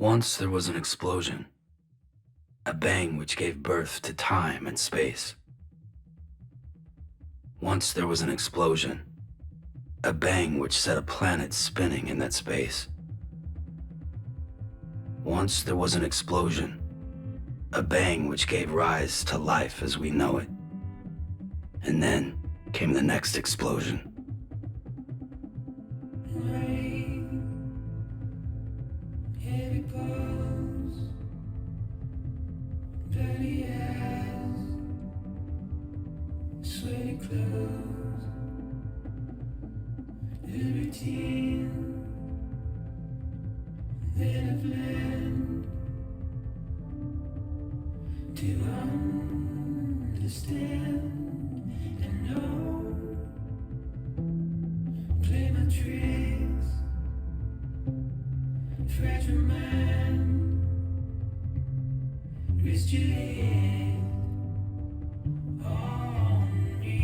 Once there was an explosion, a bang which gave birth to time and space. Once there was an explosion, a bang which set a planet spinning in that space. Once there was an explosion, a bang which gave rise to life as we know it. And then came the next explosion. Heavy pulse, bloody eyes, sweaty clothes, the routine that I've learned to understand and know. Play my tricks, fragile mind, wrist your head on me.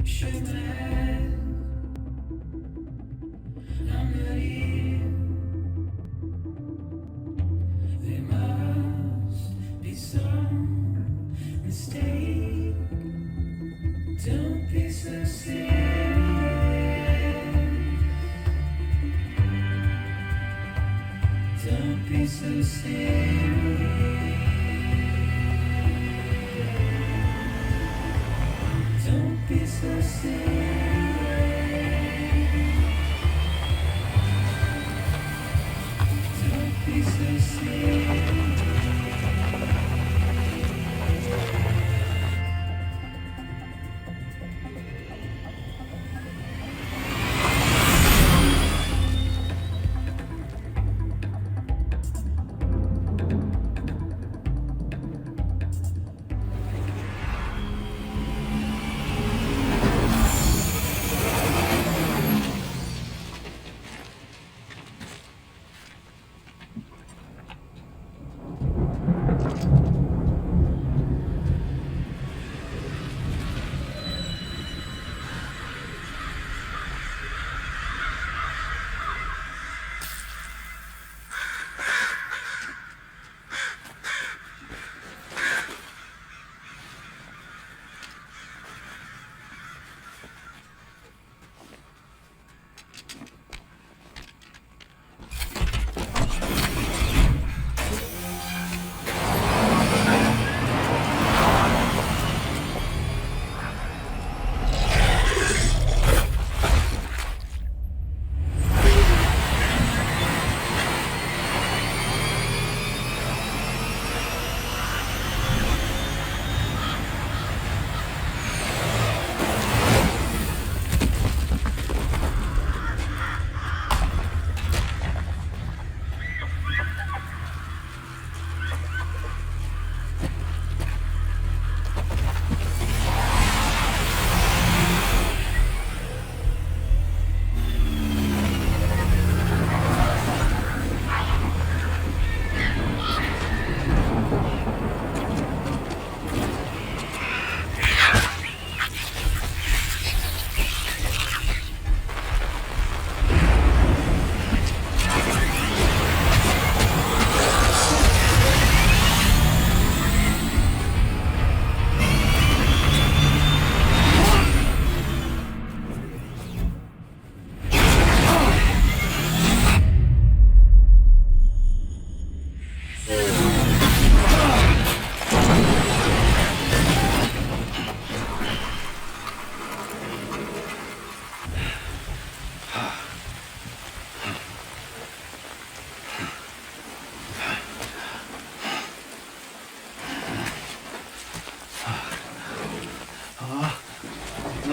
Shut my eyes, I'm not here. There must be some mistake. Don't be so serious. Don't be so serious. Don't be so serious. Don't be so serious.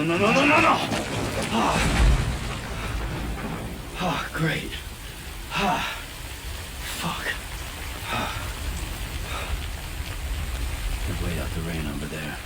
No. Great. Fuck. Could wait out the rain over there.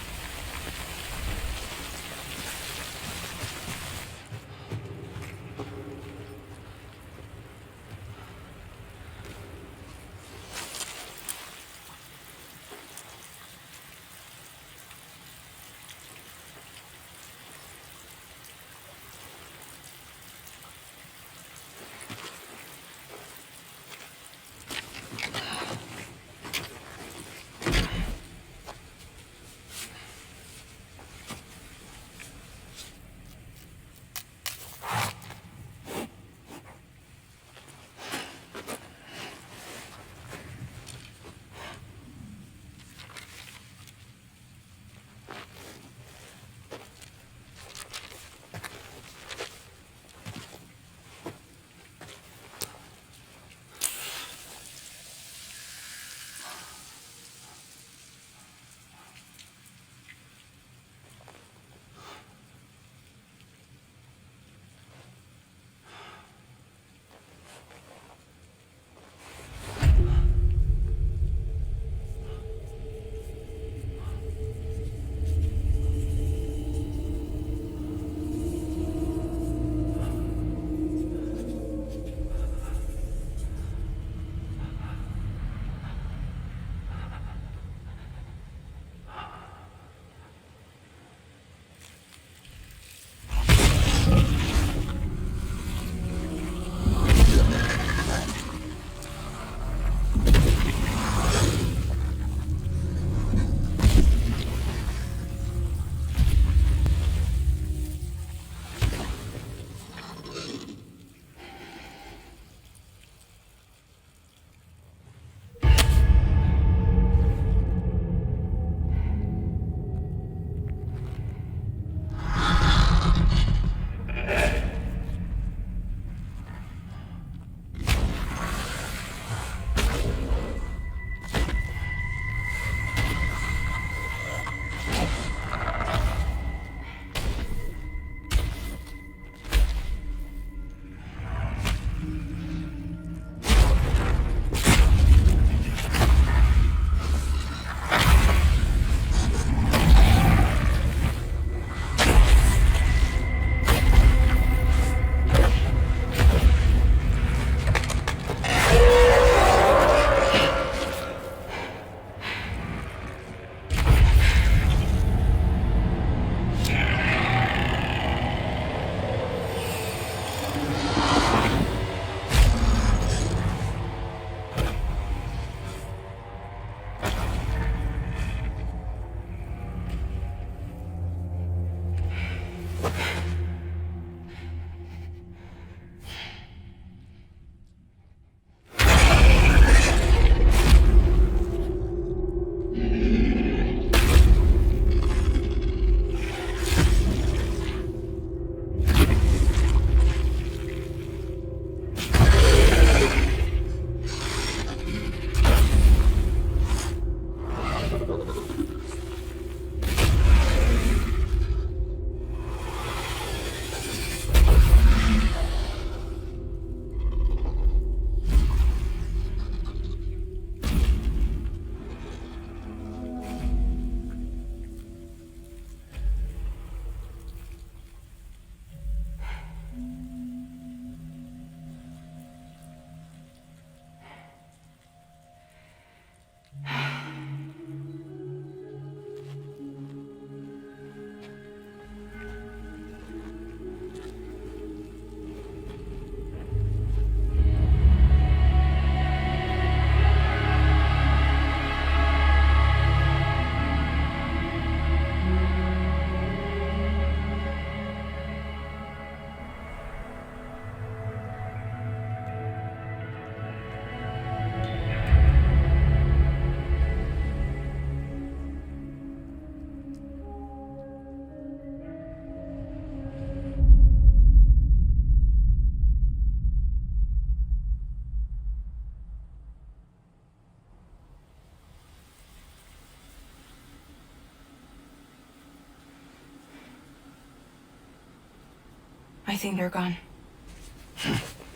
I think they're gone.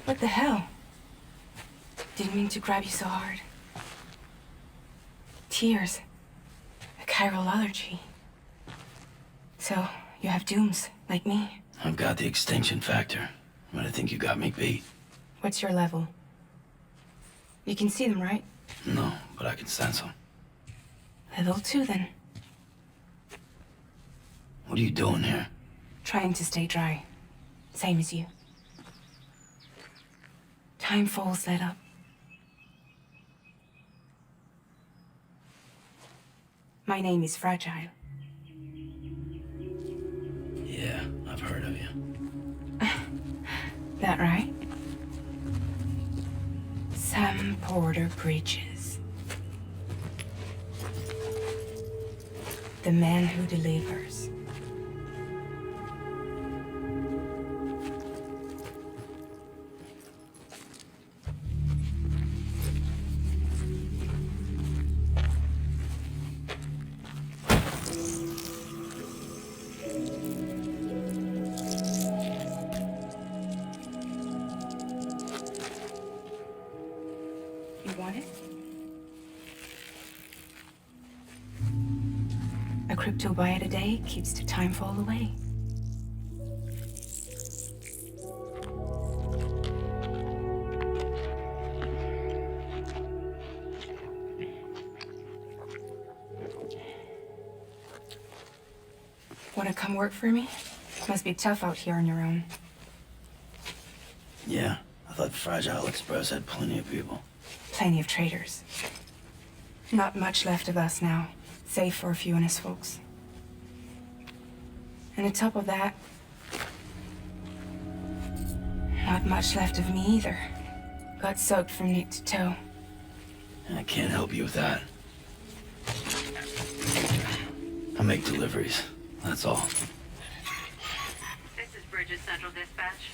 What the hell? Didn't mean to grab you so hard. Tears. A chiral allergy. So, you have dooms, like me? I've got the extinction factor, but I think you got me beat. What's your level? You can see them, right? No, but I can sense them. Level 2, then. What are you doing here? Trying to stay dry. Same as you. Time falls let up. My name is Fragile. Yeah, I've heard of you. That right? Sam Porter Bridges. The man who delivers. You want it? A crypto byte a day keeps the time fall away. Wanna come work for me? Must be tough out here on your own. Yeah, I thought Fragile Express had plenty of people. Plenty of traitors. Not much left of us now, save for a few honest folks. And on top of that, not much left of me either. Got soaked from neck to toe. I can't help you with that. I make deliveries, that's all. This is Bridges Central Dispatch.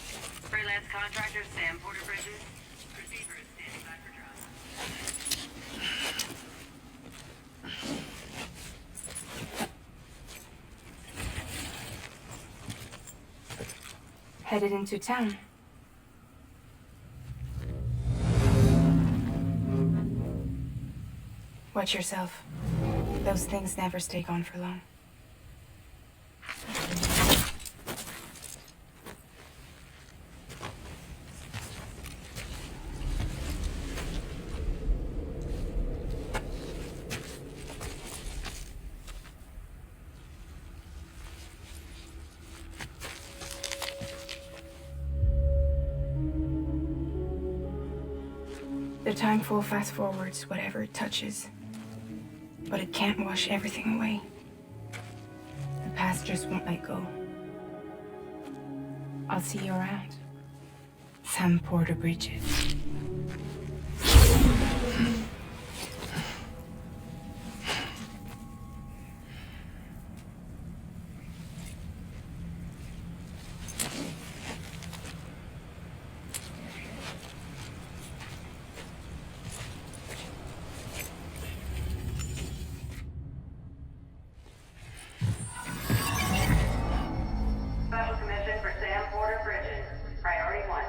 Freelance contractor Sam Porter Bridges. Receiver is standing by for drop. Headed into town. Watch yourself. Those things never stay gone for long. The timeful fast forwards whatever it touches, but it can't wash everything away. The past just won't let go. I'll see you around. Sam Porter Bridges. Special commission for Sam Porter Bridges. Priority 1.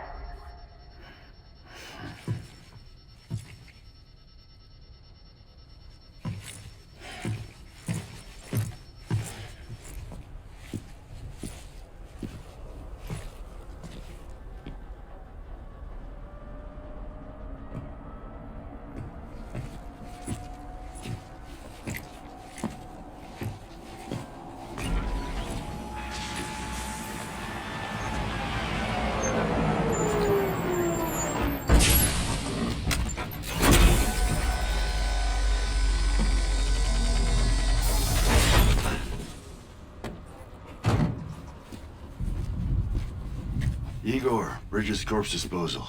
Igor, Bridges corpse disposal.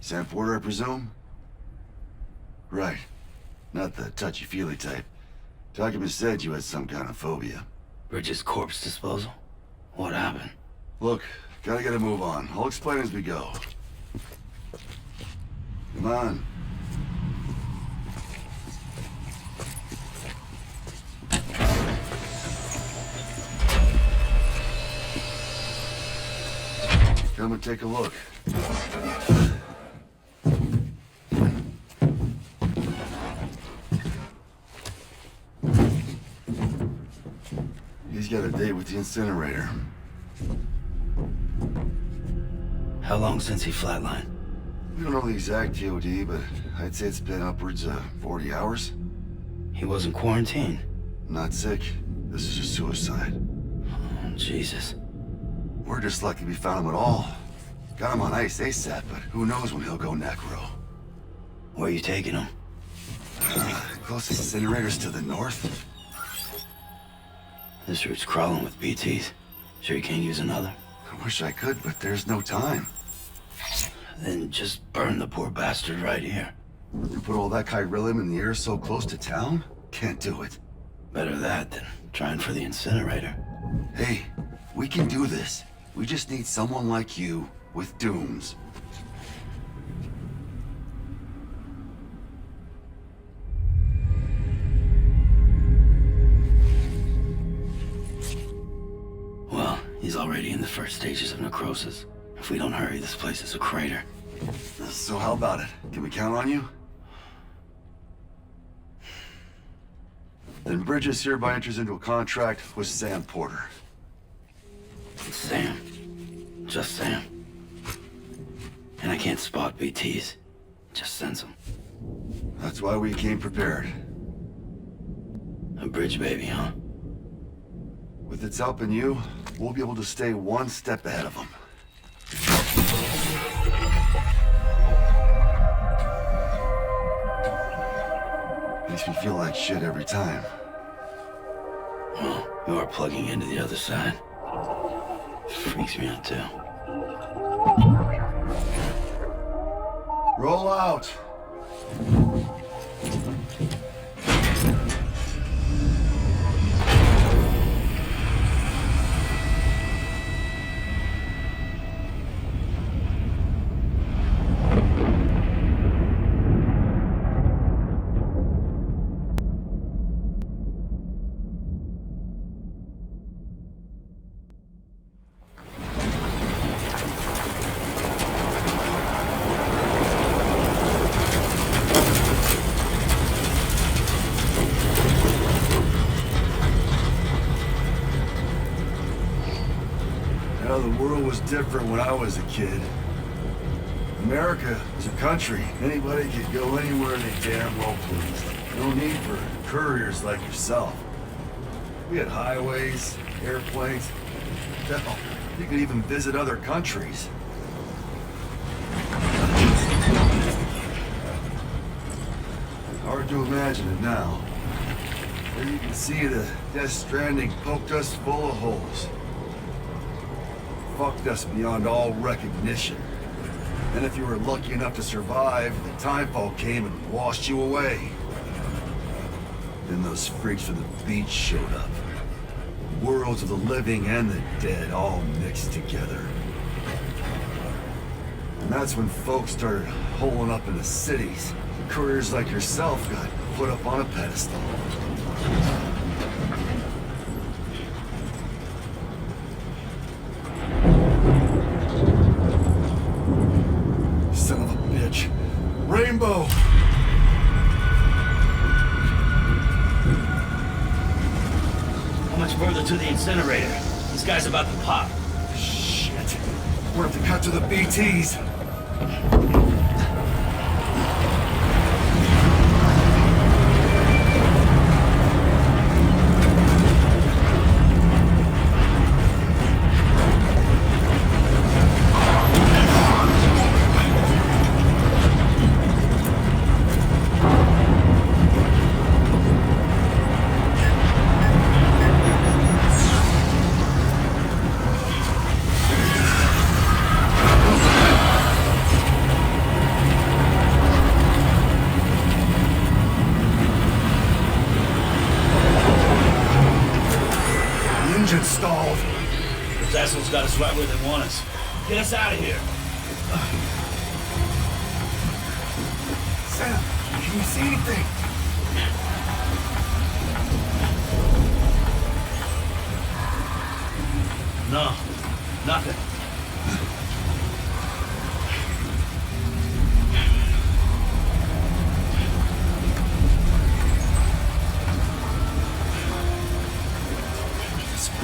Sam Porter, I presume? Right. Not the touchy-feely type. Document said you had some kind of phobia. Bridges corpse disposal? What happened? Look, gotta get a move on. I'll explain as we go. Come on. Come and take a look. He's got a date with the incinerator. How long since he flatlined? We don't know the exact TOD, but I'd say it's been upwards of 40 hours. He wasn't quarantined. Not sick. This is a suicide. Oh, Jesus. We're just lucky we found him at all. Got him on ice ASAP, but who knows when he'll go necro. Where are you taking him? Closest incinerator's to the north. This route's crawling with BTs. Sure you can't use another? I wish I could, but there's no time. Then just burn the poor bastard right here. You put all that chiralium in the air so close to town? Can't do it. Better that than trying for the incinerator. Hey, we can do this. We just need someone like you with dooms. Well, he's already in the first stages of necrosis. If we don't hurry, this place is a crater. So how about it? Can we count on you? Then Bridges hereby enters into a contract with Sam Porter. It's Sam. Just Sam. And I can't spot BTs. Just sense them. That's why we came prepared. A bridge baby, huh? With its help and you, we'll be able to stay one step ahead of them. Makes me feel like shit every time. Well, you are plugging into the other side. Freaks me out, too. Roll out! The world was different when I was a kid. America was a country. Anybody could go anywhere they damn well pleased. No need for couriers like yourself. We had highways, airplanes. Hell, you could even visit other countries. Hard to imagine it now. There you can see the Death Stranding poked us full of holes. Fucked us beyond all recognition. And if you were lucky enough to survive, the timefall came and washed you away. Then those freaks from the beach showed up. Worlds of the living and the dead all mixed together. And that's when folks started holing up in the cities. Couriers like yourself got put up on a pedestal. Son of a bitch. Rainbow! How much further to the incinerator? This guy's about to pop. Shit. We're at the cut to the BTs. Engine stalled. Those assholes got us right where they want us. Get us out of here. Sam, can you see anything? No, nothing.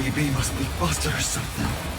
WB must be busted or something.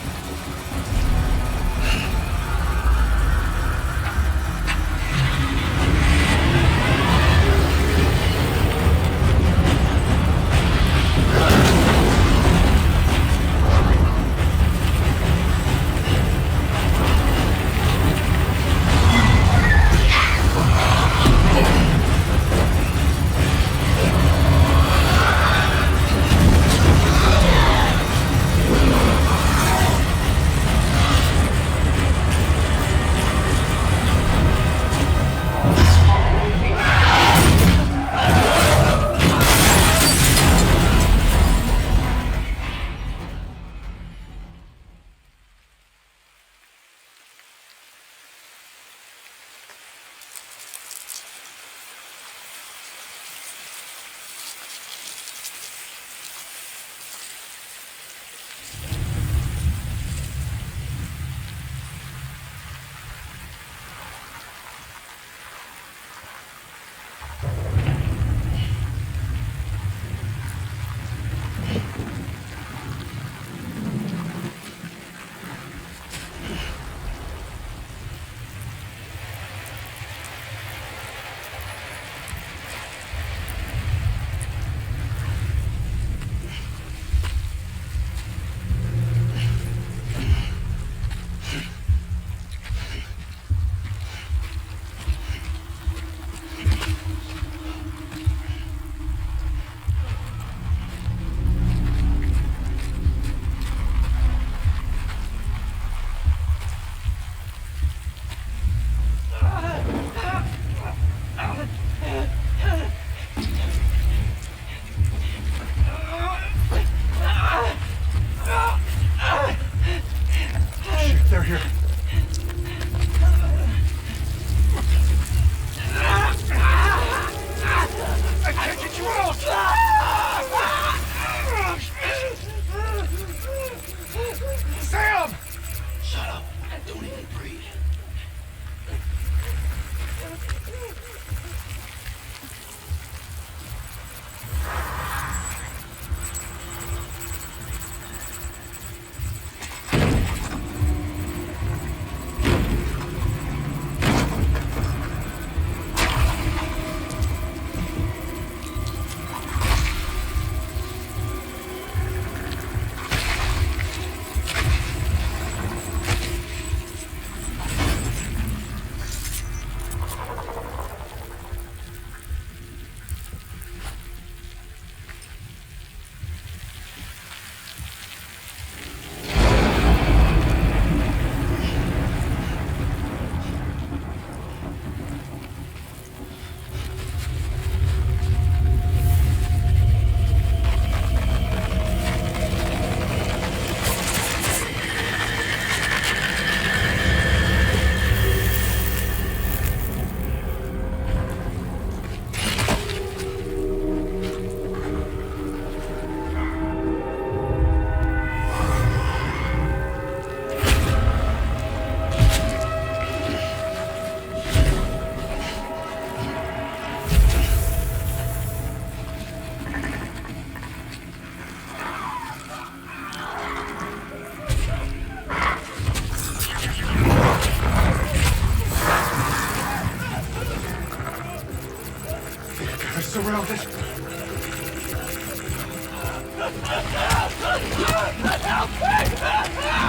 surrounded.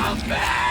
Help me!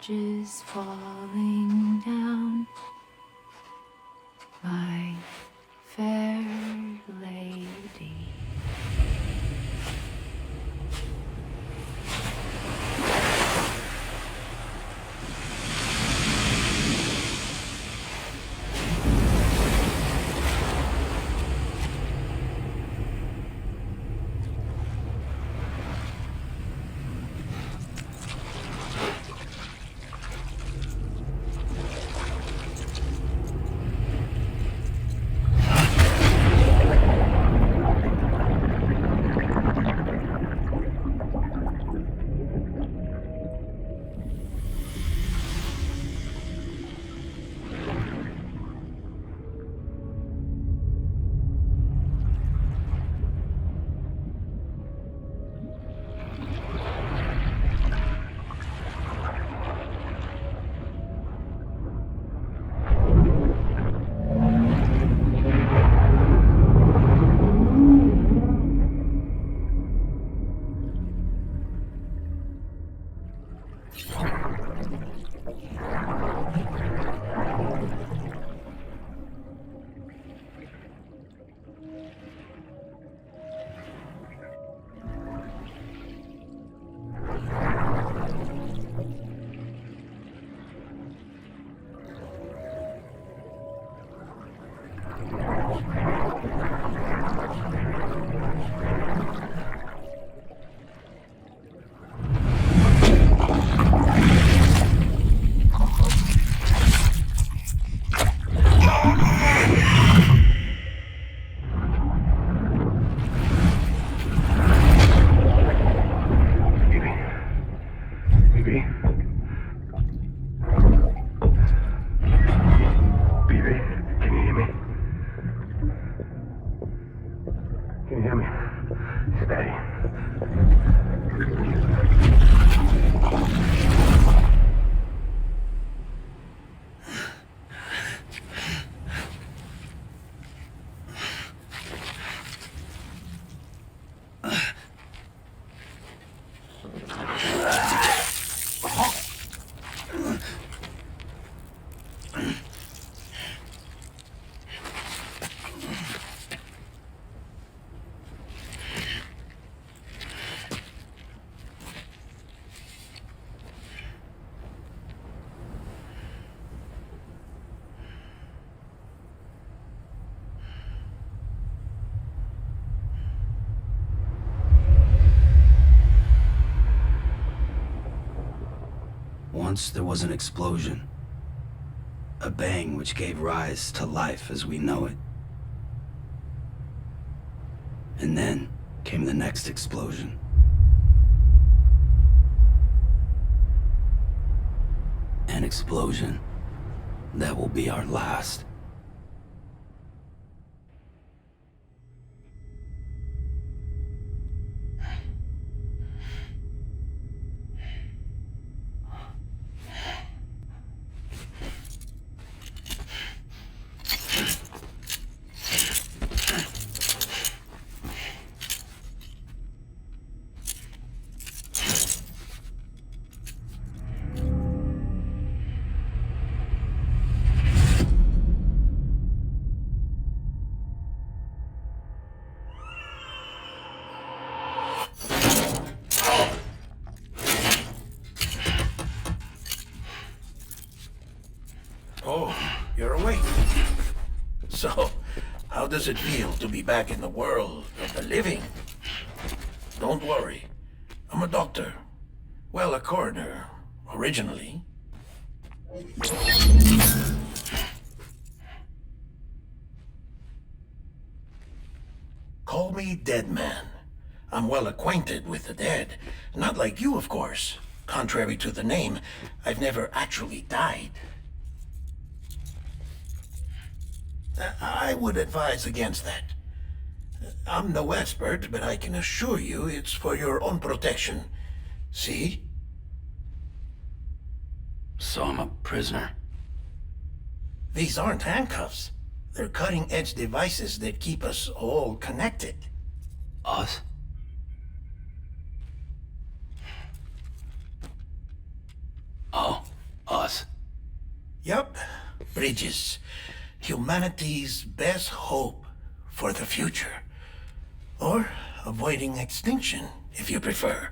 bridges falling down, my fair lady. Once there was an explosion. A bang which gave rise to life as we know it. And then came the next explosion. An explosion that will be our last. Oh, you're awake. So, how does it feel to be back in the world of the living? Don't worry. I'm a doctor. Well, a coroner, originally. Call me Dead Man. I'm well acquainted with the dead. Not like you, of course. Contrary to the name, I've never actually died. I would advise against that. I'm no expert, but I can assure you it's for your own protection. See? So I'm a prisoner. These aren't handcuffs. They're cutting-edge devices that keep us all connected. Us? Oh. Us. Yup. Bridges. Humanity's best hope for the future. Or avoiding extinction, if you prefer.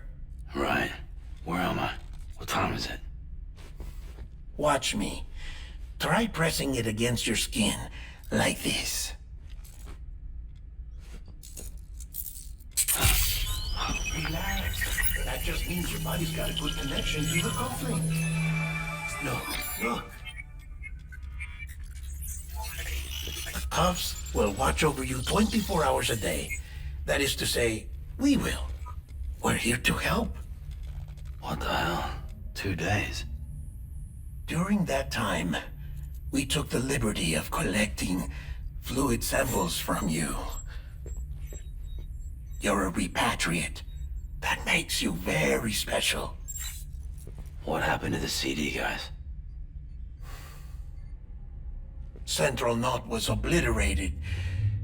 Right. Where am I? What time is it? Watch me. Try pressing it against your skin, like this. Relax. That just means your body's got a good connection to the cufflink. Look. The cuffs will watch over you 24 hours a day. That is to say, we will. We're here to help. What the hell? 2 days. During that time, we took the liberty of collecting fluid samples from you. You're a repatriate. That makes you very special. What happened to the CD guys? Central Knot was obliterated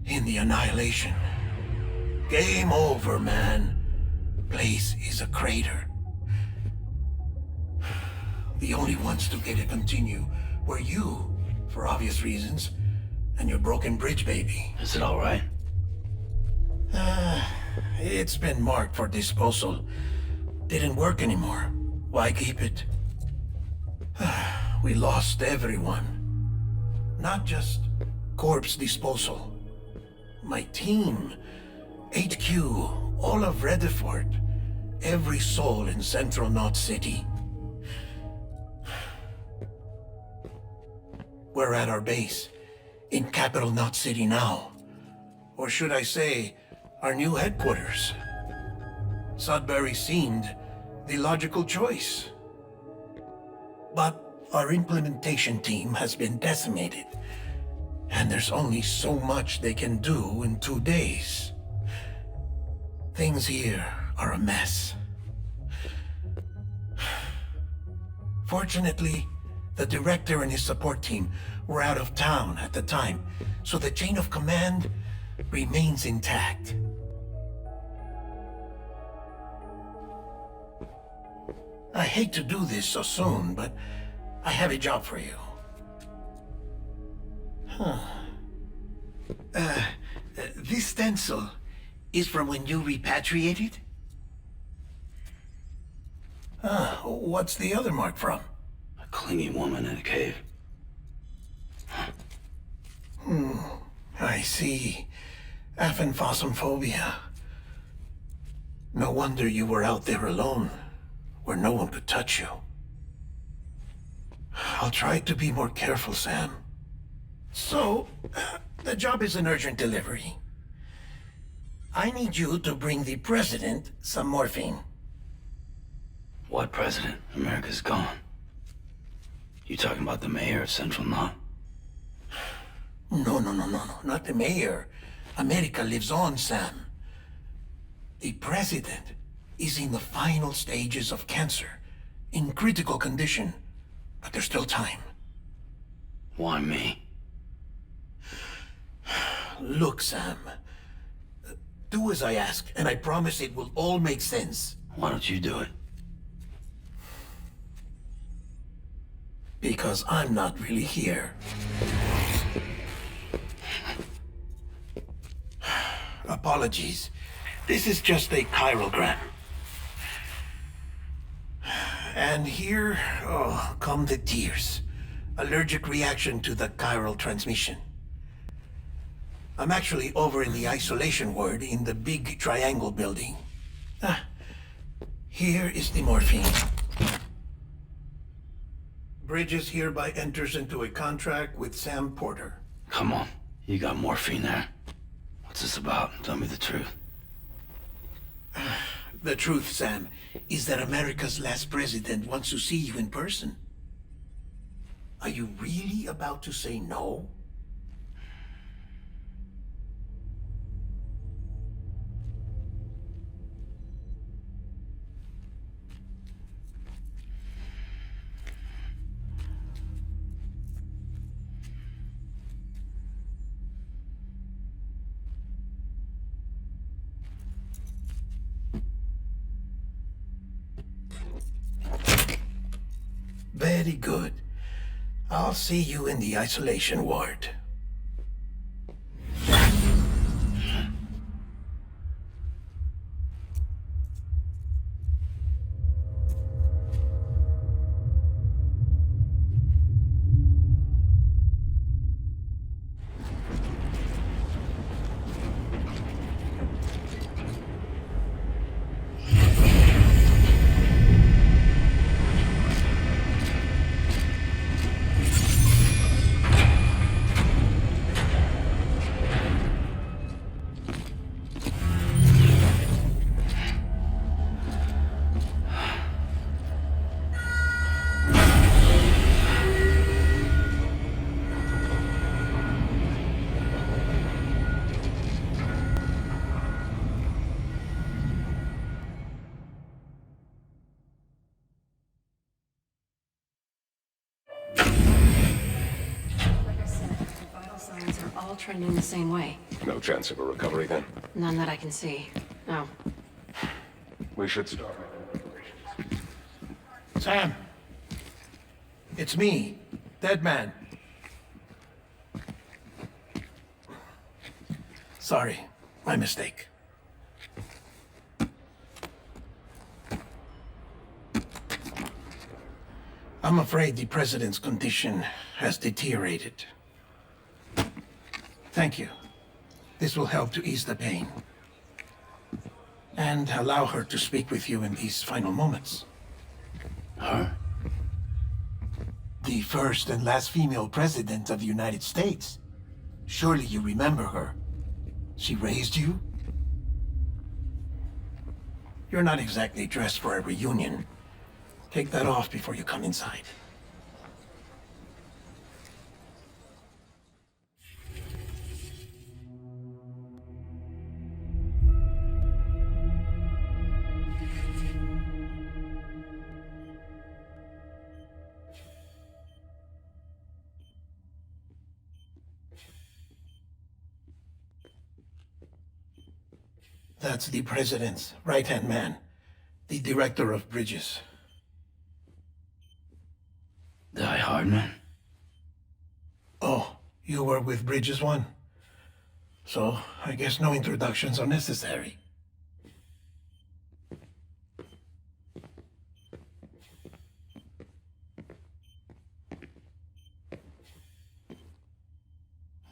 in the annihilation. Game over, man. Place is a crater. The only ones to get to continue were you, for obvious reasons, and your broken bridge baby. Is it all right? It's been marked for disposal. Didn't work anymore. Why keep it? We lost everyone. Not just corpse disposal. My team, HQ, all of Redefort, every soul in Central Knot City. We're at our base, in Capital Knot City now. Or should I say, our new headquarters. Sudbury seemed the logical choice. But our implementation team has been decimated, and there's only so much they can do in 2 days. Things here are a mess. Fortunately, the director and his support team were out of town at the time, so the chain of command remains intact. I hate to do this so soon, but I have a job for you. This stencil is from when you repatriated? What's the other mark from? A clingy woman in a cave. I see. Aphenphosmphobia. No wonder you were out there alone, where no one could touch you. I'll try to be more careful, Sam. So, the job is an urgent delivery. I need you to bring the president some morphine. What president? America's gone. You talking about the mayor of Central Knot? No, not the mayor. America lives on, Sam. The president is in the final stages of cancer, in critical condition, but there's still time. Why me? Look, Sam. Do as I ask, and I promise it will all make sense. Why don't you do it? Because I'm not really here. Apologies. This is just a chirogram. And here, come the tears. Allergic reaction to the chiral transmission. I'm actually over in the isolation ward in the big triangle building. Here is the morphine. Bridges hereby enters into a contract with Sam Porter. Come on. You got morphine there. What's this about? Tell me the truth. The truth, Sam, is that America's last president wants to see you in person. Are you really about to say no? Very good. I'll see you in the isolation ward. Like I said, the vital signs are all trending the same way. No chance of a recovery then? None that I can see. No. We should start. Sam! It's me, Dead Man. Sorry, my mistake. I'm afraid the president's condition has deteriorated. Thank you. This will help to ease the pain. And allow her to speak with you in these final moments. Her? The first and last female president of the United States. Surely you remember her. She raised you? You're not exactly dressed for a reunion. Take that off before you come inside. That's the president's right-hand man, the director of bridges. Die Hardman? Oh, you were with Bridges 1? So, I guess no introductions are necessary.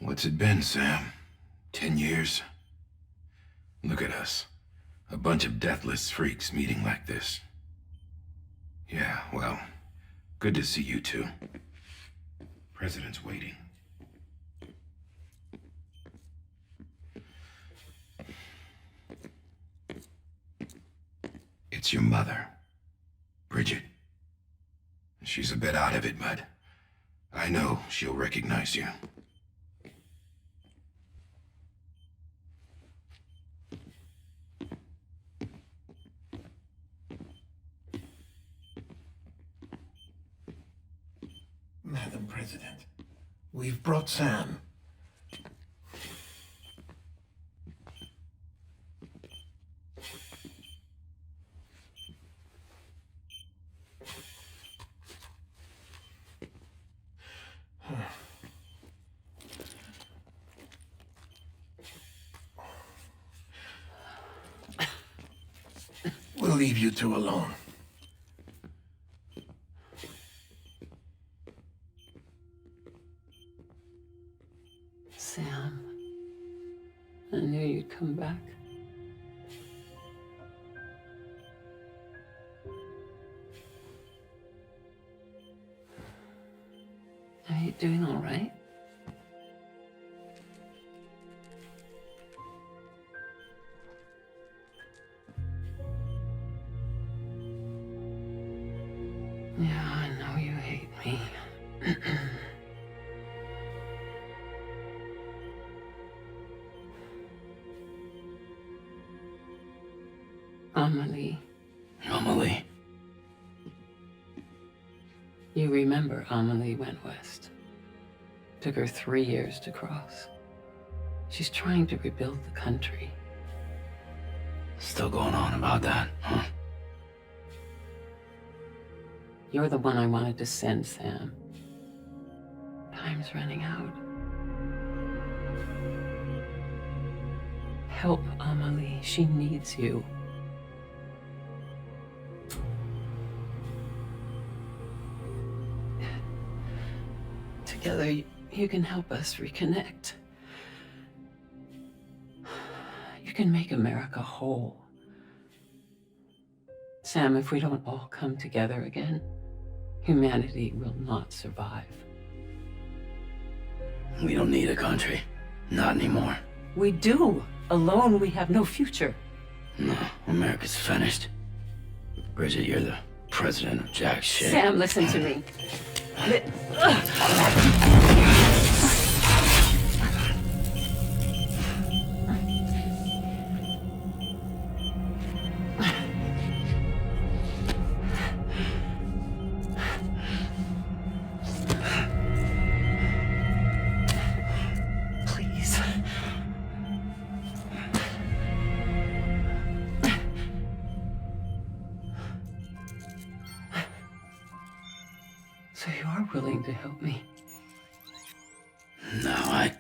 What's it been, Sam? 10 years? Look at us. A bunch of deathless freaks meeting like this. Yeah, well, good to see you two. President's waiting. It's your mother, Bridget. She's a bit out of it, but I know she'll recognize you. Madam President, we've brought Sam. We'll leave you two alone. Sam, I knew you'd come back. Are you doing all right? Yeah, I know you hate me. Amelie. Amelie? You remember Amelie went west. Took her 3 years to cross. She's trying to rebuild the country. Still going on about that, huh? You're the one I wanted to send, Sam. Time's running out. Help Amelie. She needs you. Together, you can help us reconnect. You can make America whole. Sam, if we don't all come together again, humanity will not survive. We don't need a country. Not anymore. We do. Alone, we have no future. No, America's finished. Bridget, you're the president of jack shit. Sam, listen to me. Please. So you are willing to help me? No, I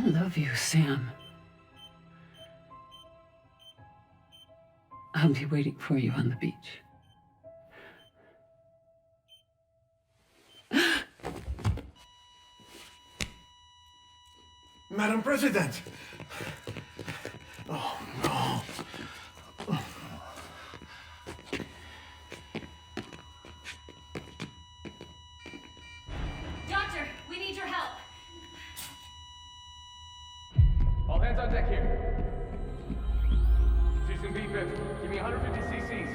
love you, Sam. I'll be waiting for you on the beach. Madam President! Oh, no. Doctor, we need your help. All hands on deck here. She's in B-50. Give me 150 cc's.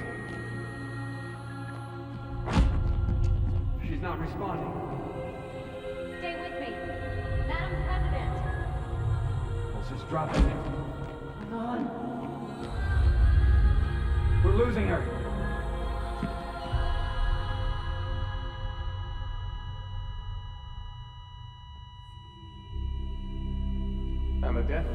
She's not responding. Stay with me. Madam President. Pulse is dropping. Come on. We're losing her. I'm a death.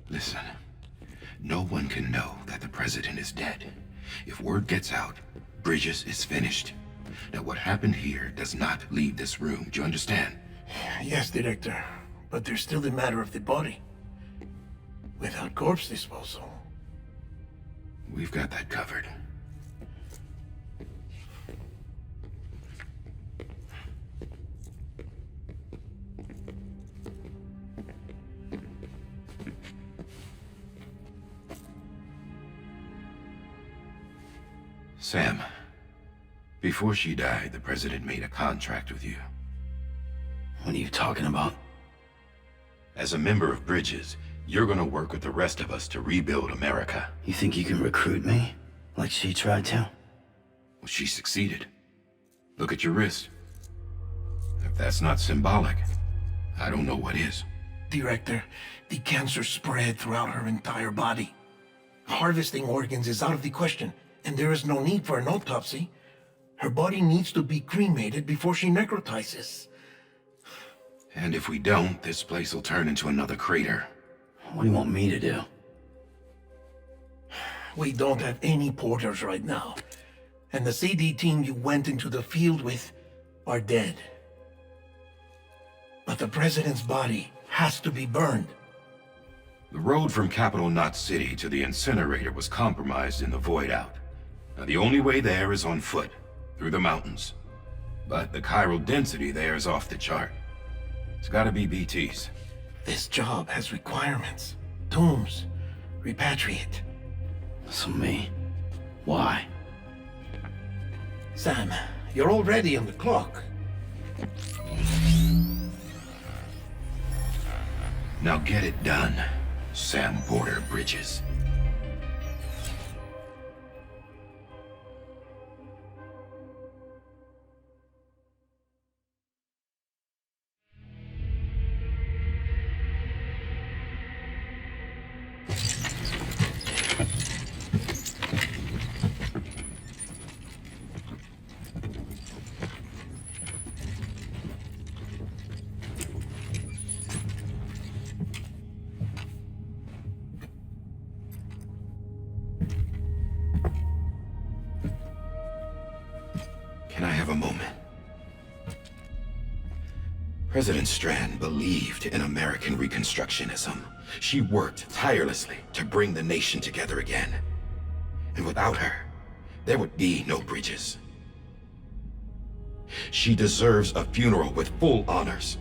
Listen, no one can know that the president is dead. If word gets out, Bridges is finished. Now, what happened here does not leave this room. Do you understand? Yes, Director. But there's still the matter of the body. Without corpse disposal. We've got that covered. Sam, before she died, the president made a contract with you. What are you talking about? As a member of Bridges, you're gonna work with the rest of us to rebuild America. You think you can recruit me? Like she tried to? Well, she succeeded. Look at your wrist. If that's not symbolic, I don't know what is. Director, the cancer spread throughout her entire body. Harvesting organs is out of the question, and there is no need for an autopsy. Her body needs to be cremated before she necrotizes. And if we don't, this place will turn into another crater. What do you want me to do? We don't have any porters right now. And the CD team you went into the field with are dead. But the president's body has to be burned. The road from Capital Knot City to the incinerator was compromised in the void out. Now the only way there is on foot, through the mountains. But the chiral density there is off the chart. It's gotta be BT's. This job has requirements. Tombs. Repatriate. So me? Why? Sam, you're already on the clock. Now get it done, Sam Porter Bridges. Can I have a moment? President Strand believed in American Reconstructionism. She worked tirelessly to bring the nation together again. And without her, there would be no Bridges. She deserves a funeral with full honors.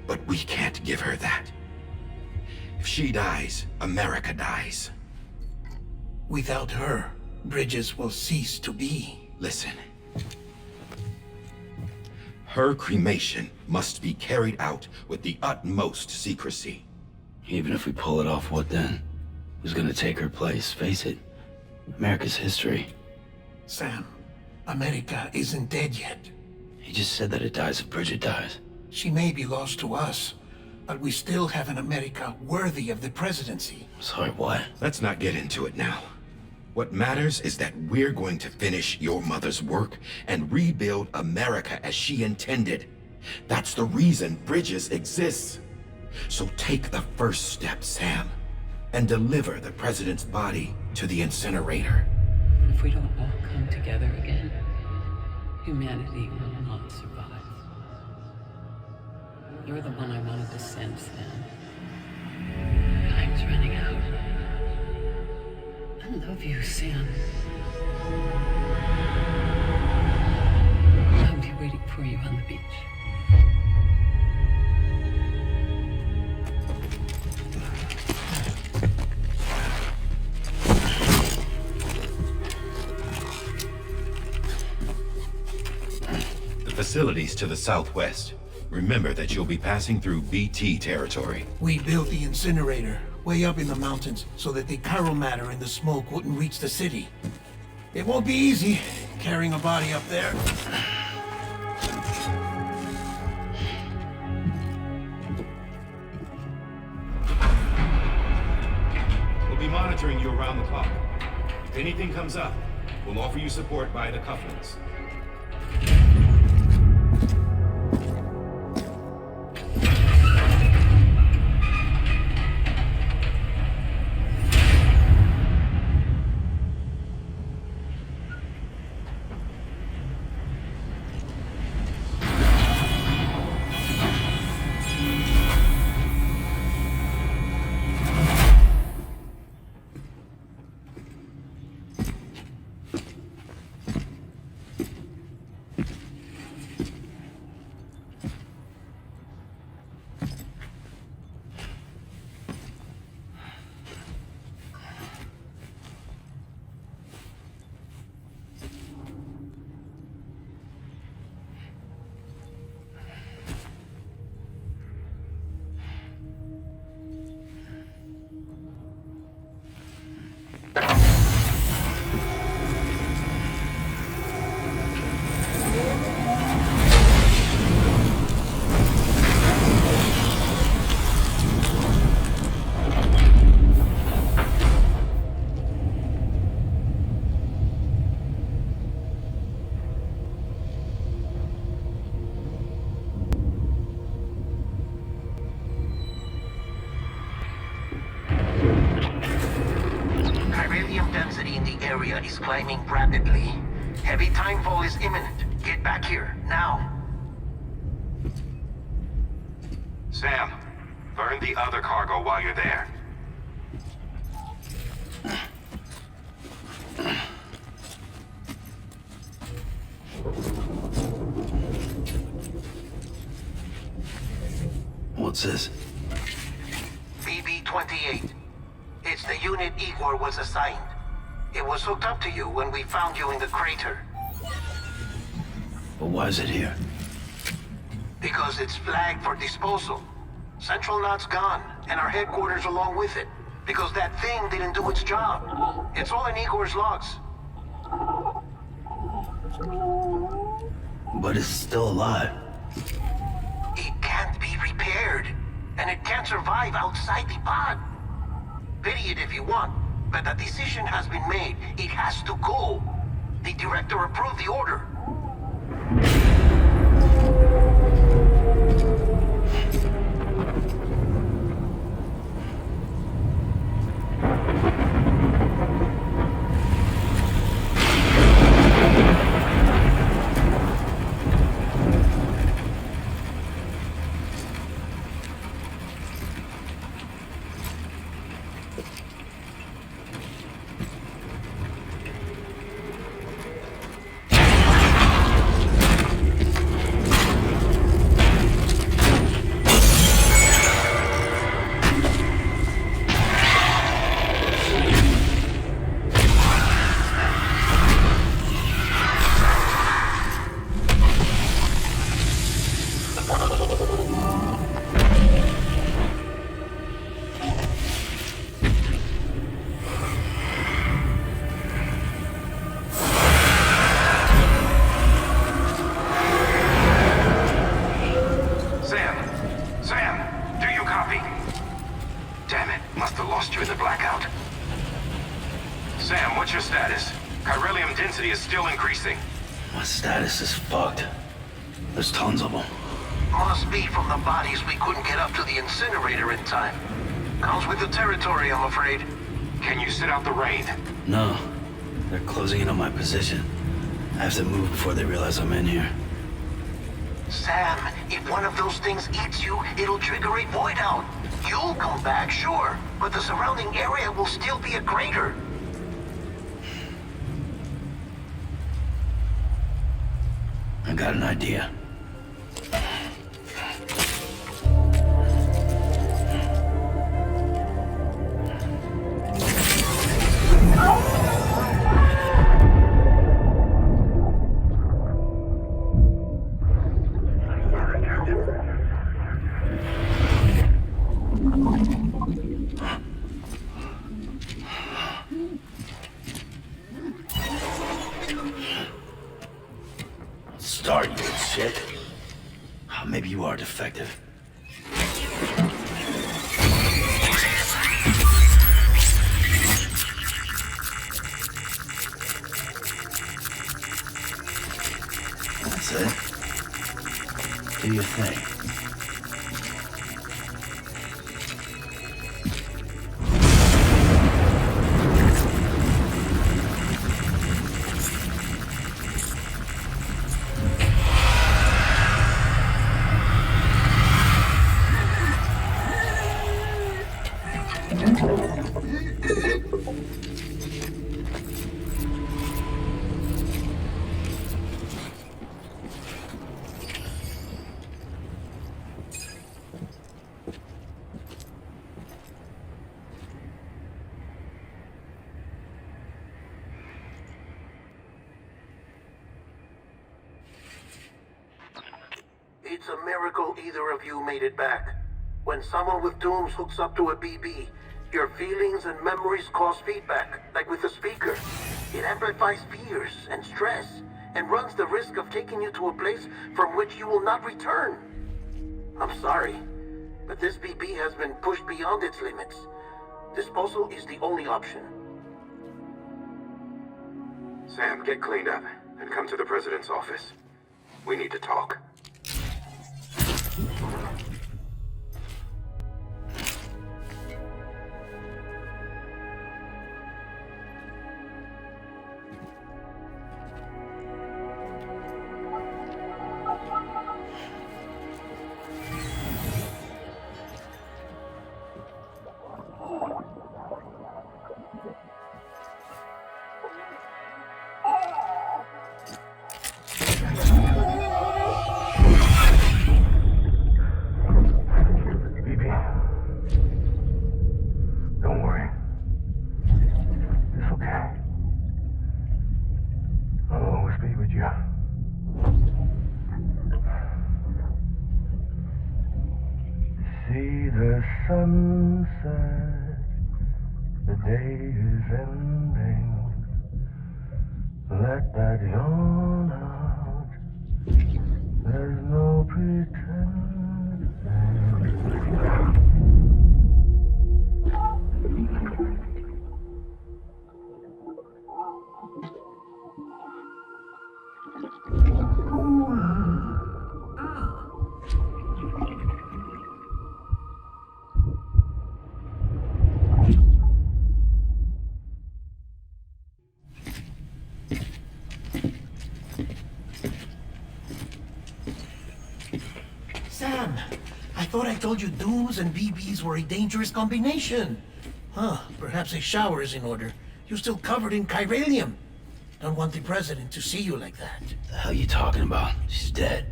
But we can't give her that. If she dies, America dies. Without her, Bridges will cease to be. Listen. Her cremation must be carried out with the utmost secrecy. Even if we pull it off, what then? Who's gonna take her place? Face it, America's history. Sam, America isn't dead yet. He just said that it dies if Bridget dies. She may be lost to us, but we still have an America worthy of the presidency. Sorry, what? Let's not get into it now. What matters is that we're going to finish your mother's work and rebuild America as she intended. That's the reason Bridges exists. So take the first step, Sam, and deliver the president's body to the incinerator. If we don't all come together again, humanity will not survive. You're the one I wanted to send, Sam. Time's running out. I love you, Sam. I'll be waiting for you on the beach. The facilities to the southwest. Remember that you'll be passing through BT territory. We built the incinerator way up in the mountains so that the chiral matter in the smoke wouldn't reach the city. It won't be easy carrying a body up there. We'll be monitoring you around the clock. If anything comes up, we'll offer you support via the cufflinks. Is climbing rapidly. Heavy timefall is imminent. Get back here, now. Sam, Burn the other cargo while you're there. What's this? BB-28. It's the unit Igor was assigned. It was hooked up to you when we found you in the crater. But why is it here? Because it's flagged for disposal. Central Knot's gone, and our headquarters along with it. Because that thing didn't do its job. It's all in Igor's logs. But it's still alive. It can't be repaired, and it can't survive outside the pod. Pity it if you want, but the decision has been made. It has to go. The director approved the order. My status is fucked. There's tons of them. Must be from the bodies we couldn't get up to the incinerator in time. Comes with the territory, I'm afraid. Can you sit out the rain? No. They're closing in on my position. I have to move before they realize I'm in here. Sam, if one of those things eats you, it'll trigger a void out. You'll come back, sure, but the surrounding area will still be a crater. I got an idea. Start, you shit. Maybe you are defective. That's it. Do your thing. It's a miracle either of you made it back. When someone with dooms hooks up to a BB, your feelings and memories cause feedback, like with a speaker. It amplifies fears and stress, and runs the risk of taking you to a place from which you will not return. I'm sorry, but this BB has been pushed beyond its limits. Disposal is the only option. Sam, get cleaned up and come to the president's office. We need to talk. the sunset, the day is ending. Let that yawn out. There's no pretending. Sam, I thought I told you dooms and BBs were a dangerous combination. Huh, perhaps a shower is in order. You're still covered in chiralium. Don't want the president to see you like that. The hell you talking about? She's dead.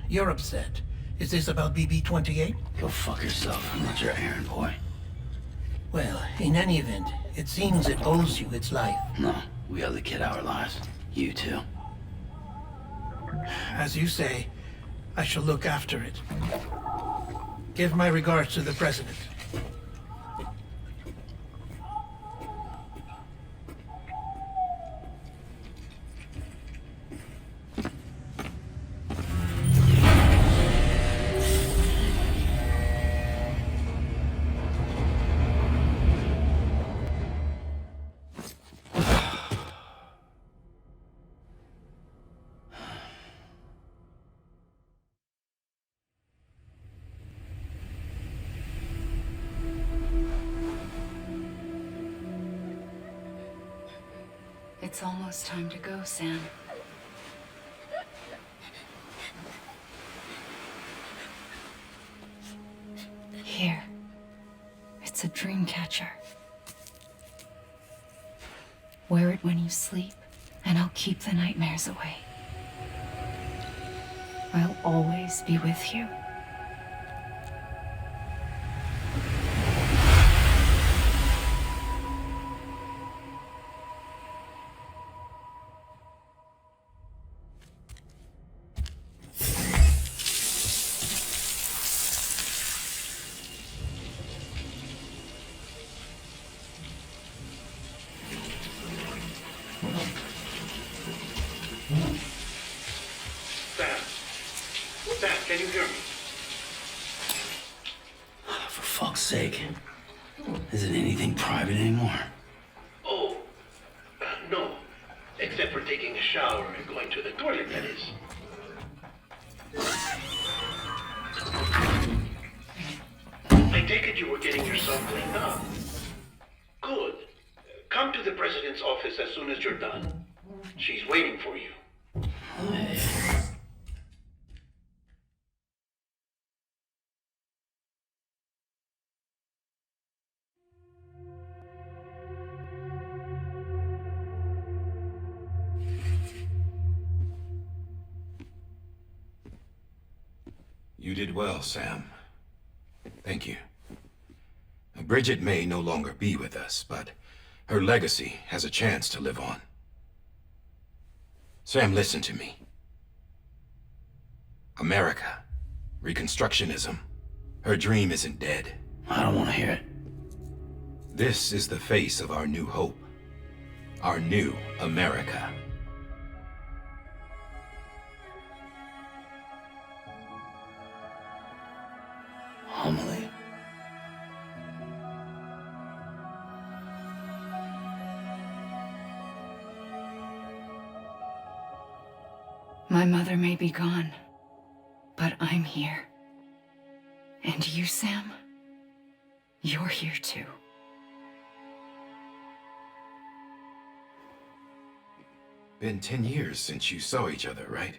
You're upset. Is this about BB-28? Go fuck yourself. I'm not your errand boy. Well, in any event, it seems it owes you its life. No, we owe the kid our lives. You too. As you say, I shall look after it. Give my regards to the president. It's almost time to go, Sam. Here. It's a dream catcher. Wear it when you sleep, and I'll keep the nightmares away. I'll always be with you. Sam, can you hear me? For fuck's sake. Is it anything private anymore? Oh, no. Except for taking a shower and going to the toilet, that is. I take it you were getting yourself cleaned up. Good. Come to the president's office as soon as you're done. She's waiting for you. You did well, Sam. Thank you. Bridget may no longer be with us, but her legacy has a chance to live on. Sam, listen to me. America, Reconstructionism, her dream isn't dead. I don't want to hear it. This is the face of our new hope. Our new America. Homily. My mother may be gone, but I'm here. And you, Sam, you're here too. Been 10 years since you saw each other, right?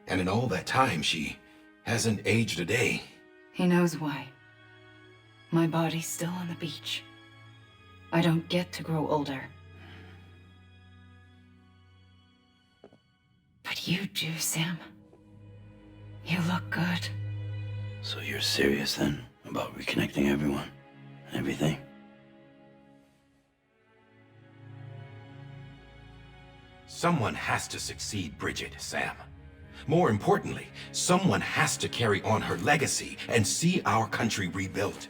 And in all that time, she hasn't aged a day. He knows why. My body's still on the beach. I don't get to grow older. But you do, Sam. You look good. So you're serious then about reconnecting everyone and everything? Someone has to succeed Bridget, Sam. More importantly, someone has to carry on her legacy and see our country rebuilt.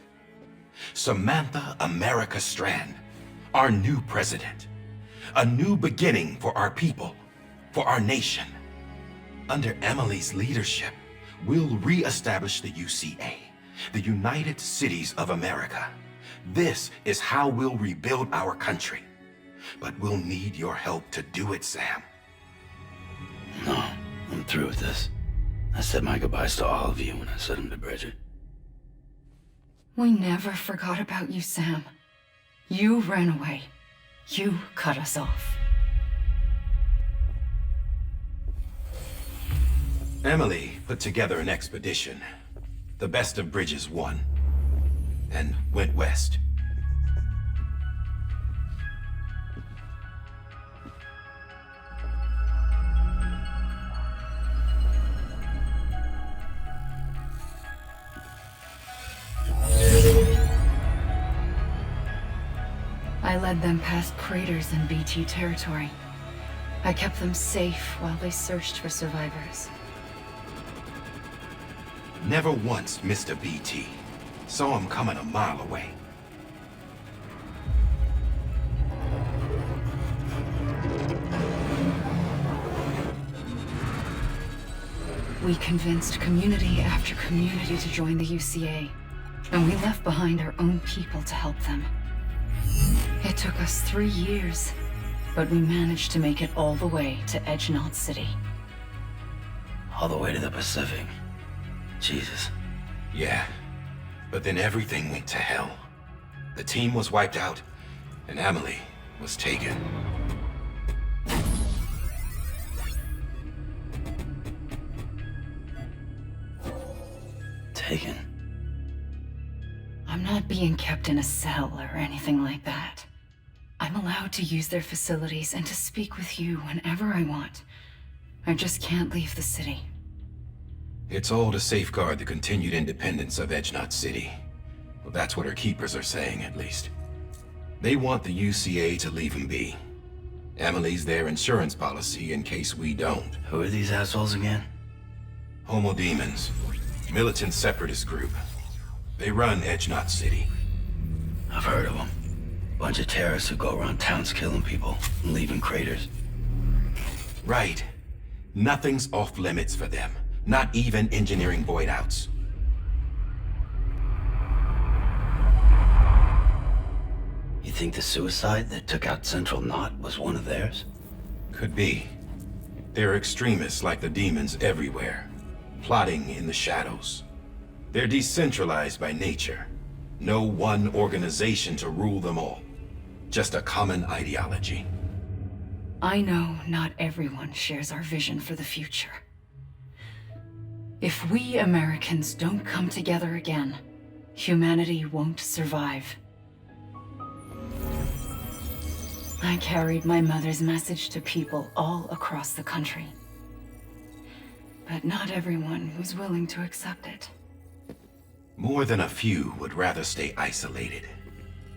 Samantha America Strand, our new president. A new beginning for our people, for our nation. Under Emily's leadership, we'll re-establish the UCA, the United Cities of America. This is how we'll rebuild our country. But we'll need your help to do it, Sam. No, I'm through with this. I said my goodbyes to all of you when I said them to Bridget. We never forgot about you, Sam. You ran away. You cut us off. Emily put together an expedition. The best of Bridges won. And went west. I led them past craters in BT territory. I kept them safe while they searched for survivors. Never once missed a BT. Saw him coming a mile away. We convinced community after community to join the UCA, and we left behind our own people to help them. It took us 3 years, but we managed to make it all the way to Edgenot City. All the way to the Pacific. Jesus. Yeah, but then everything went to hell. The team was wiped out, and Emily was taken. Taken? I'm not being kept in a cell or anything like that. I'm allowed to use their facilities and to speak with you whenever I want. I just can't leave the city. It's all to safeguard the continued independence of Edgenot City. Well, that's what her keepers are saying, at least. They want the UCA to leave him be. Emily's their insurance policy in case we don't. Who are these assholes again? Homo Demons. Militant separatist group. They run Edgenot City. I've heard of them. Bunch of terrorists who go around towns killing people and leaving craters. Right. Nothing's off limits for them. Not even engineering void outs. You think the suicide that took out Central Knot was one of theirs? Could be. They're extremists like the demons everywhere, plotting in the shadows. They're decentralized by nature. No one organization to rule them all. Just a common ideology. I know not everyone shares our vision for the future. If we Americans don't come together again, humanity won't survive. I carried my mother's message to people all across the country. But not everyone was willing to accept it. More than a few would rather stay isolated.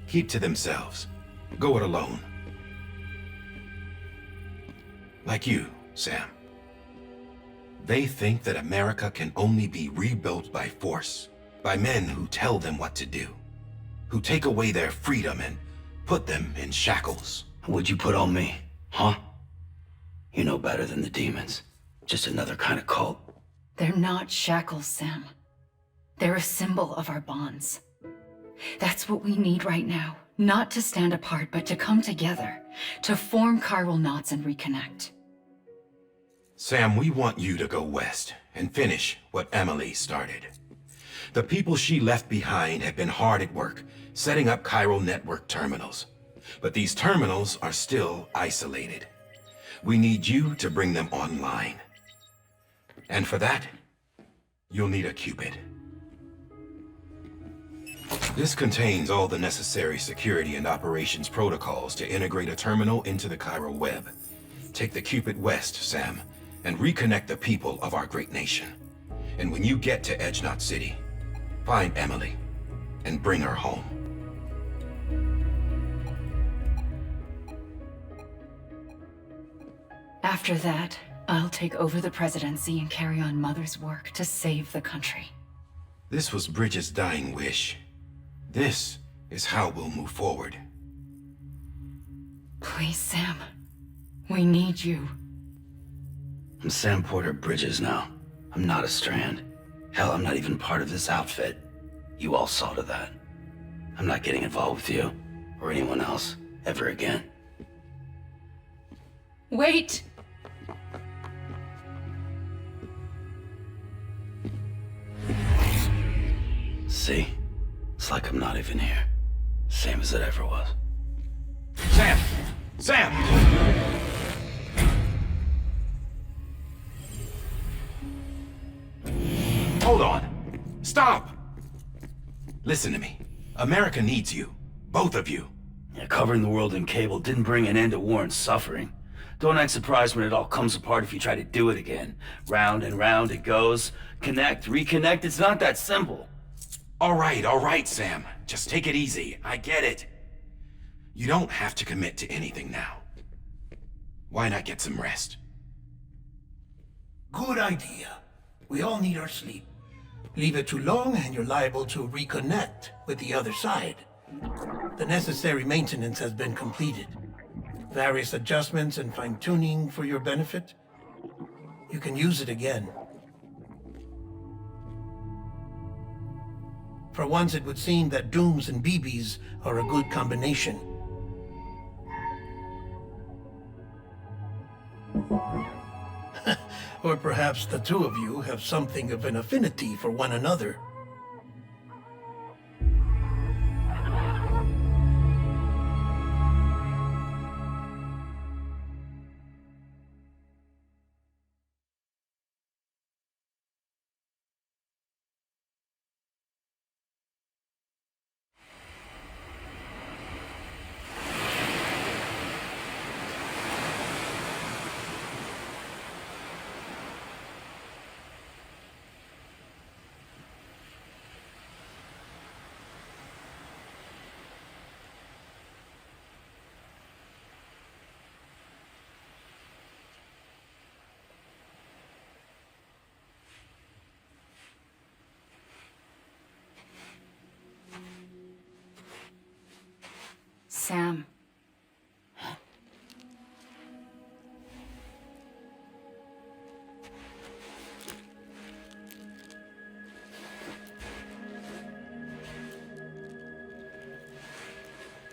Keep to themselves. Go it alone. Like you, Sam. They think that America can only be rebuilt by force, by men who tell them what to do, who take away their freedom and put them in shackles. What'd you put on me, huh? You know better than the demons. Just another kind of cult. They're not shackles, Sam. They're a symbol of our bonds. That's what we need right now. Not to stand apart, but to come together, to form chiral knots and reconnect. Sam, we want you to go west and finish what Emily started. The people she left behind have been hard at work, setting up chiral network terminals. But these terminals are still isolated. We need you to bring them online. And for that, you'll need a Cupid. This contains all the necessary security and operations protocols to integrate a terminal into the chiral web. Take the Cupid west, Sam, and reconnect the people of our great nation. And when you get to Edgenot City, find Emily and bring her home. After that, I'll take over the presidency and carry on Mother's work to save the country. This was Bridges' dying wish. This is how we'll move forward. Please, Sam. We need you. I'm Sam Porter Bridges now. I'm not a Strand. Hell, I'm not even part of this outfit. You all saw to that. I'm not getting involved with you, or anyone else, ever again. Wait! See? It's like I'm not even here. Same as it ever was. Sam! Sam! Hold on! Stop! Listen to me. America needs you. Both of you. Yeah, covering the world in cable didn't bring an end to war and suffering. Don't act surprised when it all comes apart if you try to do it again. Round and round it goes. Connect, reconnect, it's not that simple. All right, Sam. Just take it easy. I get it. You don't have to commit to anything now. Why not get some rest? Good idea. We all need our sleep. Leave it too long and you're liable to reconnect with the other side. The necessary maintenance has been completed. Various adjustments and fine-tuning for your benefit. You can use it again. For once, it would seem that Dooms and BBs are a good combination. Or perhaps the two of you have something of an affinity for one another. Sam.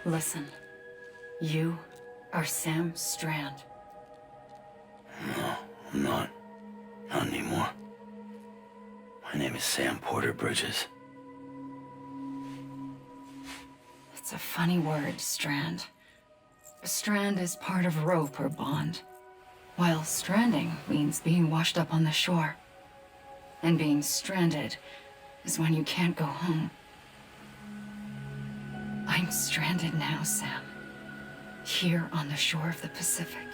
Listen. You are Sam Strand. No, I'm not. Not anymore. My name is Sam Porter Bridges. It's a funny word, strand. A strand is part of rope or bond, while stranding means being washed up on the shore. And being stranded is when you can't go home. I'm stranded now, Sam. Here on the shore of the Pacific.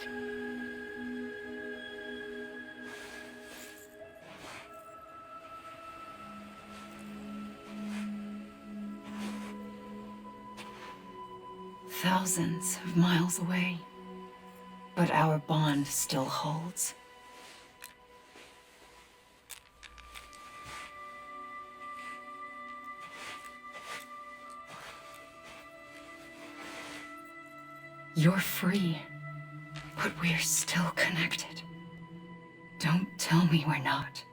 Thousands of miles away, but our bond still holds. You're free, but we're still connected. Don't tell me we're not.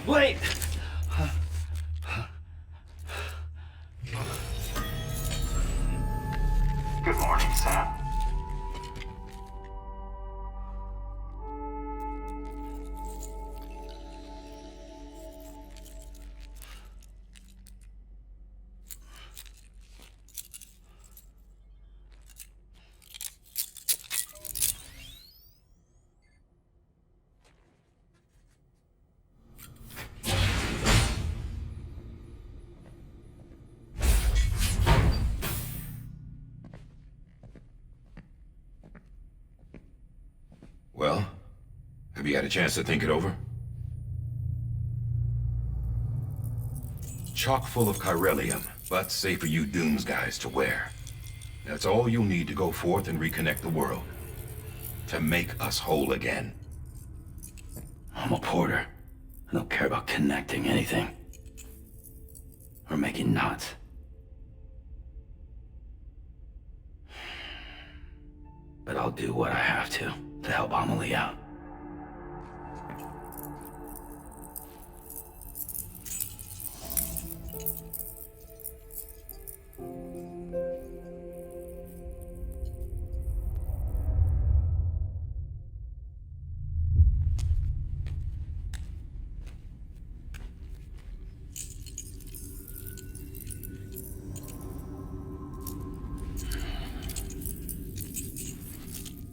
Wait! Good morning, Sam. Well, have you had a chance to think it over? Chock full of chiralium, but safe for you Dooms guys to wear. That's all you'll need to go forth and reconnect the world. To make us whole again. I'm a porter. I don't care about connecting anything. Or making knots. But I'll do what I have to help Amelie out.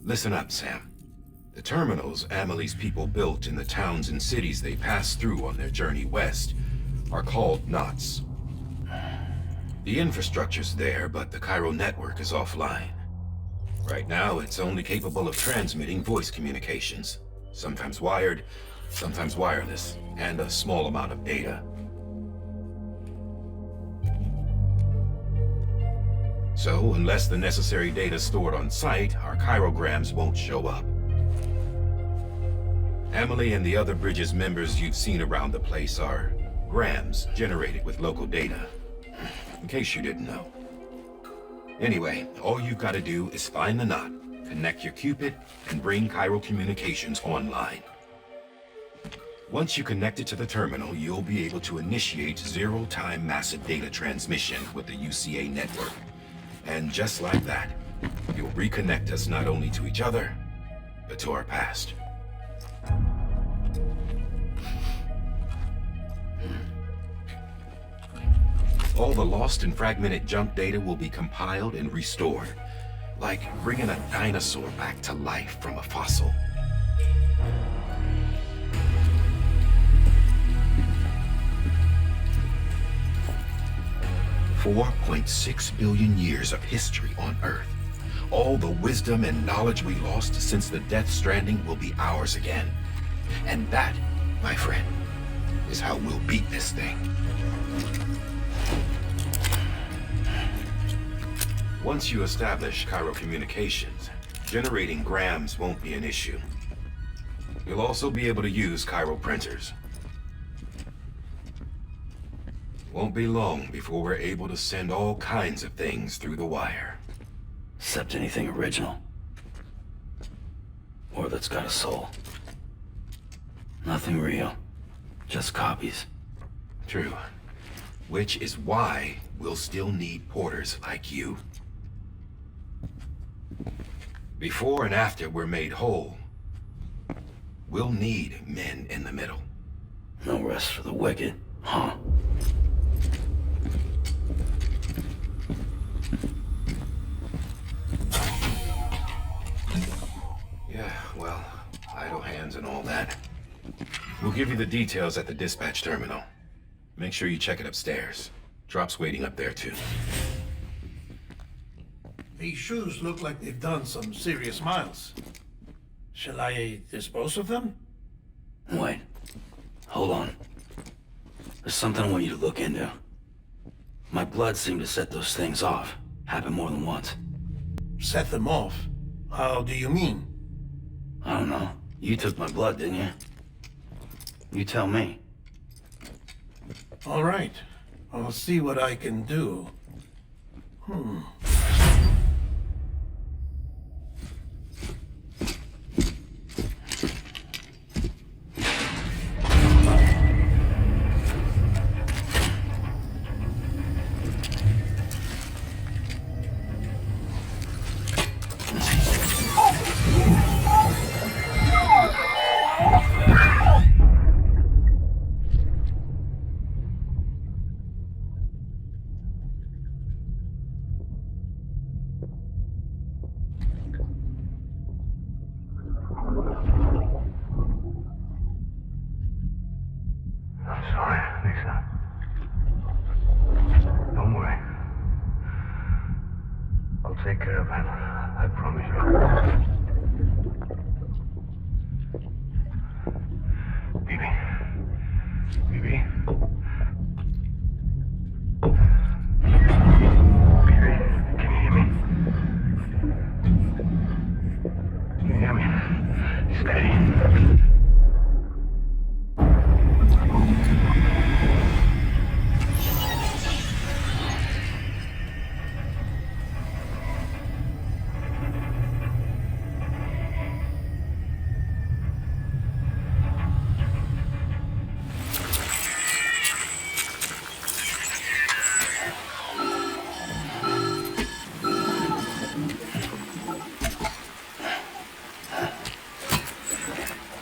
Listen up, Sam. The terminals Amelie's people built in the towns and cities they passed through on their journey west are called knots. The infrastructure's there, but the Cairo network is offline. Right now, it's only capable of transmitting voice communications, sometimes wired, sometimes wireless, and a small amount of data. So, unless the necessary data is stored on site, our chirograms won't show up. Amelie and the other Bridges members you've seen around the place are grams generated with local data. In case you didn't know. Anyway, all you've got to do is find the knot, connect your Cupid, and bring Cairo communications online. Once you connect it to the terminal, you'll be able to initiate zero-time massive data transmission with the UCA network. And just like that, you'll reconnect us not only to each other, but to our past. All the lost and fragmented junk data will be compiled and restored, like bringing a dinosaur back to life from a fossil. $4.6 billion years of history on Earth. All the wisdom and knowledge we lost since the Death Stranding will be ours again. And that, my friend, is how we'll beat this thing. Once you establish Cairo communications, generating grams won't be an issue. You'll also be able to use Cairo printers. Won't be long before we're able to send all kinds of things through the wire. Except anything original. Or that's got a soul. Nothing real. Just copies. True. Which is why we'll still need porters like you. Before and after we're made whole, we'll need men in the middle. No rest for the wicked, huh? Yeah, well, idle hands and all that. We'll give you the details at the dispatch terminal. Make sure you check it upstairs. Drop's waiting up there, too. These shoes look like they've done some serious miles. Shall I dispose of them? Wait. Hold on. There's something I want you to look into. My blood seemed to set those things off. Happened more than once. Set them off? How do you mean? I don't know. You took my blood, didn't you? You tell me. All right. I'll see what I can do. fine, Lisa. Don't worry. I'll take care of him. I promise you. Bibi. Bibi. Bibi, can you hear me? Can you hear me? Steady.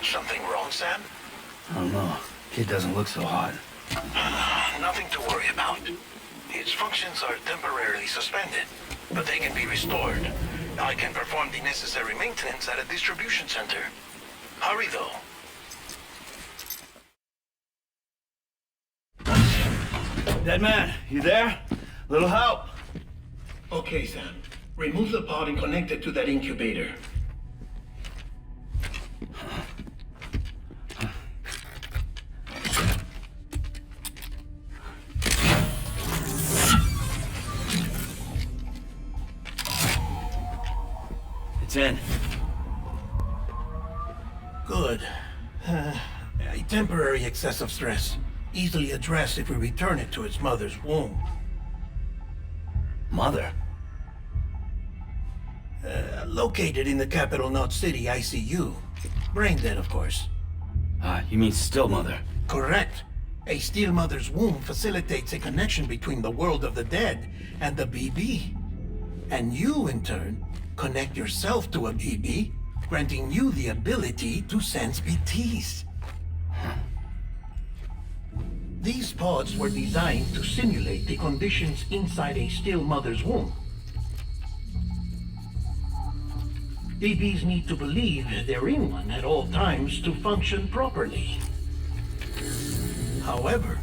Something wrong, Sam? I don't know. Kid doesn't look so hot. Nothing to worry about. Its functions are temporarily suspended, but they can be restored. I can perform the necessary maintenance at a distribution center. Hurry, though. Dead man, you there? Little help? Okay, Sam. Remove the pod and connect it to that incubator. It's in. Good. A temporary excessive stress. Easily addressed if we return it to its mother's womb. Mother? Located in the capital Knot City ICU. Brain dead, of course. You mean still mother? Correct. A steel mother's womb facilitates a connection between the world of the dead and the BB. And you, in turn, connect yourself to a BB, granting you the ability to sense BTs. These pods were designed to simulate the conditions inside a still mother's womb. BBs need to believe they're in one at all times to function properly. However,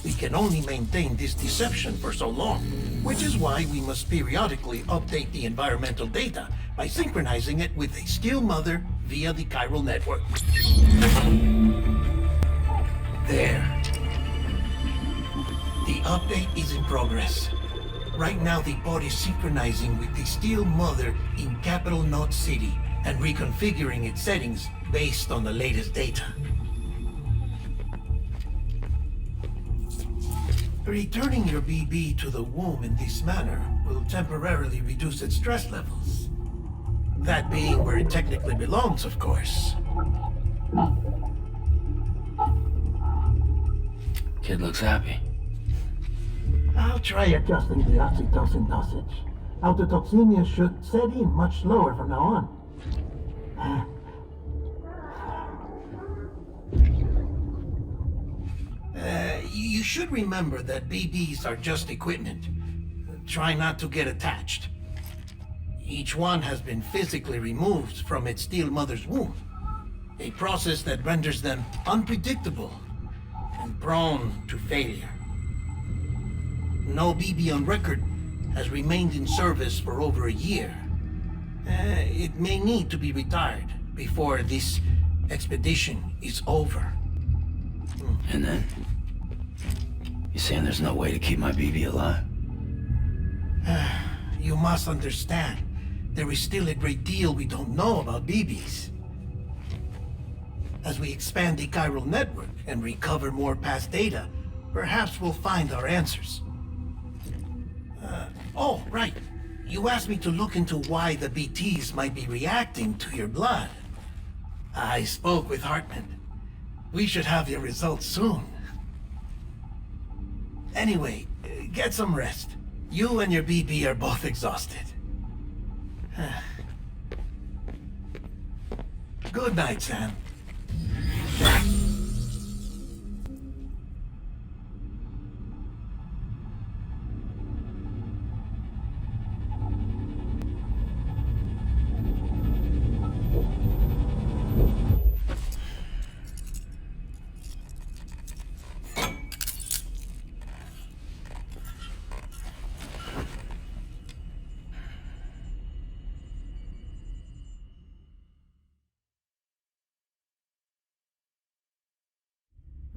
we can only maintain this deception for so long, which is why we must periodically update the environmental data by synchronizing it with a still mother via the chiral network. There. The update is in progress. Right now, the pod is synchronizing with the Steel Mother in Capital Knot City and reconfiguring its settings based on the latest data. Returning your BB to the womb in this manner will temporarily reduce its stress levels. That being where it technically belongs, of course. Kid looks happy. I'll try adjusting the oxytocin dosage. Autotoxemia should set in much slower from now on. You should remember that BBs are just equipment. Try not to get attached. Each one has been physically removed from its steel mother's womb. A process that renders them unpredictable and prone to failure. No BB on record has remained in service for over a year. It may need to be retired before this expedition is over. And then? You saying there's no way to keep my BB alive? You must understand, there is still a great deal we don't know about BBs. As we expand the chiral network and recover more past data, perhaps we'll find our answers. Oh, right. You asked me to look into why the BTs might be reacting to your blood. I spoke with Hartman. We should have your results soon. Anyway, get some rest. You and your BB are both exhausted. Good night, Sam.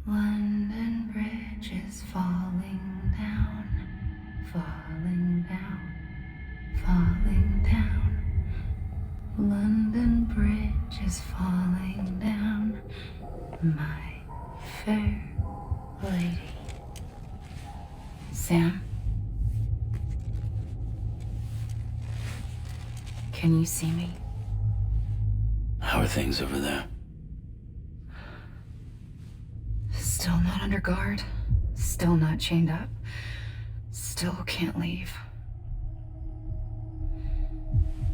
London Bridge is falling down, falling down, falling down. London Bridge is falling down, my fair lady. Sam? Can you see me? How are things over there? Still not under guard, still not chained up, still can't leave.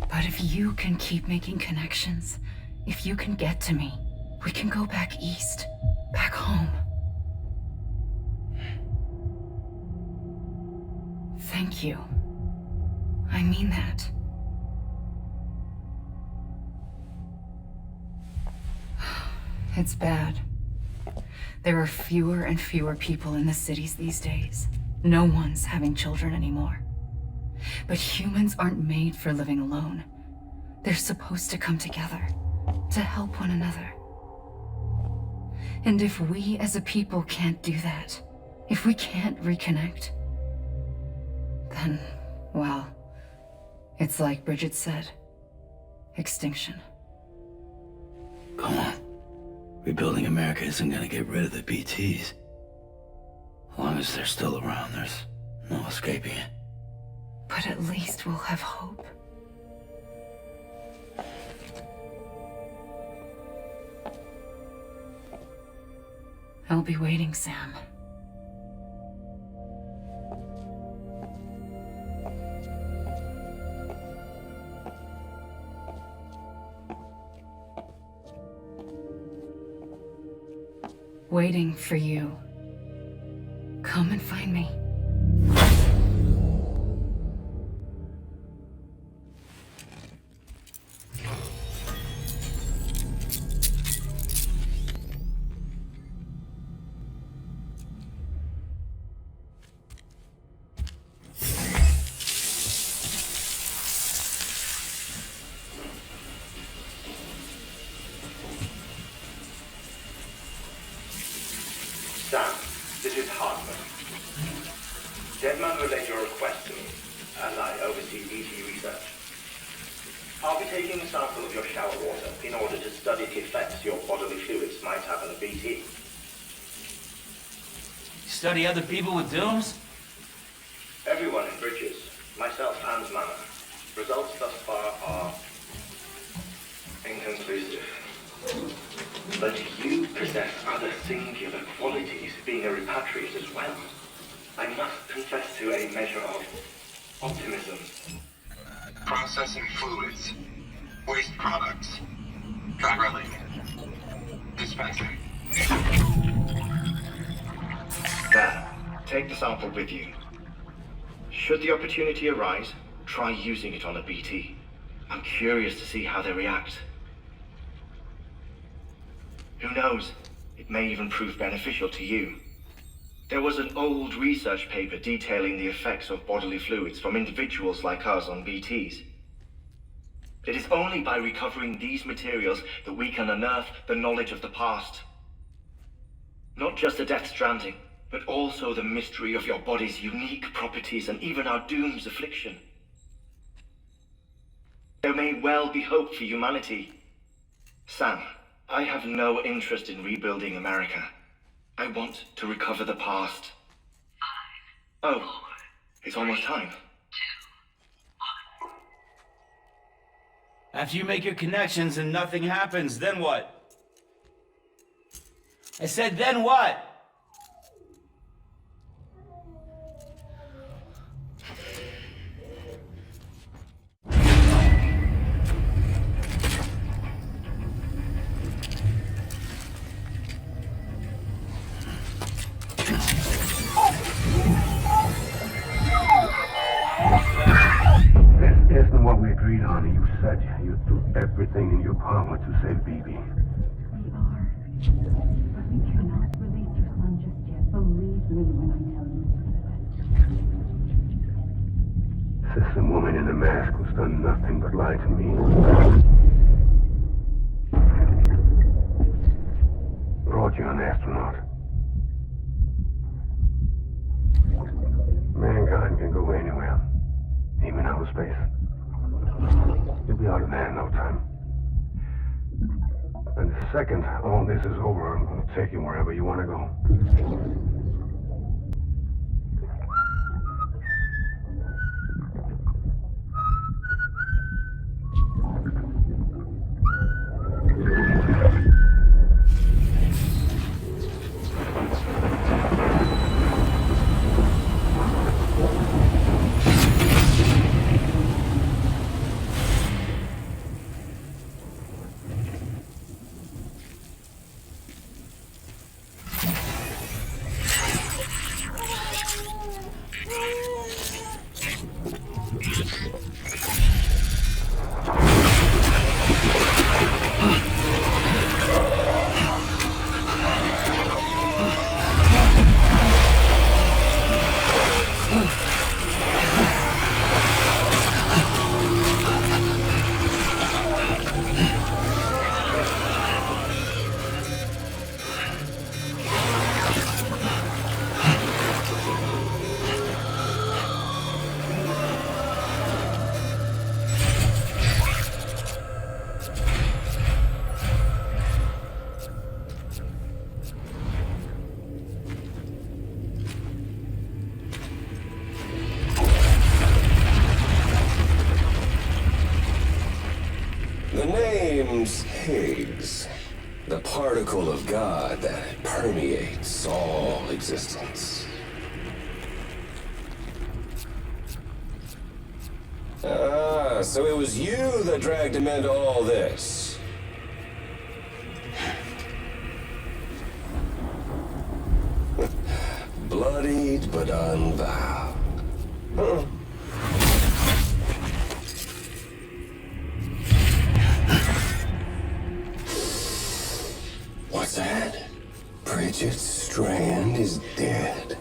But if you can keep making connections, if you can get to me, we can go back east, back home. Thank you. I mean that. It's bad. There are fewer and fewer people in the cities these days. No one's having children anymore. But humans aren't made for living alone. They're supposed to come together, to help one another. And if we as a people can't do that, if we can't reconnect, then, well, it's like Bridget said, extinction. Come on. Rebuilding America isn't gonna get rid of the BTs. As long as they're still around, there's no escaping it. But at least we'll have hope. I'll be waiting, Sam. Waiting for you. Come and find me. Sam, this is Hartman. Deadman relayed your request to me, and I oversee BT research. I'll be taking a sample of your shower water in order to study the effects your bodily fluids might have on the BT. Study other people with dooms? Everyone in Bridges, myself and Mana. Results thus far are inconclusive. But you possess other singular qualities, being a repatriate as well. I must confess to a measure of optimism. Processing fluids. Waste products. Drilling. Dispensing. There. Take the sample with you. Should the opportunity arise, try using it on a BT. I'm curious to see how they react. Who knows? It may even prove beneficial to you. There was an old research paper detailing the effects of bodily fluids from individuals like us on BTs. It is only by recovering these materials that we can unearth the knowledge of the past. Not just the Death Stranding, but also the mystery of your body's unique properties and even our doom's affliction. There may well be hope for humanity. Sam, I have no interest in rebuilding America. I want to recover the past. Oh, it's almost time. After you make your connections and nothing happens, then what? I said, then what? This isn't what we agreed on. You said you'd do everything in your power to save BB. We are. But we cannot release your son just yet. Believe me when I tell you. System woman in the mask who's done nothing but lie to me. Brought you an astronaut. space. You'll be out of there in no time. And the second all this is over, I'm gonna take you wherever you want to go. The name's Higgs, the particle of God that permeates all existence. Ah, so it was you that dragged him into all this. Bloodied but unbowed. Huh. What's that? Bridget Strand is dead.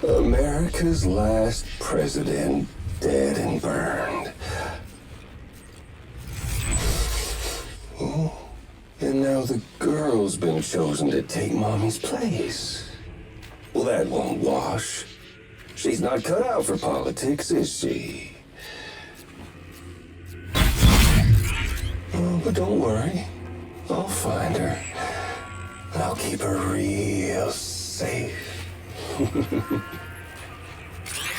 America's last president dead and burned. Oh, and now the girl's been chosen to take Mommy's place. Well, that won't wash. She's not cut out for politics, is she? Oh, but don't worry. I'll find her. I'll keep her real safe.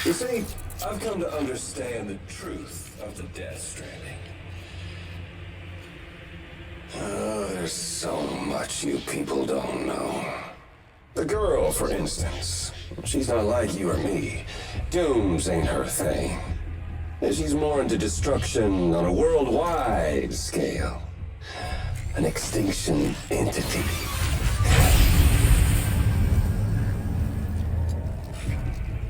You see, I've come to understand the truth of the Death Stranding. Oh, there's so much you people don't know. The girl, for instance, she's not like you or me. Dooms ain't her thing. She's more into destruction on a worldwide scale. An extinction entity.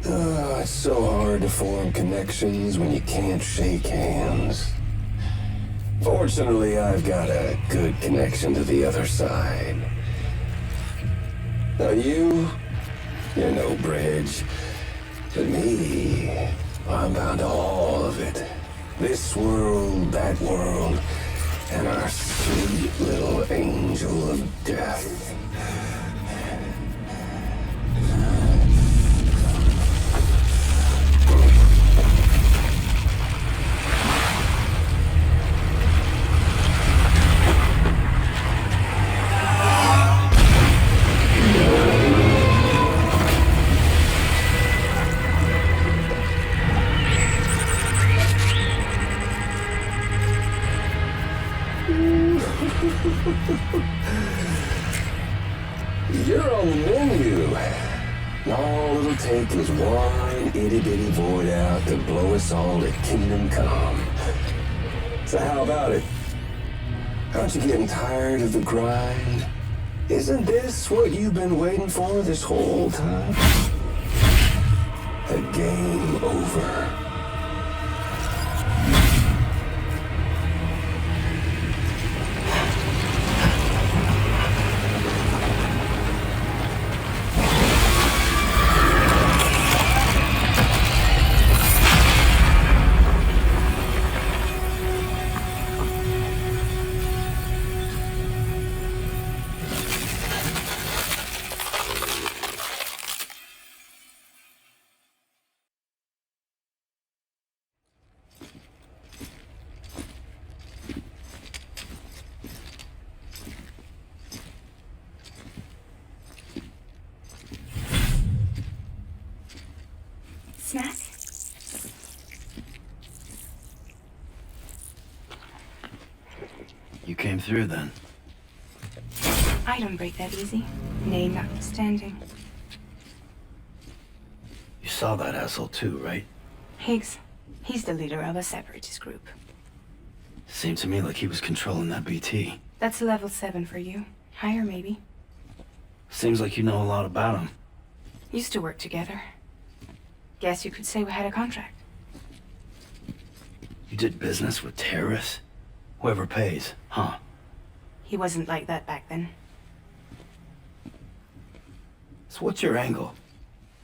Oh, it's so hard to form connections when you can't shake hands. Fortunately, I've got a good connection to the other side. Now you're no bridge. But me, I'm bound to all of it. This world, that world, and our sweet little angel of death. You're on the menu. All it'll take is one itty-bitty void out to blow us all to kingdom come. So how about it? Aren't you getting tired of the grind? Isn't this what you've been waiting for this whole time? A game over. snack? You came through then. I don't break that easy. Name notwithstanding. You saw that asshole too, right? Higgs. He's the leader of a separatist group. Seemed to me like he was controlling that BT. That's level 7 for you. Higher, maybe. Seems like you know a lot about him. Used to work together. Guess you could say we had a contract. You did business with terrorists? Whoever pays, huh? He wasn't like that back then. So what's your angle?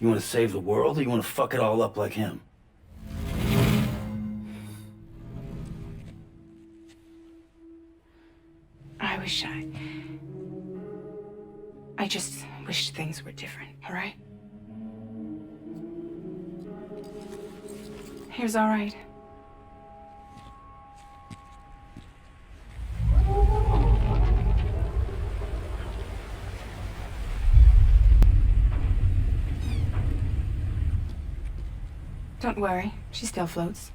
You want to save the world, or you want to fuck it all up like him? I just wish things were different, all right? Here's all right. Don't worry, she still floats.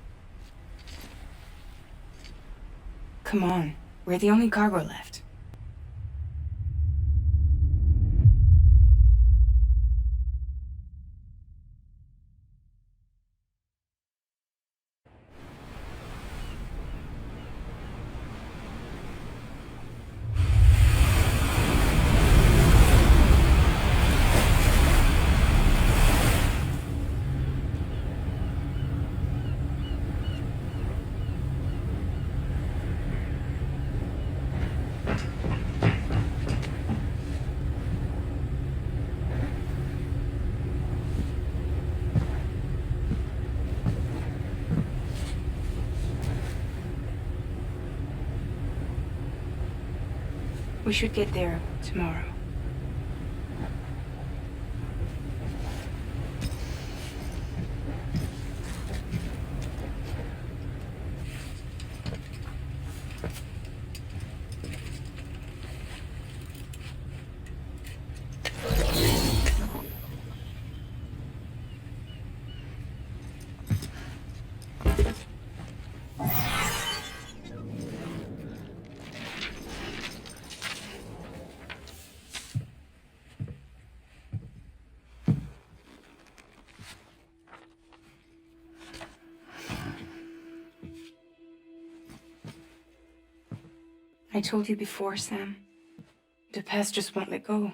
Come on, we're the only cargo left. We should get there tomorrow. I told you before, Sam. The past just won't let go.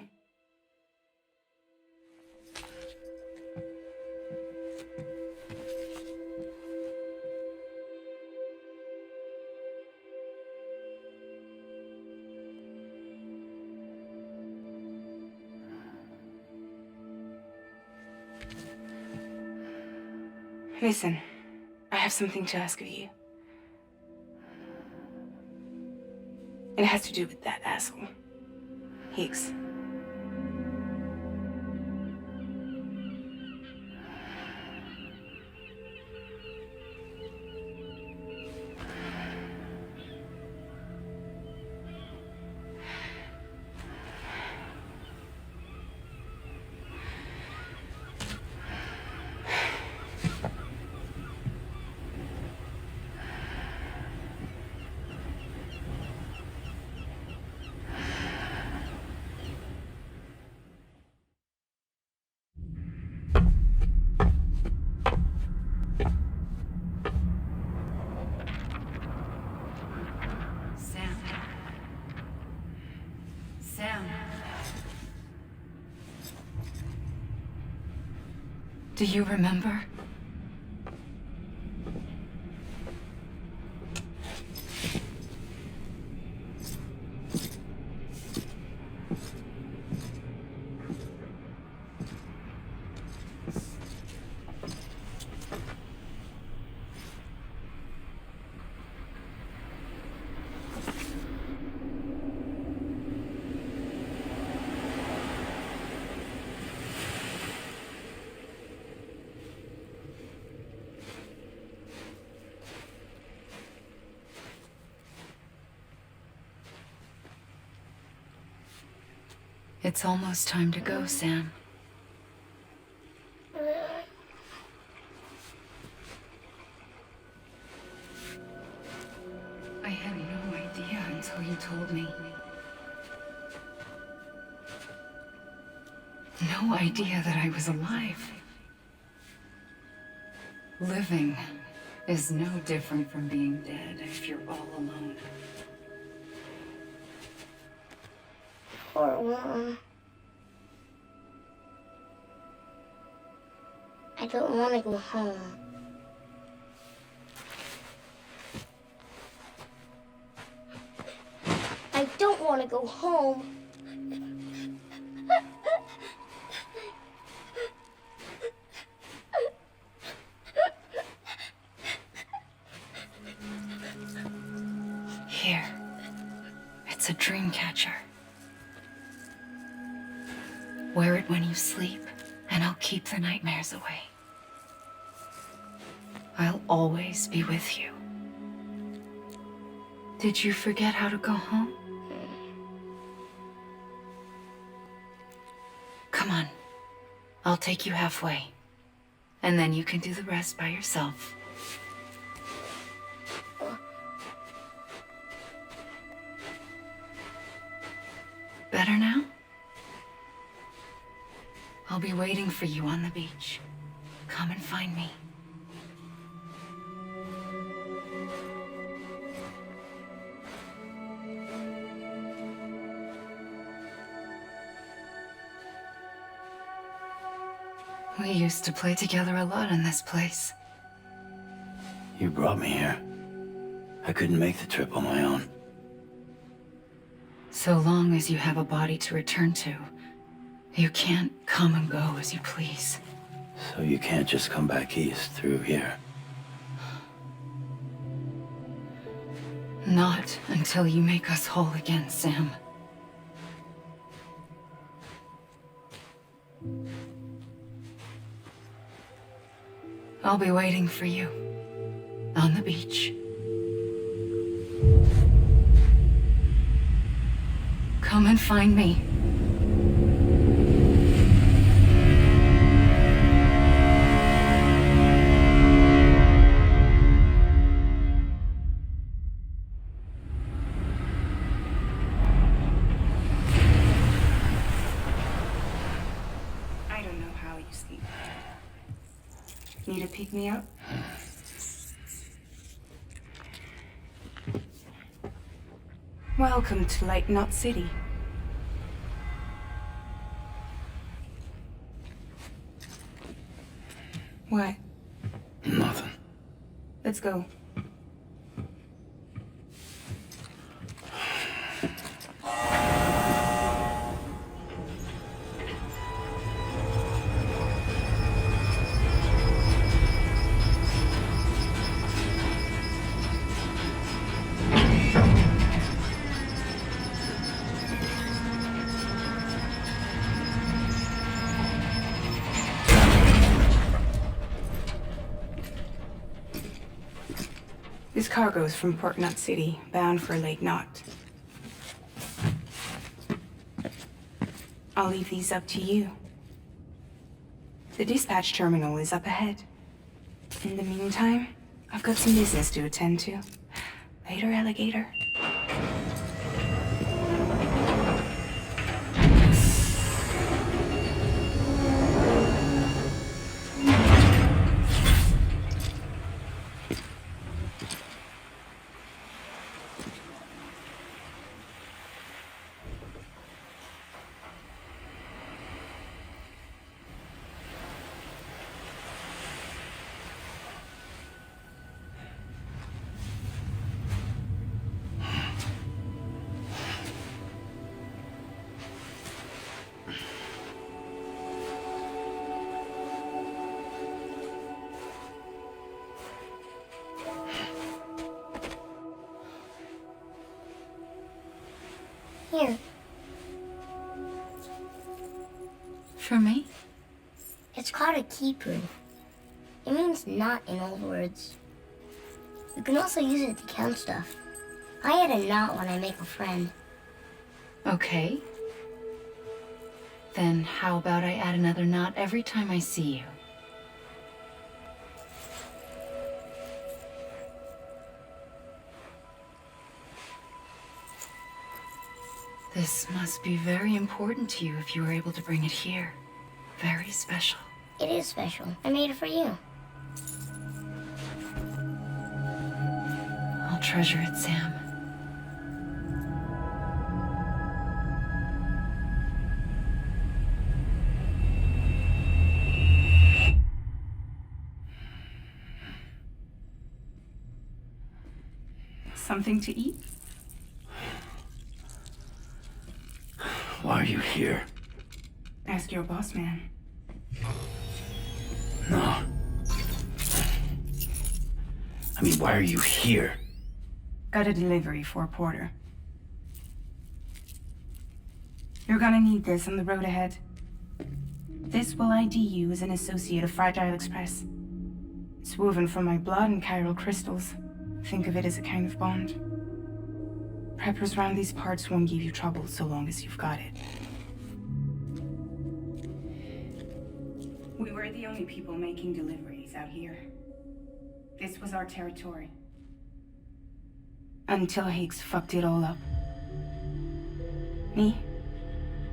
Listen, I have something to ask of you. It has to do with that asshole, Higgs. Do you remember? It's almost time to go, Sam. no idea that I was alive. Living is no different from being dead if you're all alone. Poor Mom. I don't want to go home. I don't want to go home. Here. It's a dream catcher. Wear it when you sleep, and I'll keep the nightmares away. I'll always be with you. Did you forget how to go home? Come on. I'll take you halfway. And then you can do the rest by yourself. Better now? I'll be waiting for you on the beach. Come and find me. We used to play together a lot in this place. You brought me here. I couldn't make the trip on my own. So long as you have a body to return to, you can't come and go as you please. So you can't just come back east through here? Not until you make us whole again, Sam. I'll be waiting for you on the beach. Come and find me. I don't know how you sleep. Need to pick me up? Welcome to Light Knot City. What? Nothing. Let's go. This cargo's from Port Knot City, bound for Lake Knot. I'll leave these up to you. The dispatch terminal is up ahead. In the meantime, I've got some business to attend to. Later, alligator. Here. For me? It's called a kipu. It means knot in old words. You can also use it to count stuff. I add a knot when I make a friend. Okay. Then how about I add another knot every time I see you? This must be very important to you if you were able to bring it here. very special. It is special. I made it for you. I'll treasure it, Sam. Something to eat? Why are you here? Ask your boss man. No. I mean, why are you here? Got a delivery for a porter. You're gonna need this on the road ahead. This will ID you as an associate of Fragile Express. It's woven from my blood and chiral crystals. Think of it as a kind of bond. Preppers around these parts won't give you trouble so long as you've got it. We were the only people making deliveries out here. This was our territory. Until Higgs fucked it all up. Me,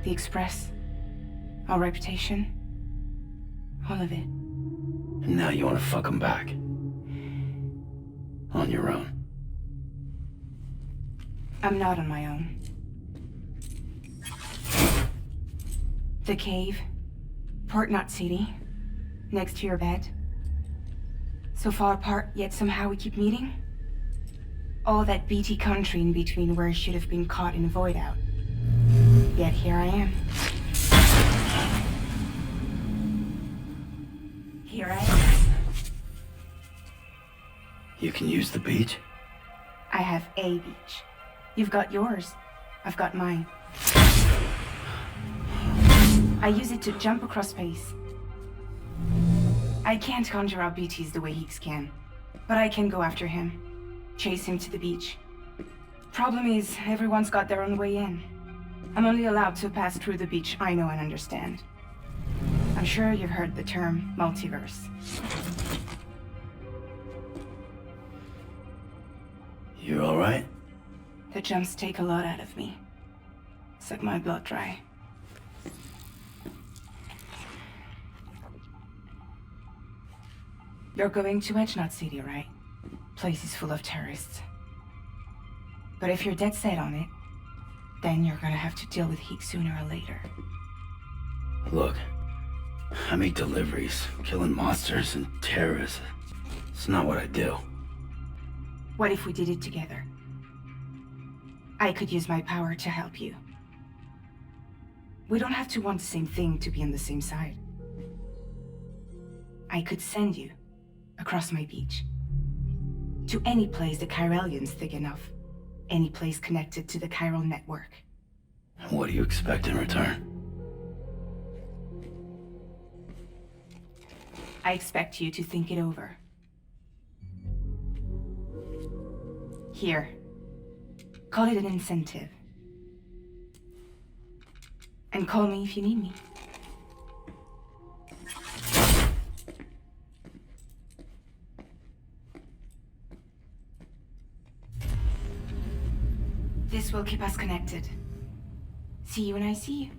the Express, our reputation, all of it. And now you want to fuck them back. On your own. I'm not on my own. The cave, Port Knot City, next to your bed. So far apart, yet somehow we keep meeting. All that BT country in between where I should have been caught in a void out. Yet here I am. Here I am. You can use the beach? I have a beach. You've got yours. I've got mine. I use it to jump across space. I can't conjure out BTs the way Higgs can, but I can go after him. Chase him to the beach. Problem is, everyone's got their own way in. I'm only allowed to pass through the beach I know and understand. I'm sure you've heard the term multiverse. You're all right? The jumps take a lot out of me. Suck my blood dry. You're going to Knot City, right? Place is full of terrorists. But if you're dead set on it, then you're gonna have to deal with Higgs sooner or later. Look, I make deliveries, killing monsters and terrorists. It's not what I do. What if we did it together? I could use my power to help you. We don't have to want the same thing to be on the same side. I could send you across my beach. To any place the Chiralian's thick enough. Any place connected to the chiral network. What do you expect in return? I expect you to think it over. Here. Call it an incentive. And call me if you need me. This will keep us connected. See you when I see you.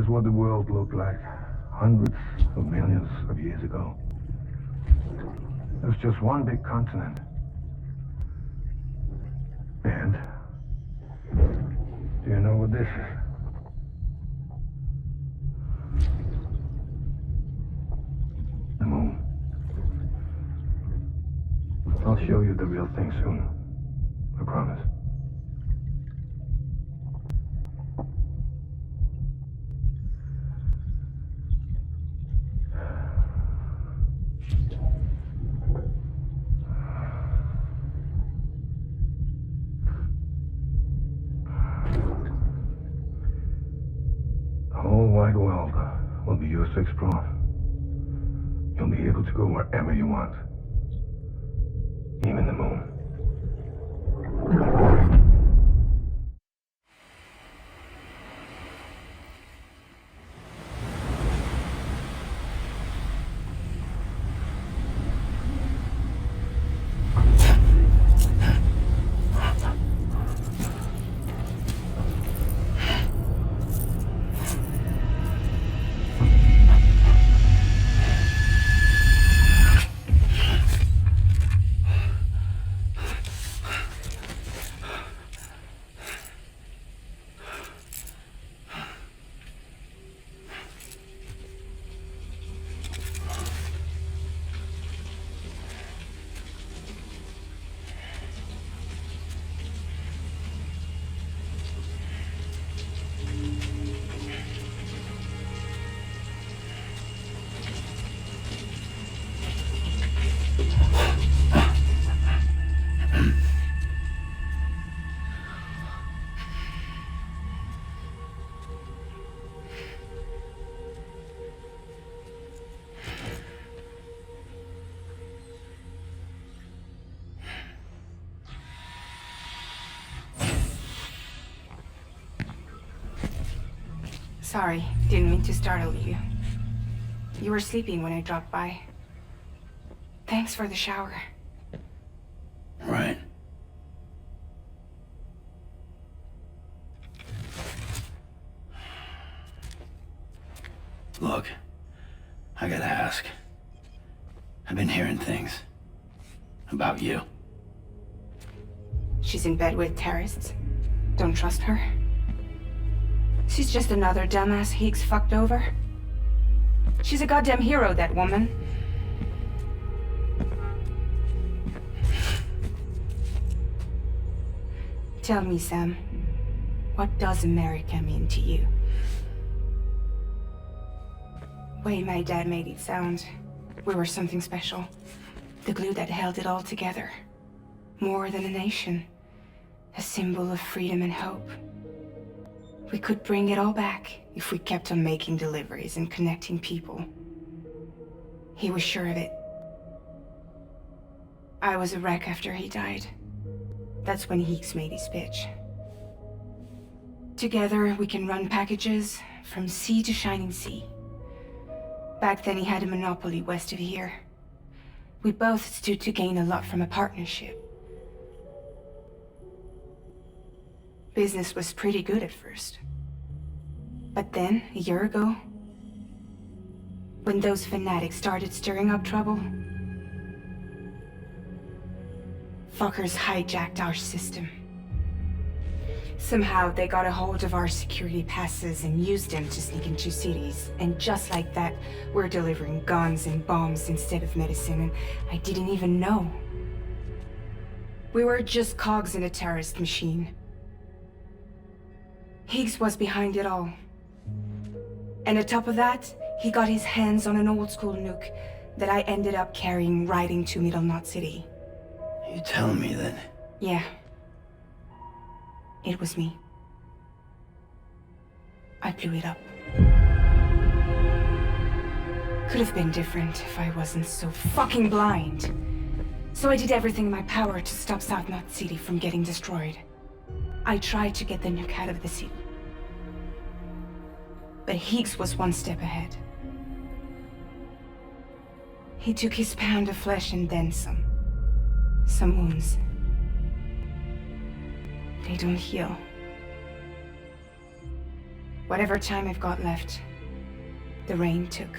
What the world looked like hundreds of millions of years ago. It was just one big continent. And do you know what this is? The moon. I'll show you the real thing soon. I promise. Wide world will be yours to explore. You'll be able to go wherever you want. Even the moon. Sorry, didn't mean to startle you. You were sleeping when I dropped by. Thanks for the shower. Right. Look, I gotta ask. I've been hearing things about you. She's in bed with terrorists. Don't trust her. She's just another dumbass Higgs fucked over. She's a goddamn hero, that woman. Tell me, Sam, what does America mean to you? Way my dad made it sound, we were something special. The glue that held it all together. More than a nation. A symbol of freedom and hope. We could bring it all back if we kept on making deliveries and connecting people. He was sure of it. I was a wreck after he died. That's when Higgs made his pitch. Together, we can run packages from sea to shining sea. Back then, he had a monopoly west of here. We both stood to gain a lot from a partnership. Business was pretty good at first. But then, a year ago, when those fanatics started stirring up trouble, fuckers hijacked our system. Somehow they got a hold of our security passes and used them to sneak into cities. And just like that, we're delivering guns and bombs instead of medicine, and I didn't even know. We were just cogs in a terrorist machine. Higgs was behind it all. And on top of that, he got his hands on an old-school nuke that I ended up carrying right into Middle Knot City. You telling me that? Yeah. It was me. I blew it up. Could have been different if I wasn't so fucking blind. So I did everything in my power to stop South Knot City from getting destroyed. I tried to get the nuke out of the city. But Higgs was one step ahead. He took his pound of flesh and then some. Some wounds. They don't heal. Whatever time I've got left, the rain took.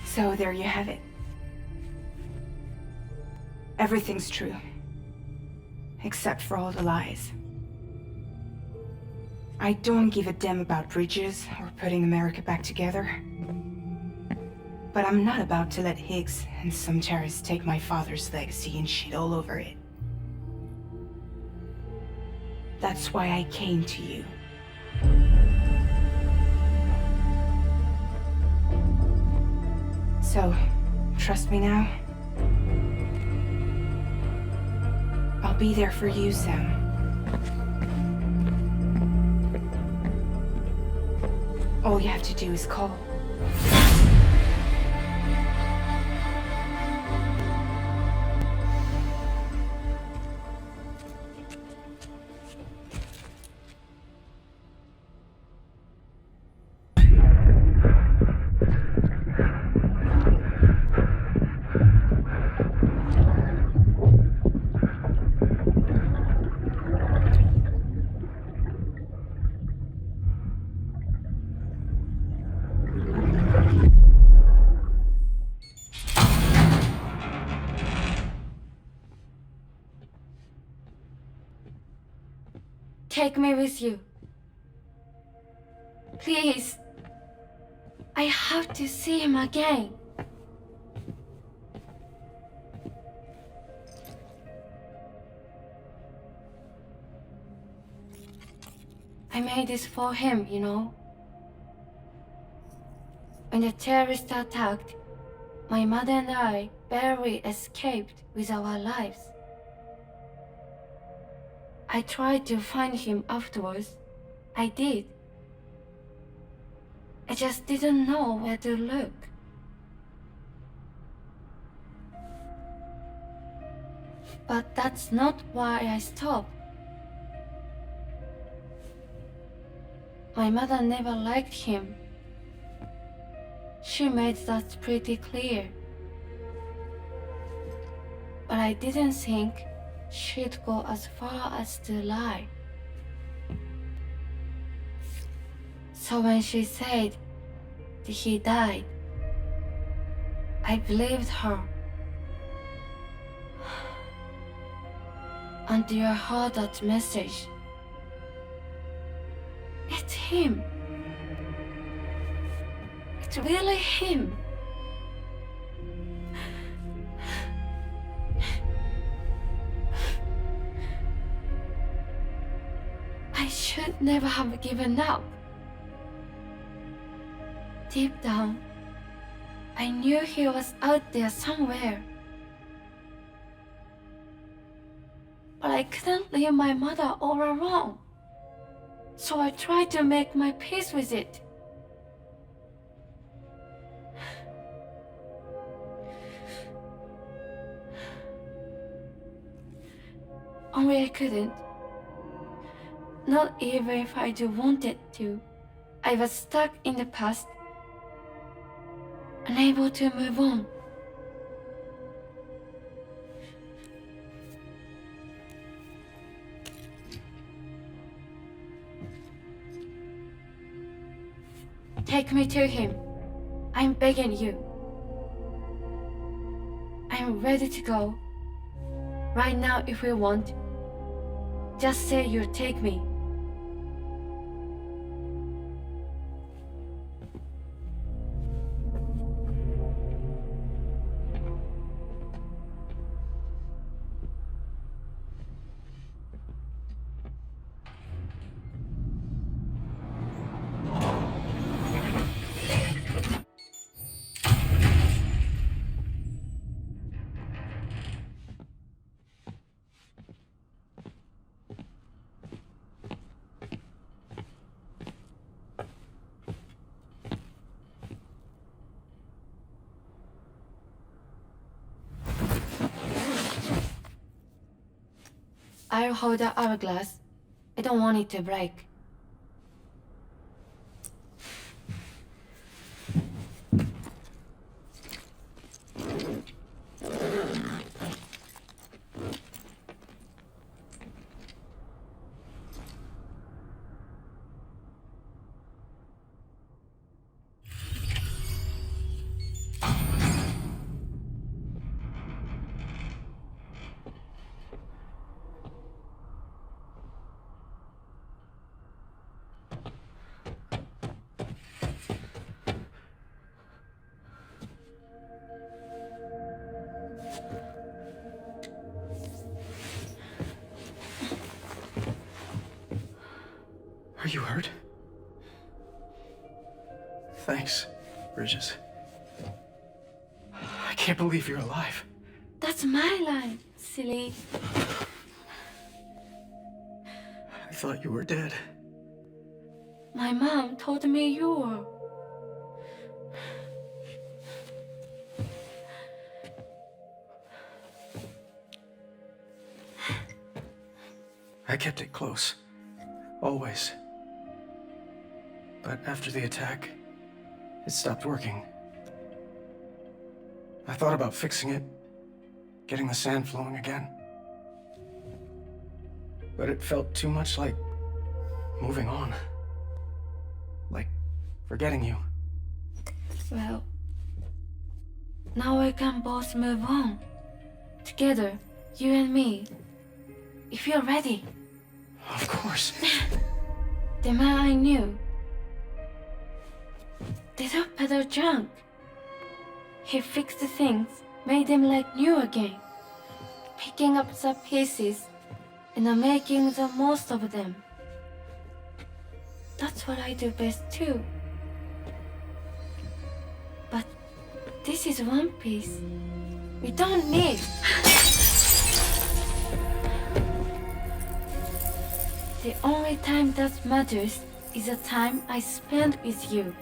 So there you have it. Everything's true. Except for all the lies. I don't give a damn about bridges or putting America back together. But I'm not about to let Higgs and some terrorists take my father's legacy and shit all over it. That's why I came to you. So, trust me now? I'll be there for you, Sam. All you have to do is call. Take me with you. Please. I have to see him again. I made this for him, you know. When the terrorists attacked, my mother and I barely escaped with our lives. I tried to find him afterwards. I did. I just didn't know where to look. But that's not why I stopped. My mother never liked him. She made that pretty clear. But I didn't think she'd go as far as to lie. So when she said that he died, I believed her. Until I heard that message. It's him. It's really him. I should never have given up. Deep down, I knew he was out there somewhere. But I couldn't leave my mother all alone. So I tried to make my peace with it. Only I couldn't. Not even if I do wanted to. I was stuck in the past, unable to move on. Take me to him. I'm begging you. I'm ready to go. Right now if you want. Just say you'll take me. I'll hold the hourglass. I don't want it to break. Are you hurt? Thanks, Bridges. I can't believe you're alive. That's my line, silly. I thought you were dead. My mom told me you were. I kept it close. Always. But after the attack, it stopped working. I thought about fixing it, getting the sand flowing again. But it felt too much like moving on. Like forgetting you. Well, now we can both move on. Together, you and me. If you're ready. Of course. The man I knew. Little Peter Junk. He fixed things, made them like new again. Picking up the pieces and making the most of them. That's what I do best too. But this is one piece we don't need. The only time that matters is the time I spend with you.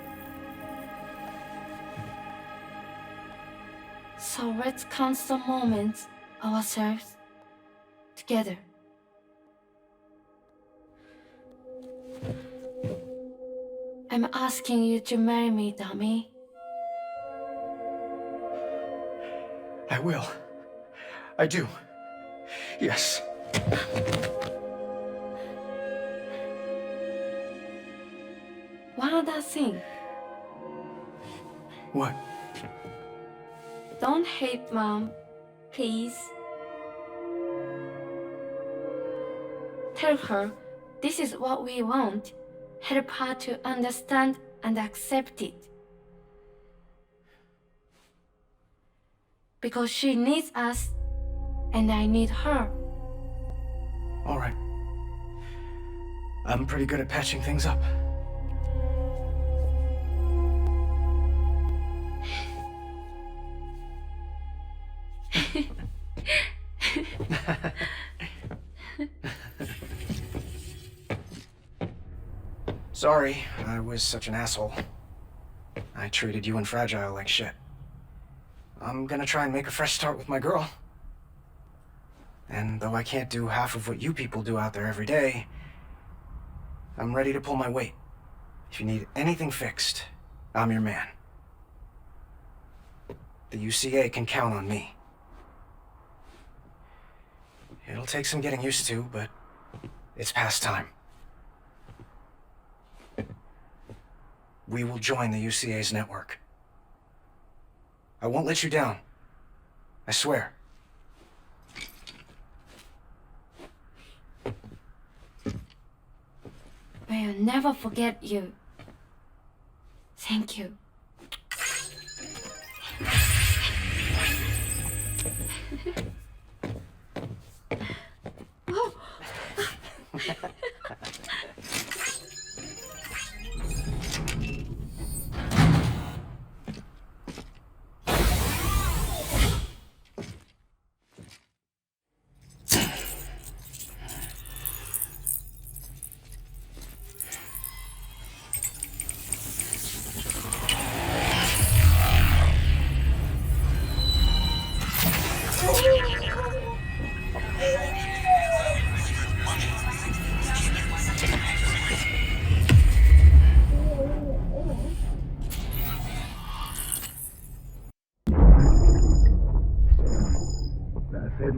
So let's count the moments ourselves together. I'm asking you to marry me, dummy. I will. I do. Yes. One other thing. What? Don't hate Mom, please. Tell her this is what we want. Help her to understand and accept it. Because she needs us, and I need her. All right. I'm pretty good at patching things up. Sorry, I was such an asshole. I treated you and Fragile like shit. I'm gonna try and make a fresh start with my girl. And though I can't do half of what you people do out there every day, I'm ready to pull my weight. If you need anything fixed, I'm your man. The UCA can count on me. It'll take some getting used to, but it's past time. We will join the UCA's network. I won't let you down. I swear. I'll never forget you. Thank you.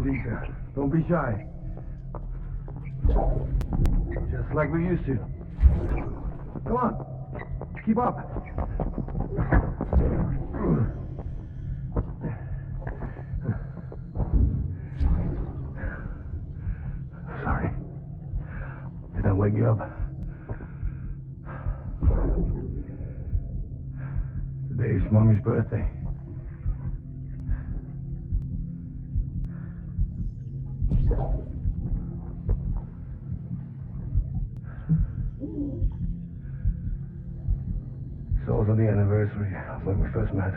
Lisa. Don't be shy. Just like we used to. Come on. Keep up. Sorry. Did I wake you up? Today's Mommy's birthday. It's also the anniversary of when we first met.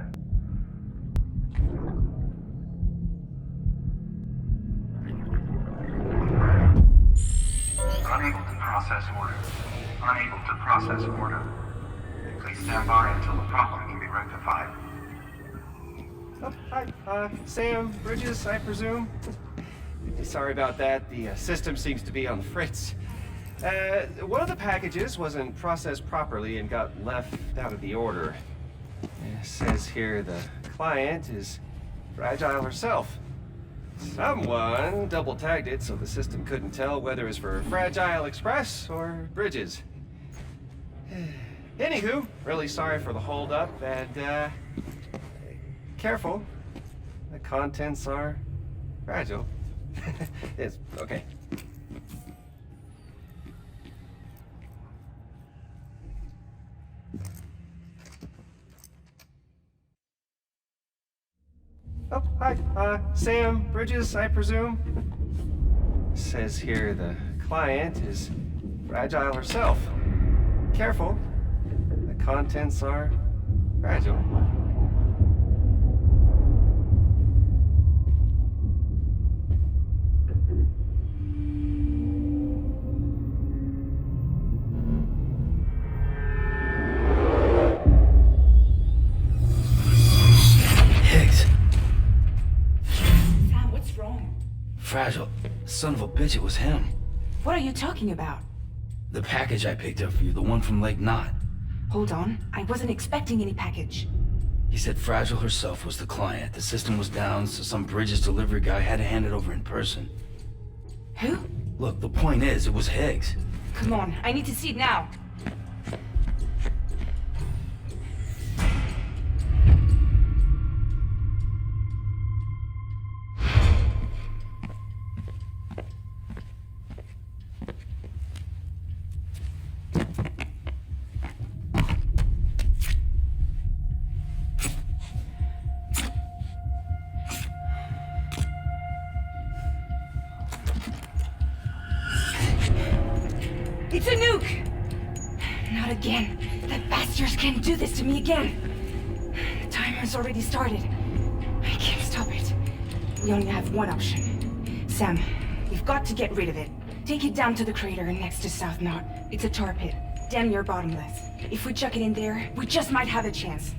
Unable to process order. Unable to process order. Please stand by until the problem can be rectified. Oh, hi. Sam, Bridges, I presume? Sorry about that. The system seems to be on the fritz. One of the packages wasn't processed properly and got left out of the order. It says here the client is Fragile herself. Someone double-tagged it so the system couldn't tell whether it was for Fragile Express or Bridges. Anywho, really sorry for the hold-up, and, careful. The contents are fragile. Yes, okay. Oh, hi. Sam, Bridges, I presume? Says here the client is Fragile herself. Careful. The contents are fragile. Fragile. Son of a bitch, it was him. What are you talking about? The package I picked up for you, the one from Lake Knot. Hold on, I wasn't expecting any package. He said Fragile herself was the client. The system was down, so some Bridges delivery guy had to hand it over in person. Who? Look, the point is, it was Higgs. Come on, I need to see it now. It's a nuke! Not again. That bastards can't do this to me again. The timer's already started. I can't stop it. We only have one option. Sam, we've got to get rid of it. Take it down to the crater next to South Knot. It's a tar pit. Damn near bottomless. If we chuck it in there, we just might have a chance.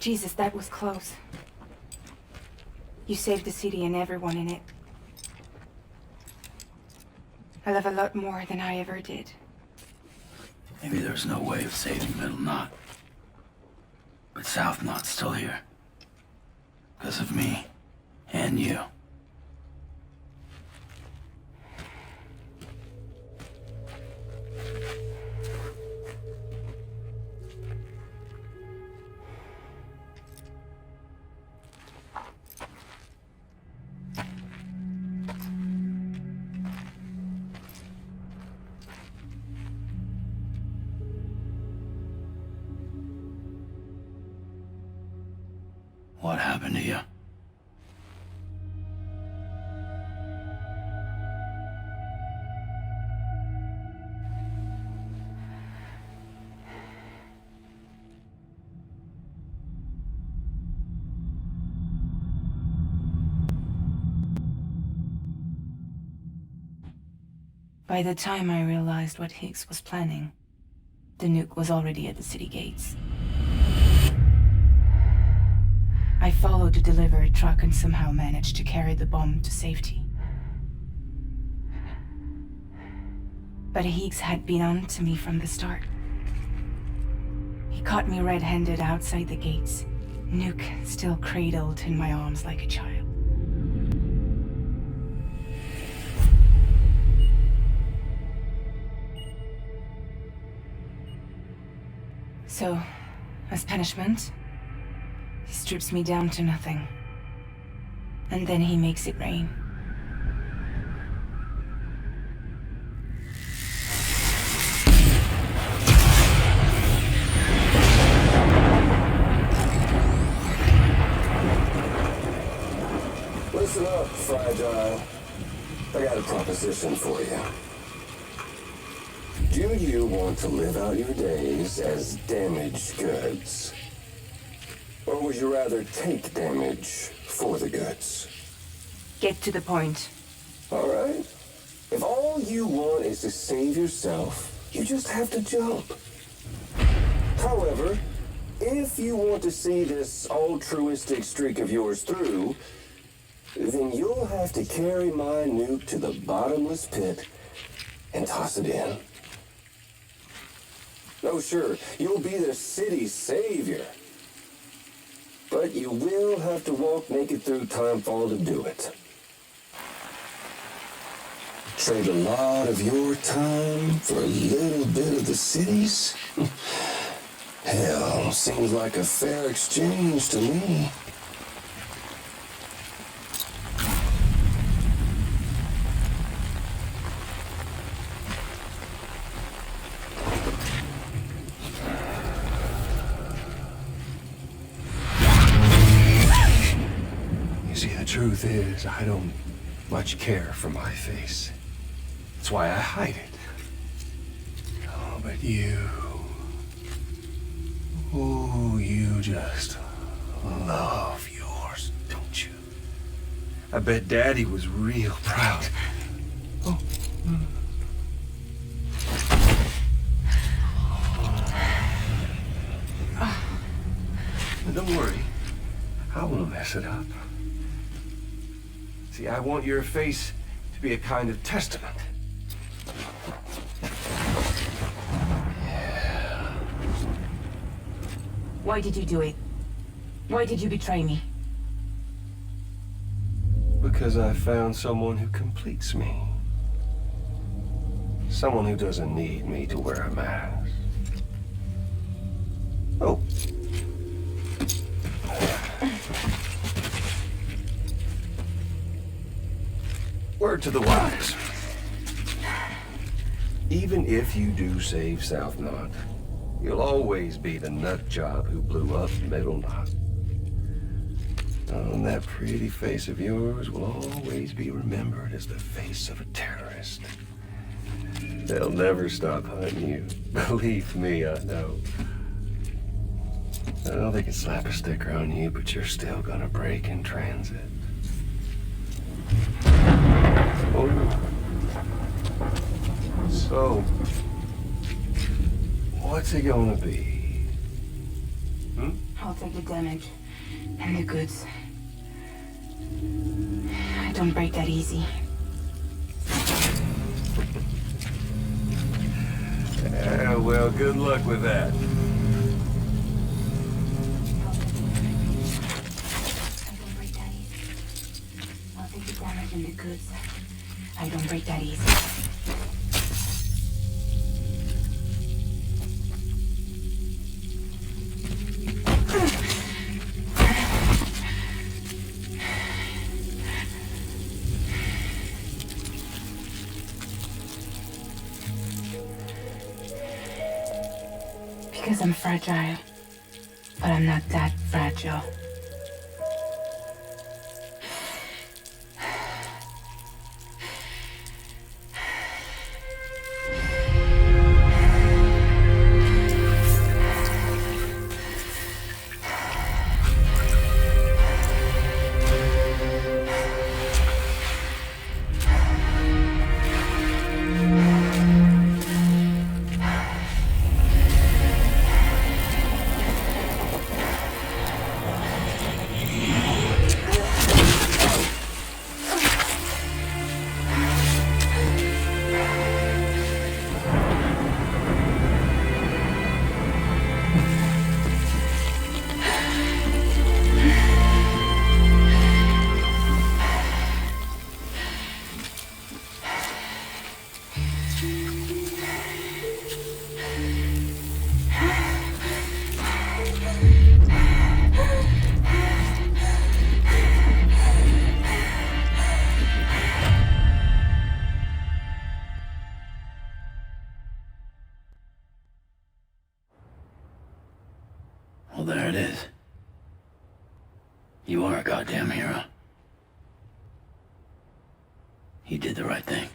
Jesus, that was close. You saved the city and everyone in it. I love a lot more than I ever did. Maybe there's no way of saving Middle Knot. But South Knot's still here. Because of me. And you. What happened to you? By the time I realized what Higgs was planning, the nuke was already at the city gates. I followed the delivery truck and somehow managed to carry the bomb to safety. But Higgs had been on to me from the start. He caught me red-handed outside the gates, Nuke still cradled in my arms like a child. So, as punishment, he strips me down to nothing. And then he makes it rain. Listen up, Fragile. I got a proposition for you. Do you want to live out your days as damaged goods? Or would you rather take damage for the goods? Get to the point. All right. If all you want is to save yourself, you just have to jump. However, if you want to see this altruistic streak of yours through, then you'll have to carry my nuke to the bottomless pit and toss it in. Oh, sure, you'll be the city's savior. But you will have to walk naked through Timefall to do it. Trade a lot of your time for a little bit of the city's? Hell, seems like a fair exchange to me. Truth is, I don't much care for my face. That's why I hide it. Oh, but you... Oh, you just love yours, don't you? I bet Daddy was real proud. Oh. Don't worry. I won't mess it up. See, I want your face to be a kind of testament. Yeah. Why did you do it? Why did you betray me? Because I found someone who completes me. Someone who doesn't need me to wear a mask. Oh. Word to the wise. Even if you do save South Knot, you'll always be the nut job who blew up Middle Knot. And that pretty face of yours will always be remembered as the face of a terrorist. They'll never stop hunting you. Believe me, I know. I know they can slap a sticker on you, but you're still gonna break in transit. Oh. So, what's it gonna be? I'll take the damage and the goods. I don't break that easy. Yeah, well, good luck with that. I'll take the damage and the goods. I don't break that easy. Because I'm fragile, but I'm not that fragile. Well, there it is. You are a goddamn hero. You did the right thing.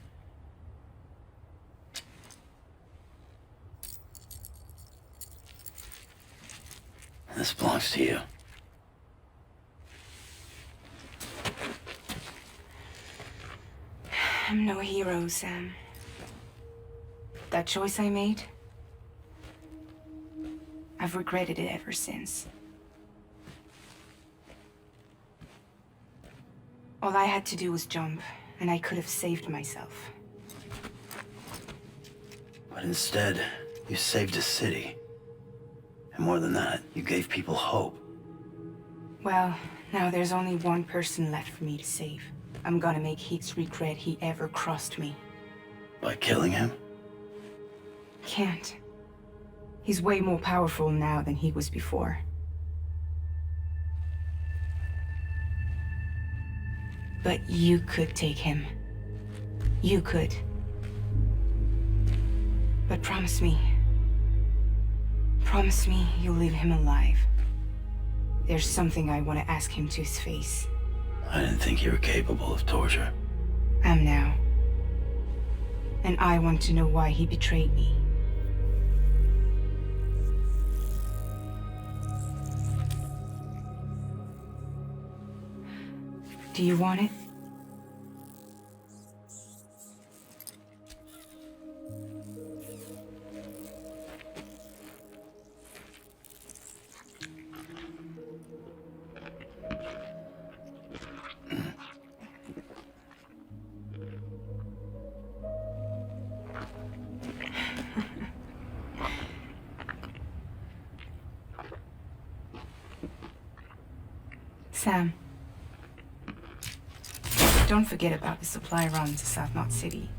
This belongs to you. I'm no hero, Sam. That choice I made, I've regretted it ever since. All I had to do was jump, and I could have saved myself. But instead, you saved a city. And more than that, you gave people hope. Well, now there's only one person left for me to save. I'm gonna make Hicks regret he ever crossed me. By killing him? Can't. He's way more powerful now than he was before. But you could take him. You could. But promise me. Promise me you'll leave him alive. There's something I want to ask him to his face. I didn't think you were capable of torture. Am now. And I want to know why he betrayed me. Do you want it? Sam. Don't forget about the supply runs to South Knot City.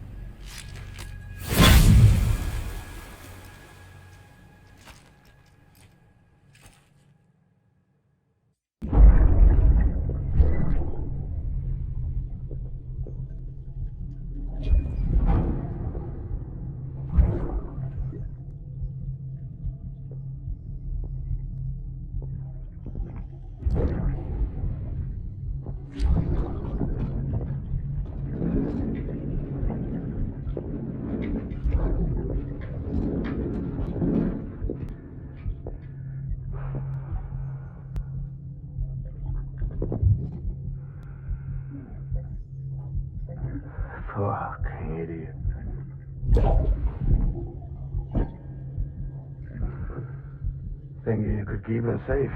Fucking idiot. Thinking you could keep us safe.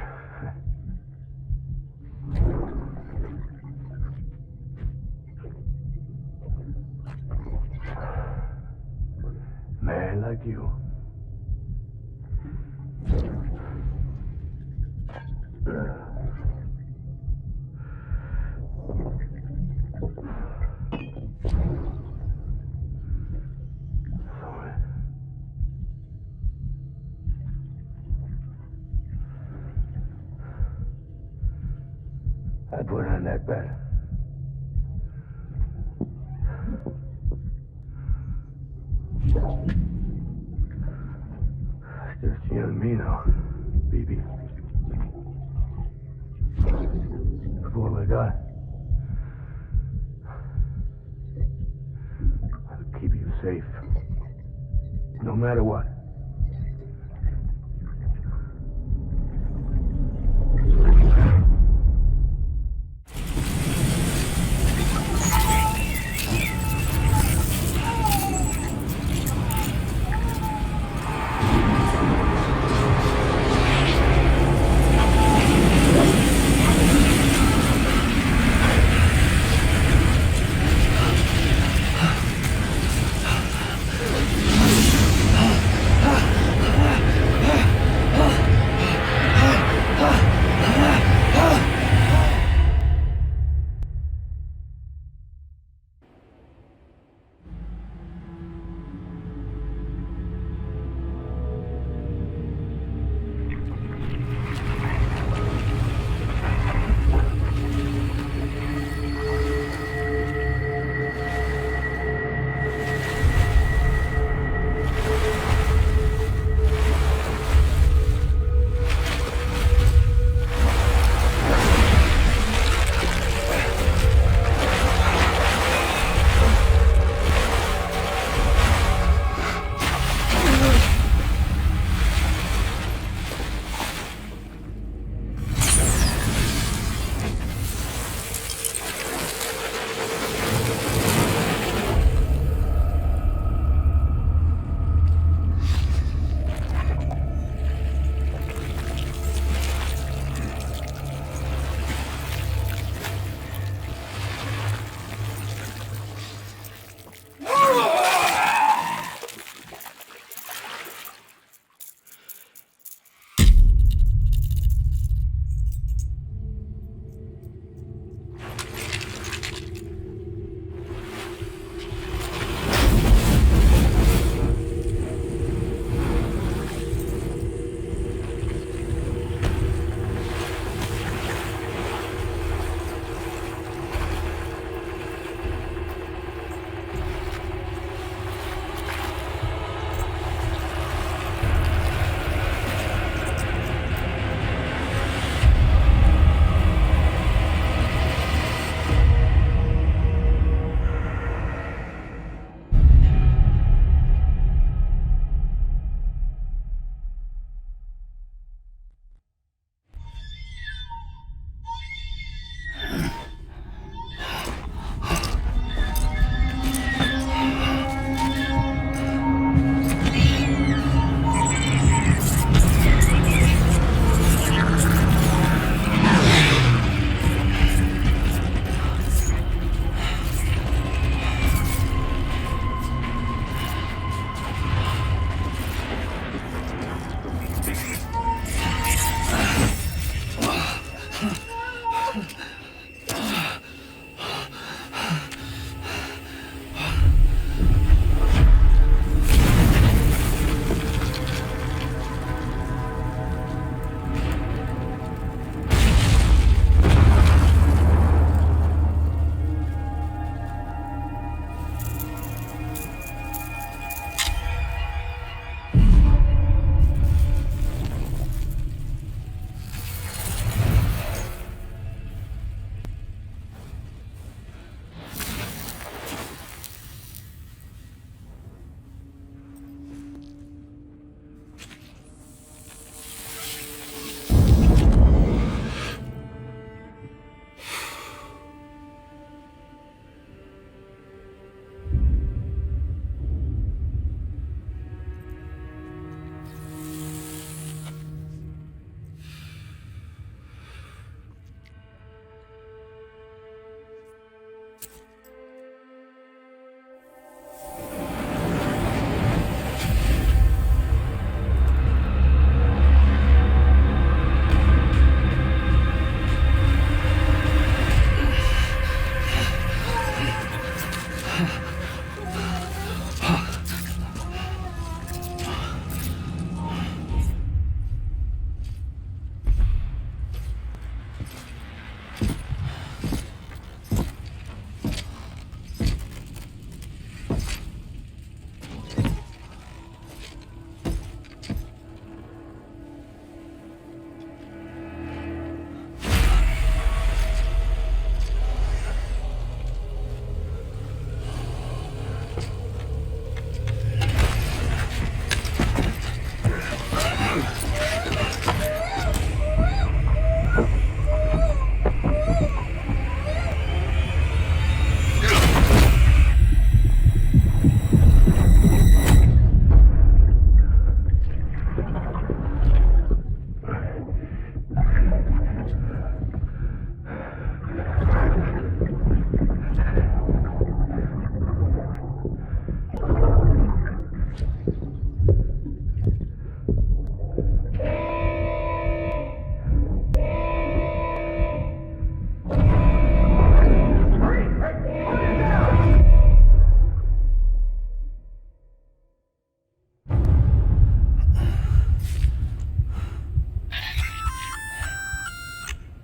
Man like you. I'd put on that bet. It's just you and me now, baby. That's all I got. I'll keep you safe. No matter what.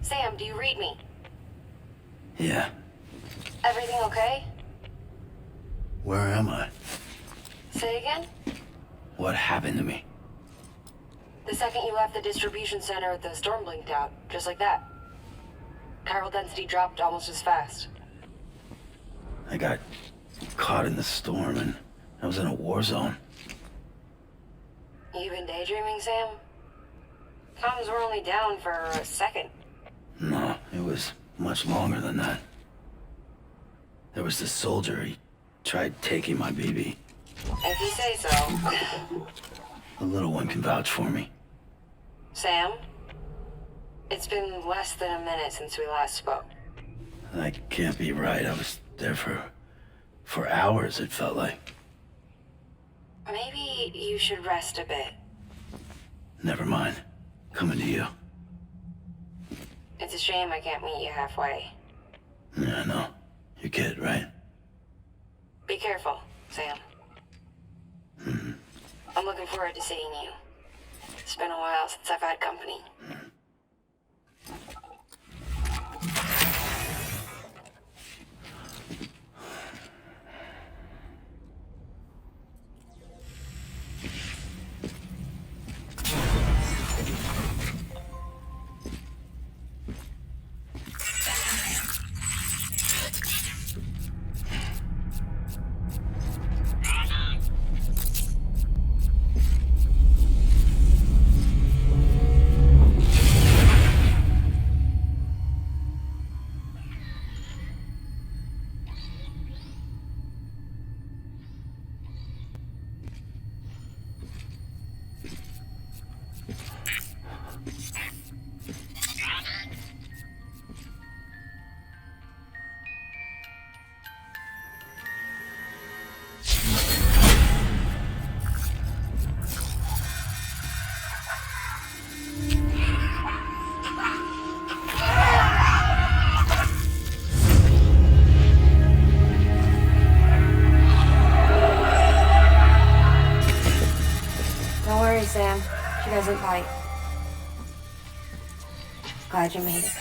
Sam, do you read me? Yeah. Everything okay? Where am I? Say again? What happened to me? The second you left the distribution center, the storm blinked out, just like that. Chiral density dropped almost as fast. I got caught in the storm and I was in a war zone. You been daydreaming, Sam? Comms were only down for a second. No, it was much longer than that. There was this soldier, he tried taking my BB. If you say so. The little one can vouch for me. Sam? It's been less than a minute since we last spoke. That can't be right. I was there for hours, it felt like. Maybe you should rest a bit. Never mind. Coming to you. It's a shame I can't meet you halfway. Yeah, I know. Your kid, right? Be careful, Sam. Mm-hmm. I'm looking forward to seeing you. It's been a while since I've had company. Don't worry, Sam. She doesn't bite. Glad you made it.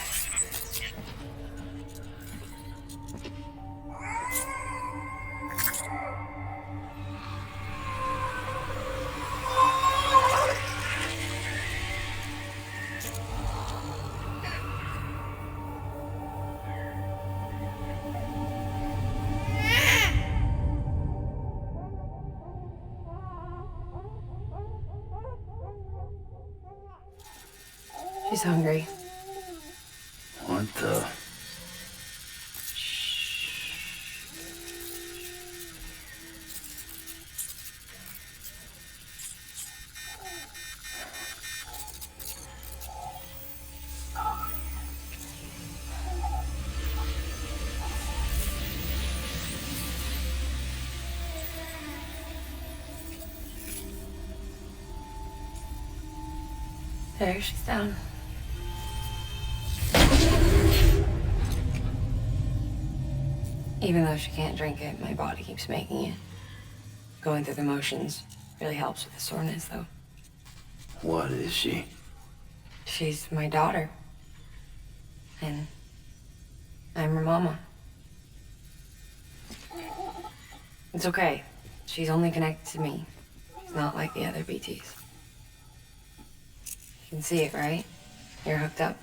She's hungry. What the? There, she's down. Even though she can't drink it, my body keeps making it. Going through the motions really helps with the soreness, though. What is she? She's my daughter. And I'm her mama. It's okay. She's only connected to me. She's not like the other BTs. You can see it, right? You're hooked up.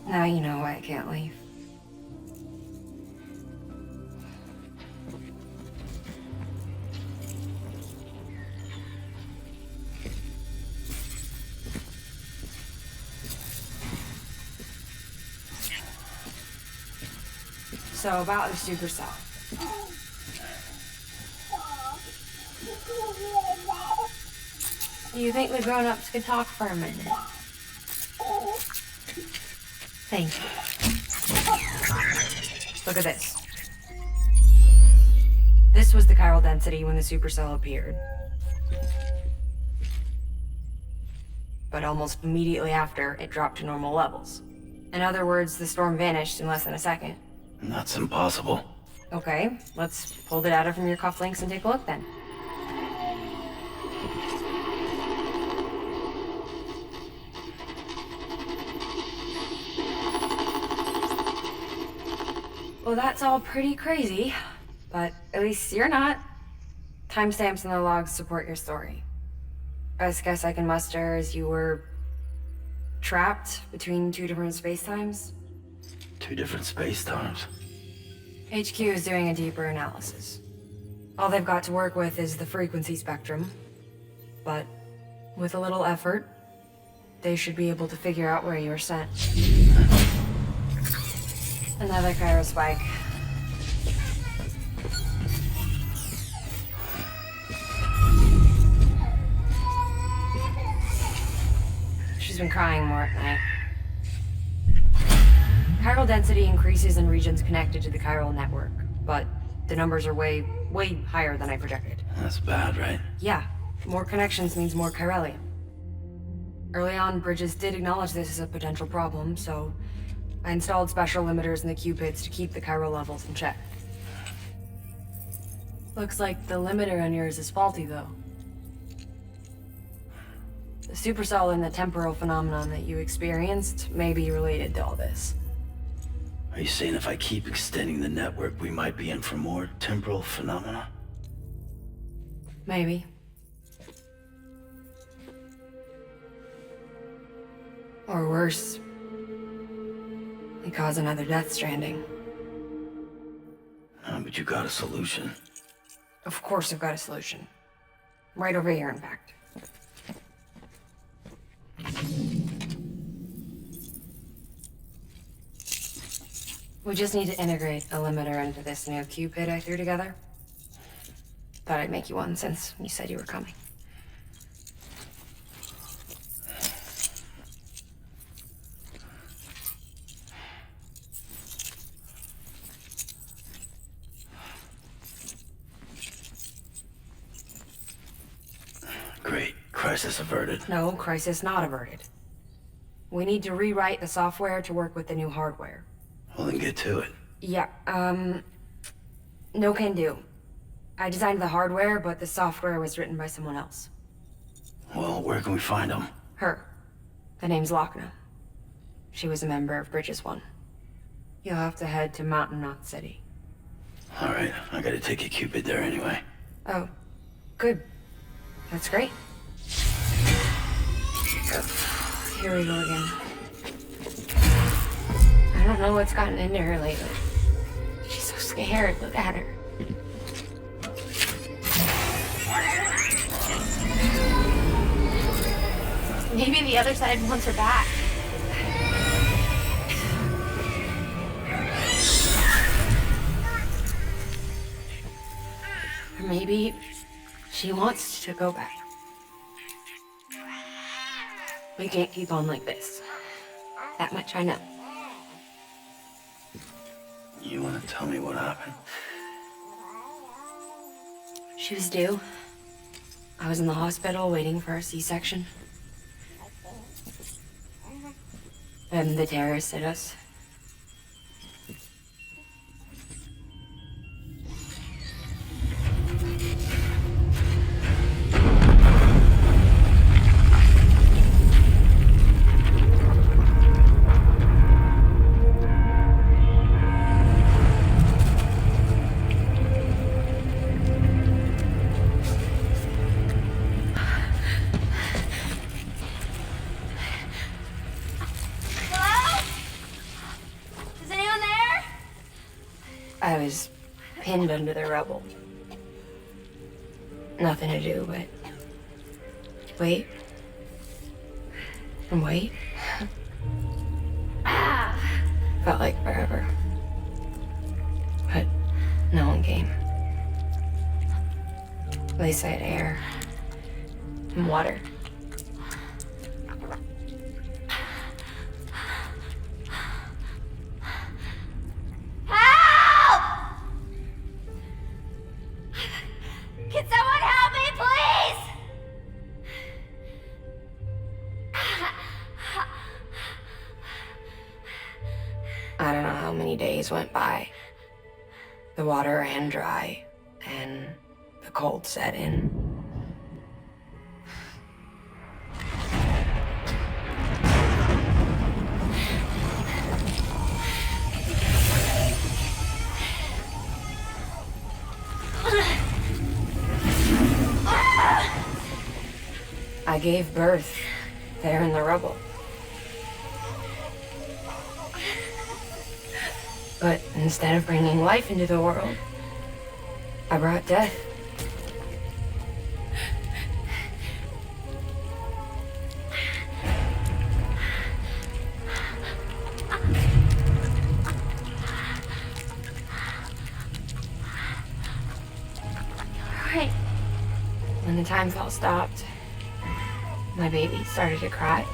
Now you know why I can't leave. So about the supercell. Do you think the grown-ups could talk for a minute? Thank you. Look at this. This was the chiral density when the supercell appeared. But almost immediately after, it dropped to normal levels. In other words, the storm vanished in less than a second. That's impossible. Okay, let's pull the data from your cufflinks and take a look then. Well, that's all pretty crazy, but at least you're not. Timestamps in the logs support your story. Best guess I can muster is you were trapped between two different spacetimes. Two different space-times. HQ is doing a deeper analysis. All they've got to work with is the frequency spectrum, but with a little effort, they should be able to figure out where you were sent. Another chiral spike. She's been crying more at night. Chiral density increases in regions connected to the chiral network, but the numbers are way higher than I projected. That's bad, right? Yeah, more connections means more chiralium. Early on, Bridges did acknowledge this as a potential problem, so I installed special limiters in the cupids to keep the chiral levels in check. Looks like the limiter on yours is faulty, though. The supercell and the temporal phenomenon that you experienced may be related to all this. Are you saying if I keep extending the network, we might be in for more temporal phenomena? Maybe. Or worse. We cause another Death Stranding. But you got a solution. Of course I've got a solution. Right over here, in fact. We just need to integrate a limiter into this new Cupid I threw together. Thought I'd make you one since you said you were coming. Great. Crisis averted. No, crisis not averted. We need to rewrite the software to work with the new hardware. Well, then get to it. Yeah, no can do. I designed the hardware, but the software was written by someone else. Well, where can we find them? Her. The name's Lochna. She was a member of Bridges 1. You'll have to head to Mountain Knot City. All right, I gotta take a Cupid there anyway. Oh, good. That's great. Here we go again. I don't know what's gotten into her lately. She's so scared. Look at her. Maybe the other side wants her back. Or maybe she wants to go back. We can't keep on like this. That much I know. You wanna tell me what happened? She was due. I was in the hospital waiting for a C-section. And the terrorists hit us. I was pinned under the rubble. Nothing to do but wait and wait. Felt like forever. No one came. They said air and water. Help! Can someone help me, please? I don't know how many days went by. The water ran dry, and the cold set in. I gave birth there in the rubble. But instead of bringing life into the world, I brought death. Right. When the time felt stopped, my baby started to cry.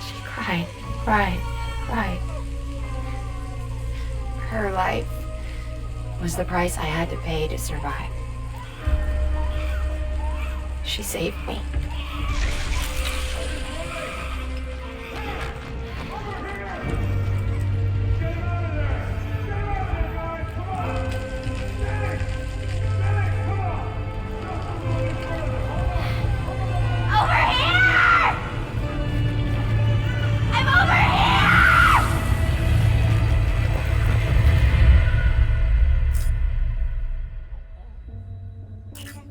She cried, cried, cried. Her life was the price I had to pay to survive. She saved me. Over here! I'm over here!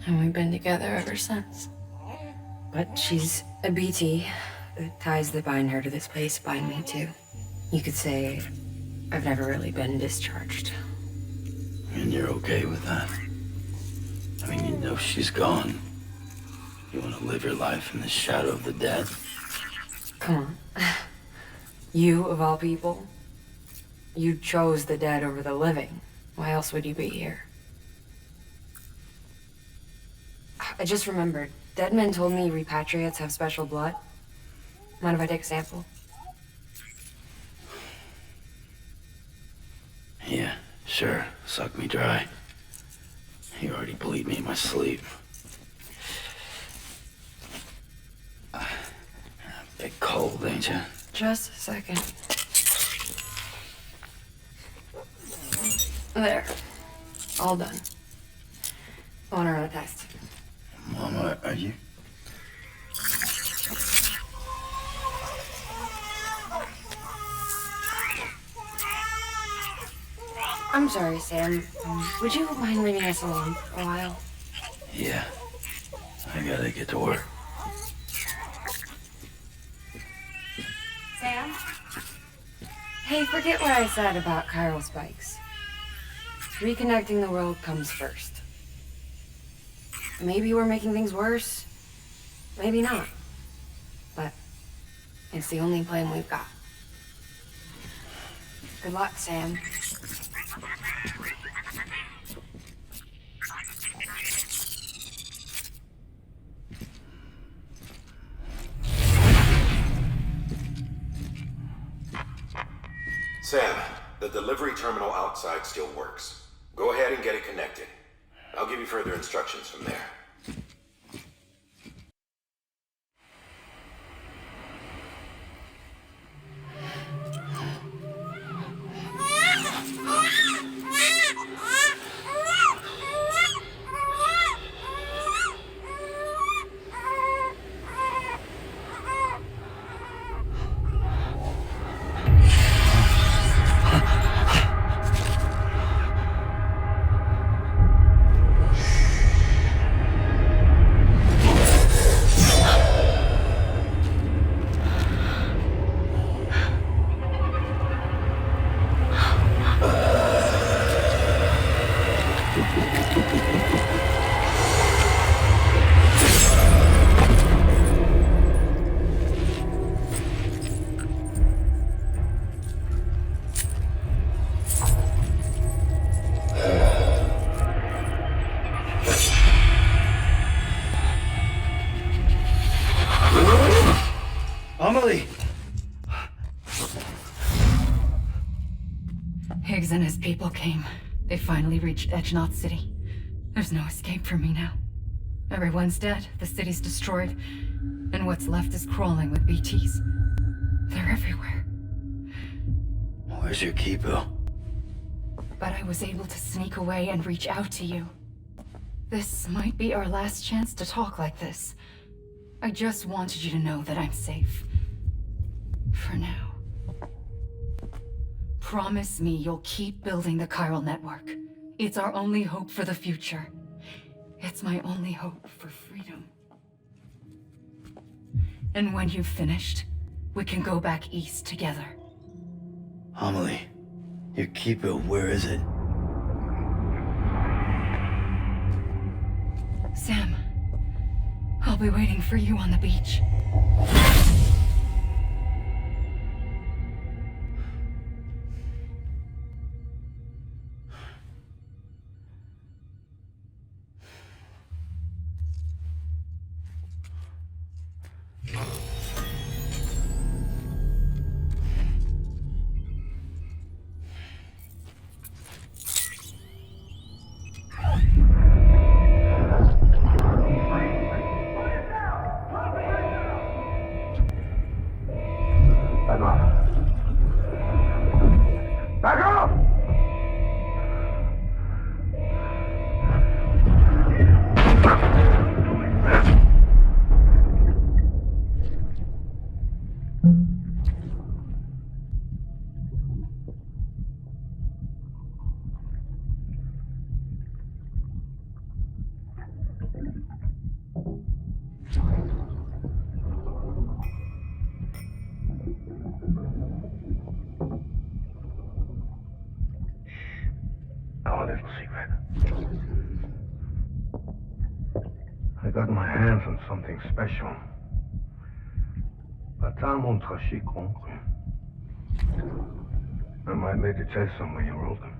And we've been together ever since. But she's a BT. The ties that bind her to this place bind me too. You could say I've never really been discharged. And you're okay with that? I mean, you know she's gone. You want to live your life in the shadow of the dead? Come on. You, of all people, you chose the dead over the living. Why else would you be here? I just remembered. Dead men told me repatriates have special blood. Mind if I take a sample? Yeah, sure. Suck me dry. You already bleed me in my sleep. Bit cold, ain't you? Just a second. There. All done. I want to run a test. Mama, are you? I'm sorry, Sam. Would you mind leaving us alone for a while? Yeah. I gotta get to work. Sam? Hey, forget what I said about chiral spikes. Reconnecting the world comes first. Maybe we're making things worse. Maybe not. But it's the only plan we've got. Good luck, Sam. Sam, the delivery terminal outside still works. Go ahead and get it connected. I'll give you further instructions from there. people came. They finally reached Edgenaught City. There's no escape for me now. Everyone's dead, the city's destroyed, and what's left is crawling with BTs. They're everywhere. Where's your Kipu? But I was able to sneak away and reach out to you. This might be our last chance to talk like this. I just wanted you to know that I'm safe. For now. Promise me you'll keep building the chiral network. It's our only hope for the future. It's my only hope for freedom. And when you've finished, we can go back east together. Amelie, your Kipu, where is it? Sam, I'll be waiting for you on the beach. I got my hands on something special. Bata mon trachy concru. I might lay the test on when you roll them.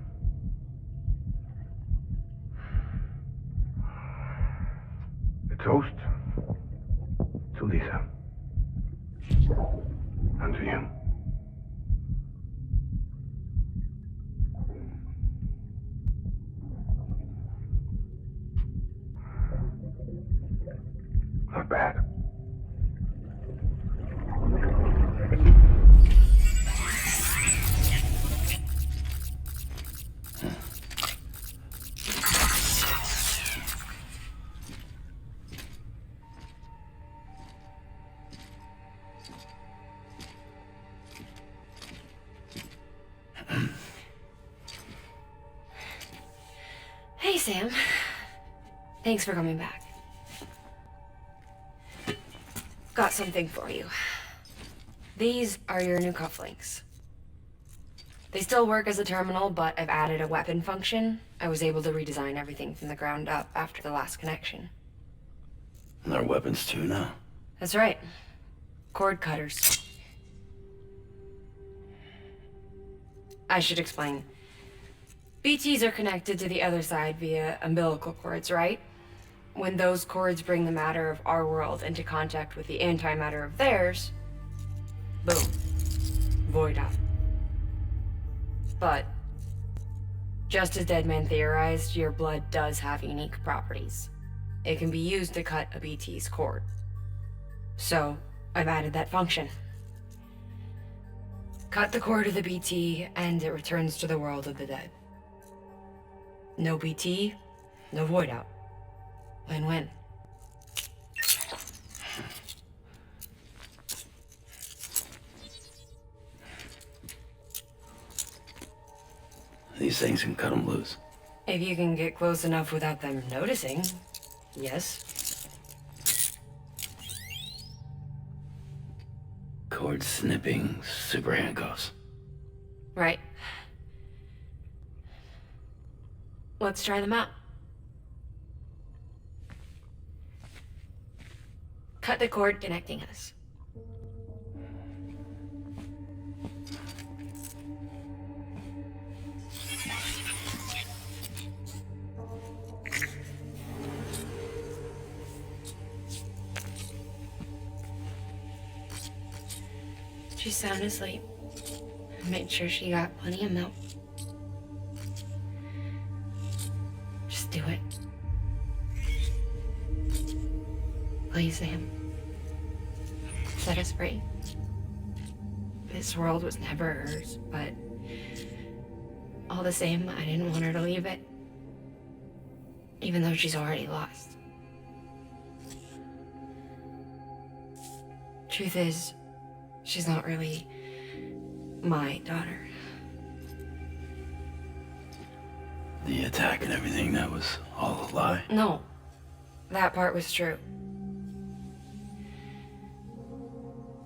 A toast to Lisa. And to you. Not bad. Hey, Sam. Thanks for coming back. Got something for you. These are your new cufflinks. They still work as a terminal, but I've added a weapon function. I was able to redesign everything from the ground up after the last connection. And they're weapons too now. That's right. Cord cutters. I should explain. BTs are connected to the other side via umbilical cords, right? When those cords bring the matter of our world into contact with the antimatter of theirs, boom, void out. But, just as Deadman theorized, your blood does have unique properties. It can be used to cut a BT's cord. So, I've added that function. Cut the cord of the BT, and it returns to the world of the dead. No BT, no void out. Win-win. These things can cut them loose. If you can get close enough without them noticing, yes. Cord snipping, super handcuffs. Right. Let's try them out. Cut the cord connecting us. She's sound asleep. I made sure she got plenty of milk. Do it. Please, Sam. Set us free. This world was never hers, but all the same, I didn't want her to leave it. Even though she's already lost. Truth is, she's not really my daughter. The attack and everything, that was all a lie? No, that part was true.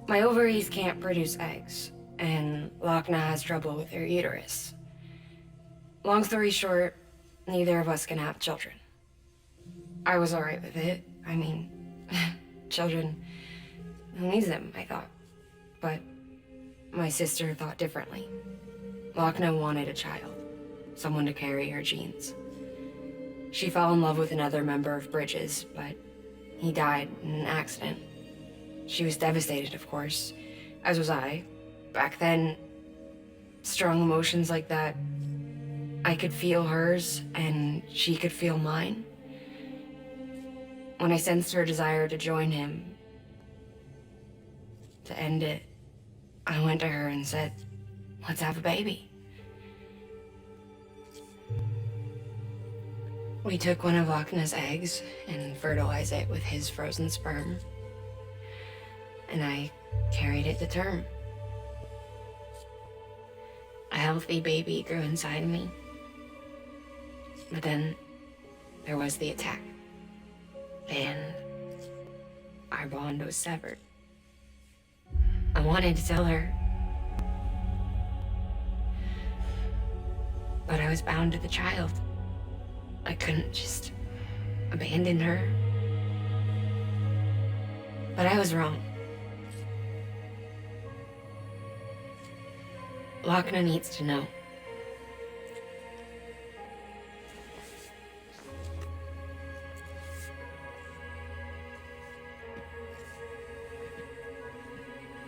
My ovaries can't produce eggs, and Lochna has trouble with her uterus. Long story short, neither of us can have children. I was alright with it. I mean, children, who needs them, I thought. But my sister thought differently. Lochna wanted a child, someone to carry her genes. She fell in love with another member of Bridges, but he died in an accident. She was devastated, of course, as was I. Back then, strong emotions like that, I could feel hers, and she could feel mine. When I sensed her desire to join him, to end it, I went to her and said, let's have a baby. We took one of Lochna's eggs and fertilized it with his frozen sperm. And I carried it to term. A healthy baby grew inside me. But then there was the attack. And our bond was severed. I wanted to tell her, but I was bound to the child. I couldn't just abandon her. But I was wrong. Lochna needs to know.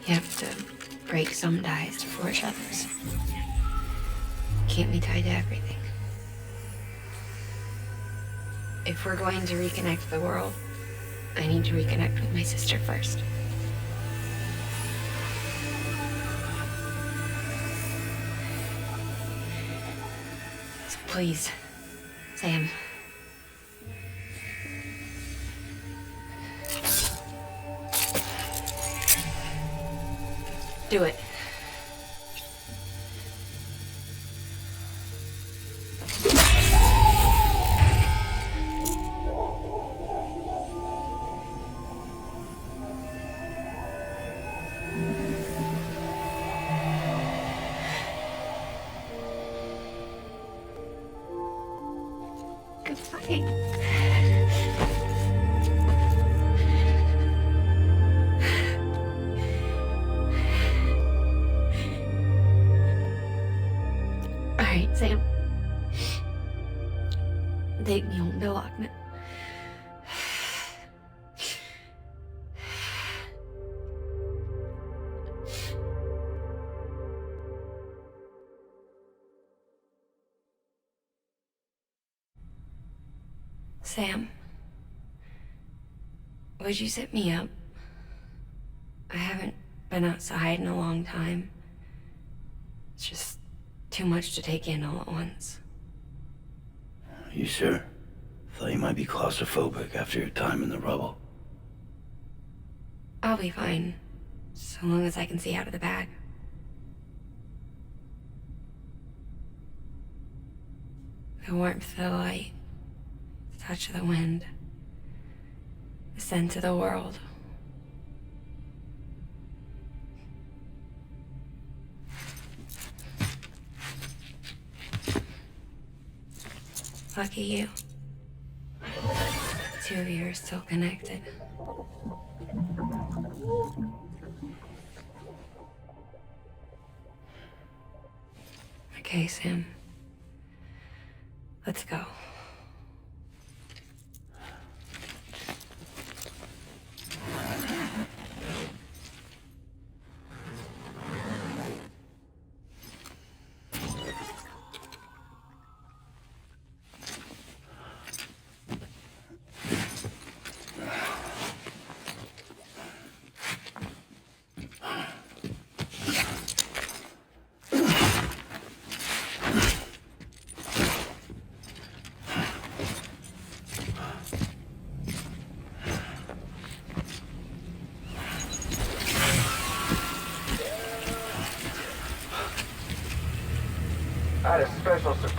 You have to break some ties to forge others. Can't be tied to everything. If we're going to reconnect the world, I need to reconnect with my sister first. So please, Sam. Do it. Alright, Sam. Take me home to Lochna. Sam, would you sit me up? I haven't been outside in a long time. It's just too much to take in all at once. You sure? Thought you might be claustrophobic after your time in the rubble. I'll be fine, so long as I can see out of the bag. The warmth of the light, the touch of the wind, the scent of the world. Lucky you. The two of you are still connected. Okay, Sam. Let's go.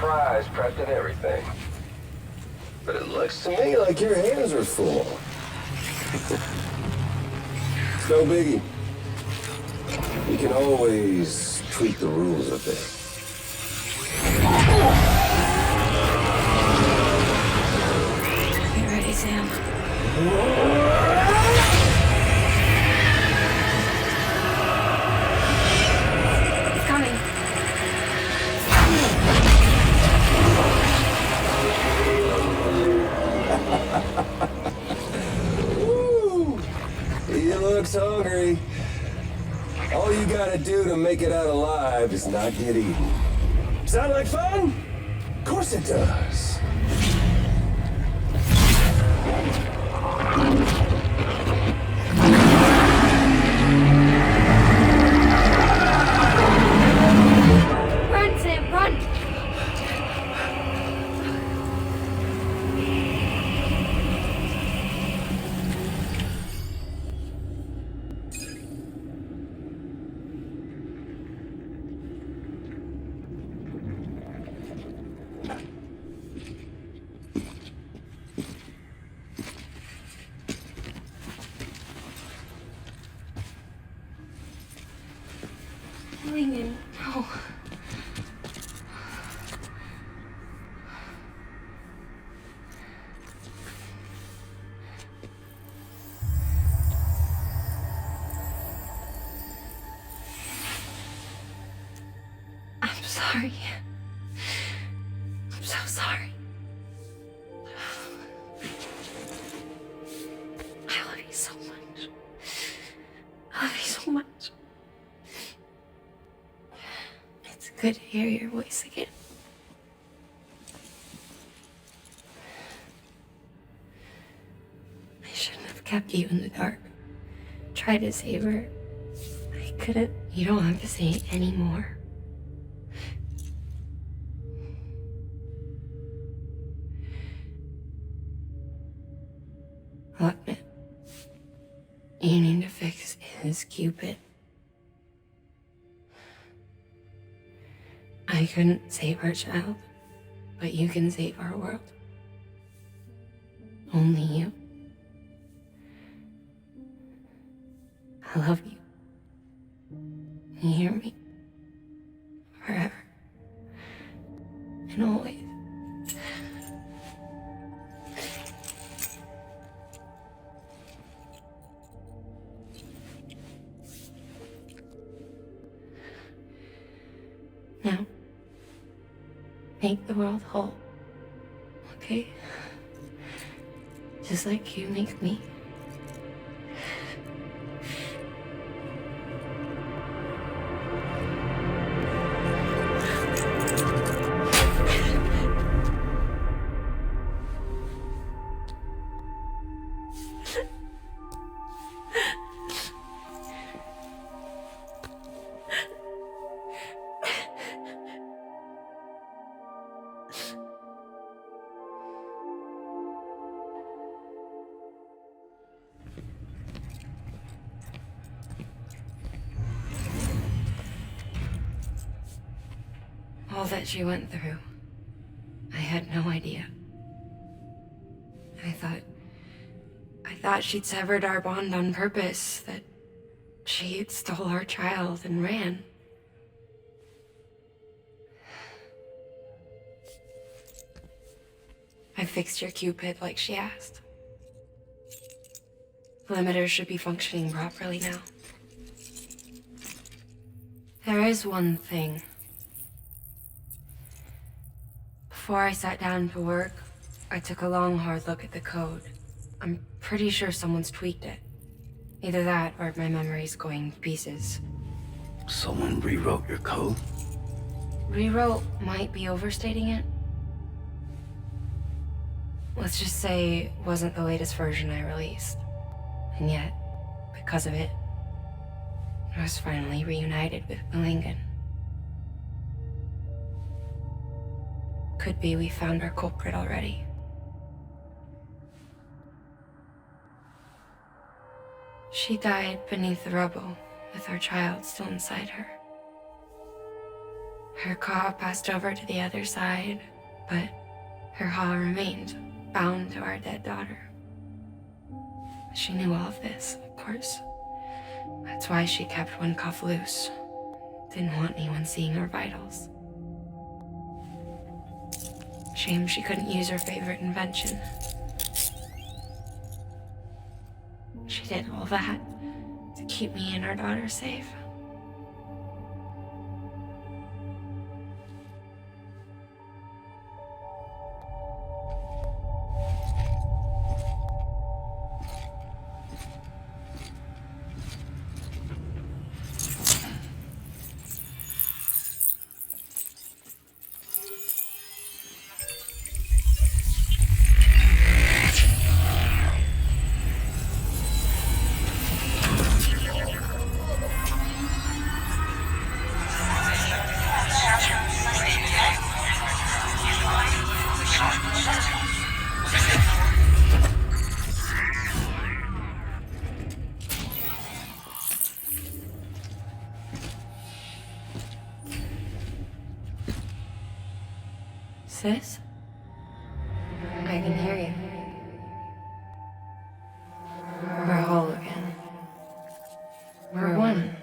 surprise prepped and everything. But it looks to me like your hands are full. It's no biggie. We can always tweak the rules a bit. Get ready, Sam. It's coming. Woo! He looks hungry. All you gotta do to make it out alive is not get eaten. Sound like fun? Of course it does. Run, Sam, run! Lincoln, no. I'm sorry. I'm so sorry. I love you so much. I love you so much. It's good to hear your voice again. I shouldn't have kept you in the dark. Tried to save her. I couldn't. You don't have to say any more. Look, man. You need to fix his Cupid. I couldn't save our child, but you can save our world. Only you. I love you. You hear me? Forever. And always. Now, make the world whole, okay? Just like you make me. All that she went through, I had no idea. I thought she'd severed our bond on purpose, that she stole our child and ran. I fixed your Cupid like she asked. Limiters should be functioning properly now. There is one thing. Before I sat down to work, I took a long, hard look at the code. I'm pretty sure someone's tweaked it. Either that, or my memory's going to pieces. Someone rewrote your code? Rewrote might be overstating it. Let's just say it wasn't the latest version I released. And yet, because of it, I was finally reunited with Lincoln. Could be we found our culprit already. She died beneath the rubble, with our child still inside her. Her Ka passed over to the other side, but her Ha remained, bound to our dead daughter. She knew all of this, of course. That's why she kept one cuff loose. Didn't want anyone seeing her vitals. Shame she couldn't use her favorite invention. She did all that to keep me and our daughter safe. Sis? I can hear you. We're whole again. We're one.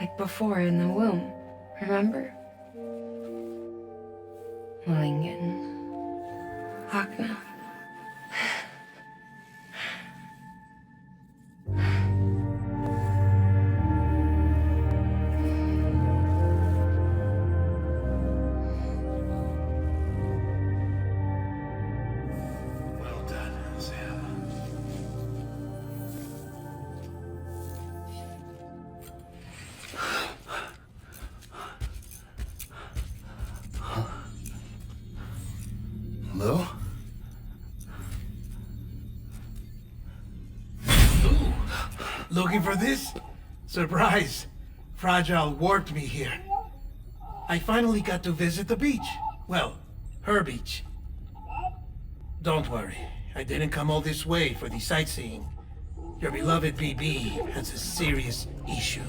Like before in the womb, remember? Lingen. Hakna. Hello? Looking for this? Surprise! Fragile warped me here. I finally got to visit the beach. Well, her beach. Don't worry, I didn't come all this way for the sightseeing. Your beloved BB has a serious issue.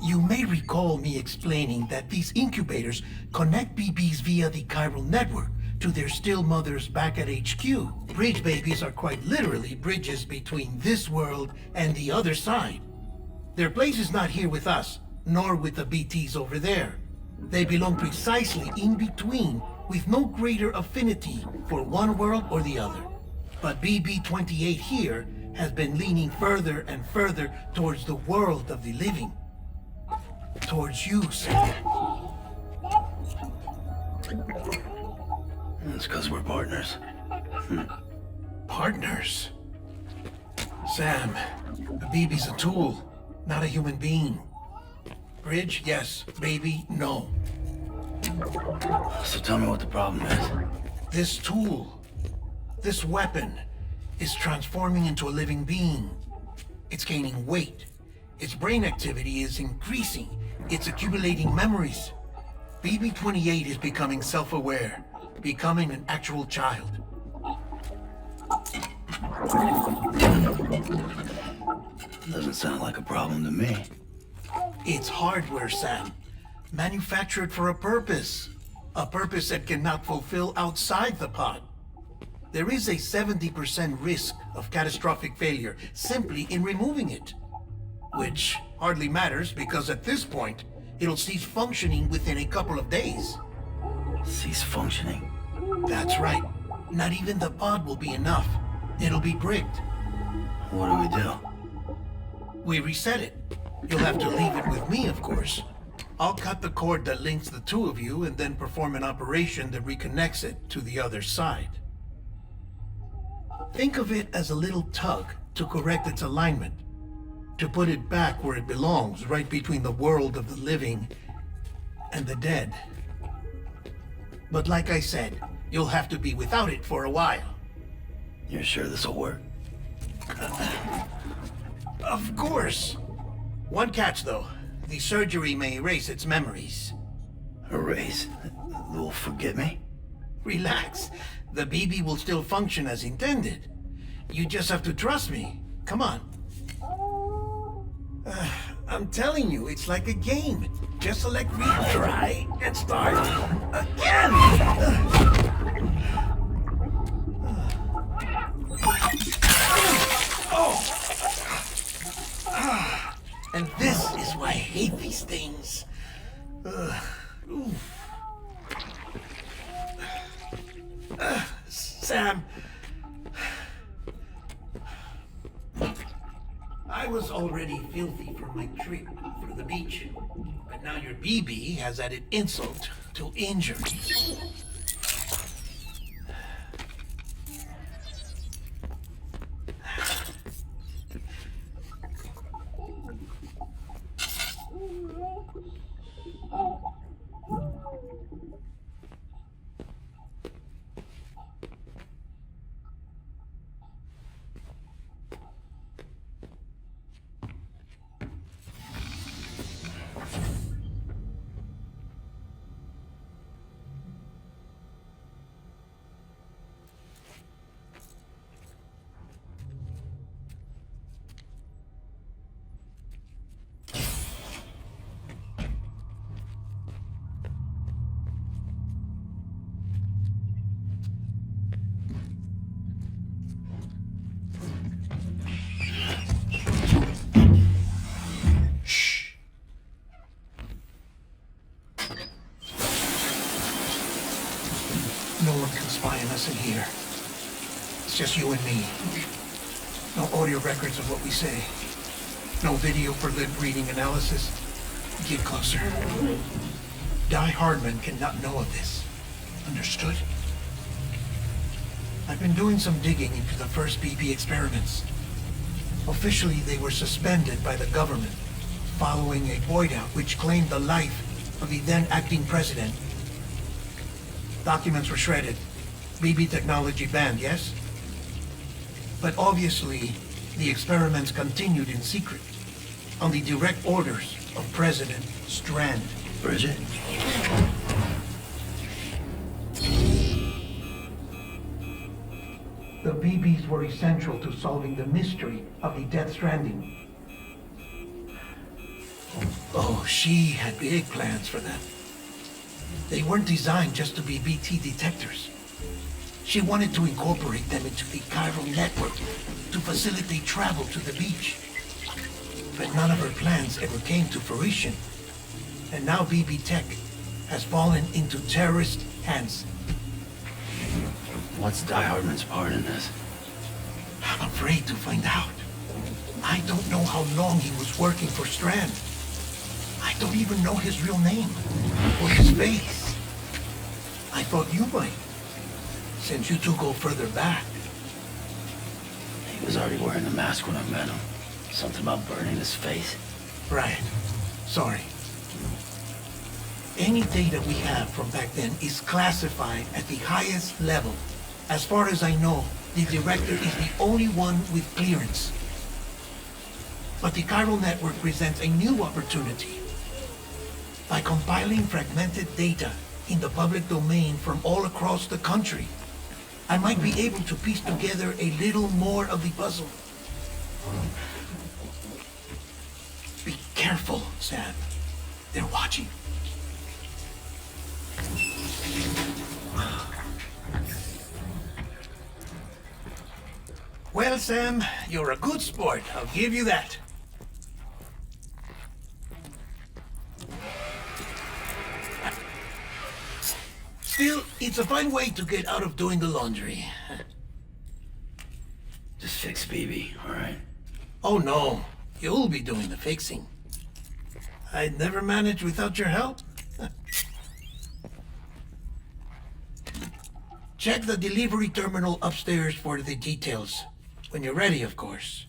You may recall me explaining that these incubators connect BBs via the chiral network to their still mothers back at HQ. Bridge babies are quite literally bridges between this world and the other side. Their place is not here with us, nor with the BTs over there. They belong precisely in between, with no greater affinity for one world or the other. But BB-28 here has been leaning further and further towards the world of the living. Towards you, Sam. That's because we're partners. Partners? Sam, a BB's a tool, not a human being. Bridge, yes. Baby, no. So tell me what the problem is. This tool, this weapon, is transforming into a living being. It's gaining weight. Its brain activity is increasing. It's accumulating memories. BB-28 is becoming self-aware, becoming an actual child. Doesn't sound like a problem to me. It's hardware, Sam. Manufactured for a purpose. A purpose that cannot fulfill outside the pod. There is a 70% risk of catastrophic failure simply in removing it. Which hardly matters because at this point, it'll cease functioning within a couple of days. Cease functioning? That's right. Not even the pod will be enough. It'll be bricked. What do we do? We reset it. You'll have to leave it with me, of course. I'll cut the cord that links the two of you and then perform an operation that reconnects it to the other side. Think of it as a little tug to correct its alignment. To put it back where it belongs, right between the world of the living and the dead. But like I said, you'll have to be without it for a while. You're sure this'll work? Of course. One catch, though. The surgery may erase its memories. Erase? They'll forget me? Relax. The BB will still function as intended. You just have to trust me. Come on. I'm telling you, it's like a game. Just select retry and start again. And this is why I hate these things. Sam, I was already filthy from my trip through the beach, but now your BB has added insult to injury. No one can spy on us in here. It's just you and me. No audio records of what we say. No video for lip reading analysis. Get closer. Die Hardman cannot know of this. Understood? I've been doing some digging into the first BB experiments. Officially, they were suspended by the government following a void out which claimed the life of the then acting president. Documents were shredded. BB technology banned, yes? But obviously, the experiments continued in secret, on the direct orders of President Strand. Bridget? The BBs were essential to solving the mystery of the Death Stranding. Oh, she had big plans for them. They weren't designed just to be BT detectors. She wanted to incorporate them into the chiral network to facilitate travel to the beach. But none of her plans ever came to fruition. And now BB Tech has fallen into terrorist hands. What's Die Hardman's part in this? I'm afraid to find out. I don't know how long he was working for Strand. I don't even know his real name or his face. I thought you might, since you two go further back. He was already wearing a mask when I met him. Something about burning his face. Right. Sorry. Any data we have from back then is classified at the highest level. As far as I know, the director is the only one with clearance. But the chiral network presents a new opportunity. By compiling fragmented data in the public domain from all across the country, I might be able to piece together a little more of the puzzle. Be careful, Sam. They're watching. Well, Sam, you're a good sport. I'll give you that. Still, it's a fine way to get out of doing the laundry. Just fix BB, all right? Oh, no. You'll be doing the fixing. I'd never manage without your help. Check the delivery terminal upstairs for the details. When you're ready, of course.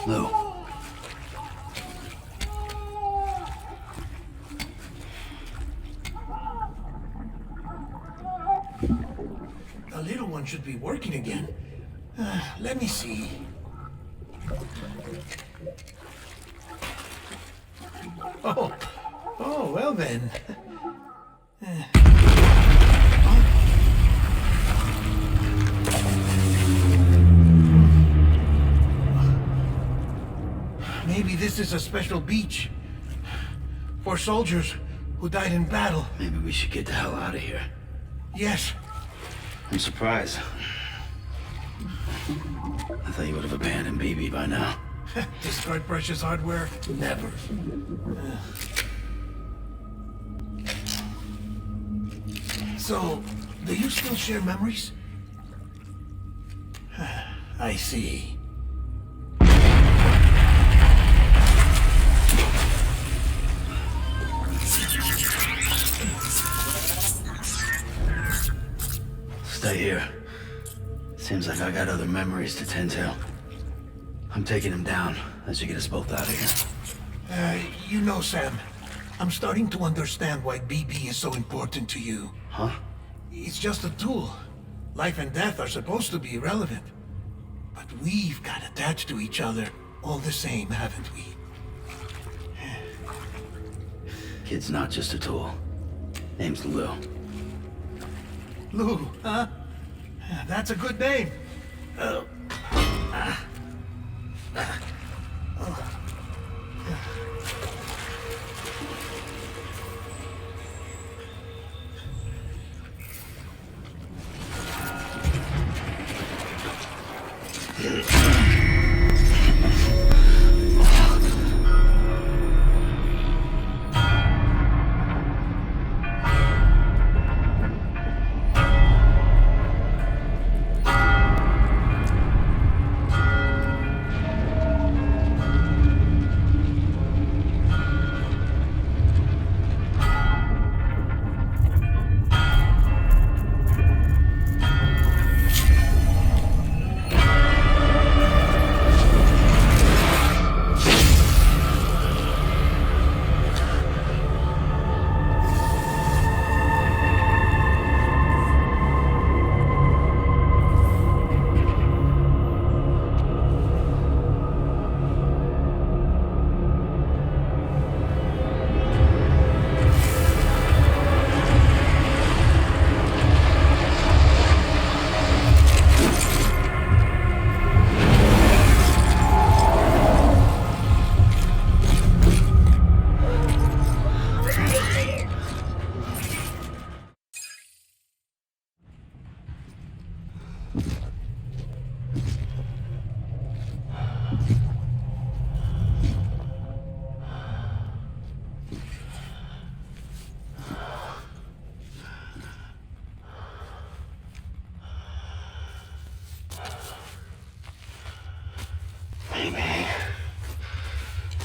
Lou. The little one should be working again. Let me see. Oh, well then. Maybe this is a special beach for soldiers who died in battle. Maybe we should get the hell out of here. Yes. I'm surprised. I thought you would have abandoned BB by now. Destroy precious hardware? Never. So, do you still share memories? I see. Stay here. Seems like I got other memories to tend to. I'm taking him down as you get us both out of here. You know, Sam, I'm starting to understand why BB is so important to you. Huh? It's just a tool. Life and death are supposed to be irrelevant. But we've got attached to each other all the same, haven't we? Kid's not just a tool. Name's Lou. Lou, huh? That's a good name.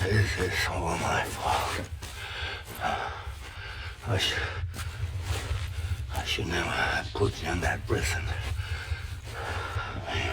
Maybe this is all my fault. I should never have put you in that prison. Maybe.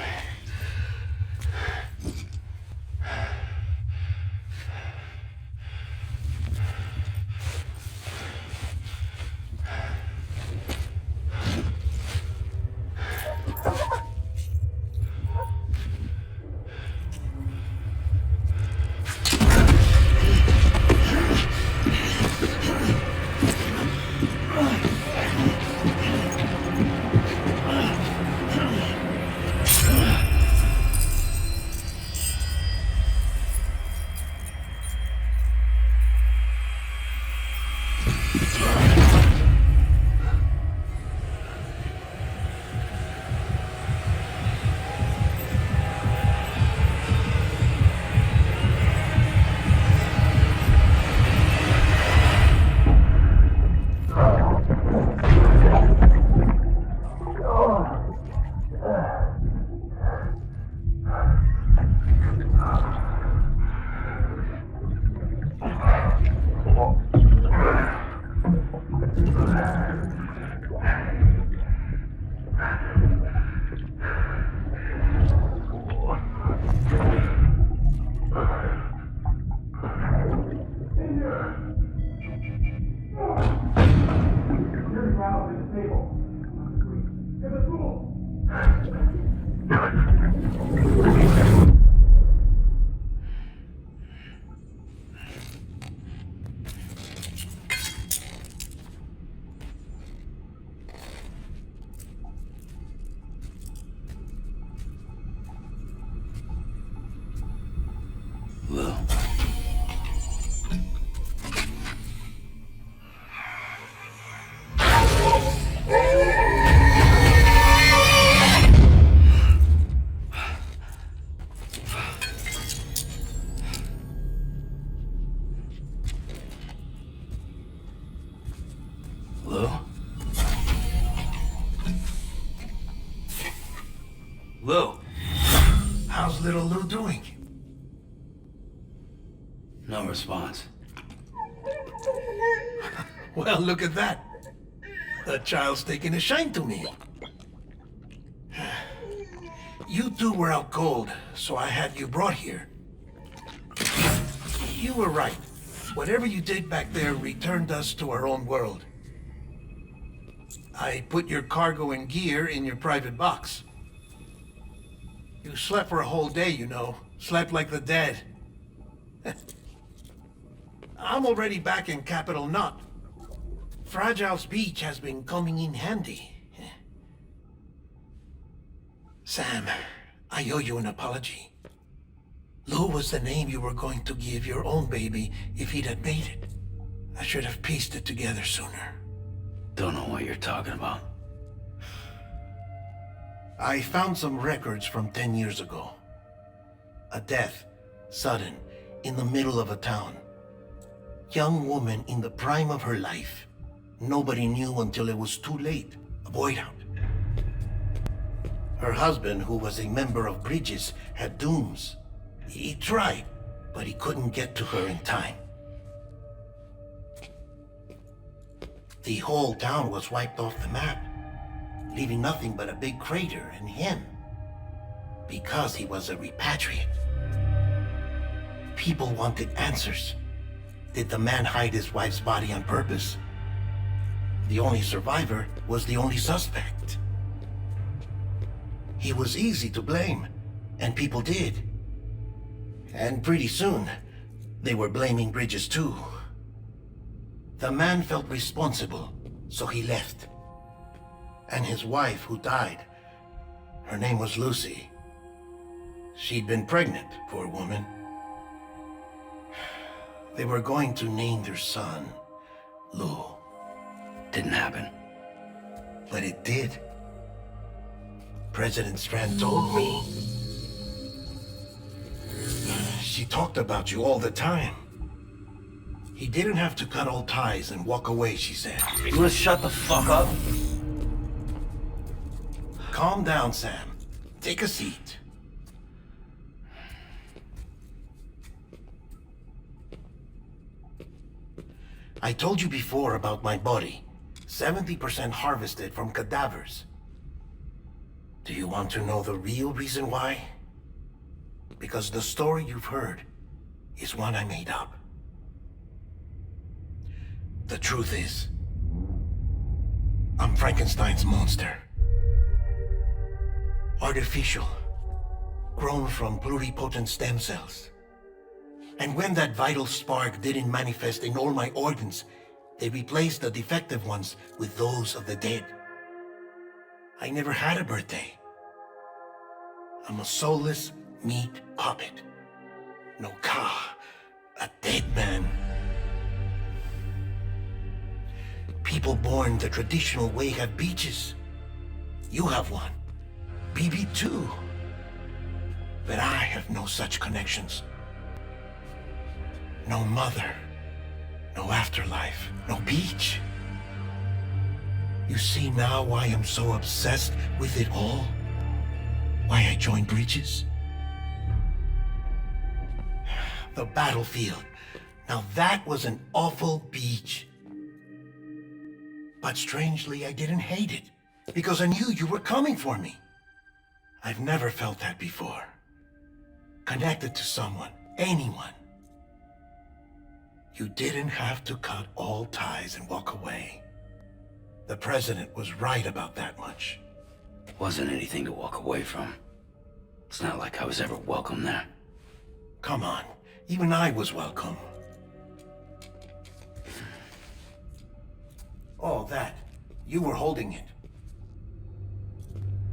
Lou. Lou? Lou? How's little Lou doing? No response. Well, look at that. The child's taking a shine to me. You two were out cold, so I had you brought here. You were right. Whatever you did back there returned us to our own world. I put your cargo and gear in your private box. You slept for a whole day, you know. Slept like the dead. I'm already back in Capital Knot. Fragile's beach has been coming in handy. Sam, I owe you an apology. Lou was the name you were going to give your own baby if he'd had made it. I should have pieced it together sooner. Don't know what you're talking about. I found some records from 10 years ago. A death, sudden, in the middle of a town. Young woman in the prime of her life. Nobody knew until it was too late. A boy out. Her husband, who was a member of Bridges, had dooms. He tried, but he couldn't get to her in time. The whole town was wiped off the map, leaving nothing but a big crater and him, because he was a repatriate. People wanted answers. Did the man hide his wife's body on purpose? The only survivor was the only suspect. He was easy to blame, and people did. And pretty soon, they were blaming Bridges too. The man felt responsible, so he left. And his wife, who died, her name was Lucy. She'd been pregnant, poor woman. They were going to name their son Lou. Didn't happen. But it did. President Strand told me. She talked about you all the time. He didn't have to cut all ties and walk away, she said. You wanna shut the fuck up? Calm down, Sam. Take a seat. I told you before about my body. 70% harvested from cadavers. Do you want to know the real reason why? Because the story you've heard is one I made up. The truth is, I'm Frankenstein's monster. Artificial, grown from pluripotent stem cells. And when that vital spark didn't manifest in all my organs, they replaced the defective ones with those of the dead. I never had a birthday. I'm a soulless meat puppet. No ka, a dead man. People born the traditional way have beaches. You have one. BB too. But I have no such connections. No mother. No afterlife. No beach. You see now why I'm so obsessed with it all? Why I joined Bridges? The battlefield. Now that was an awful beach. But strangely, I didn't hate it, because I knew you were coming for me. I've never felt that before. Connected to someone, anyone. You didn't have to cut all ties and walk away. The president was right about that much. Wasn't anything to walk away from. It's not like I was ever welcome there. Come on, even I was welcome. Oh, that. You were holding it.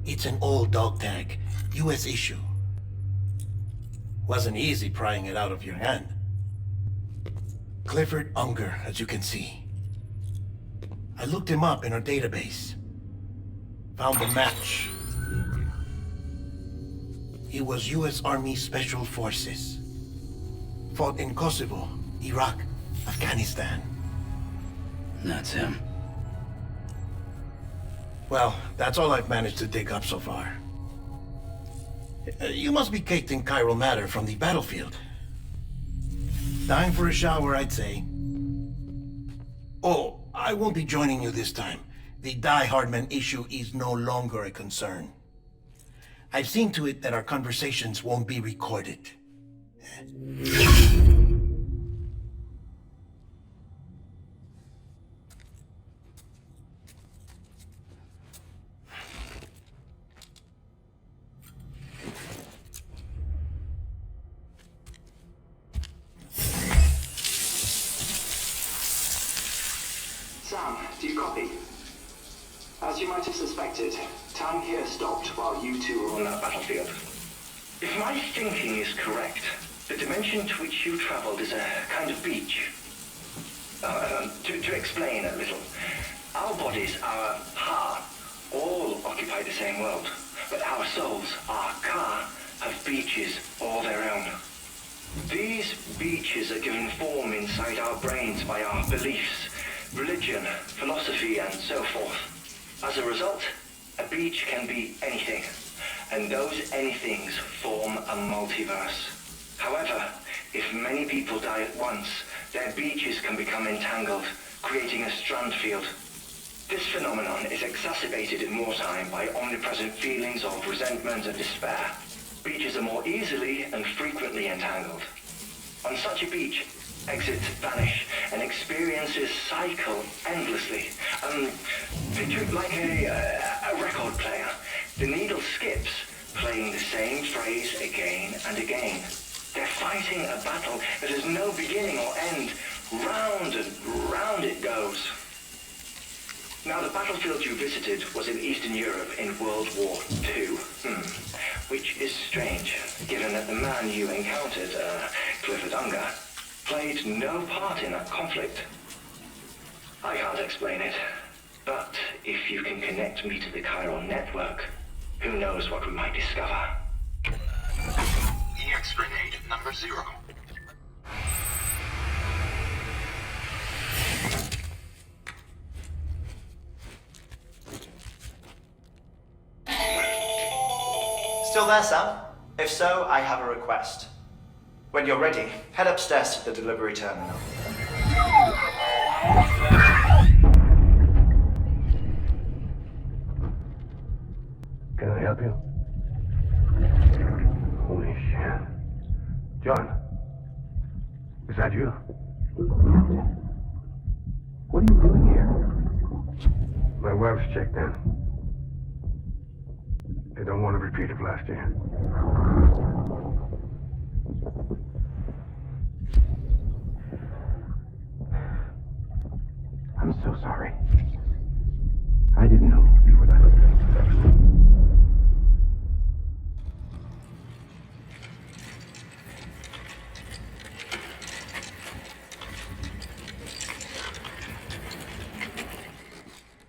It's an old dog tag, US issue. Wasn't easy prying it out of your hand. Clifford Unger, as you can see. I looked him up in our database. Found a match. He was US Army Special Forces. Fought in Kosovo, Iraq, Afghanistan. That's him. Well, that's all I've managed to dig up so far. You must be caked in chiral matter from the battlefield. Time for a shower, I'd say. Oh, I won't be joining you this time. The Die Hardman issue is no longer a concern. I've seen to it that our conversations won't be recorded. Sam, do you copy? As you might have suspected, time here stopped while you two were on that battlefield. If my thinking is correct, the dimension to which you traveled is a kind of beach. To explain a little, our bodies, our ha, all occupy the same world, but our souls, our ka, have beaches all their own. These beaches are given form inside our brains by our beliefs, religion, philosophy, and so forth. As a result, a beach can be anything, and those anythings form a multiverse. However, if many people die at once, their beaches can become entangled, creating a strand field. This phenomenon is exacerbated in wartime by omnipresent feelings of resentment and despair. Beaches are more easily and frequently entangled. On such a beach, exits vanish and experiences cycle endlessly. Picture it like a record player. The needle skips, playing the same phrase again and again. They're fighting a battle that has no beginning or end. Round and round it goes. Now, the battlefield you visited was in Eastern Europe in World War II. Which is strange, given that the man you encountered, Clifford Unger, played no part in that conflict. I can't explain it, but if you can connect me to the Chiron network, who knows what we might discover. EX grenade number 0. Still there, Sam? If so, I have a request. When you're ready, head upstairs to the delivery terminal. Can I help you? Holy shit. John, is that you? What are you doing here? My wife's checked in. They don't want to repeat of last year. I'm so sorry. I didn't know you were that.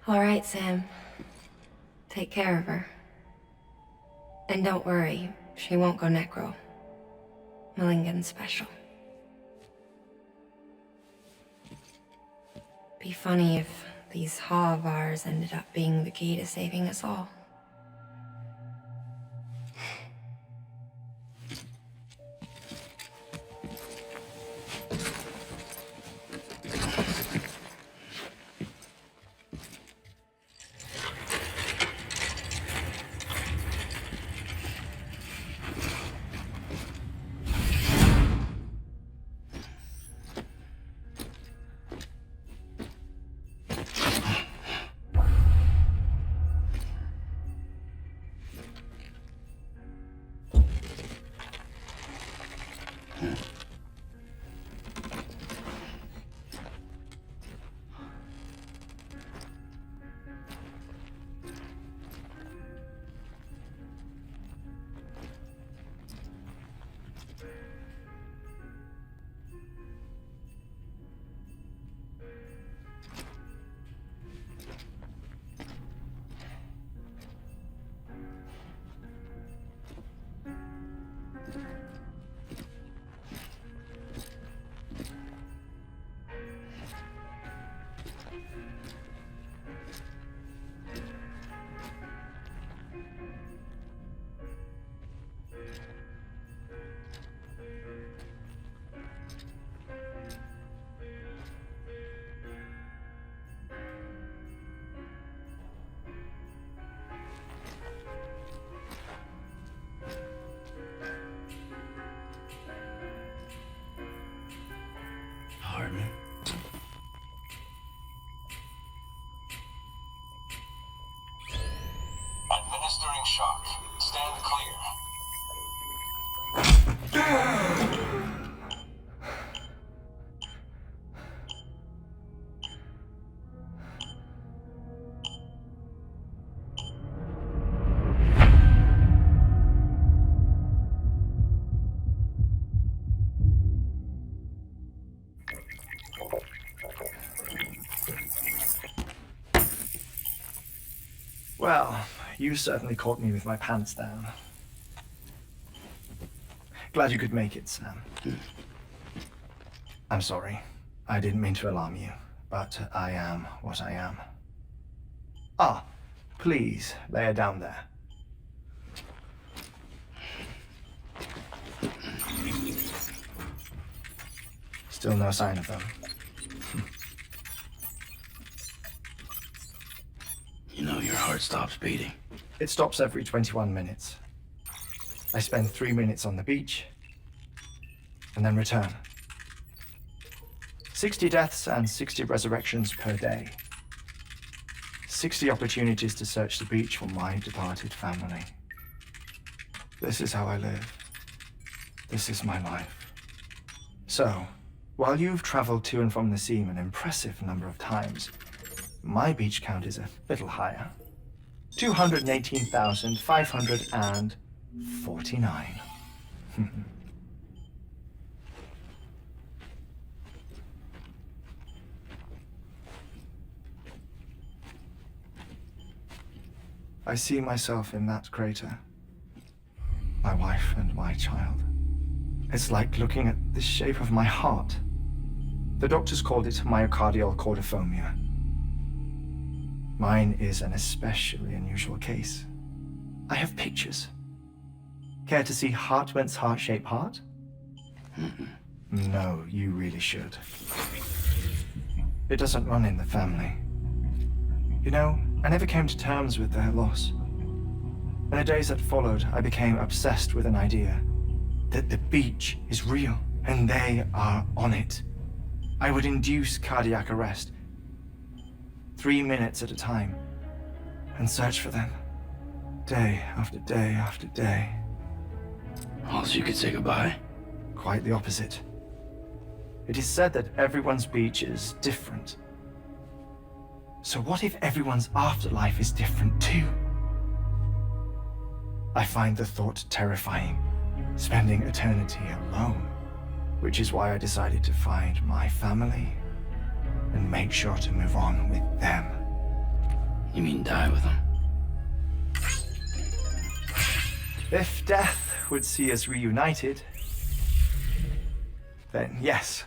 All right, Sam. Take care of her. And don't worry, she won't go necro. Mulligan's special. Be funny if these Ha of ours ended up being the key to saving us all. Administering shock. Stand clear. Well, you certainly caught me with my pants down. Glad you could make it, Sam. I'm sorry. I didn't mean to alarm you, but I am what I am. Ah, please, lay her down there. Still no sign of them. You know your heart stops beating. It stops every 21 minutes. I spend 3 minutes on the beach, and then return. 60 deaths and 60 resurrections per day. 60 opportunities to search the beach for my departed family. This is how I live. This is my life. So, while you've traveled to and from the seam an impressive number of times, my beach count is a little higher. 218,549. I see myself in that crater. My wife and my child. It's like looking at the shape of my heart. The doctors called it myocardial cordiformia. Mine is an especially unusual case. I have pictures. Care to see Hartman's heart-shaped heart? No, you really should. It doesn't run in the family. You know, I never came to terms with their loss. In the days that followed, I became obsessed with an idea that the beach is real and they are on it. I would induce cardiac arrest, 3 minutes at a time, and search for them, day after day after day. Also, you could say goodbye. Quite the opposite. It is said that everyone's beach is different. So what if everyone's afterlife is different too? I find the thought terrifying, spending eternity alone, which is why I decided to find my family and make sure to move on with them. You mean die with them? If death would see us reunited, then yes.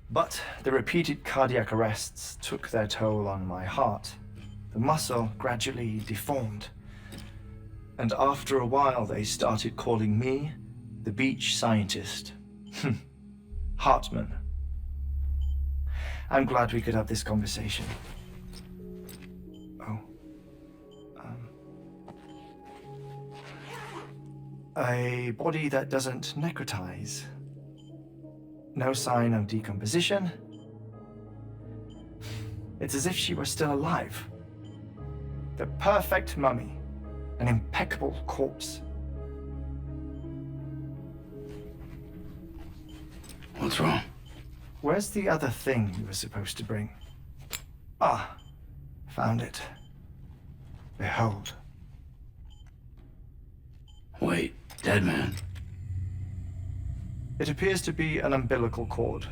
But the repeated cardiac arrests took their toll on my heart. The muscle gradually deformed. And after a while, they started calling me the beach scientist. Hartman. I'm glad we could have this conversation. Oh. A body that doesn't necrotize. No sign of decomposition. It's as if she were still alive. The perfect mummy. An impeccable corpse. What's wrong? Where's the other thing you were supposed to bring? Ah, found it. Behold. Wait, dead man? It appears to be an umbilical cord.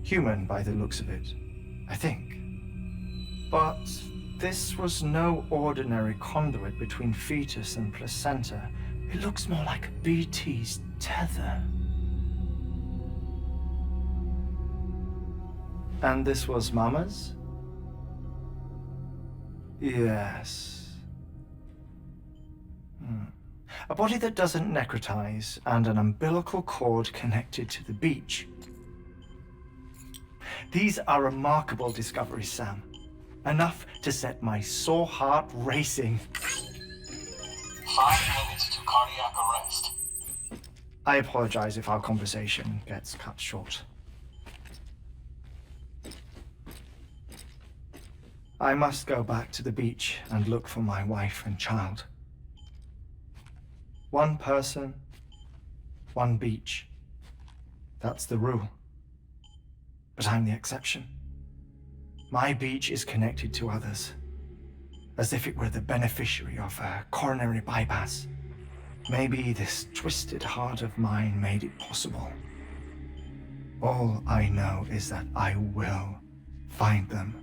Human by the looks of it, I think. But this was no ordinary conduit between fetus and placenta. It looks more like BT's tether. And this was Mama's? Yes. A body that doesn't necrotize and an umbilical cord connected to the beach. These are remarkable discoveries, Sam. Enough to set my sore heart racing. 5 minutes to cardiac arrest. I apologize if our conversation gets cut short. I must go back to the beach and look for my wife and child. One person, one beach. That's the rule. But I'm the exception. My beach is connected to others, as if it were the beneficiary of a coronary bypass. Maybe this twisted heart of mine made it possible. All I know is that I will find them.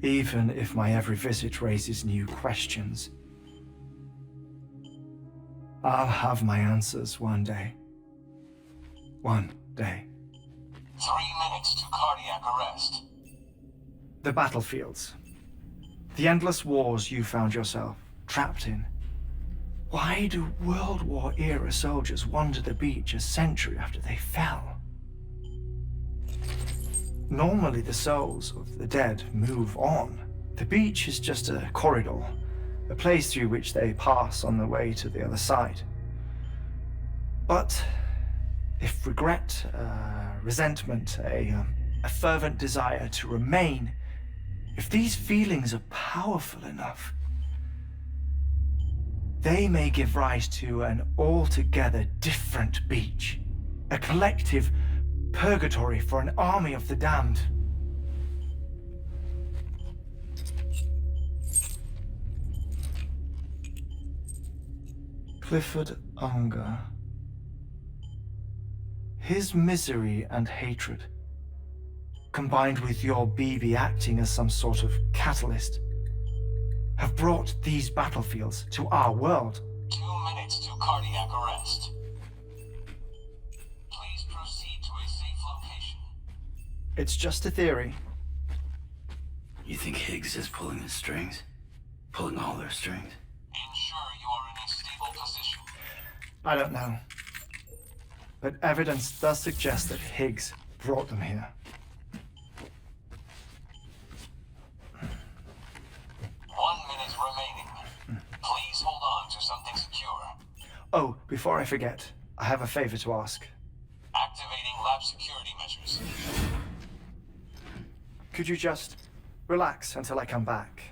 Even if my every visit raises new questions. I'll have my answers one day. One day. 3 minutes to cardiac arrest. The battlefields. The endless wars you found yourself trapped in. Why do World War era soldiers wander the beach a century after they fell? Normally the souls of the dead move on. The beach is just a corridor, a place through which they pass on the way to the other side. But if regret, resentment, a fervent desire to remain, if these feelings are powerful enough, they may give rise to an altogether different beach, a collective purgatory for an army of the damned. Clifford Unger. His misery and hatred, combined with your BB acting as some sort of catalyst, have brought these battlefields to our world. 2 minutes to cardiac arrest. Please proceed to a safe location. It's just a theory. You think Higgs is pulling the strings? Pulling all their strings? Ensure you are in a stable position. I don't know. But evidence does suggest that Higgs brought them here. 1 minute remaining. Please hold on to something secure. Oh, before I forget, I have a favor to ask. Activating lab security measures. Could you just relax until I come back?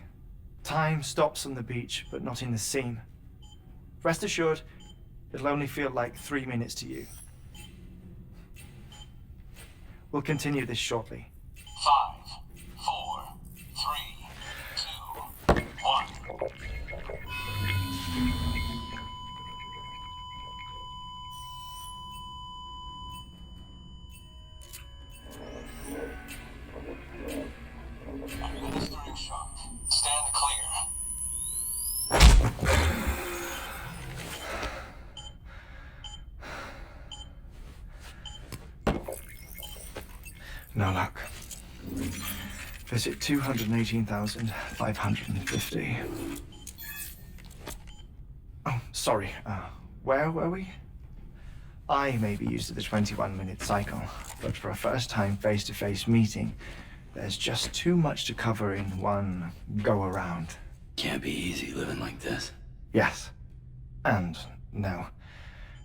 Time stops on the beach, but not in the scene. Rest assured, it'll only feel like 3 minutes to you. We'll continue this shortly. 5, 4, 3, 2, 1. Administering shock. Stand clear. No luck. Visit 218,550. Oh, sorry. Where were we? I may be used to the 21-minute cycle, but for a first-time face-to-face meeting, there's just too much to cover in one go-around. Can't be easy living like this. Yes. And no.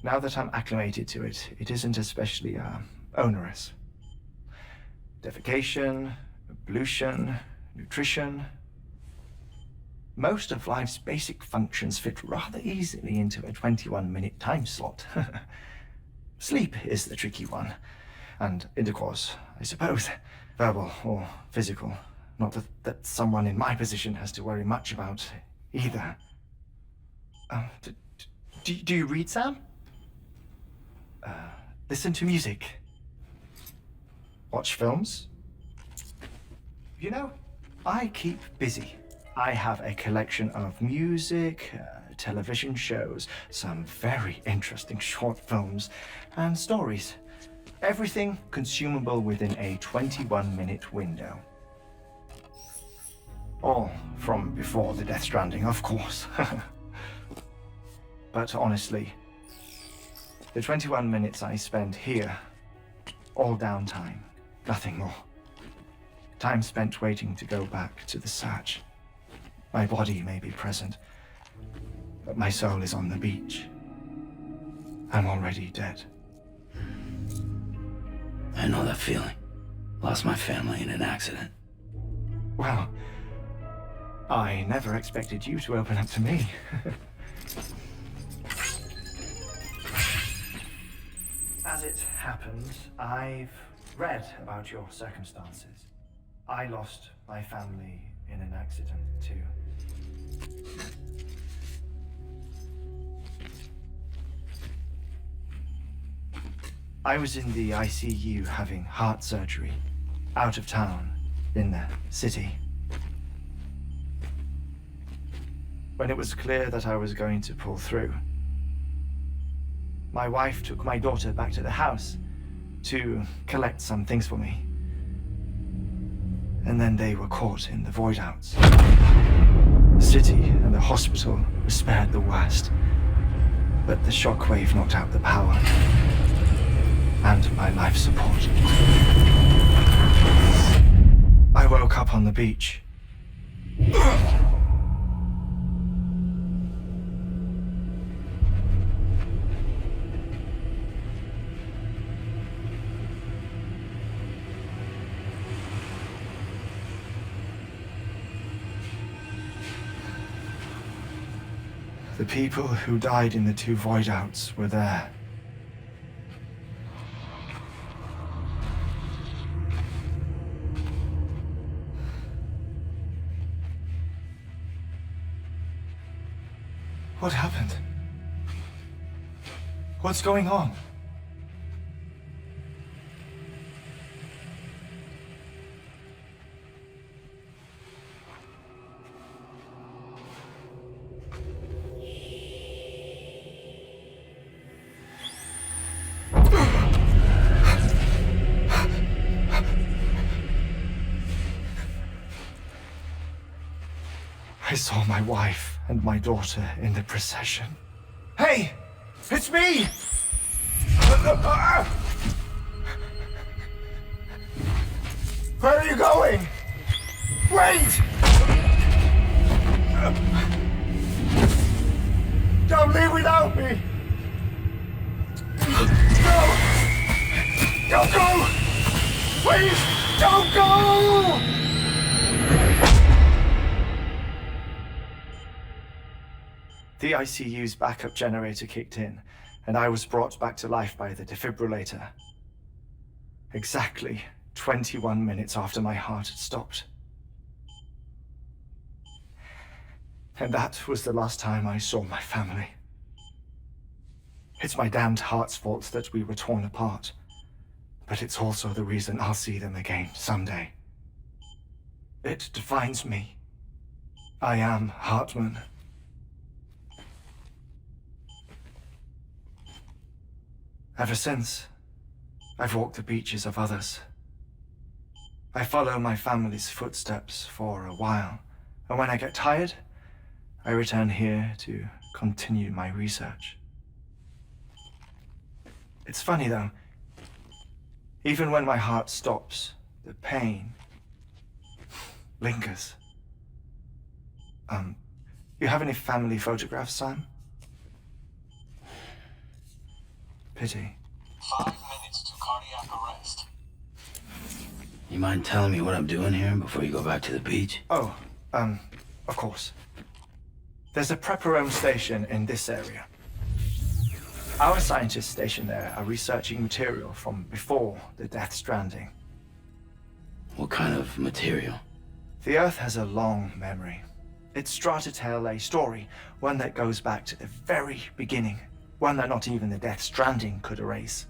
Now that I'm acclimated to it, it isn't especially, onerous. Defecation, ablution, nutrition. Most of life's basic functions fit rather easily into a 21-minute time slot. Sleep is the tricky one. And intercourse, I suppose. Verbal or physical. Not that someone in my position has to worry much about either. Do you read, Sam? Listen to music. Watch films? You know, I keep busy. I have a collection of music, television shows, some very interesting short films, and stories. Everything consumable within a 21-minute window. All from before the Death Stranding, of course. But honestly, the 21 minutes I spend here, all downtime, nothing more. Time spent waiting to go back to the search. My body may be present, but my soul is on the beach. I'm already dead. I know that feeling. Lost my family in an accident. Well, I never expected you to open up to me. As it happens, I've read about your circumstances. I lost my family in an accident, too. I was in the ICU having heart surgery, out of town, in the city. when it was clear that I was going to pull through, my wife took my daughter back to the house to collect some things for me. And then they were caught in the void-outs. The city and the hospital were spared the worst, but the shockwave knocked out the power and my life support. I woke up on the beach. The people who died in the 2 void-outs were there. What happened? What's going on? I saw my wife and my daughter in the procession. Hey! It's me! Where are you going? Wait! Don't leave without me! No! Don't go! Please, don't go! The ICU's backup generator kicked in, and I was brought back to life by the defibrillator. Exactly 21 minutes after my heart had stopped. And that was the last time I saw my family. It's my damned heart's fault that we were torn apart, but it's also the reason I'll see them again someday. It defines me. I am Hartman. Ever since, I've walked the beaches of others. I follow my family's footsteps for a while, and when I get tired, I return here to continue my research. It's funny though, even when my heart stops, the pain lingers. You have any family photographs, Sam? Pity. 5 minutes to cardiac arrest. You mind telling me what I'm doing here before you go back to the beach? Oh, of course. There's a Preparome station in this area. Our scientists stationed there are researching material from before the Death Stranding. What kind of material? The Earth has a long memory. It's trying to tell a story, one that goes back to the very beginning. One that not even the Death Stranding could erase.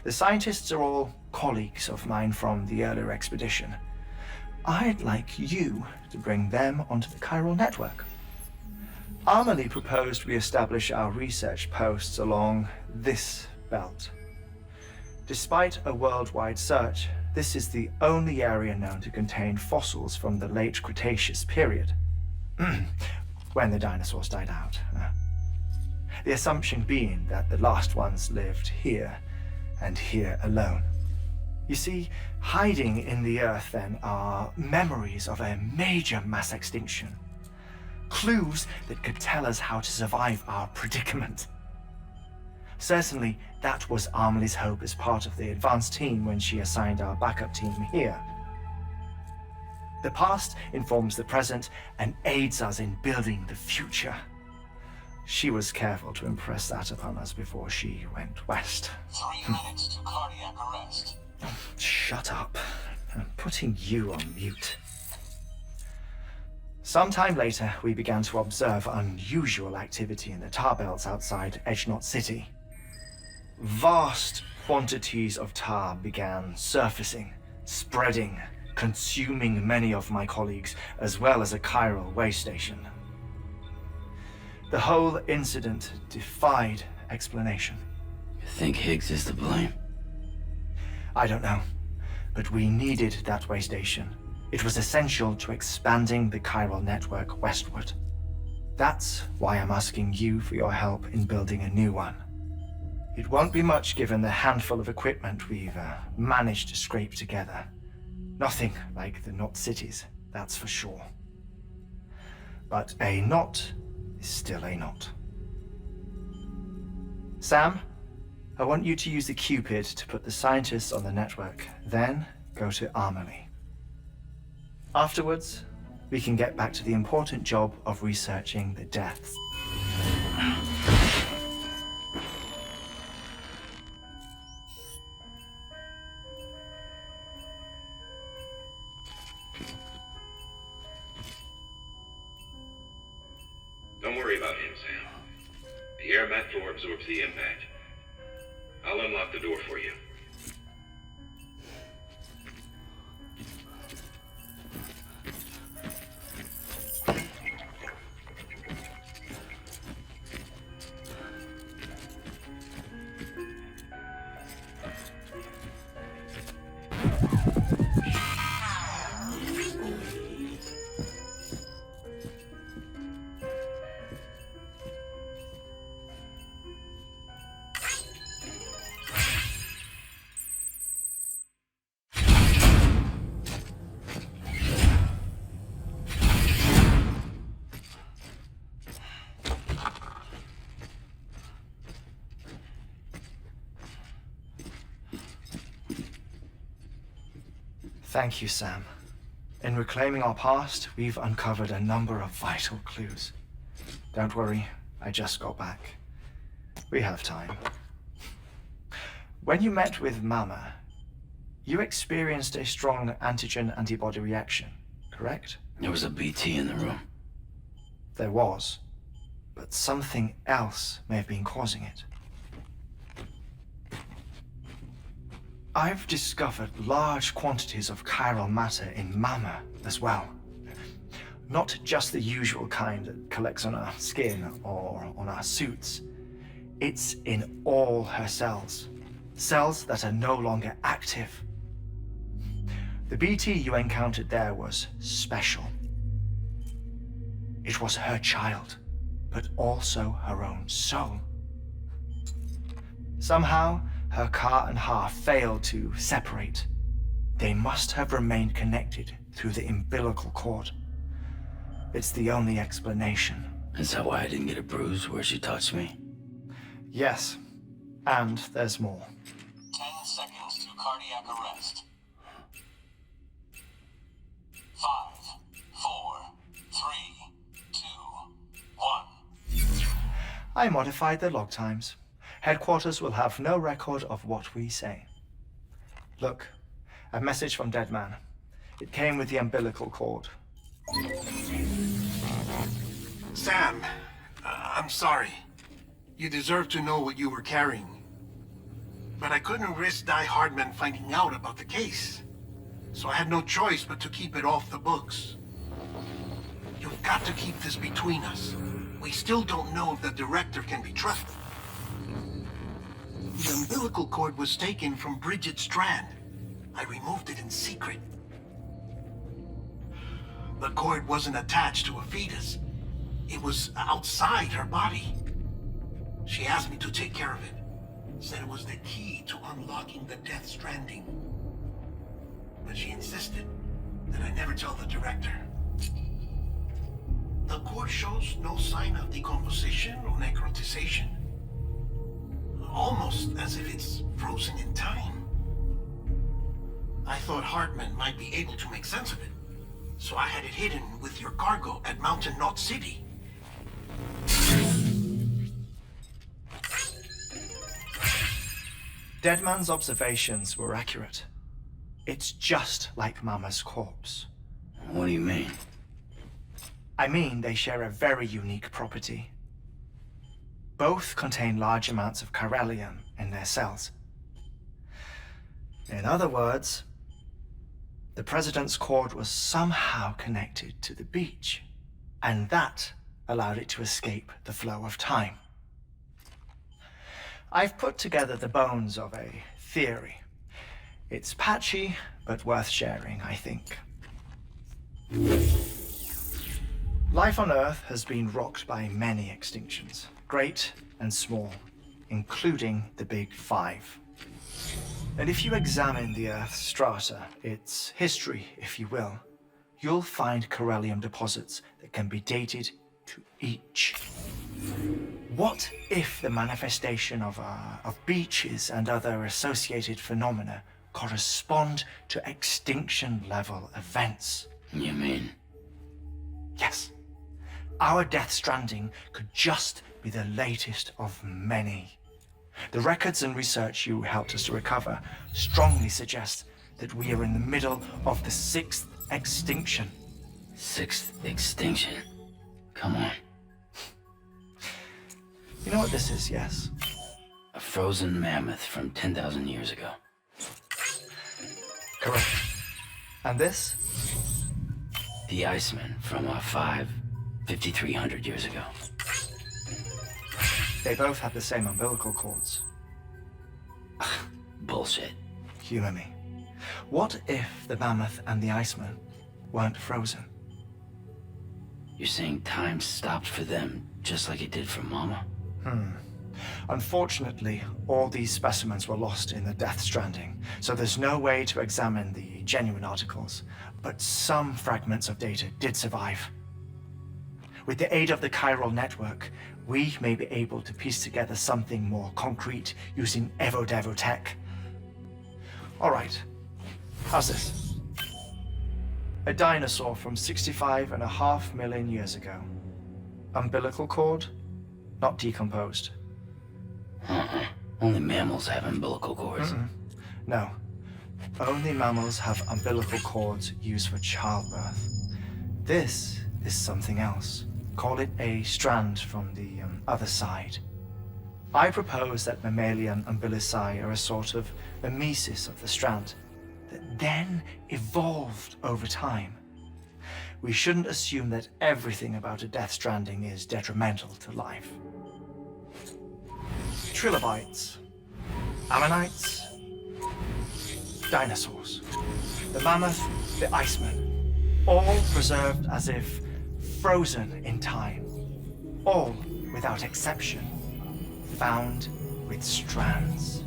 The scientists are all colleagues of mine from the earlier expedition. I'd like you to bring them onto the chiral network. Amelie proposed we establish our research posts along this belt. Despite a worldwide search, this is the only area known to contain fossils from the late Cretaceous period. When the dinosaurs died out. The assumption being that the last ones lived here, and here alone. You see, hiding in the Earth then are memories of a major mass extinction. Clues that could tell us how to survive our predicament. Certainly, that was Amelie's hope as part of the advanced team when she assigned our backup team here. The past informs the present and aids us in building the future. She was careful to impress that upon us before she went west. 3 minutes to cardiac arrest. Shut up. I'm putting you on mute. Sometime later, we began to observe unusual activity in the tar belts outside Edgenot City. Vast quantities of tar began surfacing, spreading, consuming many of my colleagues, as well as a chiral way station. The whole incident defied explanation. You think Higgs is to blame? I don't know, but we needed that way station. It was essential to expanding the chiral network westward. That's why I'm asking you for your help in building a new one. It won't be much given the handful of equipment we've managed to scrape together. Nothing like the Knot cities, that's for sure. But a knot is still a knot. Sam, I want you to use the Cupid to put the scientists on the network, then go to Armory. Afterwards, we can get back to the important job of researching the deaths. Don't worry about him, Sam. The air mat floor absorbs the impact. I'll unlock the door for you. Thank you, Sam. In reclaiming our past, we've uncovered a number of vital clues. Don't worry, I just got back. We have time. When you met with Mama, you experienced a strong antigen-antibody reaction, correct? There was a BT in the room. There was, but something else may have been causing it. I've discovered large quantities of chiral matter in Mama as well. Not just the usual kind that collects on our skin or on our suits. It's in all her cells. Cells that are no longer active. The BT you encountered there was special. It was her child, but also her own soul. Somehow, her car and half failed to separate. They must have remained connected through the umbilical cord. It's the only explanation. Is that why I didn't get a bruise where she touched me? Yes, and there's more. 10 seconds to cardiac arrest. 5, 4, 3, 2, 1. I modified the log times. Headquarters will have no record of what we say. Look, a message from Deadman. It came with the umbilical cord. Sam, I'm sorry. You deserve to know what you were carrying. But I couldn't risk Die Hardman finding out about the case. So I had no choice but to keep it off the books. You've got to keep this between us. We still don't know if the director can be trusted. The umbilical cord was taken from Bridget Strand. I removed it in secret. The cord wasn't attached to a fetus. It was outside her body. She asked me to take care of it. Said it was the key to unlocking the Death Stranding. But she insisted that I never tell the director. The cord shows no sign of decomposition or necrotization. Almost as if it's frozen in time. I thought Hartman might be able to make sense of it, so I had it hidden with your cargo at Mountain Knot City. Deadman's observations were accurate. It's just like Mama's corpse. What do you mean? I mean they share a very unique property. Both contain large amounts of chiralium in their cells. In other words, the President's cord was somehow connected to the beach. And that allowed it to escape the flow of time. I've put together the bones of a theory. It's patchy, but worth sharing, I think. Life on Earth has been rocked by many extinctions, great and small, including the Big Five. And if you examine the Earth's strata, its history, if you will, you'll find corellium deposits that can be dated to each. What if the manifestation of beaches and other associated phenomena correspond to extinction-level events? You mean? Yes. Our Death Stranding could just be the latest of many. The records and research you helped us to recover strongly suggest that we are in the middle of the 6th extinction. 6th extinction? Come on. You know what this is, yes? A frozen mammoth from 10,000 years ago. Correct. And this? The Iceman from 5,300 years ago. They both have the same umbilical cords. Bullshit. Humor me. What if the mammoth and the Iceman weren't frozen? You're saying time stopped for them just like it did for Mama? Unfortunately, all these specimens were lost in the Death Stranding, so there's no way to examine the genuine articles, but some fragments of data did survive. With the aid of the chiral network, we may be able to piece together something more concrete using Evo-Devo tech. All right, how's this? A dinosaur from 65.5 million years ago. Umbilical cord, not decomposed. Only mammals have umbilical cords. No. Only mammals have umbilical cords used for childbirth. This is something else. Call it a strand from the other side. I propose that mammalian umbilici are a sort of mimesis of the strand that then evolved over time. We shouldn't assume that everything about a Death Stranding is detrimental to life. Trilobites, ammonites, dinosaurs, the mammoth, the Iceman, all preserved as if frozen in time, all without exception, found with strands,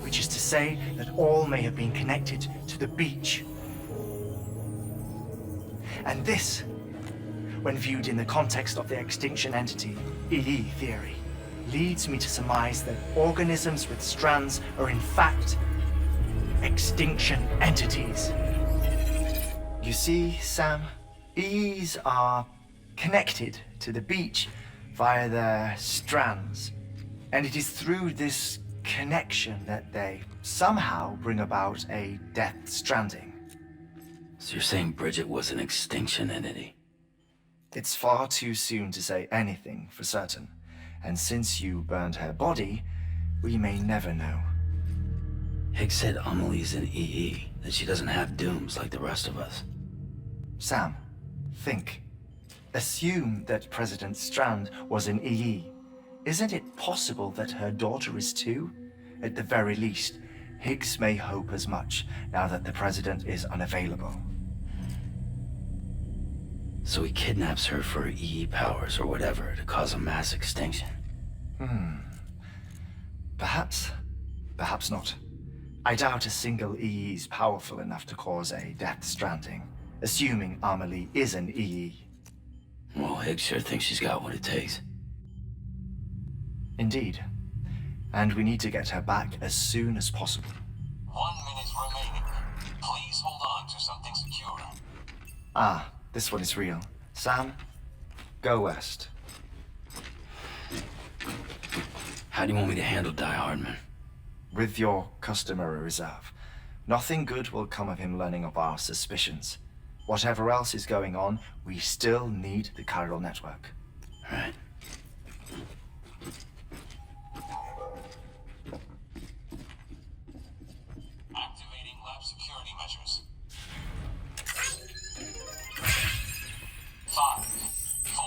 which is to say that all may have been connected to the beach. And this, when viewed in the context of the extinction entity, EE theory, leads me to surmise that organisms with strands are in fact extinction entities. You see, Sam, EEs are connected to the beach via their strands, and it is through this connection that they somehow bring about a Death Stranding. So you're saying Bridget was an extinction entity? It's far too soon to say anything for certain, and since you burned her body, we may never know. Higgs said Amelie's an EE, that she doesn't have dooms like the rest of us. Sam, think. Assume that President Strand was an EE. Isn't it possible that her daughter is too? At the very least, Higgs may hope as much now that the President is unavailable. So he kidnaps her for EE powers or whatever to cause a mass extinction. Perhaps. Perhaps not. I doubt a single EE is powerful enough to cause a Death Stranding, assuming Amelie is an EE. Well, Higgs sure thinks she's got what it takes. Indeed. And we need to get her back as soon as possible. 1 minute remaining. Please hold on to something secure. Ah, this one is real. Sam, go west. How do you want me to handle Die Hardman? With your customary reserve. Nothing good will come of him learning of our suspicions. Whatever else is going on, we still need the chiral network. Right. Activating lab security measures. 5, 4,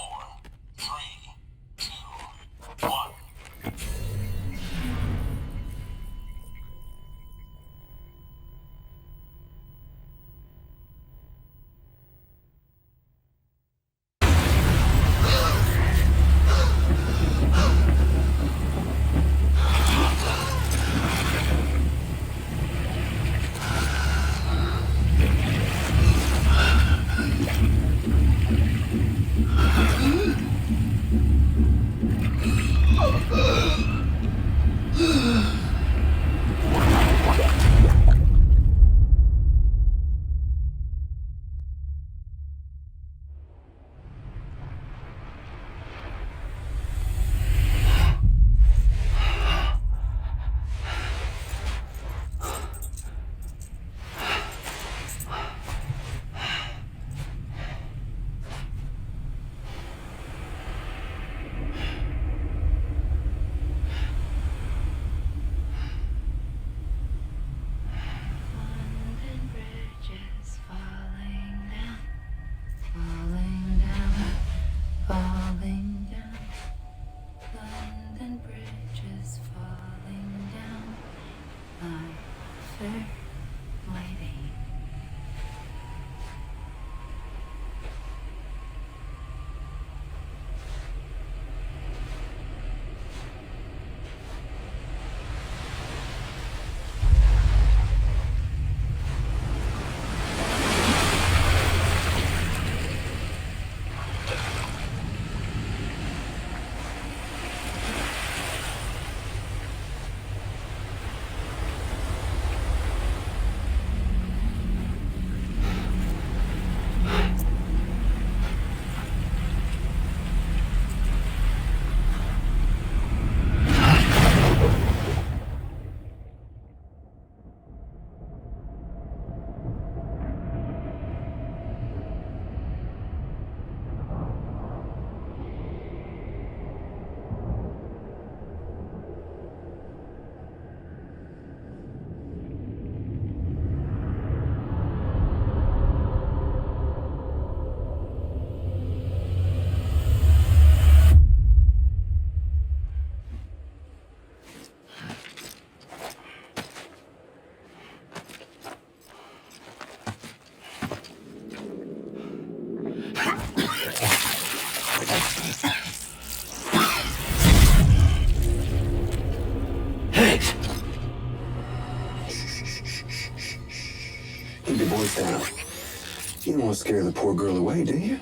You don't want to scare the poor girl away, do you?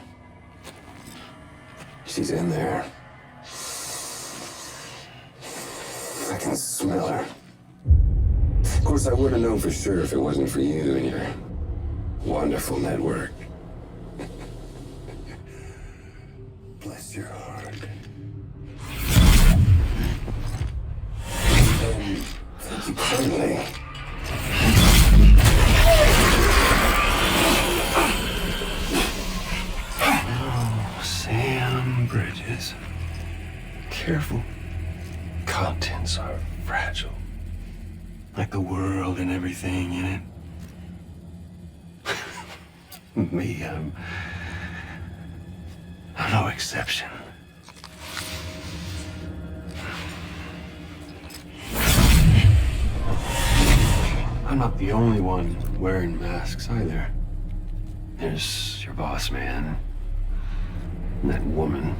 She's in there. I can smell her. Of course, I would have known for sure if it wasn't for you and your wonderful network. Bless your heart. And thank you kindly. Oh, Sam Bridges. Careful. Contents are fragile. Like the world and everything in it. Me, I'm no exception. I'm not the only one wearing masks either. There's your boss man, and that woman,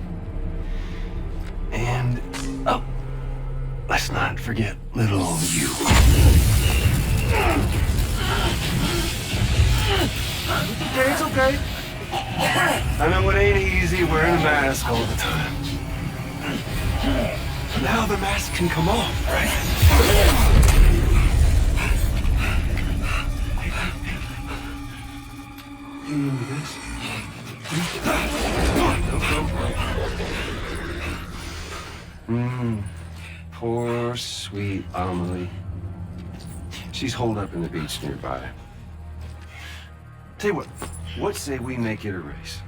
and oh, let's not forget little old you. It's okay. I know it ain't easy wearing a mask all the time. Now the mask can come off, right? You remember this? Poor, sweet Amelie. She's holed up in the beach nearby. Tell you what say we make it a race?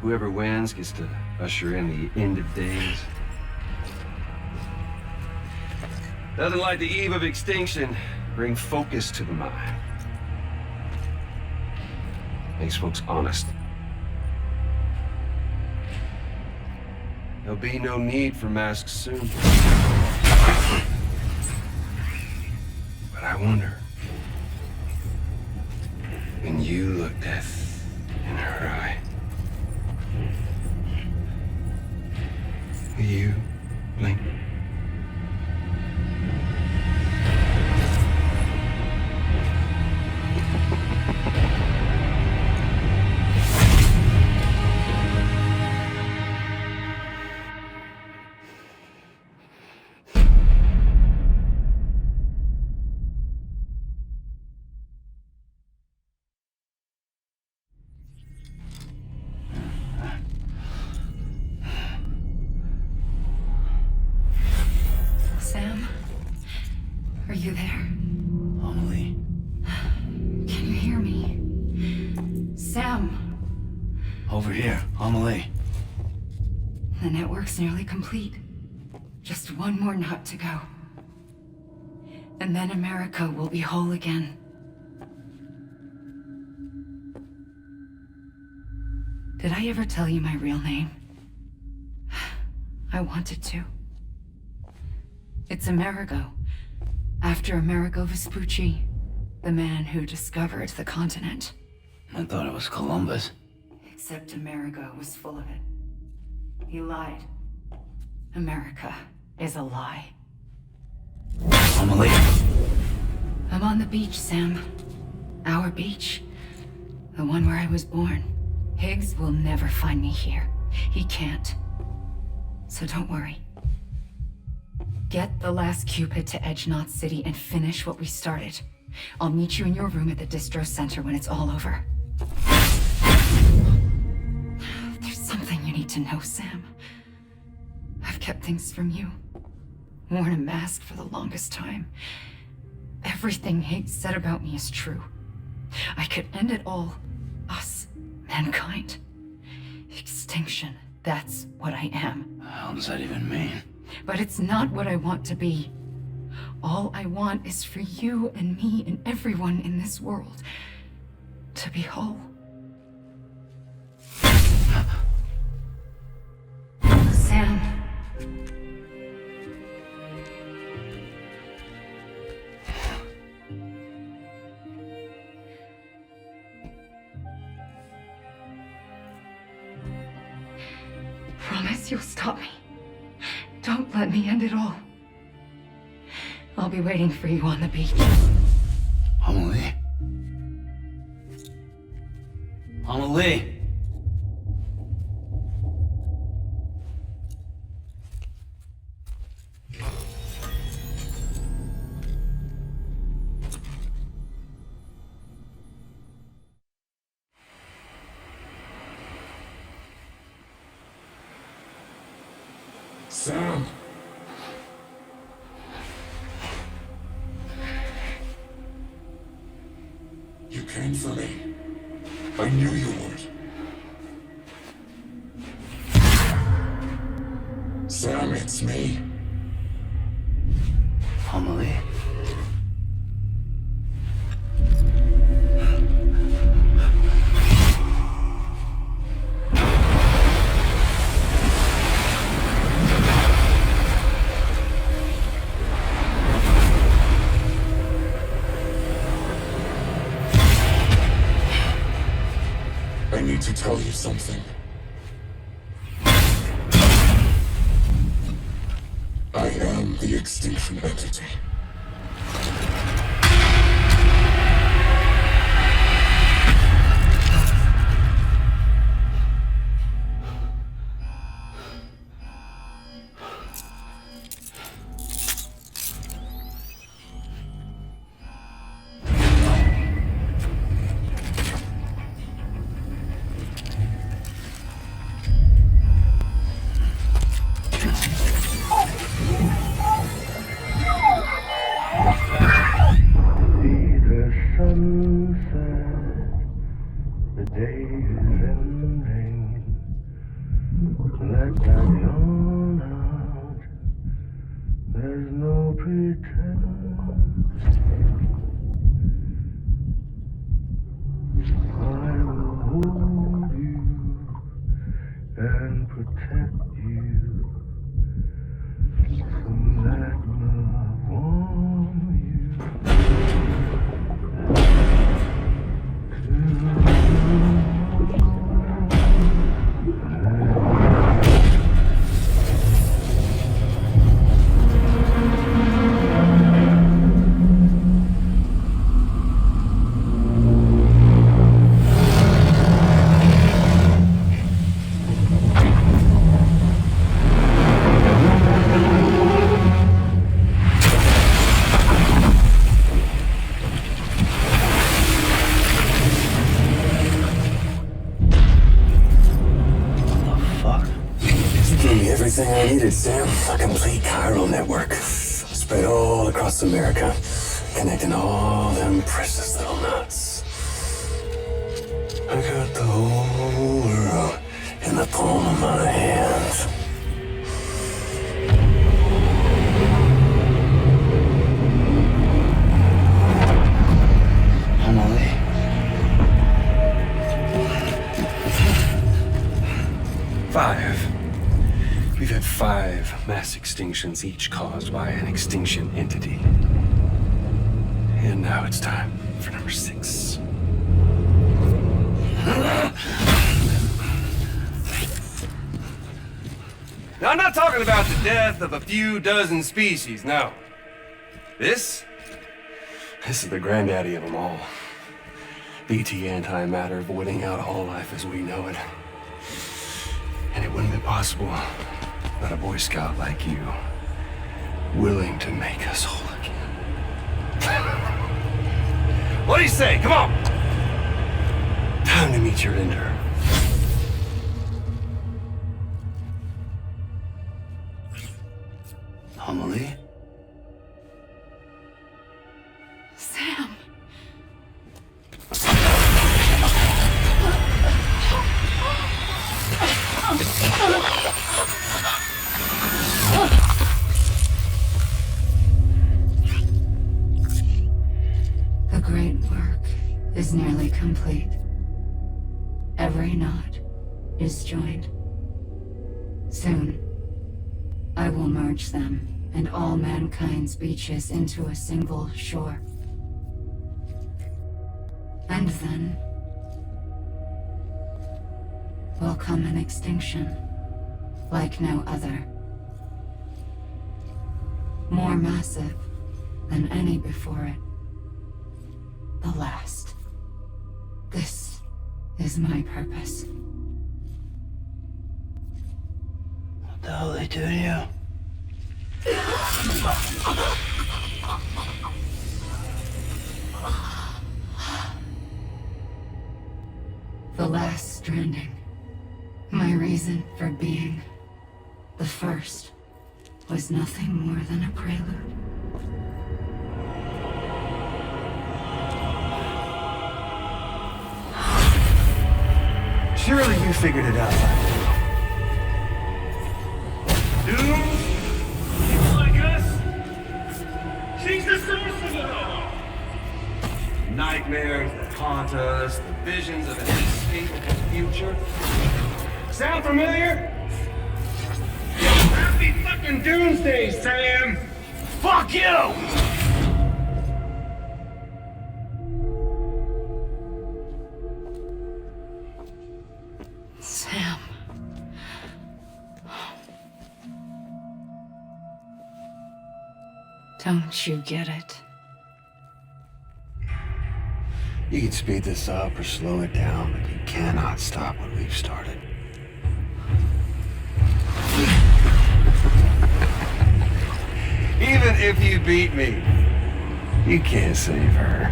Whoever wins gets to usher in the end of days. Nothing like the eve of extinction. Bring focus to the mind. Makes folks honest. There'll be no need for masks soon. But I wonder, when you look death in her eye, will you blink? Sam? Are you there? Amelie. Can you hear me? Sam! Over here, Amelie. The network's nearly complete. Just one more knot to go. And then America will be whole again. Did I ever tell you my real name? I wanted to. It's Amerigo, after Amerigo Vespucci, the man who discovered the continent. I thought it was Columbus. Except Amerigo was full of it. He lied. America is a lie. Amelie. I'm on the beach, Sam. Our beach. The one where I was born. Higgs will never find me here. He can't. So don't worry. Get the last Cupid to Edge Knot City and finish what we started. I'll meet you in your room at the distro center when it's all over. There's something you need to know, Sam. I've kept things from you. Worn a mask for the longest time. Everything Higgs said about me is true. I could end it all. Us. Mankind. Extinction. That's what I am. What the hell does that even mean? But it's not what I want to be. All I want is for you and me and everyone in this world to be whole. Sam. Promise you'll stop me. Don't let me end it all. I'll be waiting for you on the beach. Amelie. Amelie! Sam. You came for me. I knew you would. Sam, it's me. Amelie? I need to tell you something. I am the extinction entity. The day is ending. Let that yawn out. There's no pretend. I will hold you and protect you from that love warm you. Everything I needed, Sam. A complete chiral network. Spread all across America. Connecting all them precious little nuts. I got the whole world in the palm of my hand. Amelie. We've had 5 mass extinctions, each caused by an extinction entity. And now it's time for number 6. Now, I'm not talking about the death of a few dozen species, no. This is the granddaddy of them all. BT antimatter voiding out all life as we know it. And it wouldn't be possible without a Boy Scout like you, willing to make us whole again. What do you say? Come on! Time to meet your ender. Amelie? Sam. The great work is nearly complete. Every knot is joined. Soon, I will merge them and all mankind's beaches into a single shore. And then will come an extinction like no other. More massive than any before it. The last. This is my purpose. What the hell are they doing to you? The last stranding. My reason for being. The first was nothing more than a prelude. Surely you figured it out by now. Doom? People like us? She's the source of it all! Nightmares that haunt us, the visions of an inescapable future. Sound familiar? Happy fucking doomsday, Sam! Fuck you! Sam. Don't you get it? You can speed this up or slow it down, but you cannot stop what we've started. Even if you beat me, you can't save her.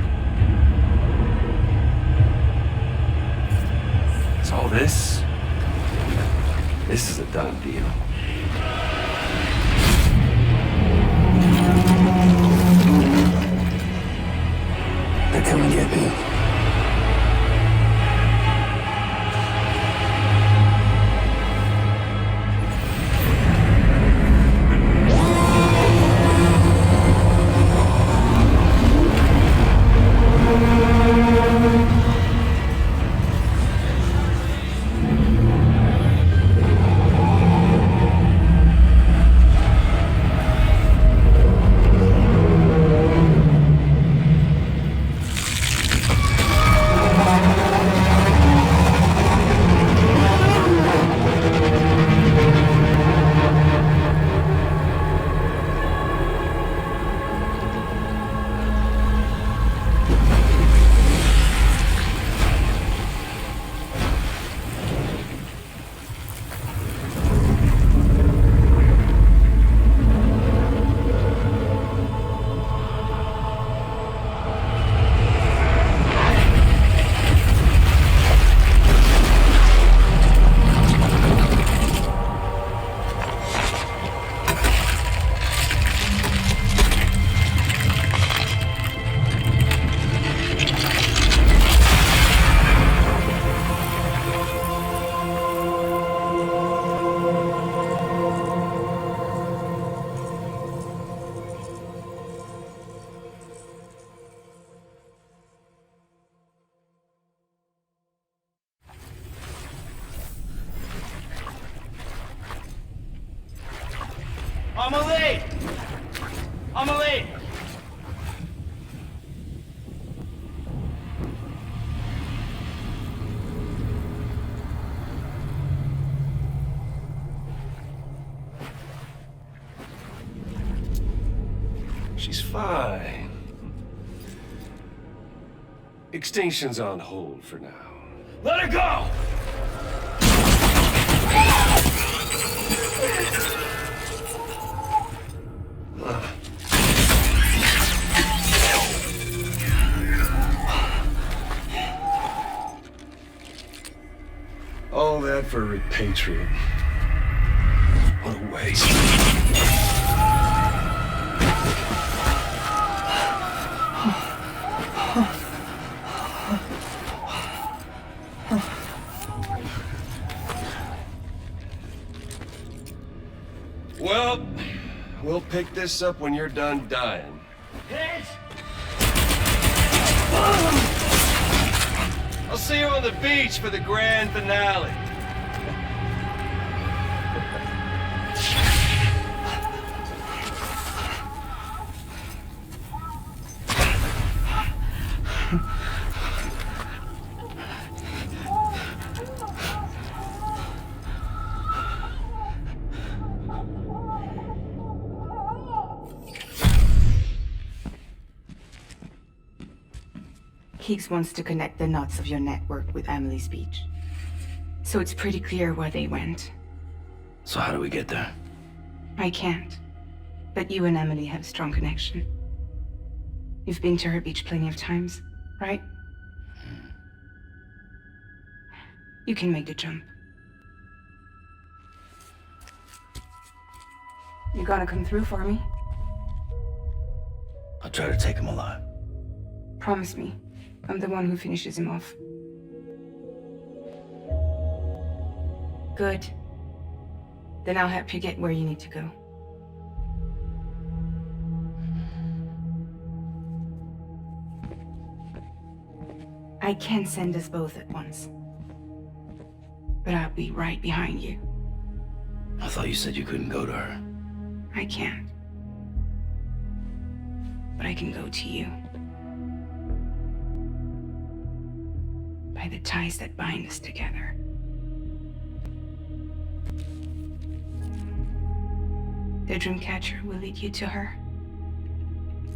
So this is a done deal. They're coming to get me. Amelie! She's fine. Extinction's on hold for now. Let her go! All that for repatriate. What a waste. Well, we'll pick this up when you're done dying. I'll see you on the beach for the grand finale. Higgs wants to connect the knots of your network with Emily's beach. So it's pretty clear where they went. So how do we get there? I can't. But you and Emily have a strong connection. You've been to her beach plenty of times, right? You can make the jump. You gonna come through for me? I'll try to take him alive. Promise me. I'm the one who finishes him off. Good. Then I'll help you get where you need to go. I can send us both at once. But I'll be right behind you. I thought you said you couldn't go to her. I can't. But I can go to you. By the ties that bind us together. The Dreamcatcher will lead you to her.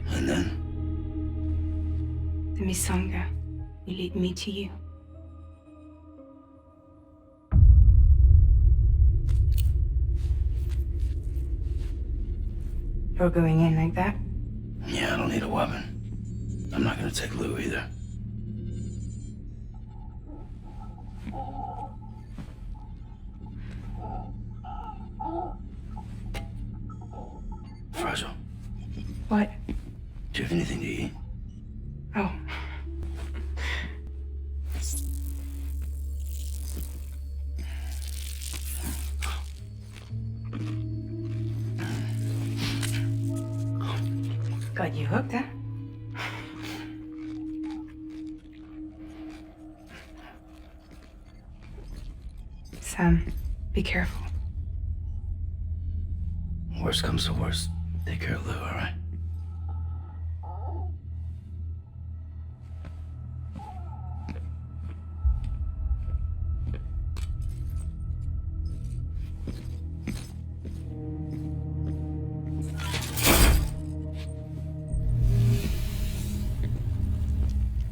And then? The Misanga will lead me to you. You're going in like that? Yeah, I don't need a weapon. I'm not gonna take Lou either. Fragile. What? Do you have anything to eat? Oh. Got you hooked, huh? Sam, be careful. Worst comes to worst. Take care of Lou, all right?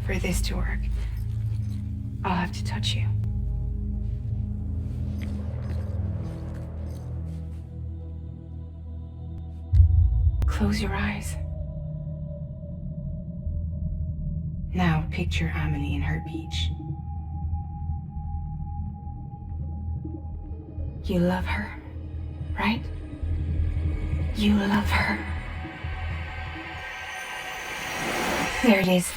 For this to work, I'll have to touch you. Close your eyes. Now picture Amelie in her beach. You love her, right? You love her. There it is.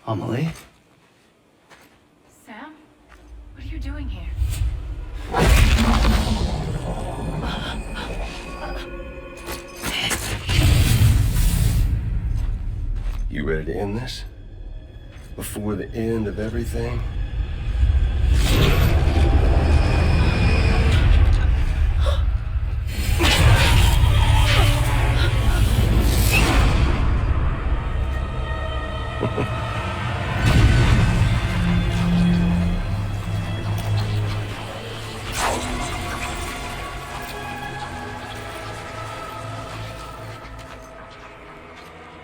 Amelie? Sam? What are you doing here? You ready to end this? Before the end of everything?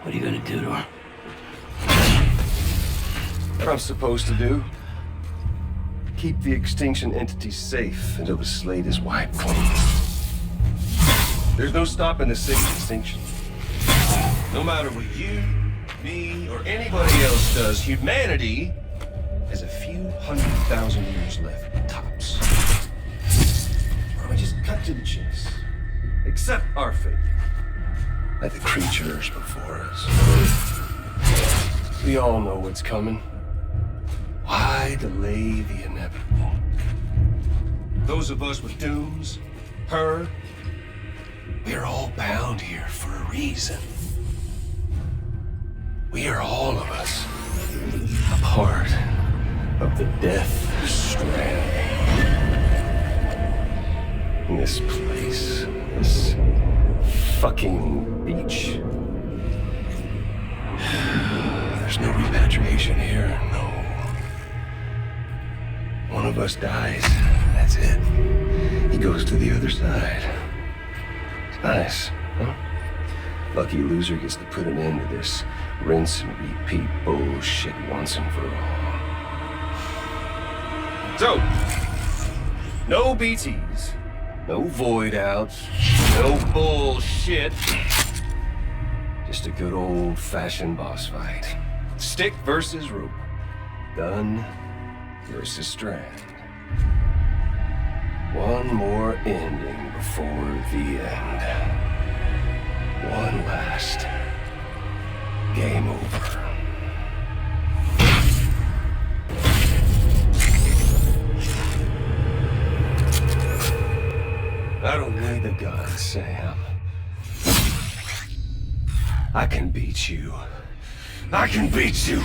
What are you gonna do to her? What I'm supposed to do? Keep the extinction entity safe until the slate is wiped clean. There's no stopping the sixth extinction. No matter what you, me, or anybody else does, humanity has a few 100,000 years left, tops. Why don't we just cut to the chase? Accept our fate. Like the creatures before us. We all know what's coming. Why delay the inevitable? Those of us with dooms, her. We're all bound here for a reason. We are all of us a part of the Death Stranding. This place, this fucking beach. There's no repatriation here, no. One of us dies, that's it. He goes to the other side. It's nice, huh? Lucky loser gets to put an end to this rinse and repeat bullshit once and for all. So, no BTs, no void outs, no bullshit. Just a good old-fashioned boss fight. Stick versus rope. Gun versus strand. One more ending before the end. One last game over. I don't need the gun, Sam. I can beat you. I can beat you.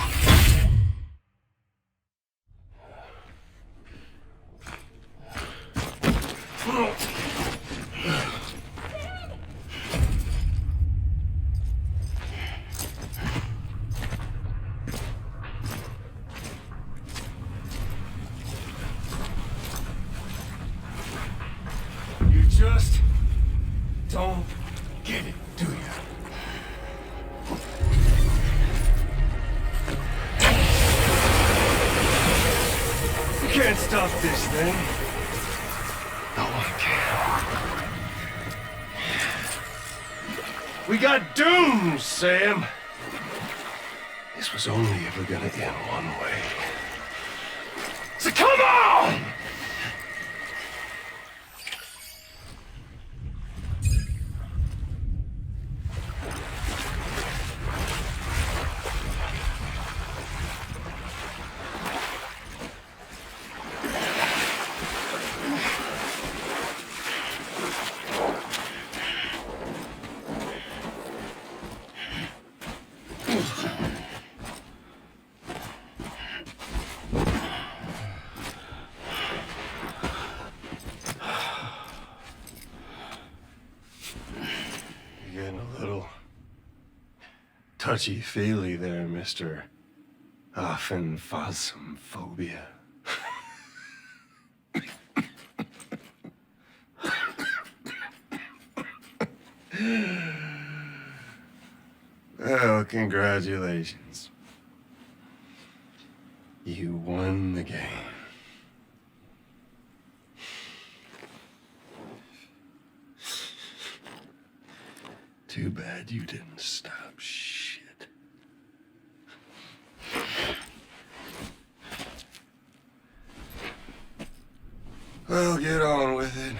You just don't get it, do you? You can't stop this thing. No one can. We got doomed, Sam. This was only ever gonna end one way. So come on! You're getting a little touchy-feely there, Mr. Phasmophobia. Well, congratulations. You won the game. Too bad you didn't stop shit. Well, get on with it.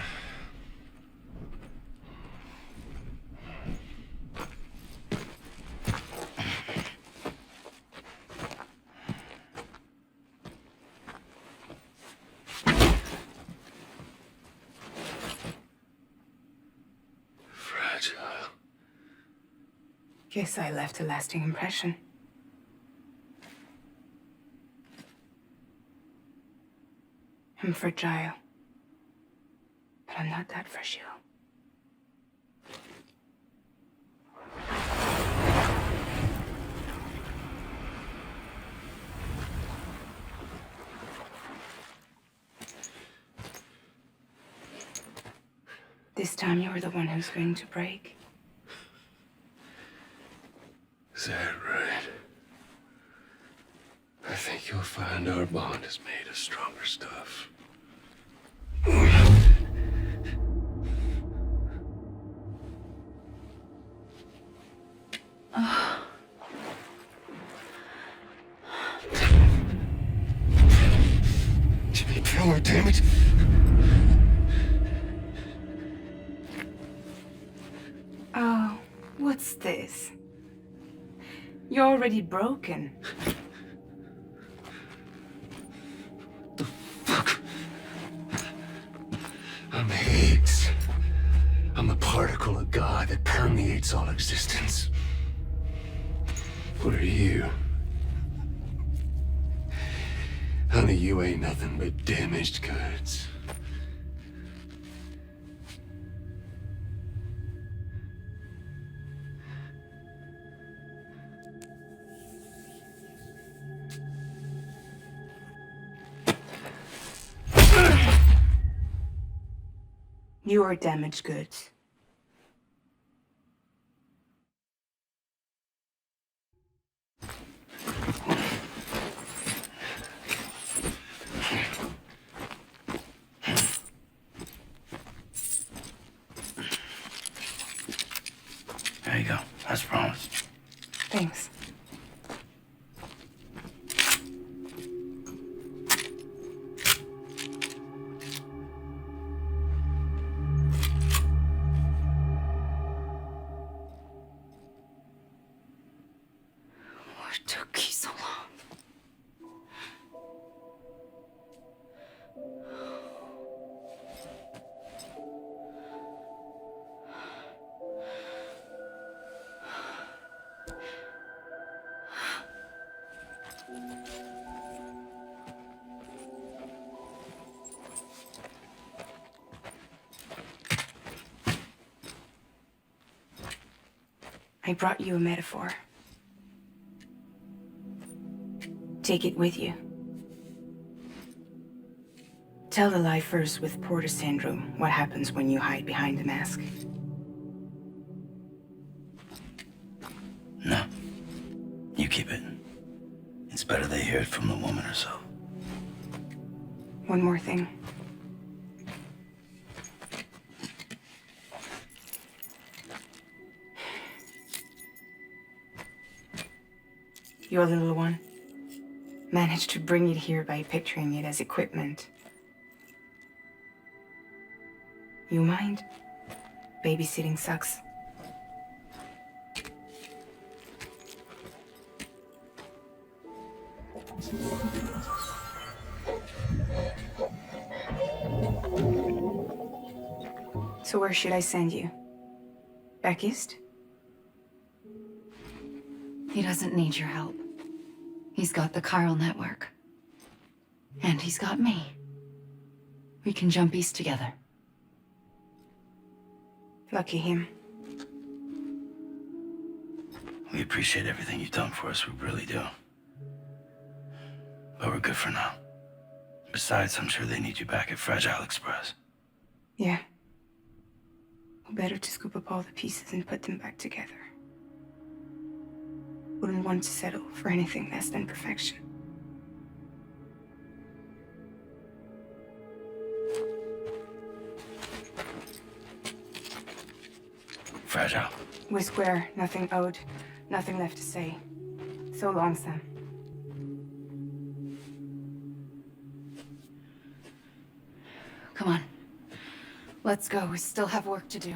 Fragile. Guess I left a lasting impression. I'm fragile. But I'm not that fragile. This time you're the one who's going to break. Is that right? I think you'll find our bond is made of stronger stuff. Jimmy Keller, damn it! Oh, what's this? You're already broken. I'm Higgs. call a god that permeates all existence. What are you? Honey, you ain't nothing but damaged goods. You are damaged goods. There you go. As promised. Thanks. What took you so long? I brought you a metaphor. Take it with you. Tell the lifers with Porter syndrome what happens when you hide behind the mask. No. You keep it. It's better they hear it from the woman herself. One more thing. Your little one managed to bring it here by picturing it as equipment. You mind? Babysitting sucks. So where should I send you? Back east? He doesn't need your help. He's got the chiral network. And he's got me. We can jump east together. Lucky him. We appreciate everything you've done for us, we really do. But we're good for now. Besides, I'm sure they need you back at Fragile Express. Yeah. Better to scoop up all the pieces and put them back together. Wouldn't want to settle for anything less than perfection. Fragile. We're square, nothing owed, nothing left to say. So long, Sam. Come on. Let's go. We still have work to do.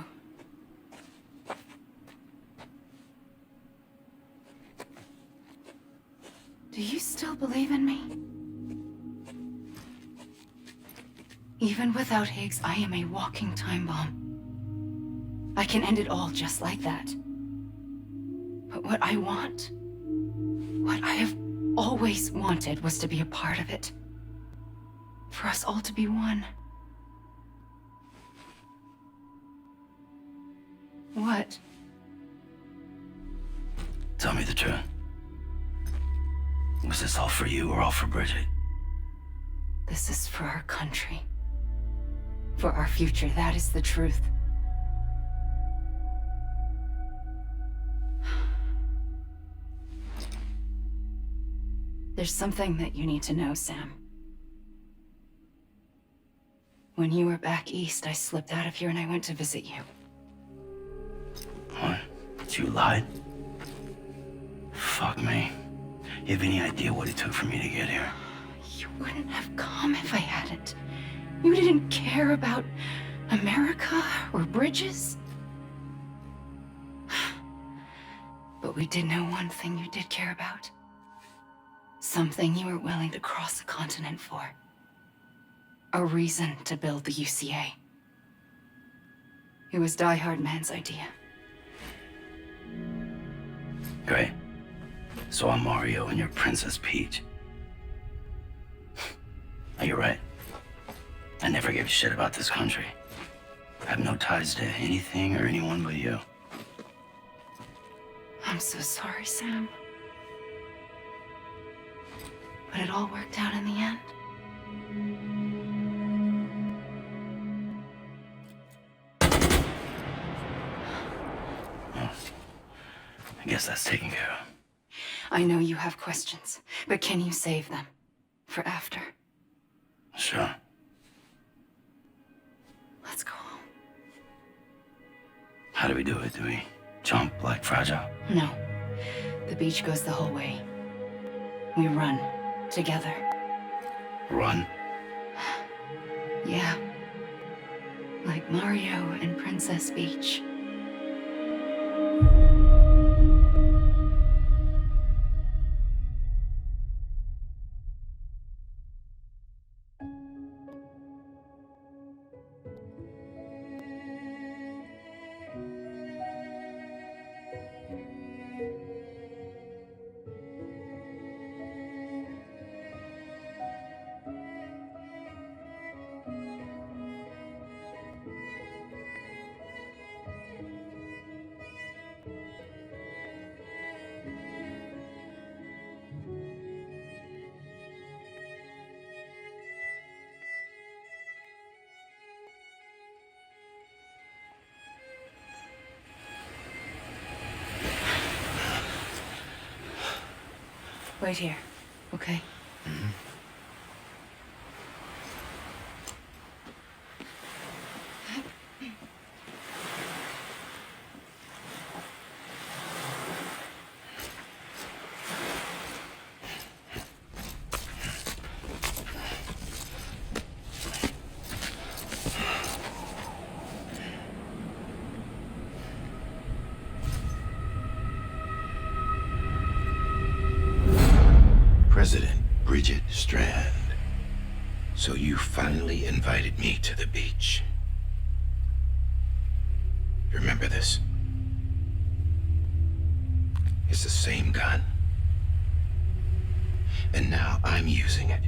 Do you still believe in me? Even without Higgs, I am a walking time bomb. I can end it all just like that. But what I want, what I have always wanted, was to be a part of it. For us all to be one. What? Tell me the truth. Was this all for you or all for Bridget? This is for our country. For our future, that is the truth. There's something that you need to know, Sam. When you were back east, I slipped out of here and I went to visit you. What? You lied? Fuck me. You have any idea what it took for me to get here? You wouldn't have come if I hadn't. You didn't care about America or bridges. But we did know one thing you did care about. Something you were willing to cross a continent for. A reason to build the UCA. It was Die Hard Man's idea. Great. So I'm Mario and you're Princess Peach. Now, you're right. I never gave a shit about this country. I have no ties to anything or anyone but you. I'm so sorry, Sam. But it all worked out in the end. Well, I guess that's taken care of. I know you have questions, but can you save them? For after? Sure. Let's go home. How do we do it? Do we jump like Fragile? No. The beach goes the whole way. We run. Together. Run? Yeah. Like Mario and Princess Peach. Wait here, okay? Mm-hmm. President Bridget Strand. So you finally invited me to the beach. Remember this? It's the same gun. And now I'm using it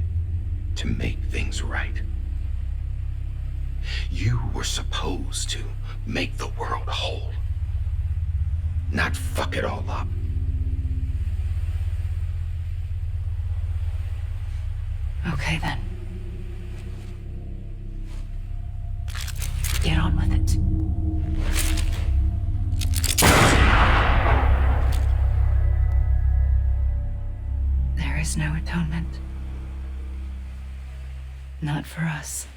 to make things right. You were supposed to make the world whole, not fuck it all up. Okay, then. Get on with it. There is no atonement. Not for us.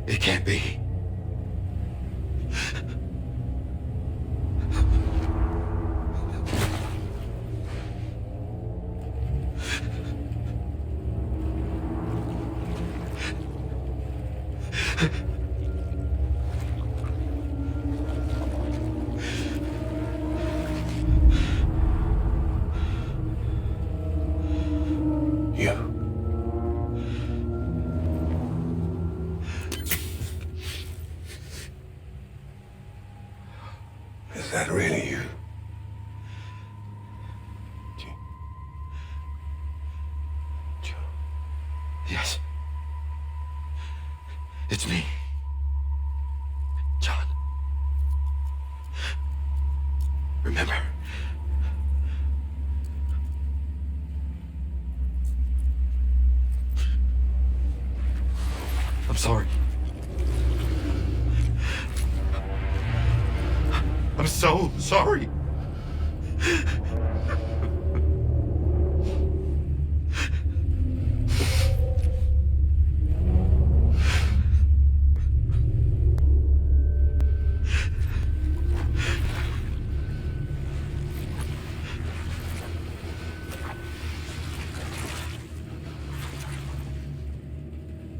It can't be. Is that really you? Yes. It's me. John. Remember? I'm sorry. I'm so so sorry.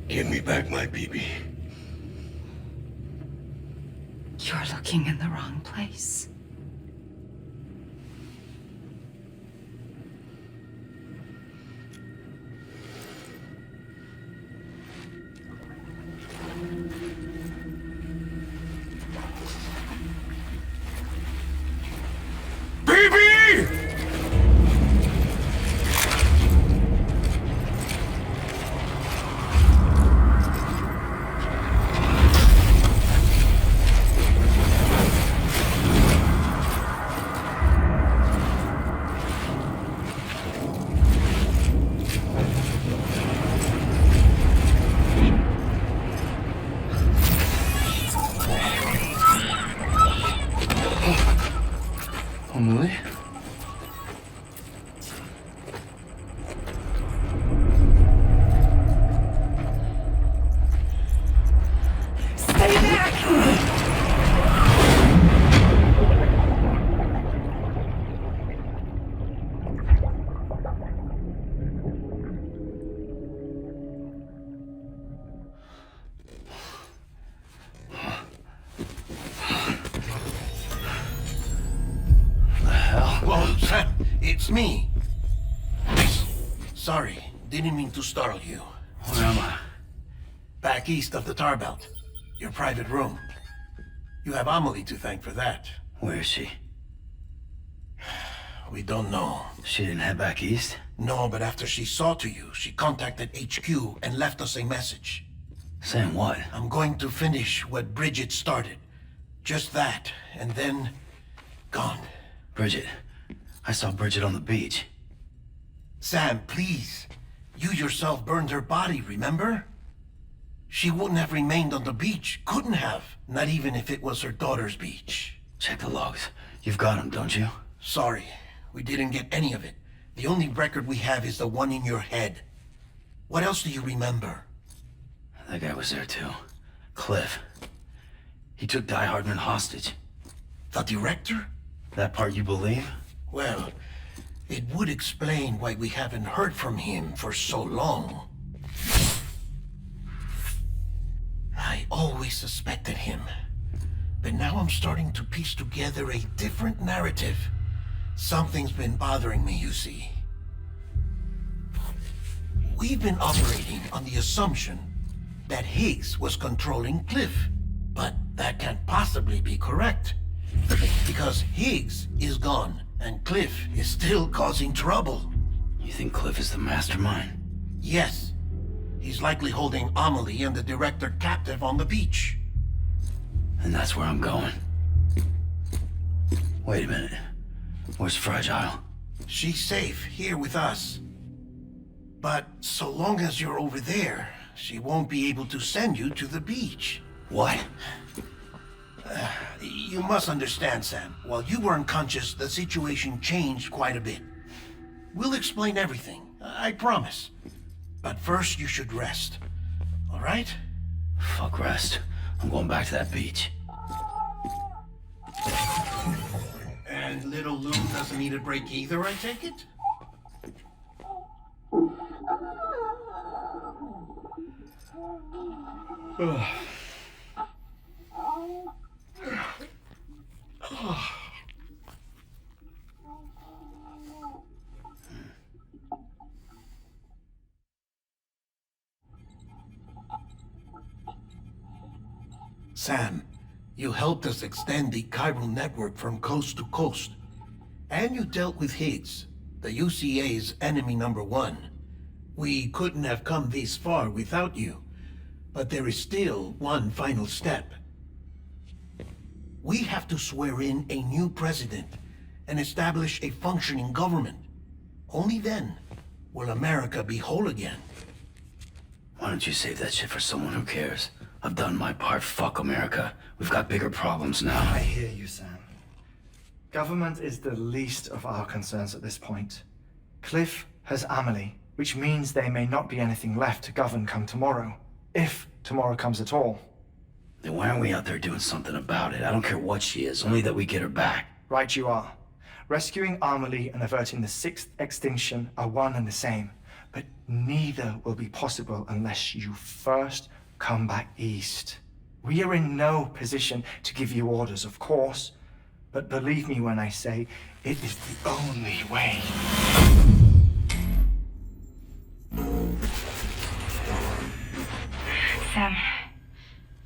Give me back my BB. You're looking in the wrong place. Emily? Stay back! Whoa, Sam, it's me. Sorry, didn't mean to startle you. Where am I? Back east of the tar belt. Your private room. You have Amelie to thank for that. Where is she? We don't know. She didn't head back east? No, but after she saw to you, she contacted HQ and left us a message. Saying what? I'm going to finish what Bridget started. Just that, and then... gone. Bridget. I saw Bridget on the beach. Sam, please. You yourself burned her body, remember? She wouldn't have remained on the beach. Couldn't have. Not even if it was her daughter's beach. Check the logs. You've got them, don't you? Sorry. We didn't get any of it. The only record we have is the one in your head. What else do you remember? That guy was there too. Cliff. He took Die Hardman hostage. The director? That part you believe? Well, it would explain why we haven't heard from him for so long. I always suspected him. But now I'm starting to piece together a different narrative. Something's been bothering me, you see. We've been operating on the assumption that Higgs was controlling Cliff. But that can't possibly be correct. Because Higgs is gone, and Cliff is still causing trouble. You think Cliff is the mastermind? Yes. He's likely holding Amelie and the director captive on the beach. And that's where I'm going. Wait a minute. Where's Fragile? She's safe here with us. But so long as you're over there, she won't be able to send you to the beach. What? You must understand, Sam. While you were unconscious, the situation changed quite a bit. We'll explain everything, I promise. But first, you should rest. All right? Fuck rest. I'm going back to that beach. And little Lou doesn't need a break either, I take it? Sam, you helped us extend the chiral network from coast to coast. And you dealt with Higgs, the UCA's enemy #1. We couldn't have come this far without you. But there is still one final step. We have to swear in a new president and establish a functioning government. Only then will America be whole again. Why don't you save that shit for someone who cares? I've done my part. Fuck America. We've got bigger problems now. I hear you, Sam. Government is the least of our concerns at this point. Cliff has Amelie, which means there may not be anything left to govern come tomorrow. If tomorrow comes at all. Then why aren't we out there doing something about it? I don't care what she is, only that we get her back. Right you are. Rescuing Amelie and averting the 6th extinction are one and the same, but neither will be possible unless you first come back east. We are in no position to give you orders, of course, but believe me when I say it is the only way. Sam,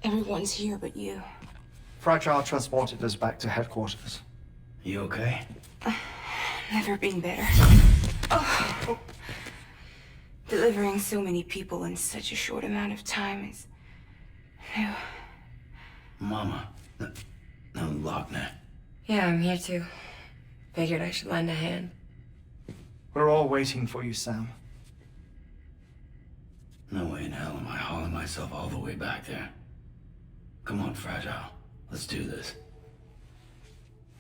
everyone's here but you. Fragile transported us back to headquarters. You okay? Never been better. Oh. Delivering so many people in such a short amount of time is new. Mama. No, Lochner. Yeah, I'm here too. Figured I should lend a hand. We're all waiting for you, Sam. No way in hell am I hauling myself all the way back there. Come on, Fragile. Let's do this.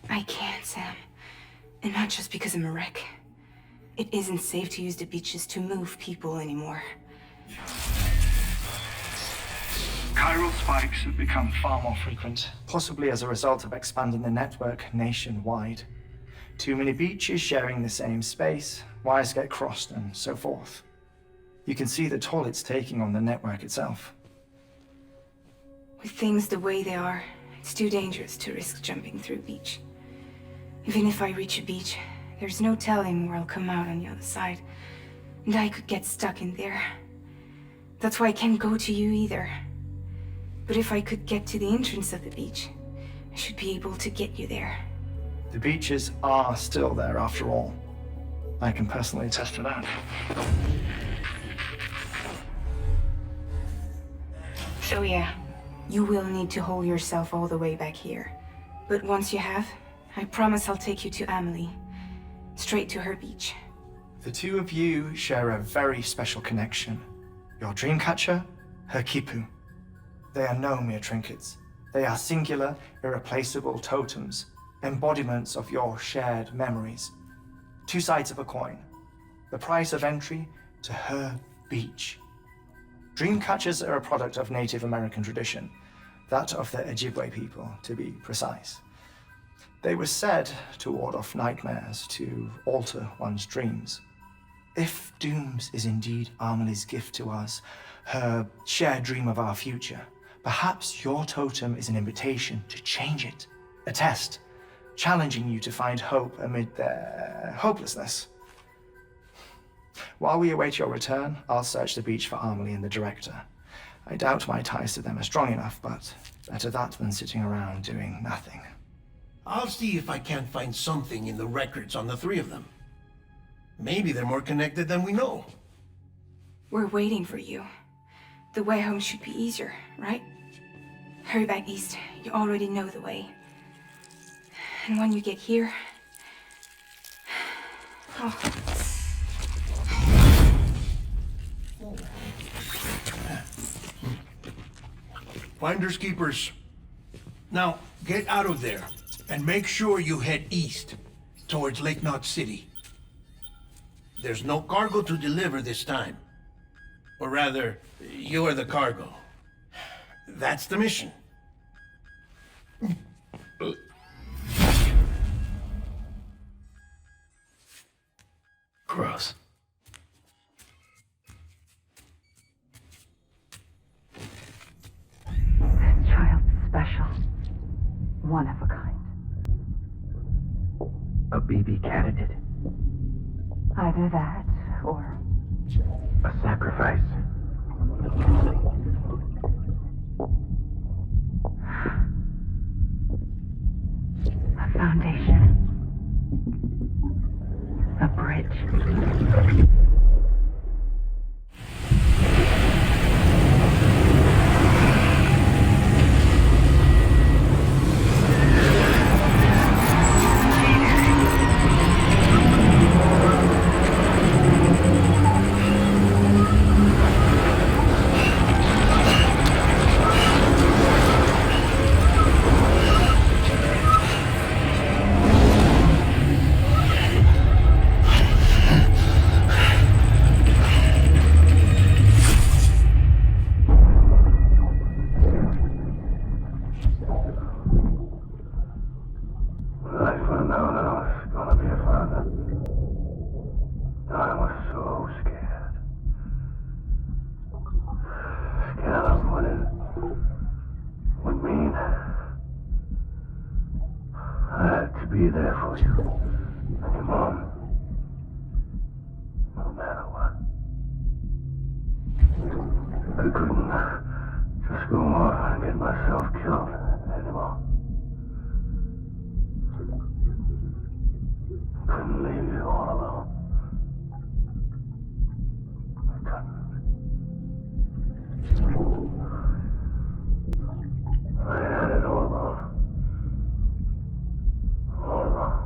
I can't, Sam. And not just because I'm a wreck. It isn't safe to use the beaches to move people anymore. Chiral spikes have become far more frequent, possibly as a result of expanding the network nationwide. Too many beaches sharing the same space, wires get crossed, and so forth. You can see the toll it's taking on the network itself. With things the way they are, it's too dangerous to risk jumping through a beach. Even if I reach a beach, there's no telling where I'll come out on the other side. And I could get stuck in there. That's why I can't go to you either. But if I could get to the entrance of the beach, I should be able to get you there. The beaches are still there after all. I can personally attest to that. So yeah, you will need to haul yourself all the way back here. But once you have, I promise I'll take you to Amelie. Straight to her beach. The two of you share a very special connection. Your dreamcatcher, her Kipu. They are no mere trinkets. They are singular, irreplaceable totems, embodiments of your shared memories. Two sides of a coin. The price of entry to her beach. Dreamcatchers are a product of Native American tradition, that of the Ojibwe people, to be precise. They were said to ward off nightmares, to alter one's dreams. If Dooms is indeed Amelie's gift to us, her shared dream of our future, perhaps your totem is an invitation to change it. A test, challenging you to find hope amid their hopelessness. While we await your return, I'll search the beach for Amelie and the director. I doubt my ties to them are strong enough, but better that than sitting around doing nothing. I'll see if I can't find something in the records on the three of them. Maybe they're more connected than we know. We're waiting for you. The way home should be easier, right? Hurry back east. You already know the way. And when you get here... Oh. Finders keepers. Now, get out of there, and make sure you head east, towards Lake Knot City. There's no cargo to deliver this time. Or rather, you're the cargo. That's the mission. Gross. Child special. One of a kind. A BB candidate. Either that, or... A sacrifice. A foundation. A bridge. for you. And your mom. No matter what. I couldn't just go off and get myself killed anymore. Couldn't leave you all alone. I couldn't. I had it all wrong. All wrong.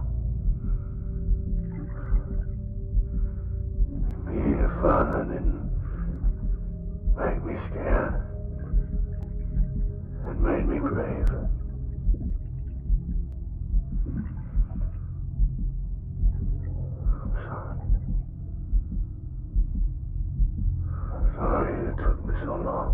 Being a father didn't make me scared. It made me brave. I'm sorry. I'm sorry it took me so long.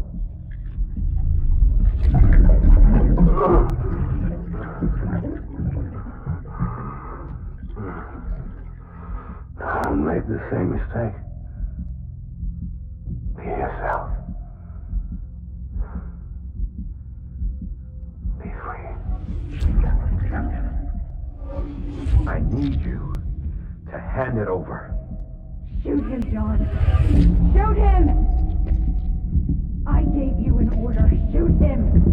Don't make the same mistake. Be yourself. Be free. I need you to hand it over. Shoot him, John. Shoot him! I gave you an order. Shoot him!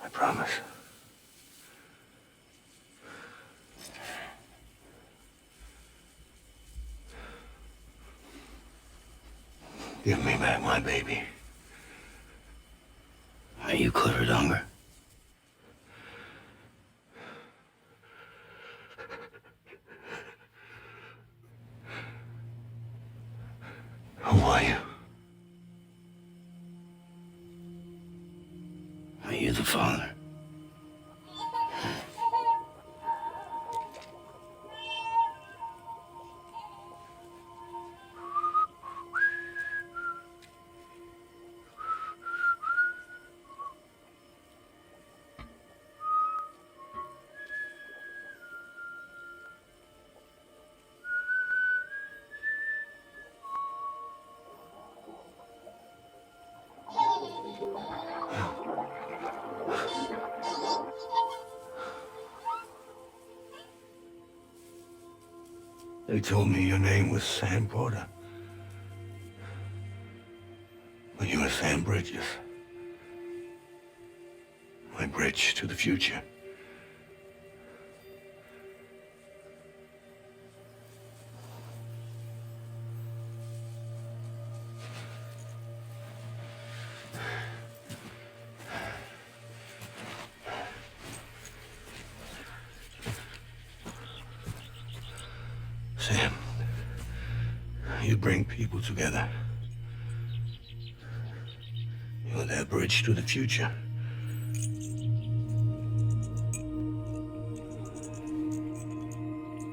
I promise. Give me back my baby. Are you Clifford Unger? Who are you? Are you the father? They told me your name was Sam Porter. But you were Sam Bridges. My bridge to the future. Sam, you bring people together. You're their bridge to the future.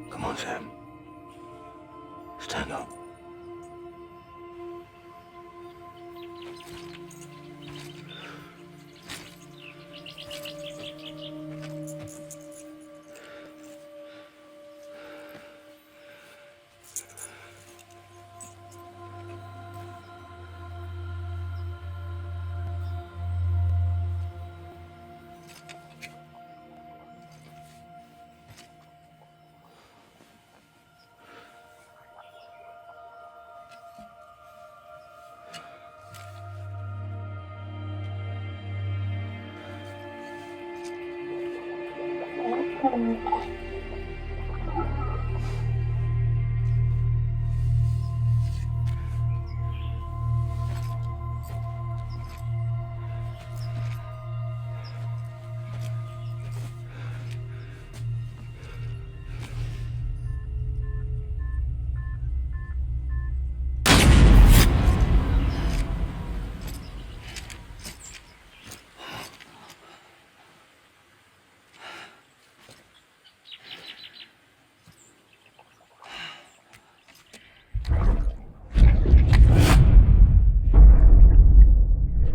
Come on, Sam. Stand up.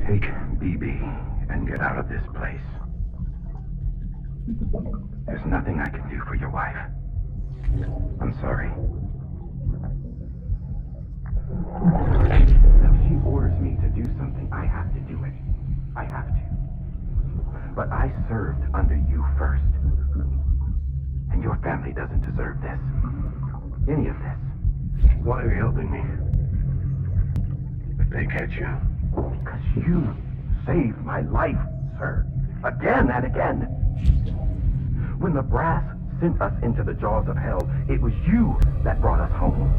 Take BB and get out of this place. There's nothing I can do for your wife. I'm sorry. If she orders me to do something, I have to do it. I have to. But I served under you first. And your family doesn't deserve this. Any of this. Why are you helping me? If they catch you. Because you saved my life, sir. Again and again. When the brass sent us into the jaws of hell, it was you that brought us home.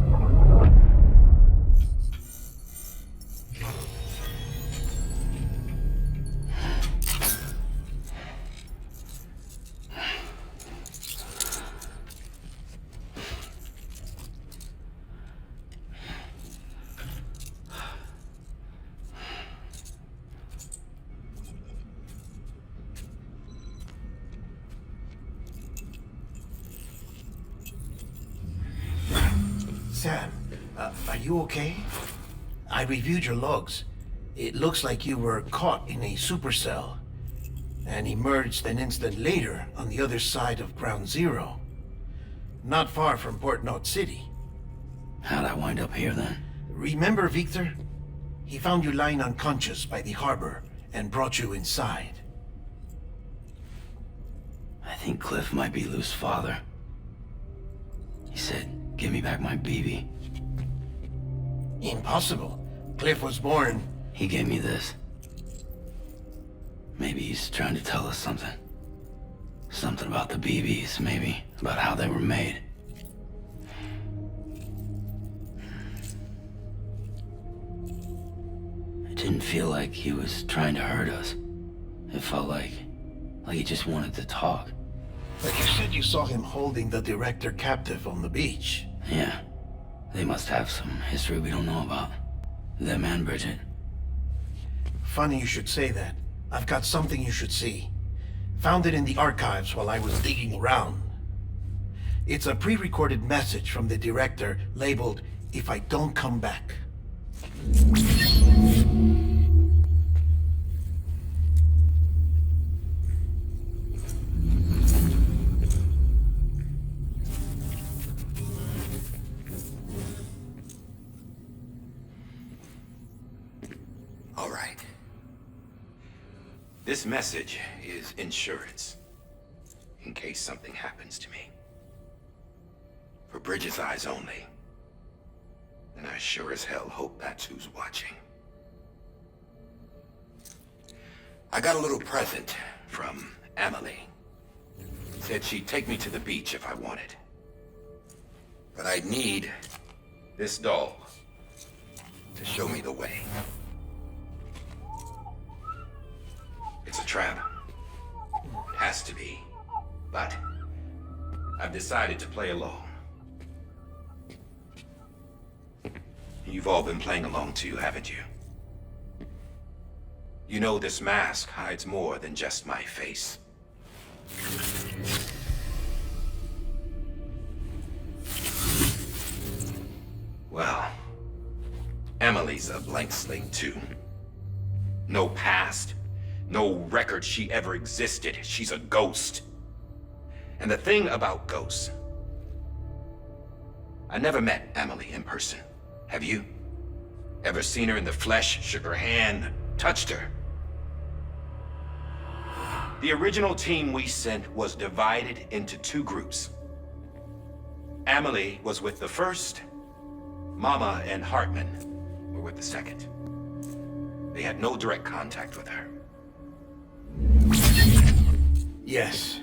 Sam, are you okay? I reviewed your logs. It looks like you were caught in a supercell and emerged an instant later on the other side of Ground Zero. Not far from Port Knot City. How'd I wind up here then? Remember Victor? He found you lying unconscious by the harbor and brought you inside. I think Cliff might be Lou's father. He said, give me back my BB. Impossible. Cliff was born... He gave me this. Maybe he's trying to tell us something. Something about the BBs, maybe. About how they were made. It didn't feel like he was trying to hurt us. It felt like he just wanted to talk. But you said you saw him holding the director captive on the beach. Yeah. They must have some history we don't know about. Them and Bridget. Funny you should say that. I've got something you should see. Found it in the archives while I was digging around. It's a pre-recorded message from the director labeled, "If I don't come back." All right. This message is insurance, in case something happens to me. For Bridget's eyes only. And I sure as hell hope that's who's watching. I got a little present from Emily. Said she'd take me to the beach if I wanted. But I'd need this doll to show me the way. It's a trap. It has to be. But I've decided to play along. You've all been playing along too, haven't you? You know this mask hides more than just my face. Well, Emily's a blank slate too. No past, no record she ever existed. She's a ghost. And the thing about ghosts, I never met Emily in person. Have you? Ever seen her in the flesh, shook her hand, touched her? The original team we sent was divided into two groups. Emily was with the first. Mama and Hartman were with the second. They had no direct contact with her. Yes.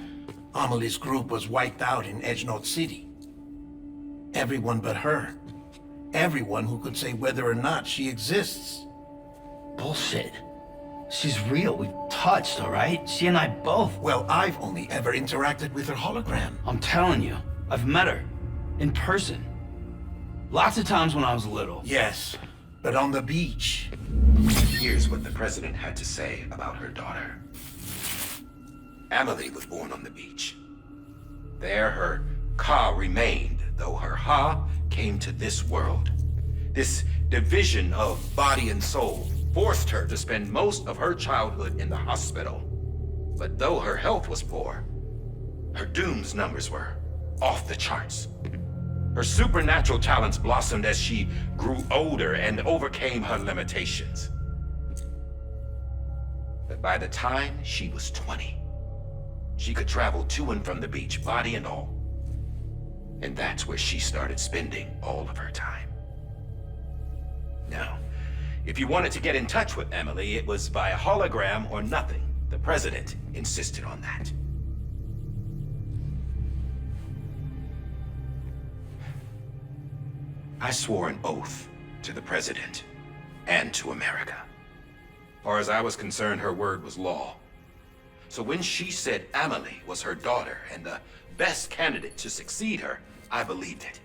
Amelie's group was wiped out in Edge Note City. Everyone but her. Everyone who could say whether or not she exists. Bullshit. She's real. We've touched, all right? She and I both. Well, I've only ever interacted with her hologram. I'm telling you, I've met her. In person. Lots of times when I was little. Yes, but on the beach. Here's what the president had to say about her daughter. Emily was born on the beach. There her Ka remained, though her Ha came to this world. This division of body and soul forced her to spend most of her childhood in the hospital. But though her health was poor, her Doom's numbers were off the charts. Her supernatural talents blossomed as she grew older and overcame her limitations. But by the time she was 20, she could travel to and from the beach, body and all. And that's where she started spending all of her time. Now, if you wanted to get in touch with Emily, it was via hologram or nothing. The president insisted on that. I swore an oath to the president and to America. As far as I was concerned, her word was law. So when she said Emily was her daughter and the best candidate to succeed her, I believed it.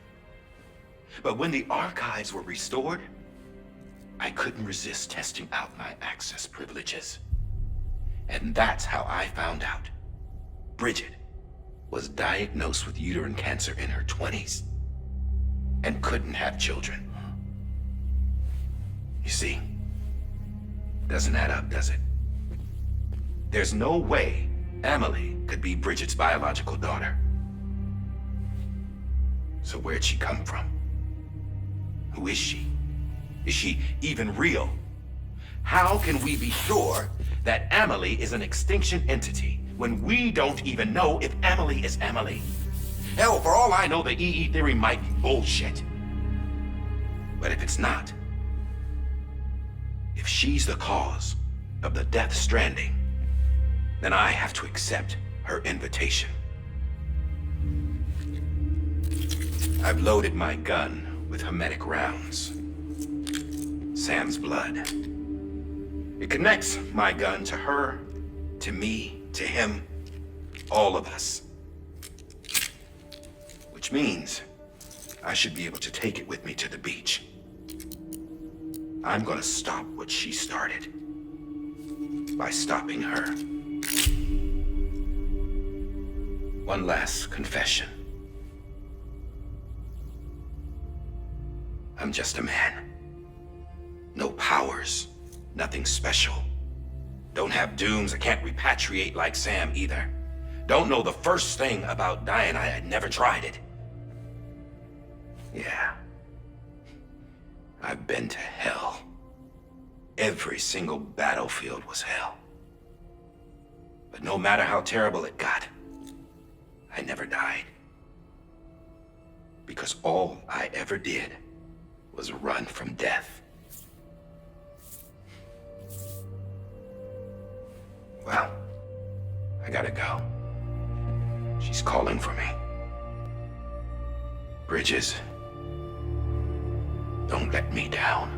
But when the archives were restored, I couldn't resist testing out my access privileges. And that's how I found out. Bridget was diagnosed with uterine cancer in her 20s and couldn't have children. You see, doesn't add up, does it? There's no way Emily could be Bridget's biological daughter. So where'd she come from? Who is she? Is she even real? How can we be sure that Emily is an extinction entity when we don't even know if Emily is Emily? Hell, for all I know, the EE theory might be bullshit. But if it's not, if she's the cause of the Death Stranding, then I have to accept her invitation. I've loaded my gun with hermetic rounds. Sam's blood. It connects my gun to her, to me, to him, all of us. Which means I should be able to take it with me to the beach. I'm gonna stop what she started by stopping her. One last confession. I'm just a man. No powers, nothing special. Don't have dooms, I can't repatriate like Sam either. Don't know the first thing about dying, I had never tried it. Yeah. I've been to hell. Every single battlefield was hell. But no matter how terrible it got, I never died. Because all I ever did was run from death. Well, I gotta go. She's calling for me. Bridges, don't let me down.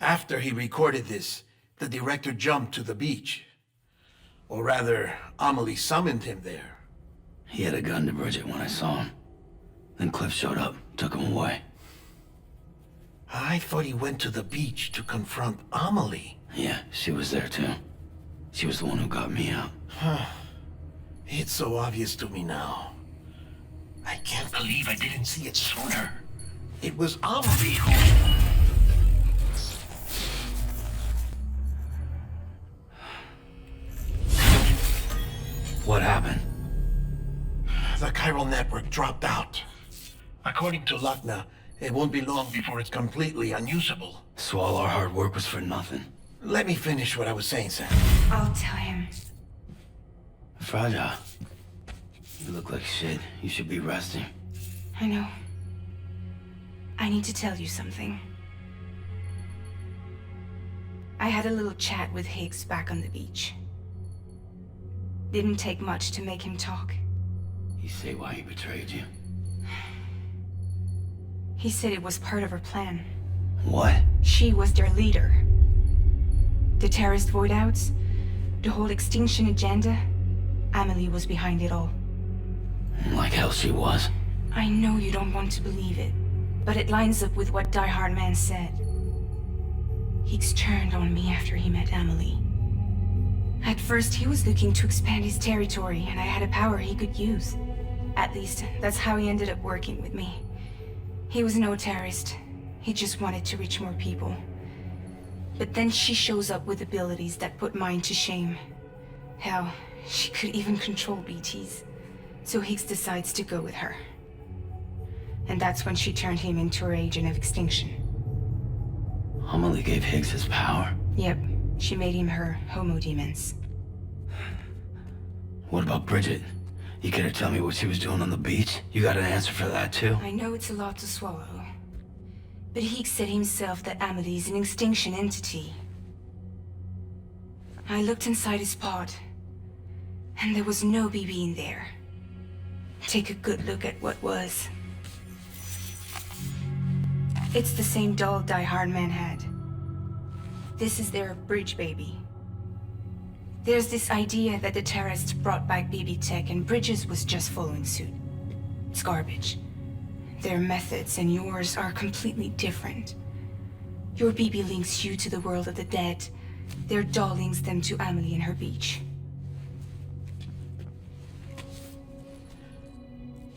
After he recorded this, the director jumped to the beach. Or rather, Amelie summoned him there. He had a gun to Bridget when I saw him. Then Cliff showed up, took him away. I thought he went to the beach to confront Amelie. Yeah, she was there too. She was the one who got me out. It's so obvious to me now. I can't believe I didn't see it sooner. It was Amelie who... What happened? The chiral network dropped out. According to Lakhna, it won't be long before it's completely unusable. So all our hard work was for nothing. Let me finish what I was saying, Sam. I'll tell him. Fragile. You look like shit. You should be resting. I know. I need to tell you something. I had a little chat with Higgs back on the beach. Didn't take much to make him talk. You say why he betrayed you? He said it was part of her plan. What? She was their leader. The terrorist voidouts, the whole extinction agenda, Amelie was behind it all. Like hell she was. I know you don't want to believe it, but it lines up with what Die Hard Man said. Higgs turned on me after he met Amelie. At first, he was looking to expand his territory, and I had a power he could use. At least, that's how he ended up working with me. He was no terrorist. He just wanted to reach more people. But then she shows up with abilities that put mine to shame. Hell, she could even control BTs. So Higgs decides to go with her. And that's when she turned him into her agent of extinction. Amelie gave Higgs his power? Yep. She made him her homo demons. What about Bridget? You care to tell me what she was doing on the beach? You got an answer for that too? I know it's a lot to swallow. But Higgs said himself that Amelie is an extinction entity. I looked inside his pod, and there was no BB in there. Take a good look at what was. It's the same doll Die Hard Man had. This is their bridge baby. There's this idea that the terrorists brought back BB tech and Bridges was just following suit. It's garbage. Their methods and yours are completely different. Your BB links you to the world of the dead. Their doll links them to Amelie and her beach.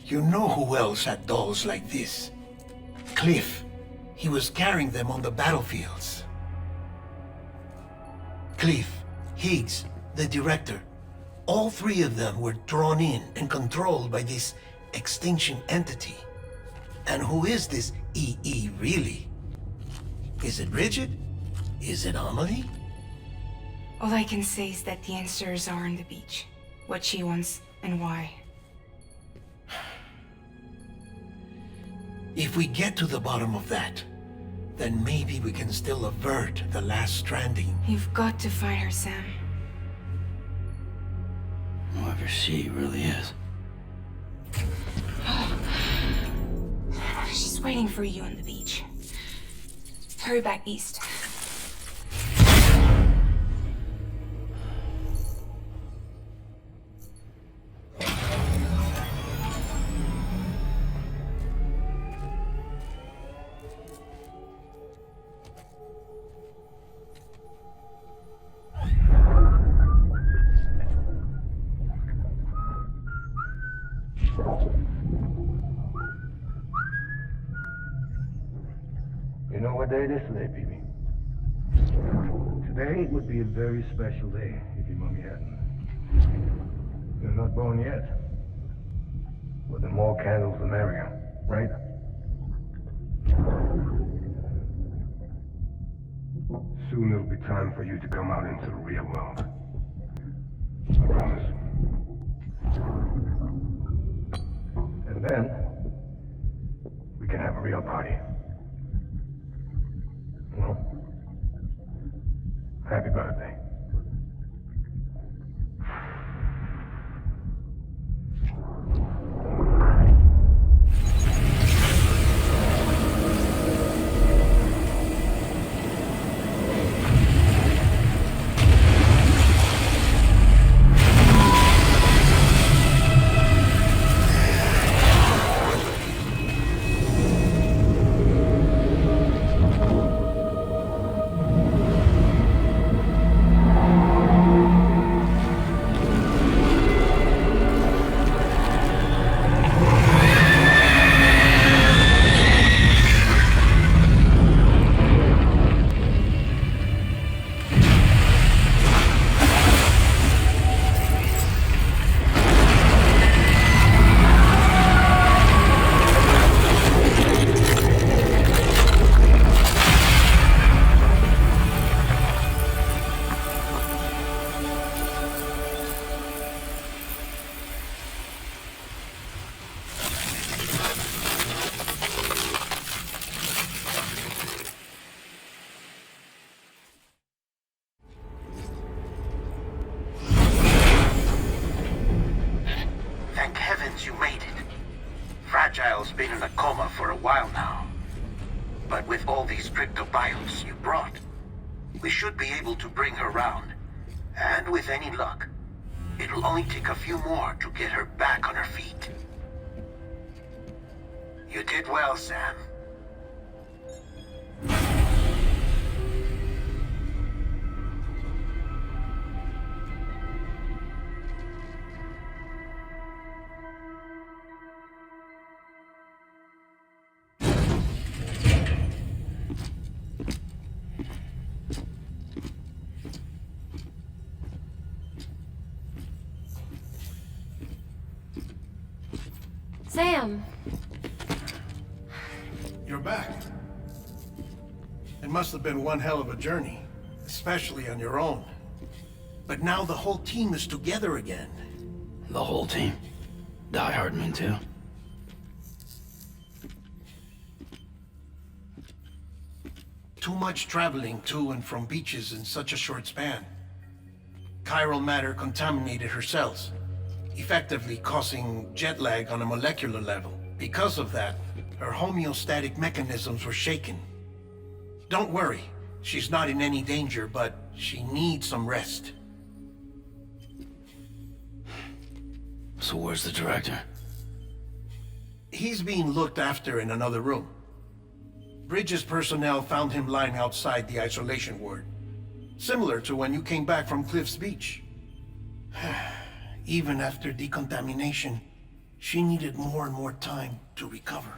You know who else had dolls like this? Cliff. He was carrying them on the battlefields. Cliff, Higgs, the director, all three of them were drawn in and controlled by this extinction entity. And who is this EE really? Is it Bridget? Is it Amelie? All I can say is that the answers are on the beach. What she wants and why. If we get to the bottom of that, then maybe we can still avert the last stranding. You've got to find her, Sam. Whoever she really is. She's waiting for you on the beach. Hurry back east. You know what day it is today, Pee-wee? Today would be a very special day if your mommy hadn't. You're not born yet. But the more candles, the merrier, right? Soon it'll be time for you to come out into the real world. I promise. And then, we can have a real party. Well, happy birthday. Thank heavens you made it. Fragile's been in a coma for a while now. But with all these cryptobiotes you brought, we should be able to bring her round. And with any luck, it'll only take a few more to get her back on her feet. You did well, Sam. Sam! You're back. It must have been one hell of a journey, especially on your own. But now the whole team is together again. The whole team? Die Hardman too? Too much traveling to and from beaches in such a short span. Chiral matter contaminated her cells, effectively causing jet lag on a molecular level. Because of that, her homeostatic mechanisms were shaken. Don't worry, she's not in any danger, but she needs some rest. So where's the director? He's being looked after in another room. Bridges personnel found him lying outside the isolation ward. Similar to when you came back from Cliff's Beach. Even after decontamination, she needed more and more time to recover.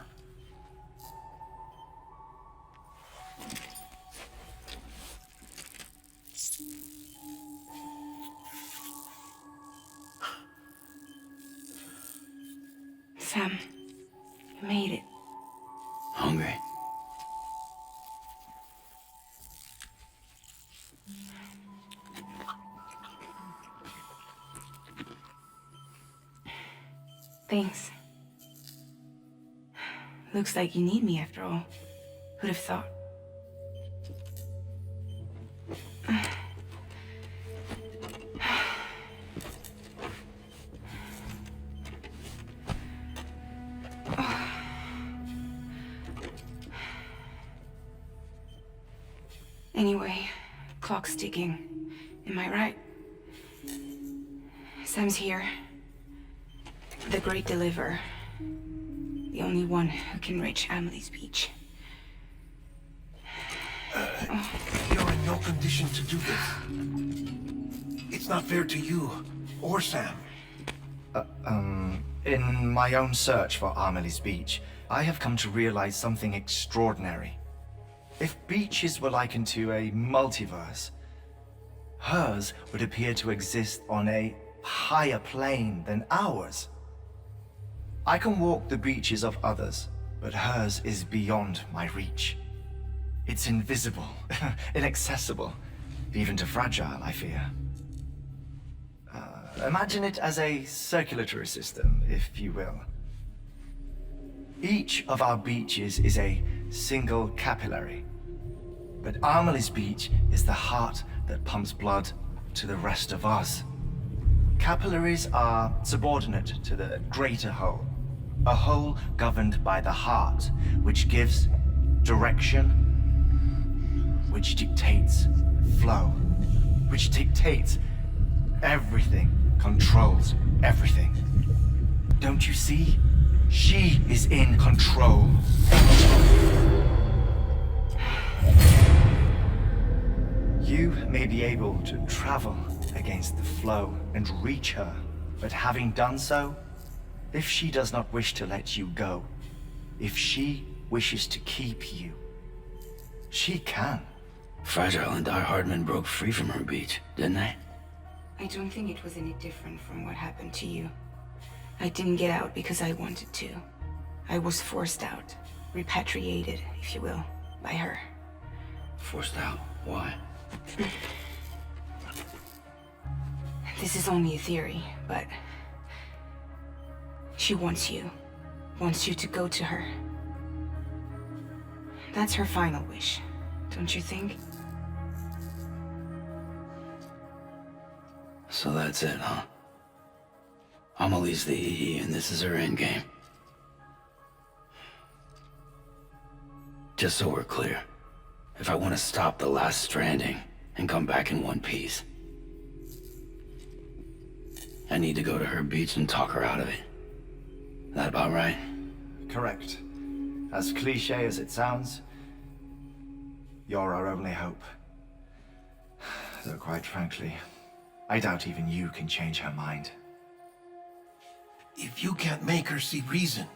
Sam, you made it. Hungry? Thanks. Looks like you need me after all. Who'd have thought? Anyway, clock's ticking. Am I right? Sam's here. The Great Deliverer. The only one who can reach Amelie's beach. You're in no condition to do this. It's not fair to you or Sam. In my own search for Amelie's beach, I have come to realize something extraordinary. If beaches were likened to a multiverse, hers would appear to exist on a higher plane than ours. I can walk the beaches of others, but hers is beyond my reach. It's invisible, inaccessible, even to fragile, I fear. Imagine it as a circulatory system, if you will. Each of our beaches is a single capillary, but Amelie's beach is the heart that pumps blood to the rest of us. Capillaries are subordinate to the greater whole, a whole governed by the heart, which gives direction, which dictates flow, which dictates everything, controls everything. Don't you see? She is in control. You may be able to travel against the flow and reach her, but having done so, if she does not wish to let you go, if she wishes to keep you, she can. Fragile and Die Hardman broke free from her beach, didn't they? I don't think it was any different from what happened to you. I didn't get out because I wanted to. I was forced out. Repatriated, if you will, by her. Forced out? Why? This is only a theory, but... she wants you. Wants you to go to her. That's her final wish, don't you think? So that's it, huh? Amelie's the EE, and this is her endgame. Just so we're clear, if I want to stop the last stranding and come back in one piece, I need to go to her beach and talk her out of it. That about right? Correct. As cliche as it sounds, you're our only hope. Though quite frankly, I doubt even you can change her mind. If you can't make her see reason,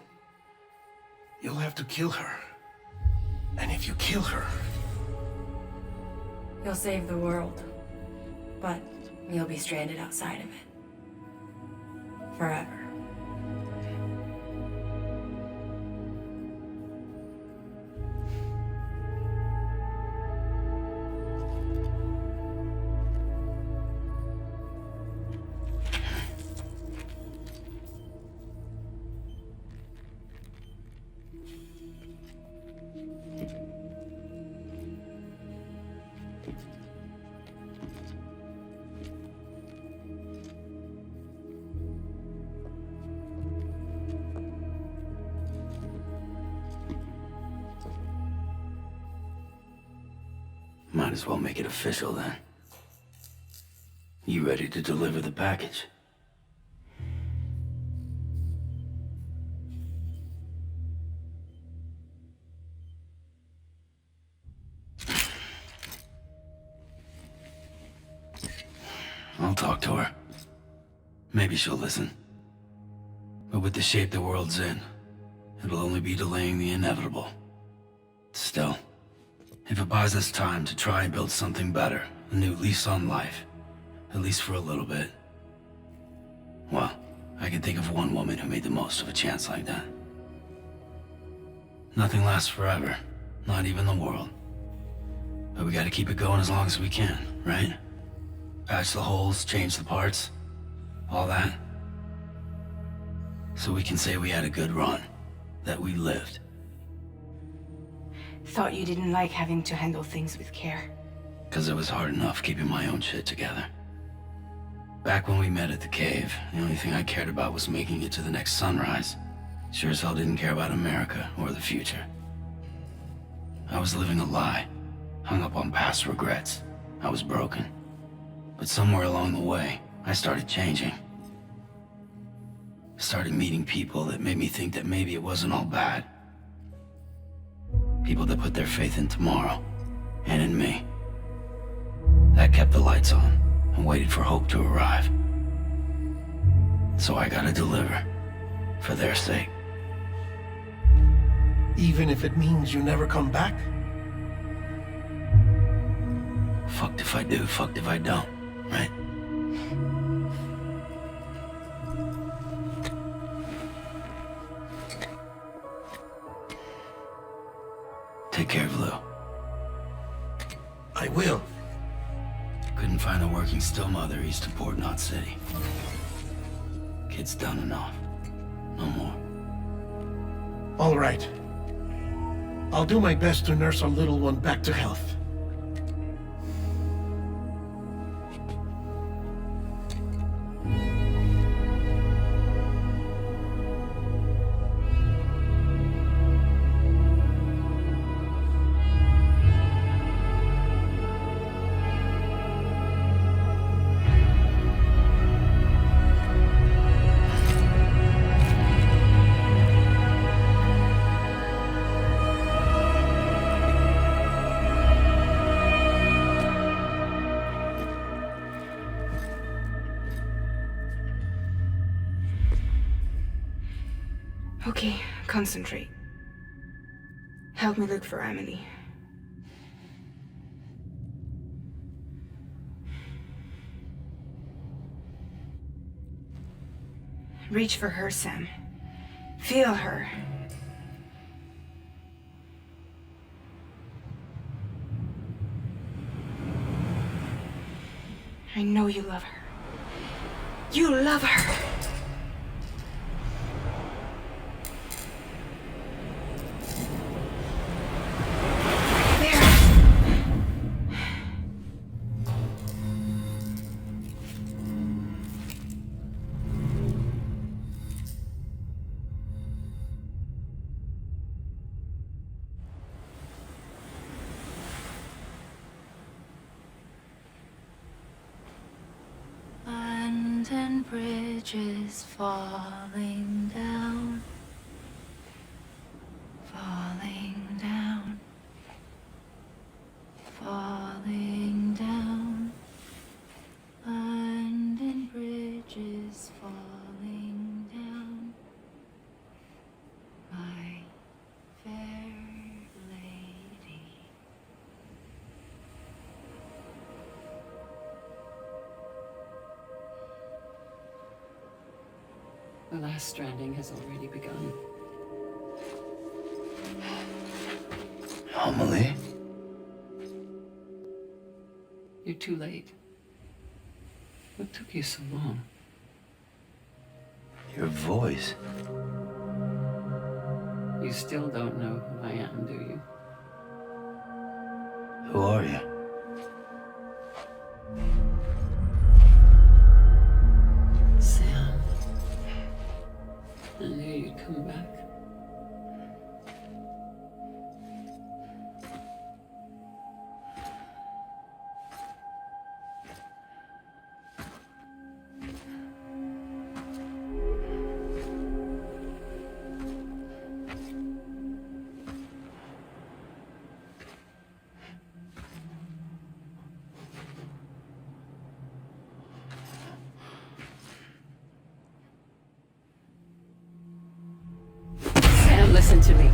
you'll have to kill her. And if you kill her... You'll save the world, but you'll be stranded outside of it. Forever. Might as well make it official then. You ready to deliver the package? I'll talk to her. Maybe she'll listen. But with the shape the world's in, it'll only be delaying the inevitable. Still, if it buys us time to try and build something better, a new lease on life, at least for a little bit, well, I can think of one woman who made the most of a chance like that. Nothing lasts forever, not even the world. But we gotta keep it going as long as we can, right? Patch the holes, change the parts, all that. So we can say we had a good run, that we lived. Thought you didn't like having to handle things with care. Because it was hard enough keeping my own shit together. Back when we met at the cave, the only thing I cared about was making it to the next sunrise. Sure as hell didn't care about America or the future. I was living a lie, hung up on past regrets. I was broken. But somewhere along the way, I started changing. Started meeting people that made me think that maybe it wasn't all bad. People that put their faith in tomorrow, and in me. That kept the lights on, and waited for hope to arrive. So I gotta deliver, for their sake. Even if it means you never come back? Fucked if I do, fucked if I don't, right? Take care of Lou. I will. Couldn't find a working still mother east of Port Knot City. Kid's done enough. No more. All right. I'll do my best to nurse our little one back to health. Okay, concentrate. Help me look for Emily. Reach for her, Sam. Feel her. I know you love her. You love her! And bridges falling down, falling down, falling down, and bridges falling down, my fair lady. The last stranding has already begun. Amelie? You're too late. What took you so long? Your voice. You still don't know who I am, do you? Who are you? Sam. I knew you'd come back. Sam, listen to me.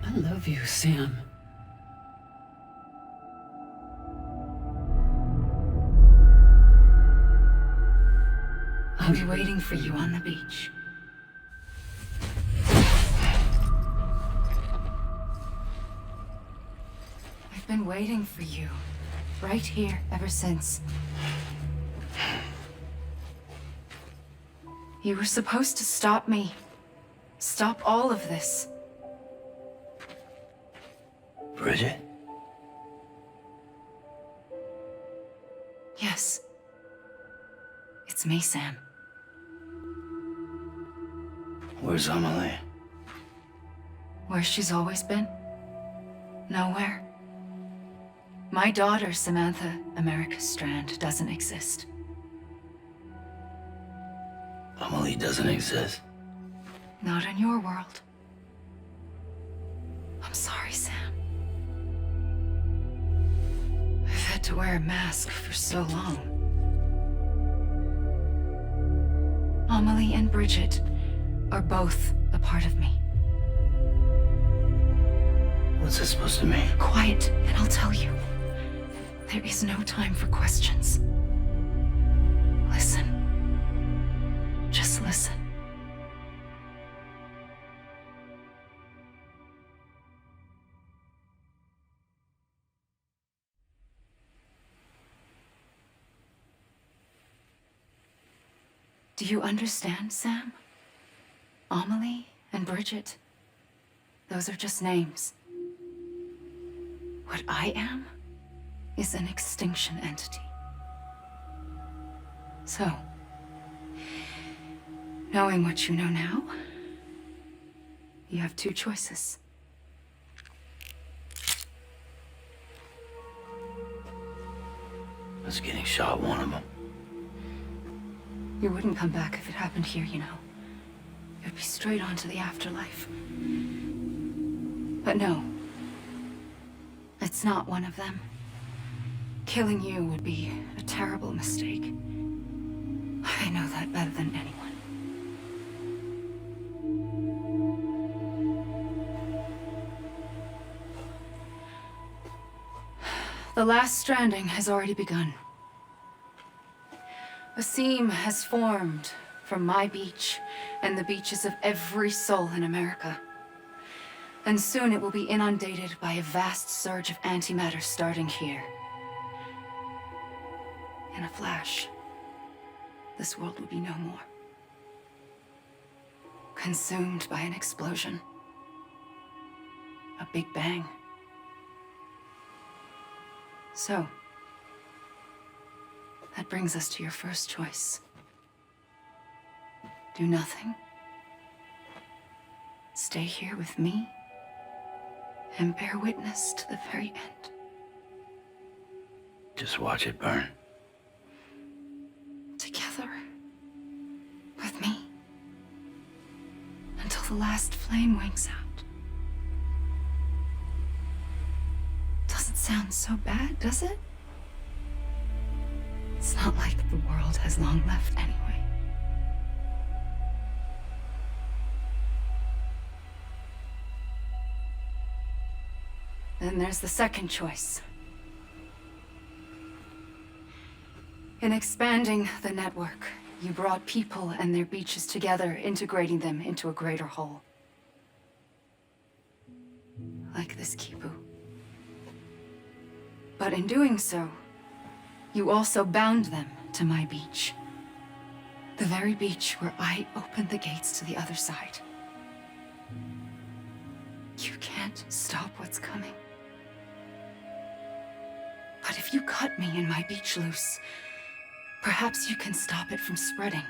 I love you, Sam. I'll be waiting for you on the beach. been waiting for you. Right here, ever since. You were supposed to stop me. Stop all of this. Bridget? Yes. It's me, Sam. Where's Amelie? Where she's always been. Nowhere. My daughter, Samantha America Strand, doesn't exist. Amelie doesn't exist? Not in your world. I'm sorry, Sam. I've had to wear a mask for so long. Amelie and Bridget are both a part of me. What's this supposed to mean? Quiet, and I'll tell you. There is no time for questions. Listen. Just listen. Do you understand, Sam? Amelie and Bridget, those are just names. What I am is an extinction entity. So, knowing what you know now, you have two choices. Us getting shot, one of them. You wouldn't come back if it happened here, you know. You'd be straight on to the afterlife. But no. It's not one of them. Killing you would be a terrible mistake. I know that better than anyone. The last stranding has already begun. A seam has formed from my beach and the beaches of every soul in America. And soon it will be inundated by a vast surge of antimatter starting here. In a flash, this world will be no more. Consumed by an explosion. A big bang. So, that brings us to your first choice. Do nothing. Stay here with me and bear witness to the very end. Just watch it burn. Together. With me. Until the last flame winks out. Doesn't sound so bad, does it? It's not like the world has long left anyway. Then there's the second choice. In expanding the network, you brought people and their beaches together, integrating them into a greater whole. Like this Kipu. But in doing so, you also bound them to my beach. The very beach where I opened the gates to the other side. You can't stop what's coming. But if you cut me and my beach loose, perhaps you can stop it from spreading.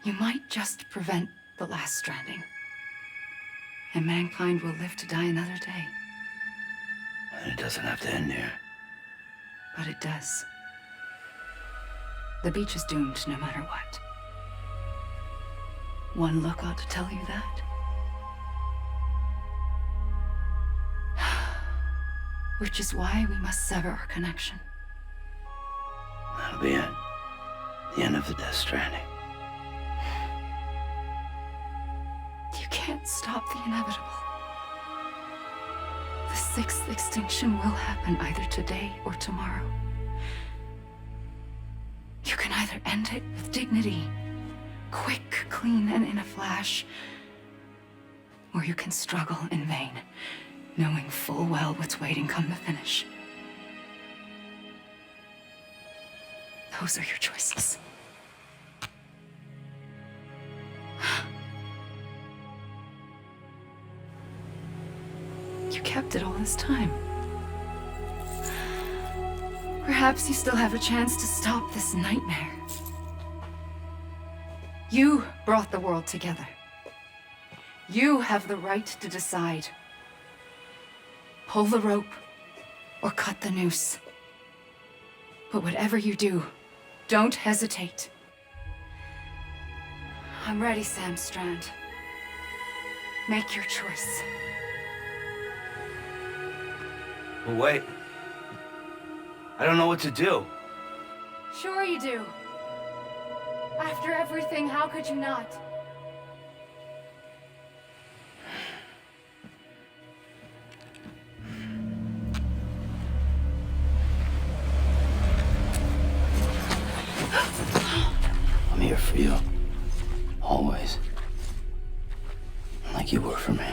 You might just prevent the last stranding. And mankind will live to die another day. And it doesn't have to end here. But it does. The beach is doomed no matter what. One look ought to tell you that. Which is why we must sever our connection. That'll be it. The end of the Death Stranding. You can't stop the inevitable. The sixth extinction will happen either today or tomorrow. You can either end it with dignity, quick, clean, and in a flash, or you can struggle in vain knowing full well what's waiting come the finish. Those are your choices. You kept it all this time. Perhaps you still have a chance to stop this nightmare. You brought the world together. You have the right to decide. Pull the rope or cut the noose. But whatever you do, don't hesitate. I'm ready, Sam Strand. Make your choice. But wait. I don't know what to do. Sure you do. After everything, how could you not? I'm here for you. Always. Like you were for me.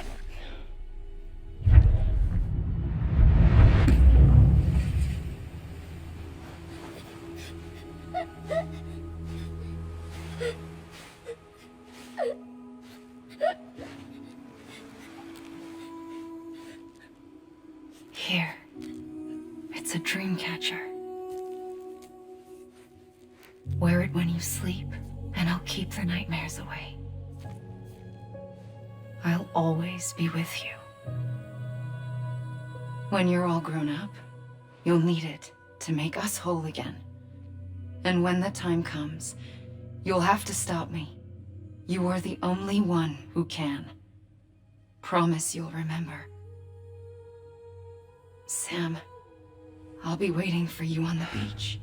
Here. It's a dream catcher. Wear it when you sleep, and I'll keep the nightmares away. I'll always be with you. When you're all grown up, you'll need it to make us whole again. And when the time comes, you'll have to stop me. You are the only one who can. Promise you'll remember. Sam, I'll be waiting for you on the beach.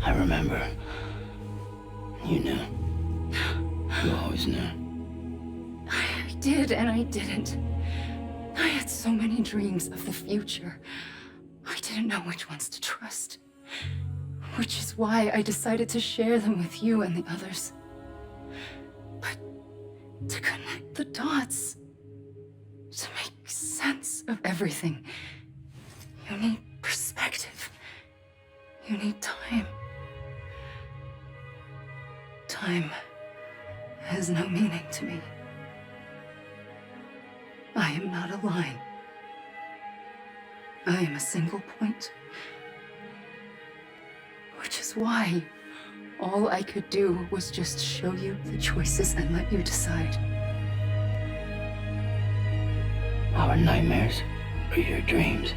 I remember. You knew. You always knew. I did and I didn't. I had so many dreams of the future. I didn't know which ones to trust. Which is why I decided to share them with you and the others. But to connect the dots, to make sense of everything, you need perspective. You need time. Time has no meaning to me. I am not a line. I am a single point. Which is why all I could do was just show you the choices and let you decide. Our nightmares are your dreams.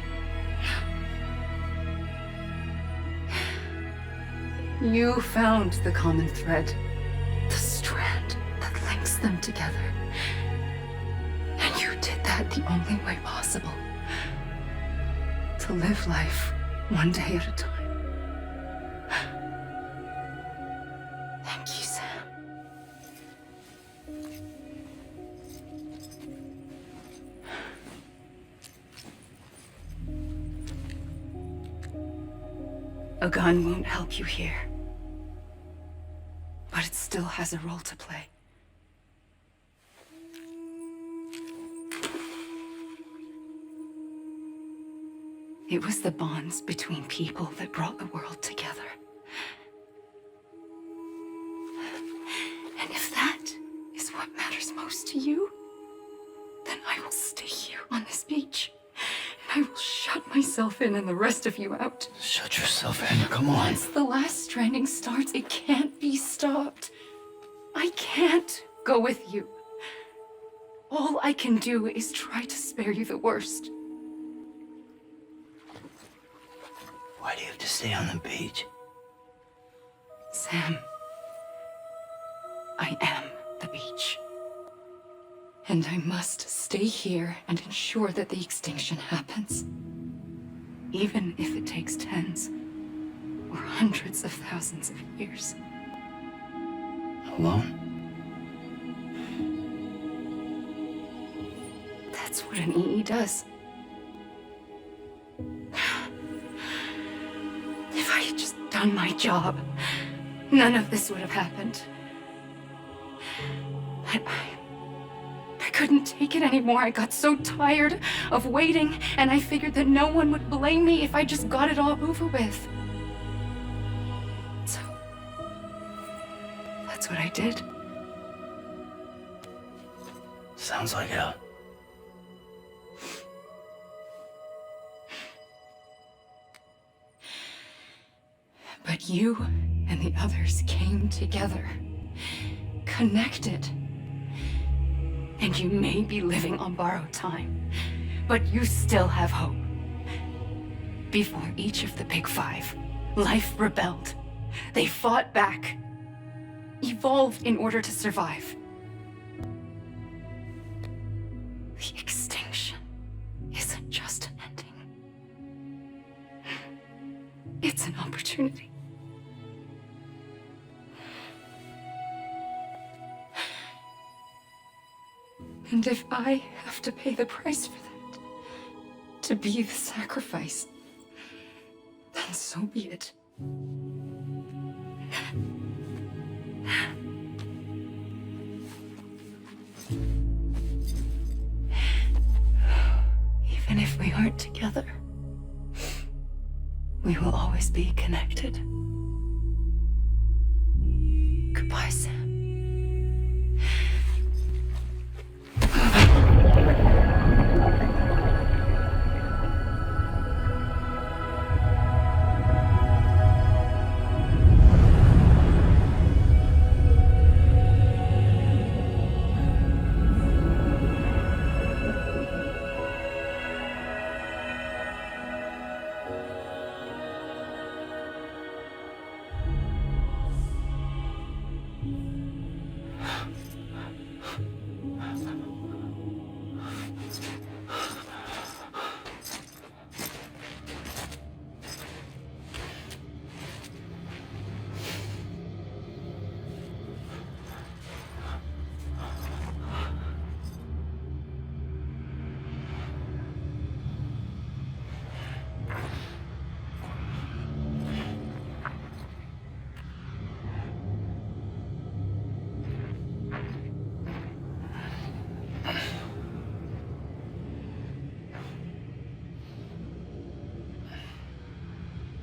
You found the common thread, the strand that links them together. And you did that the only way possible. To live life one day at a time. Thank you, Sam. A gun won't help you here. But it still has a role to play. It was the bonds between people that brought the world together. And if that is what matters most to you, then I will stay here on this beach. And I will shut myself in and the rest of you out. Shut yourself in, come on. Once the last stranding starts, it can't be stopped. I can't go with you. All I can do is try to spare you the worst. Why do you have to stay on the beach? Sam, I am the beach. And I must stay here and ensure that the extinction happens. Even if it takes tens or hundreds of thousands of years. Alone? That's what an EE does. If I had just done my job, none of this would have happened. But I couldn't take it anymore. I got so tired of waiting, and I figured that no one would blame me if I just got it all over with. So, that's what I did. Sounds like hell. But you and the others came together, connected. And you may be living on borrowed time, but you still have hope. Before each of the Big Five, life rebelled. They fought back, evolved in order to survive. The extinction isn't just an ending. It's an opportunity. And if I have to pay the price for that, to be the sacrifice, then so be it. Even if we aren't together, we will always be connected. Goodbye, Sam.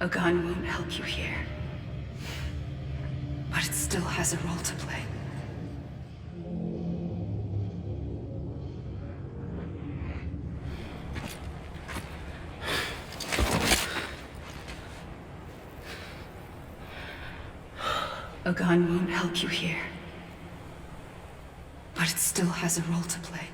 A gun won't help you here, but it still has a role to play. A gun won't help you here, but it still has a role to play.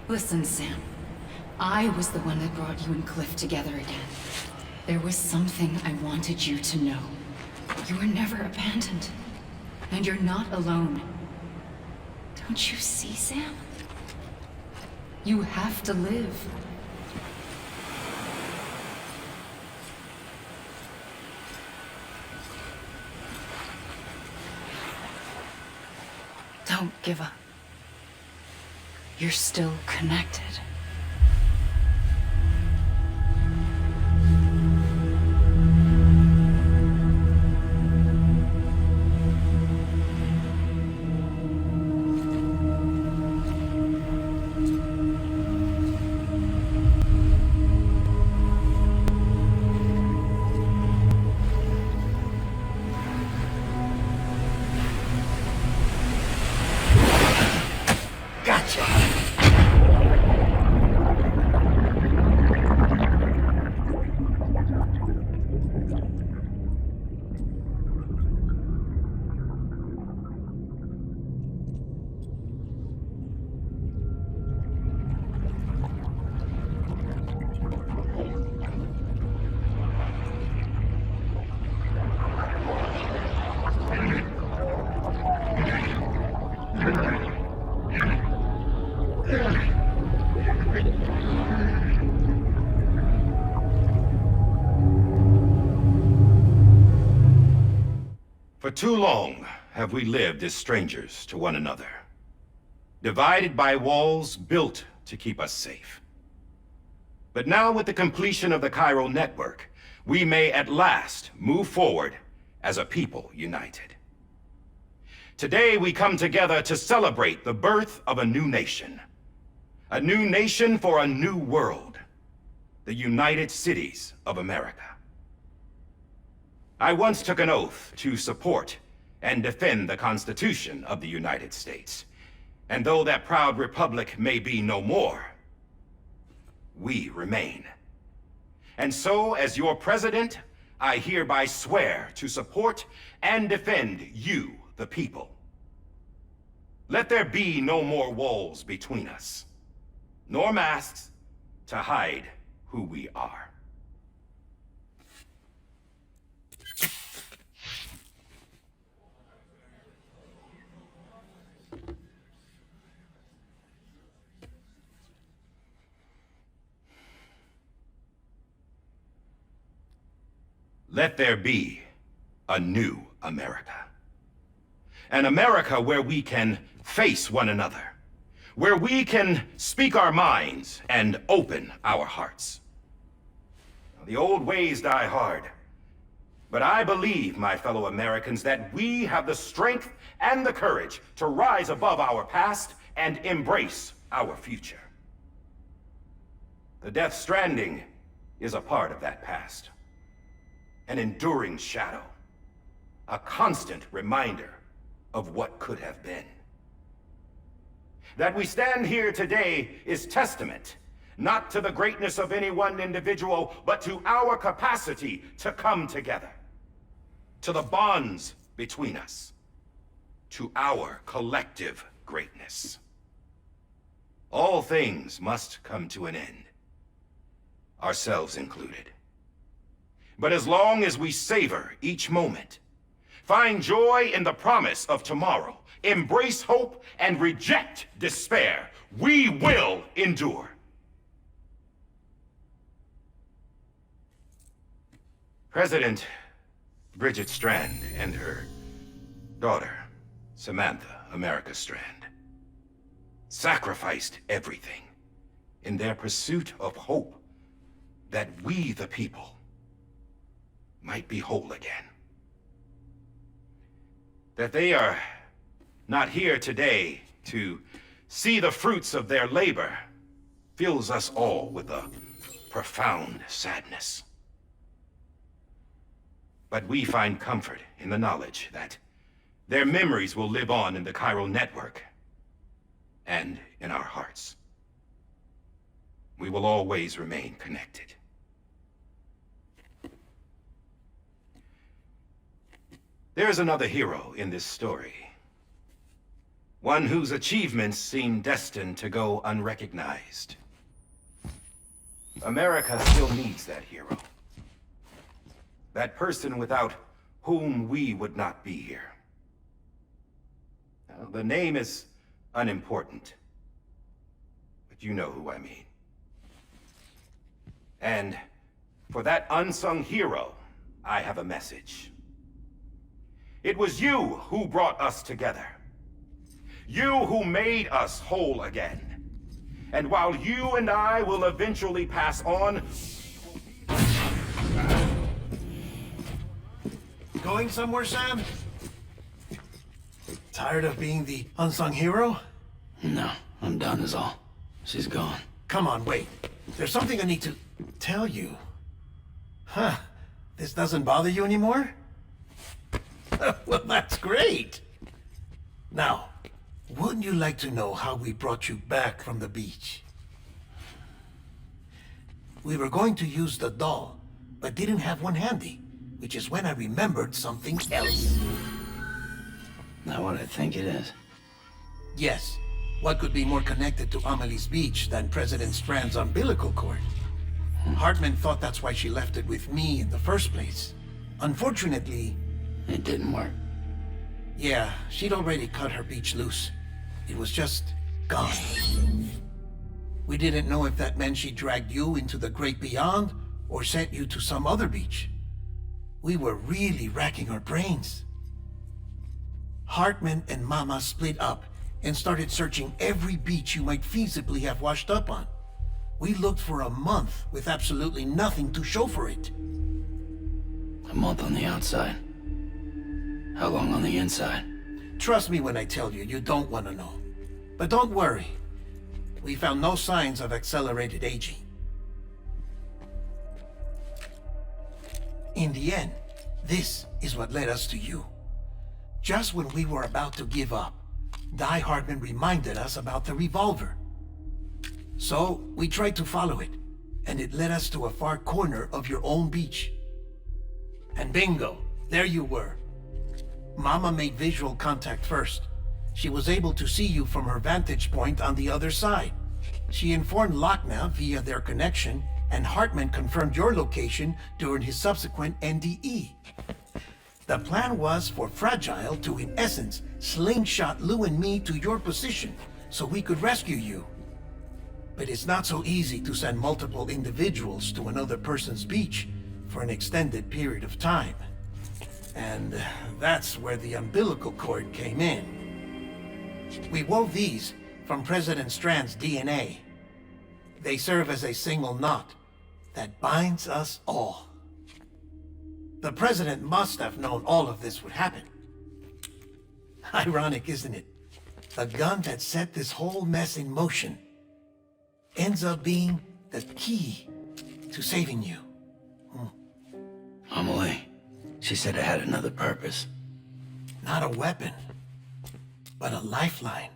Listen, Sam. I was the one that brought you and Cliff together again. There was something I wanted you to know. You were never abandoned. And you're not alone. Don't you see, Sam? You have to live. Don't give up. You're still connected. For too long have we lived as strangers to one another, divided by walls built to keep us safe. But now, with the completion of the chiral network, we may at last move forward as a people united. Today we come together to celebrate the birth of a new nation. A new nation for a new world. The United Cities of America. I once took an oath to support and defend the Constitution of the United States. And though that proud republic may be no more, we remain. And so, as your president, I hereby swear to support and defend you, the people. Let there be no more walls between us, nor masks to hide who we are. Let there be a new America. An America where we can face one another. Where we can speak our minds and open our hearts. The old ways die hard. But I believe, my fellow Americans, that we have the strength and the courage to rise above our past and embrace our future. The Death Stranding is a part of that past. An enduring shadow. A constant reminder of what could have been. That we stand here today is testament, not to the greatness of any one individual, but to our capacity to come together. To the bonds between us. To our collective greatness. All things must come to an end. Ourselves included. But as long as we savor each moment, find joy in the promise of tomorrow, embrace hope, and reject despair, we will endure. President Bridget Strand and her daughter, Samantha America Strand, sacrificed everything in their pursuit of hope that we, the people, might be whole again. That they are not here today to see the fruits of their labor fills us all with a profound sadness. But we find comfort in the knowledge that their memories will live on in the chiral network and in our hearts. We will always remain connected. There's another hero in this story. One whose achievements seem destined to go unrecognized. America still needs that hero. That person without whom we would not be here. Now, the name is unimportant, but you know who I mean. And for that unsung hero, I have a message. It was you who brought us together. You who made us whole again. And while you and I will eventually pass on... Going somewhere, Sam? Tired of being the unsung hero? No, I'm done is all. She's gone. Come on, wait. There's something I need to tell you. Huh. This doesn't bother you anymore? Well, that's great. Now, wouldn't you like to know how we brought you back from the beach? We were going to use the doll, but didn't have one handy, which is when I remembered something else. Not what I think it is. Yes. What could be more connected to Amelie's beach than President Strand's umbilical cord? Hartman thought that's why she left it with me in the first place. Unfortunately... It didn't work. Yeah, she'd already cut her beach loose. It was just gone. We didn't know if that meant she dragged you into the great beyond, or sent you to some other beach. We were really racking our brains. Hartman and Mama split up and started searching every beach you might feasibly have washed up on. We looked for a month with absolutely nothing to show for it. A month on the outside. How long on the inside? Trust me when I tell you, you don't want to know. But don't worry. We found no signs of accelerated aging. In the end, this is what led us to you. Just when we were about to give up, Die Hartman reminded us about the revolver. So, we tried to follow it, and it led us to a far corner of your own beach. And bingo, there you were. Mama made visual contact first. She was able to see you from her vantage point on the other side. She informed Lochna via their connection, and Hartman confirmed your location during his subsequent NDE. The plan was for Fragile to, in essence, slingshot Lou and me to your position so we could rescue you. But it's not so easy to send multiple individuals to another person's beach for an extended period of time. And that's where the umbilical cord came in. We wove these from President Strand's DNA. They serve as a single knot that binds us all. The President must have known all of this would happen. Ironic, isn't it? The gun that set this whole mess in motion ends up being the key to saving you. Amelie, she said it had another purpose. Not a weapon, but a lifeline.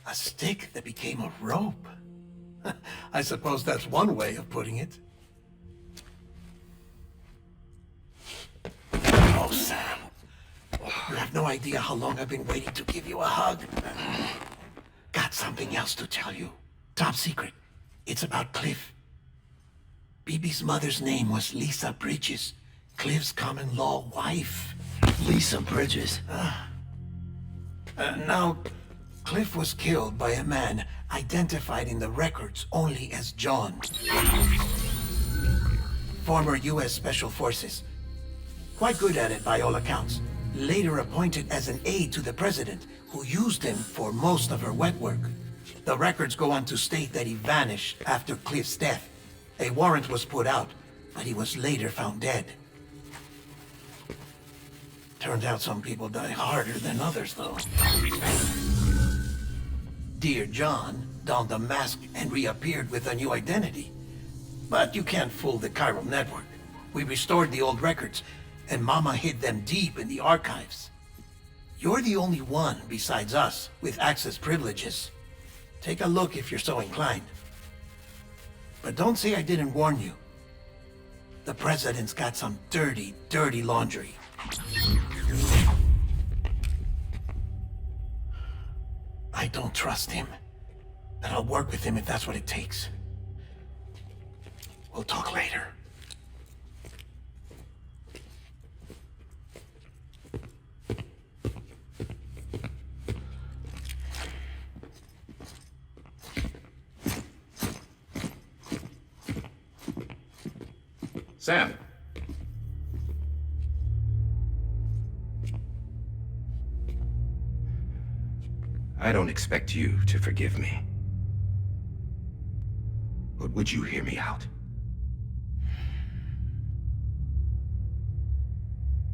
A stick that became a rope. I suppose that's one way of putting it. Oh, Sam. You have no idea how long I've been waiting to give you a hug. Got something else to tell you. Top secret. It's about Cliff. BB's mother's name was Lisa Bridges, Cliff's common-law wife. Lisa Bridges? Now, Cliff was killed by a man identified in the records only as John. Former U.S. Special Forces. Quite good at it by all accounts. Later appointed as an aide to the president, who used him for most of her wet work. The records go on to state that he vanished after Cliff's death. A warrant was put out, but he was later found dead. Turned out some people die harder than others, though. Dear John donned a mask and reappeared with a new identity. But you can't fool the chiral network. We restored the old records, and Mama hid them deep in the archives. You're the only one, besides us, with access privileges. Take a look if you're so inclined. But don't say I didn't warn you. The president's got some dirty, dirty laundry. I don't trust him, but I'll work with him if that's what it takes. We'll talk later. Sam. I don't expect you to forgive me. But would you hear me out?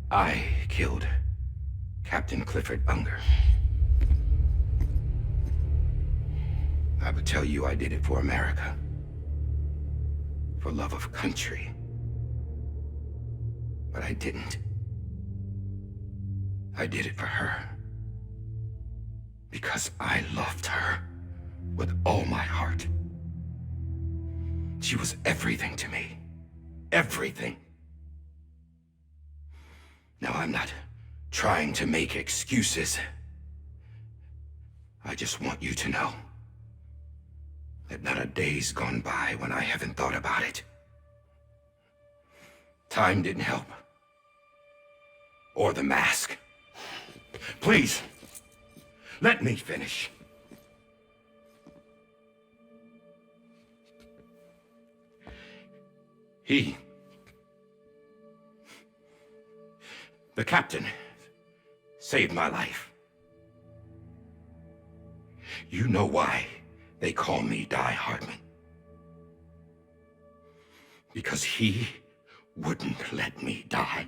I killed Captain Clifford Unger. I would tell you I did it for America. For love of country. But I didn't. I did it for her. Because I loved her with all my heart. She was everything to me. Everything. Now, I'm not trying to make excuses. I just want you to know that not a day's gone by when I haven't thought about it. Time didn't help. Or the mask. Please, let me finish. The captain saved my life. You know why they call me Die Hardman? Because he wouldn't let me die.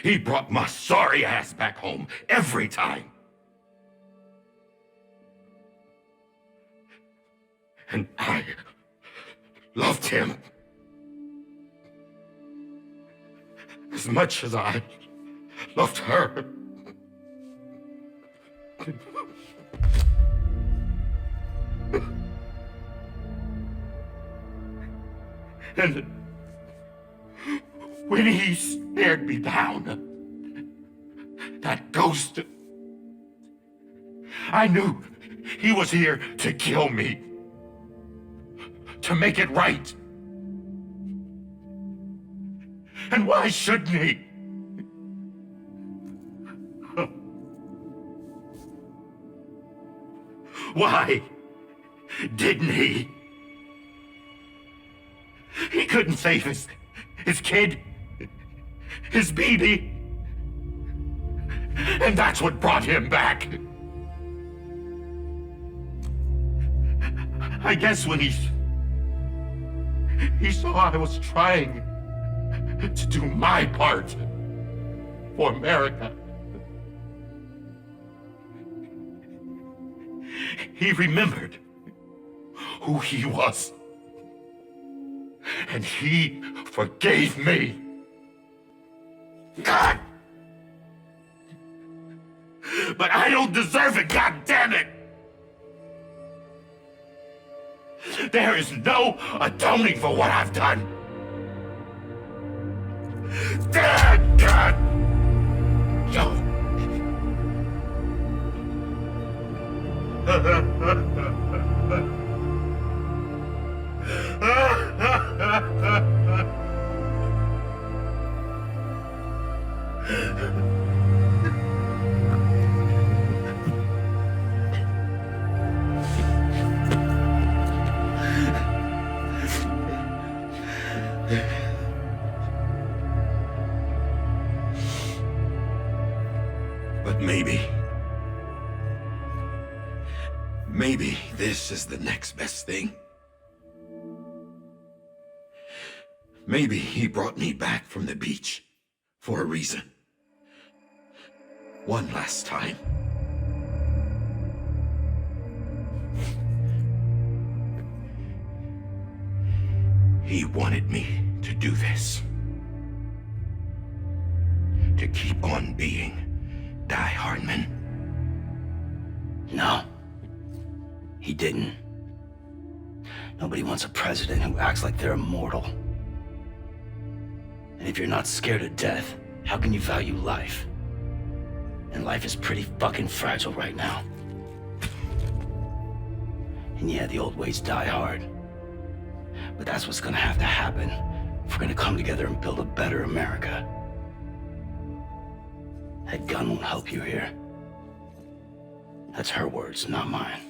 He brought my sorry ass back home every time. And I loved him as much as I loved her. And when he stared me down, that ghost, I knew he was here to kill me, to make it right. And why shouldn't he? Why didn't he? He couldn't save his kid, his baby. And that's what brought him back. I guess when he saw I was trying to do my part for America, he remembered who he was. And he forgave me. God! But I don't deserve it, God damn it! There is no atoning for what I've done. Damn God! But maybe this is the next best thing. Maybe he brought me back from the beach for a reason. One last time. He wanted me to do this. To keep on being Die Hardman. No. He didn't. Nobody wants a president who acts like they're immortal. And if you're not scared of death, how can you value life? And life is pretty fucking fragile right now. And yeah, the old ways die hard. But that's what's gonna have to happen if we're gonna come together and build a better America. That gun won't help you here. That's her words, not mine.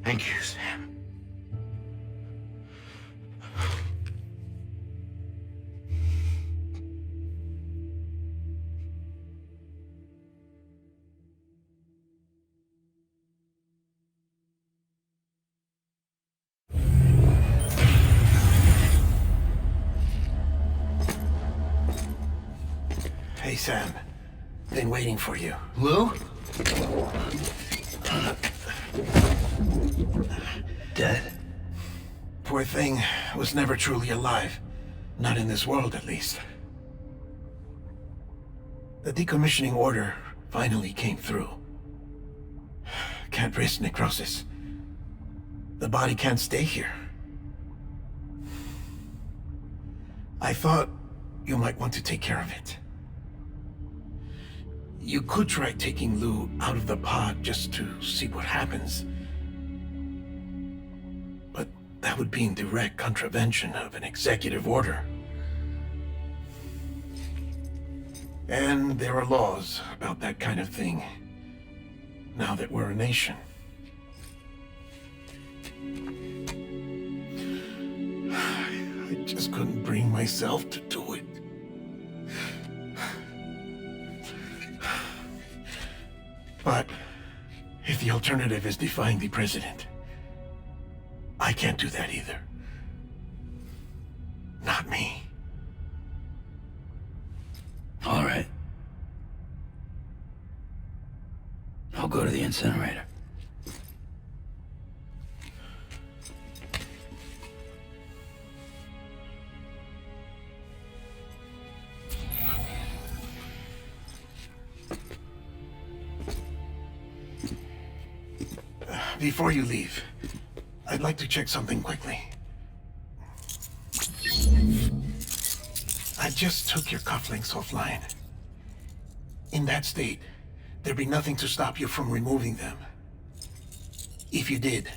Thank you, Sam. Hey, Sam. Been waiting for you. Lou? Dead? Poor thing was never truly alive. Not in this world, at least. The decommissioning order finally came through. Can't risk necrosis. The body can't stay here. I thought you might want to take care of it. You could try taking Lou out of the pod just to see what happens. But that would be in direct contravention of an executive order. And there are laws about that kind of thing, now that we're a nation. I just couldn't bring myself to do it. But if the alternative is defying the president, I can't do that either. Not me. All right. I'll go to the incinerator. Before you leave, I'd like to check something quickly. I just took your cufflinks offline. In that state, there'd be nothing to stop you from removing them. If you did,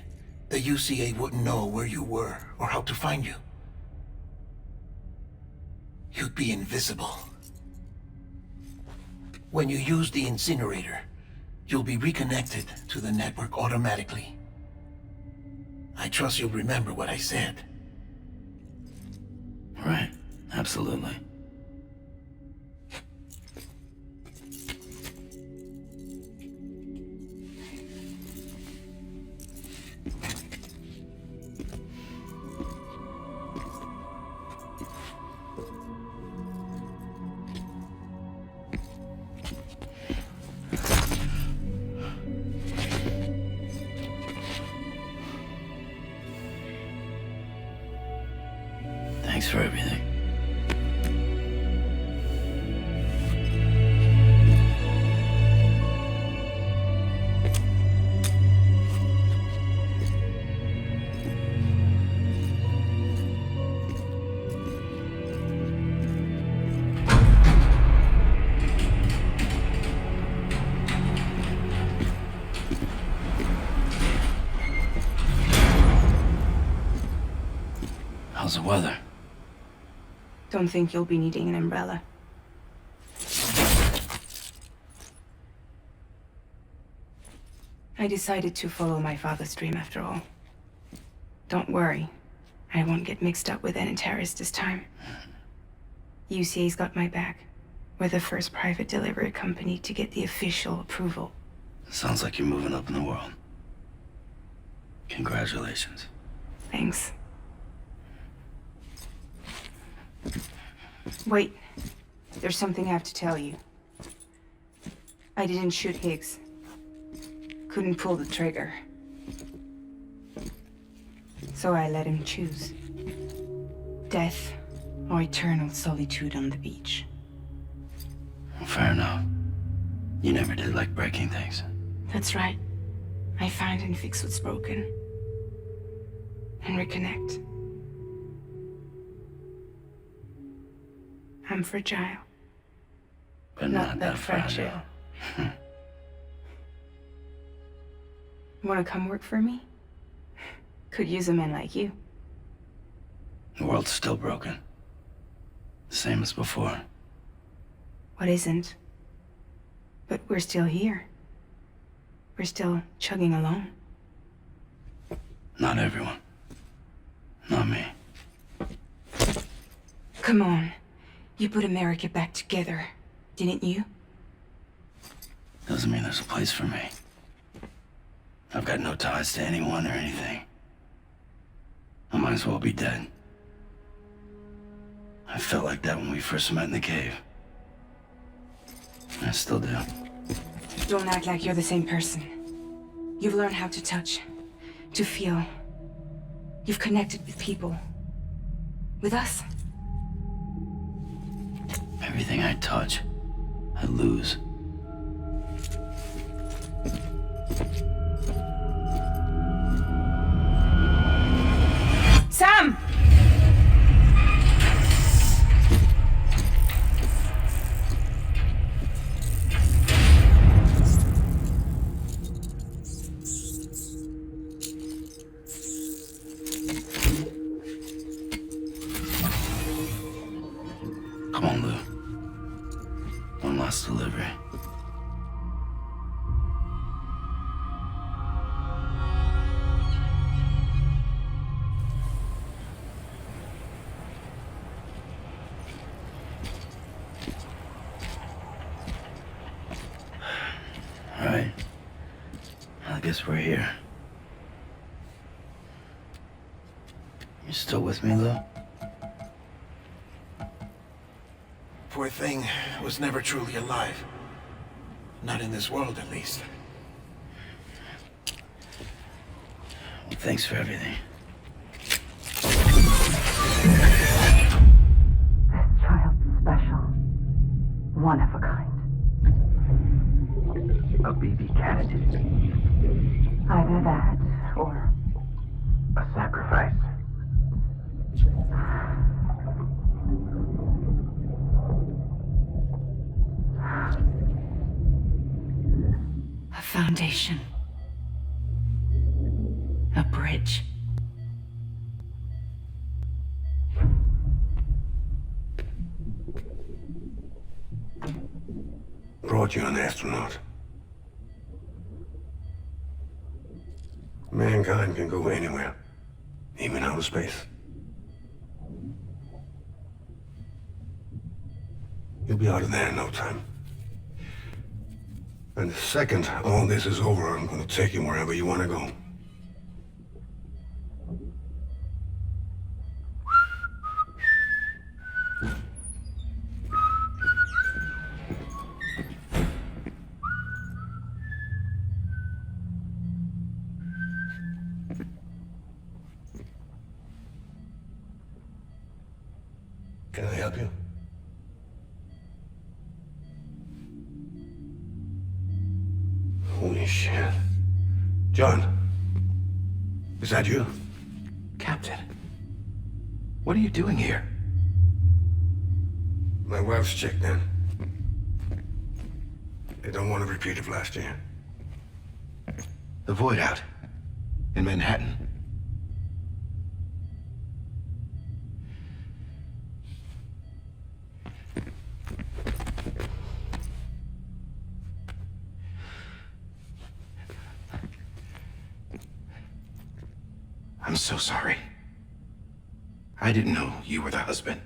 the UCA wouldn't know where you were or how to find you. You'd be invisible. When you use the incinerator, you'll be reconnected to the network automatically. I trust you'll remember what I said. Right, absolutely. Thanks for everything. How's the weather? Don't think you'll be needing an umbrella. I decided to follow my father's dream after all. Don't worry, I won't get mixed up with any terrorists this time. UCA's got my back. We're the first private delivery company to get the official approval. Sounds like you're moving up in the world. Congratulations. Thanks. Wait, there's something I have to tell you. I didn't shoot Higgs. Couldn't pull the trigger. So I let him choose. Death or eternal solitude on the beach. Fair enough. You never did like breaking things. That's right. I find and fix what's broken. And reconnect. I'm fragile. But not that fragile. Wanna come work for me? Could use a man like you. The world's still broken. The same as before. What isn't? But we're still here. We're still chugging along. Not everyone. Not me. Come on. You put America back together, didn't you? Doesn't mean there's a place for me. I've got no ties to anyone or anything. I might as well be dead. I felt like that when we first met in the cave. I still do. Don't act like you're the same person. You've learned how to touch, to feel. You've connected with people. With us. Everything I touch, I lose. Sam! Come on, Lou. One last delivery. Alright. I guess we're here. You still with me, Lou? Poor thing was never truly alive. Not in this world, at least. Well, thanks for everything. This child's special. One of a kind. A BB candidate. Either that, or A sacrifice. A foundation. A bridge. Brought you an astronaut. Mankind can go anywhere, even outer space. You'll be out of there in no time. And the second all this is over, I'm gonna take you wherever you wanna go. Can I help you? Holy shit. John, is that you? Captain, what are you doing here? My wife's checked in. They don't want a repeat of last year. The Void Out in Manhattan. I'm so sorry. I didn't know you were the husband.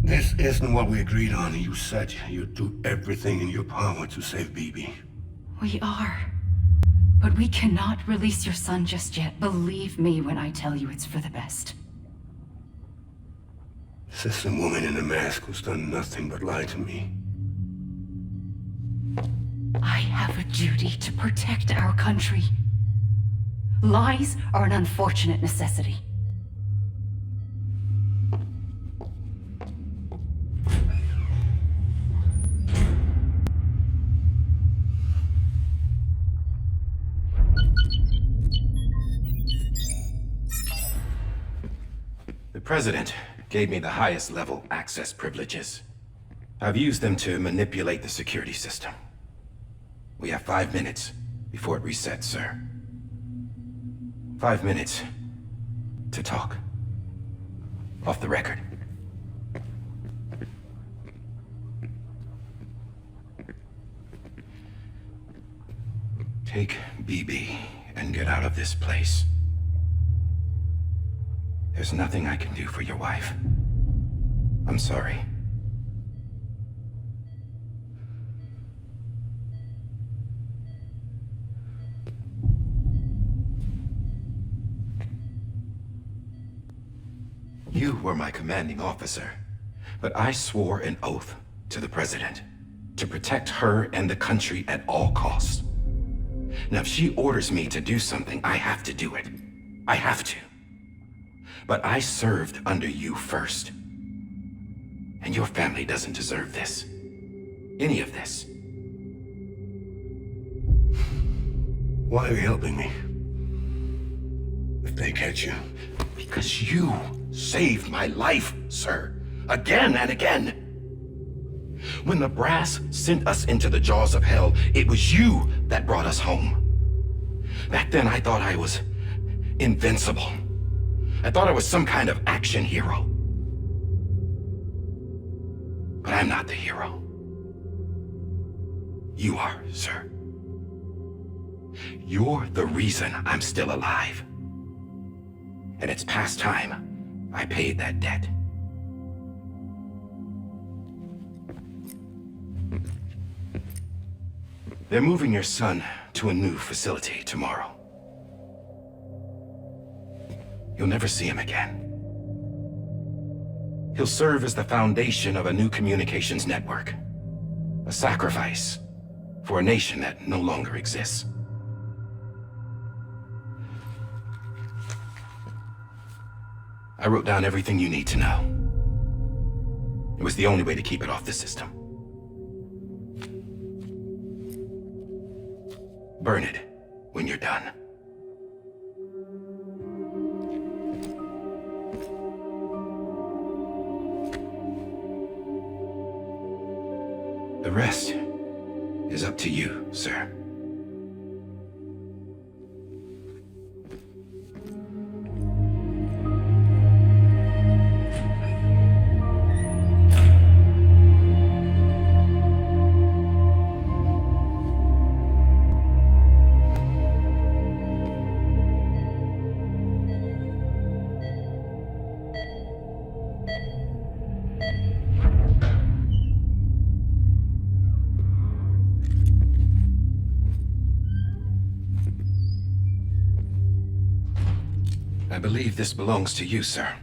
This isn't what we agreed on. You said you'd do everything in your power to save BB. We are. But we cannot release your son just yet. Believe me when I tell you it's for the best. This is a woman in a mask who's done nothing but lie to me. I have a duty to protect our country. Lies are an unfortunate necessity. The President gave me the highest level access privileges. I've used them to manipulate the security system. We have 5 minutes before it resets, sir. 5 minutes to talk. Off the record. Take BB and get out of this place. There's nothing I can do for your wife. I'm sorry. You were my commanding officer, but I swore an oath to the President to protect her and the country at all costs. Now, if she orders me to do something, I have to do it. I have to. But I served under you first. And your family doesn't deserve this. Any of this. Why are you helping me? If they catch you. Because you saved my life, sir. Again and again. When the brass sent us into the jaws of hell, it was you that brought us home. Back then, I thought I was invincible. I thought I was some kind of action hero. But I'm not the hero. You are, sir. You're the reason I'm still alive. And it's past time I paid that debt. They're moving your son to a new facility tomorrow. You'll never see him again. He'll serve as the foundation of a new communications network. A sacrifice for a nation that no longer exists. I wrote down everything you need to know. It was the only way to keep it off the system. Burn it when you're done. The rest is up to you, sir. I believe this belongs to you, sir.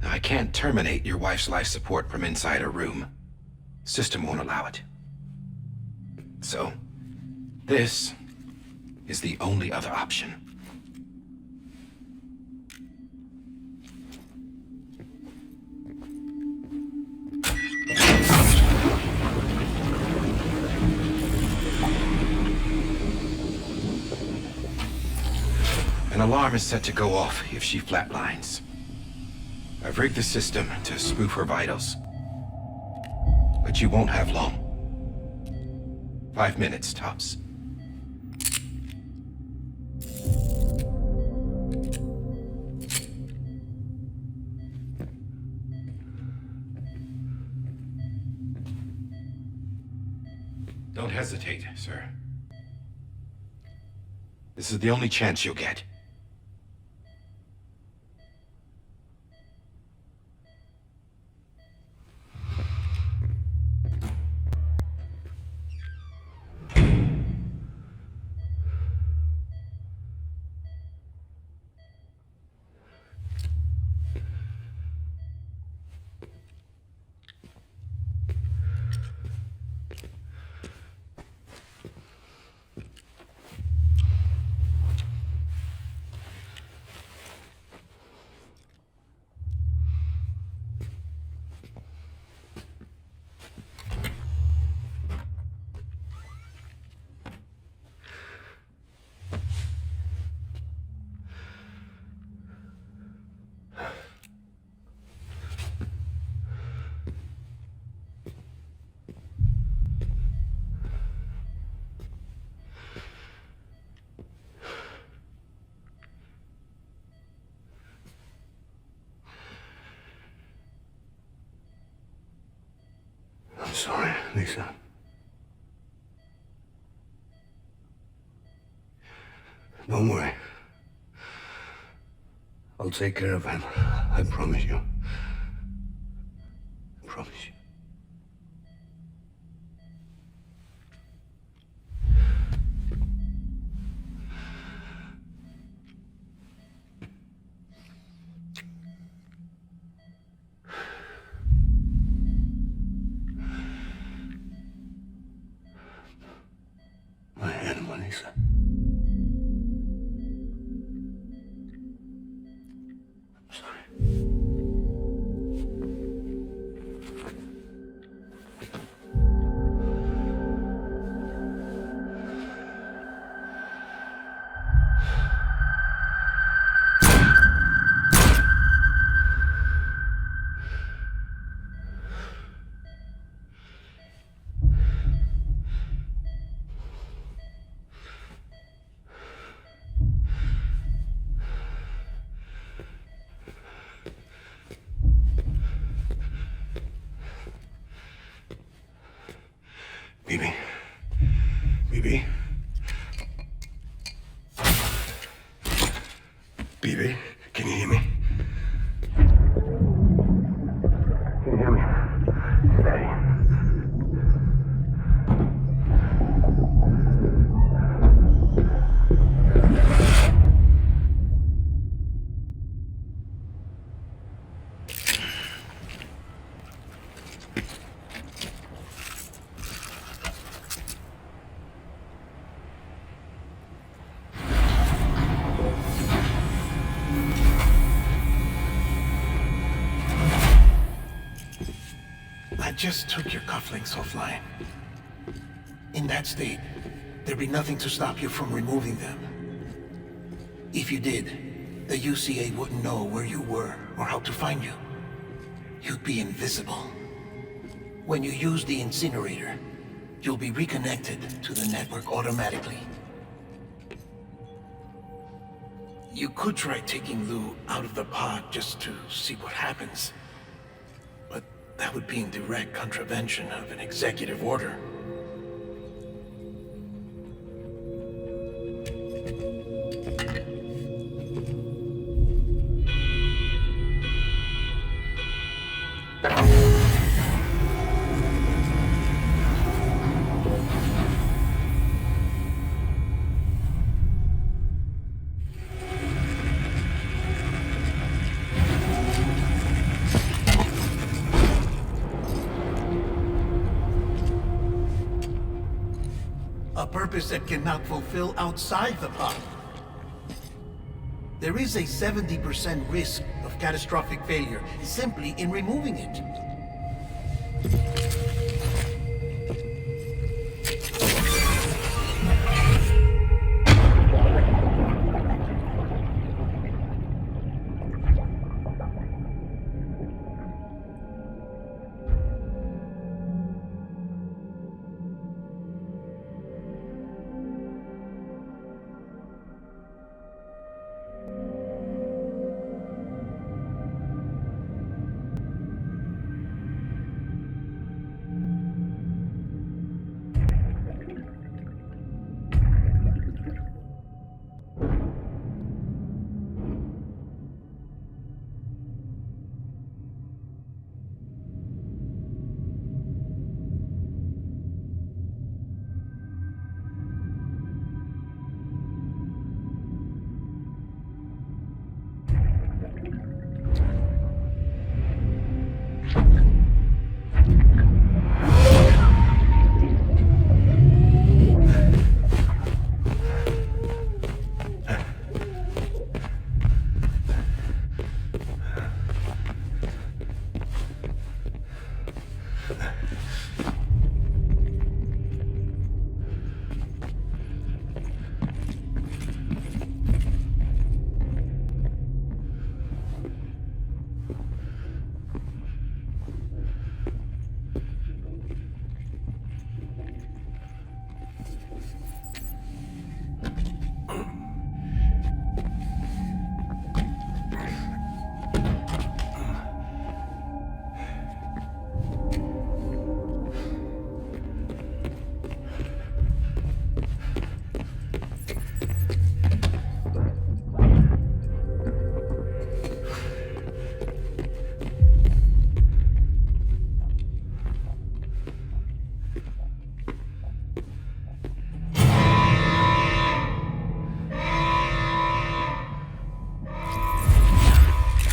I can't terminate your wife's life support from inside her room. System won't allow it. So, this is the only other option. An alarm is set to go off if she flatlines. I've rigged the system to spoof her vitals. But you won't have long. 5 minutes, tops. Don't hesitate, sir. This is the only chance you'll get. I'm sorry, Lisa. Don't worry. I'll take care of him. I promise you. I promise you. My hand, Lisa. BB. BB. BB, can you hear me? Can you hear me? Steady. I just took your cufflinks offline. In that state, there'd be nothing to stop you from removing them. If you did, the UCA wouldn't know where you were or how to find you. You'd be invisible. When you use the incinerator, you'll be reconnected to the network automatically. You could try taking Lou out of the pod just to see what happens. But that would be in direct contravention of an executive order. A purpose that cannot fulfill outside the pod. There is a 70% risk of catastrophic failure simply in removing it.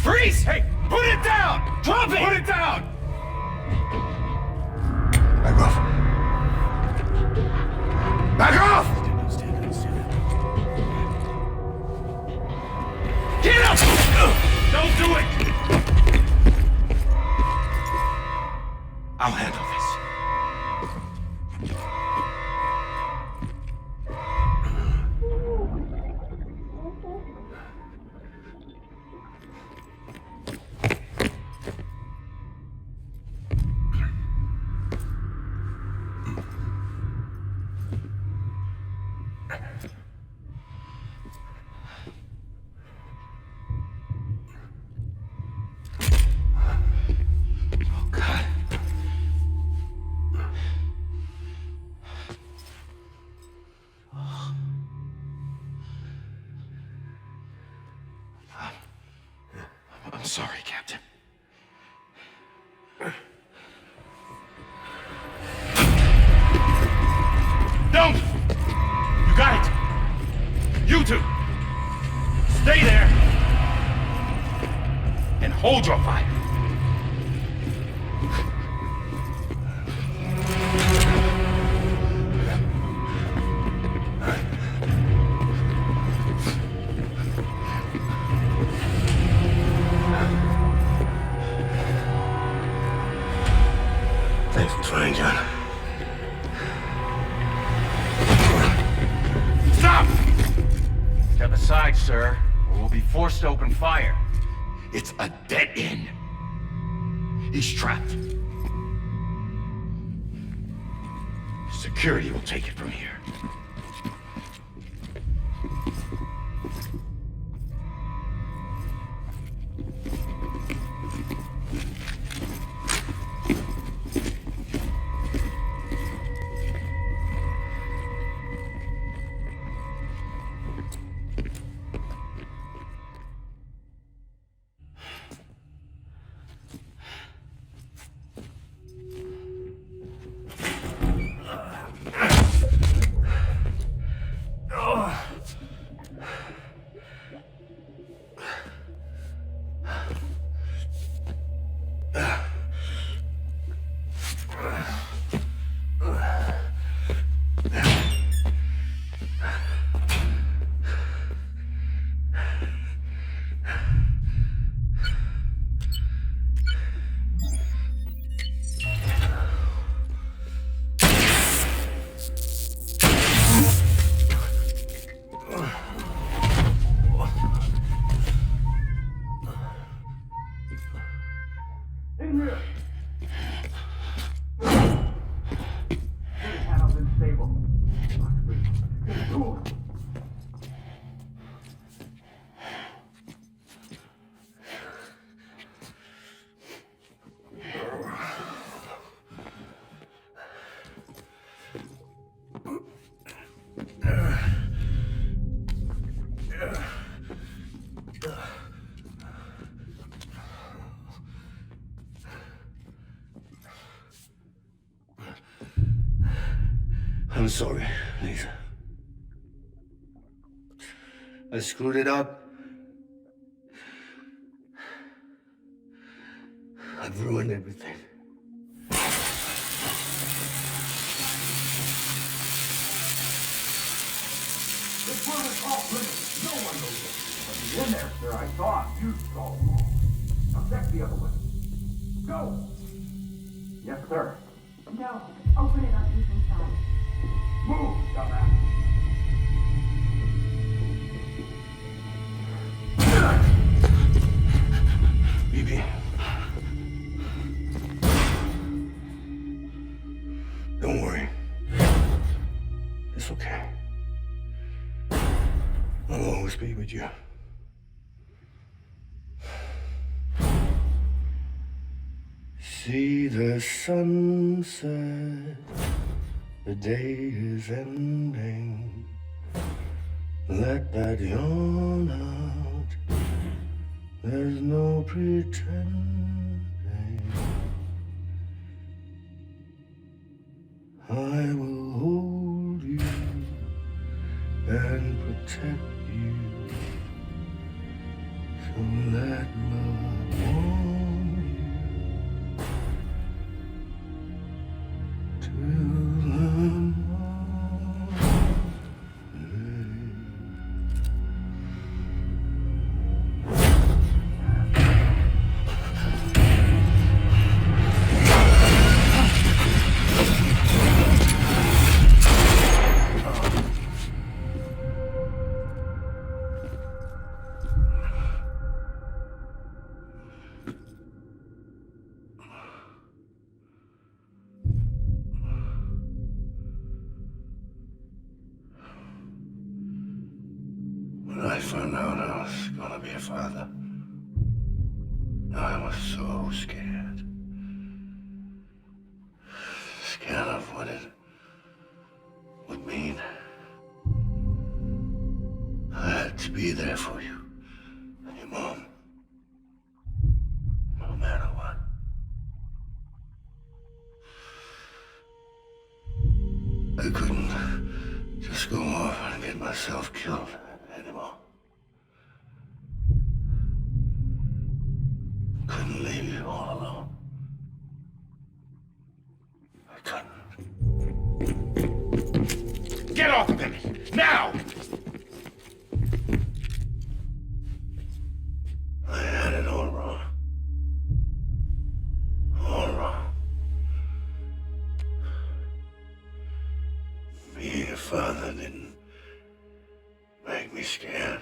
Freeze! Hey, put it down! Drop it! Put it down! Back off. Back off! Get up! Don't do it! I'll handle this. I'm sorry, Captain. Don't! You got it! You two! Stay there! And hold your fire! Thanks for trying, John. Stop! Step aside, sir, or we'll be forced to open fire. It's a dead end. He's trapped. Security will take it from here. I'm sorry, Lisa. I screwed it up. I've ruined everything. This room is off limits. No one knows it. But he's in there, sir. I saw him. You saw him all. Now check the other way. Go! Yes, sir. No. Open it up deep inside. Move, dumbass! BB. Don't worry. It's okay. I'll always be with you. See the sunset. The day is ending. Let that yawn out. There's no pretending. I will hold you and protect you. So let love warm you till the When I found out I was gonna be a father, I was so scared. Scared of what it would mean. I had to be there for you and your mom, no matter what. I couldn't just go off and get myself killed anymore. Couldn't leave you all alone. I couldn't. Get off of him! Now! I had it all wrong. All wrong. father didn't make me scared.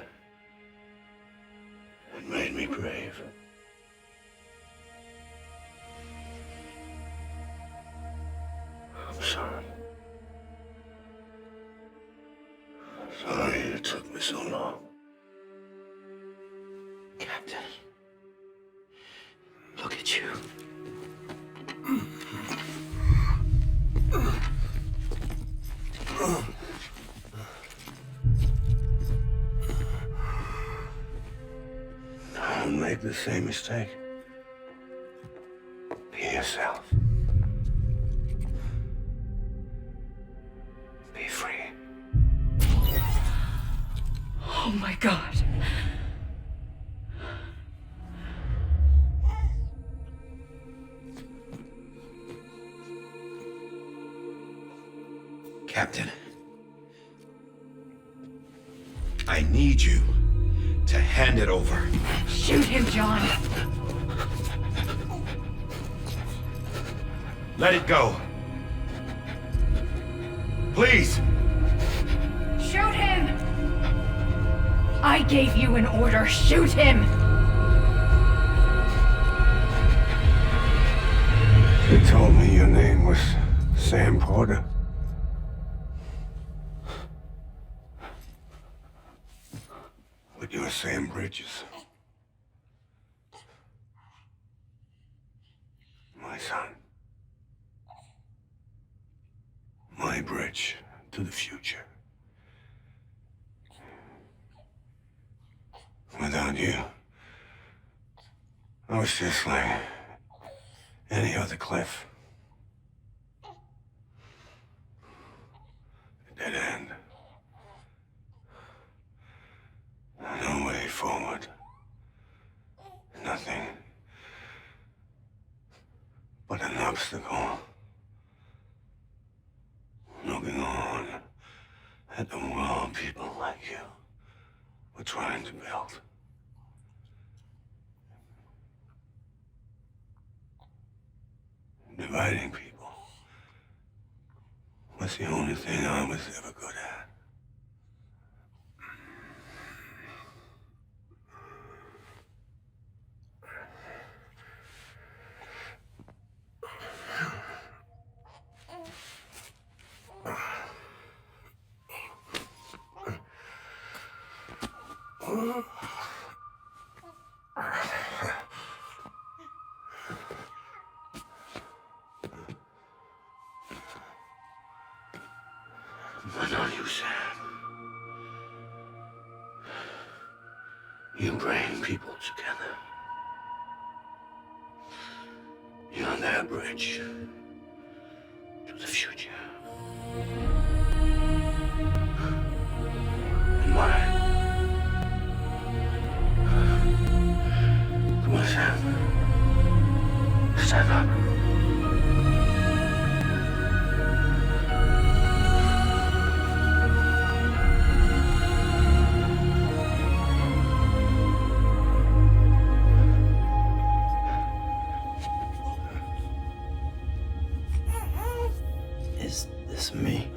It made me brave. I'm sorry. Sorry it took me so long. Captain, look at you. Don't make the same mistake. Be yourself. Be free. Oh my God. Captain, I need you to hand it over. Shoot him, John. Let it go. Please. Shoot him! I gave you an order. Shoot him! They told me your name was Sam Porter. But you're Sam Bridges. My son. My bridge to the future. Without you, I was just like any other Cliff. A dead end. No way forward. Nothing but an obstacle. Looking on at the world people like you were trying to build. Dividing people was the only thing I was ever good at. But not you, Sam. You bring people together. You're their bridge to the future. And mine. Come on, Sam. Stand up. Is this me?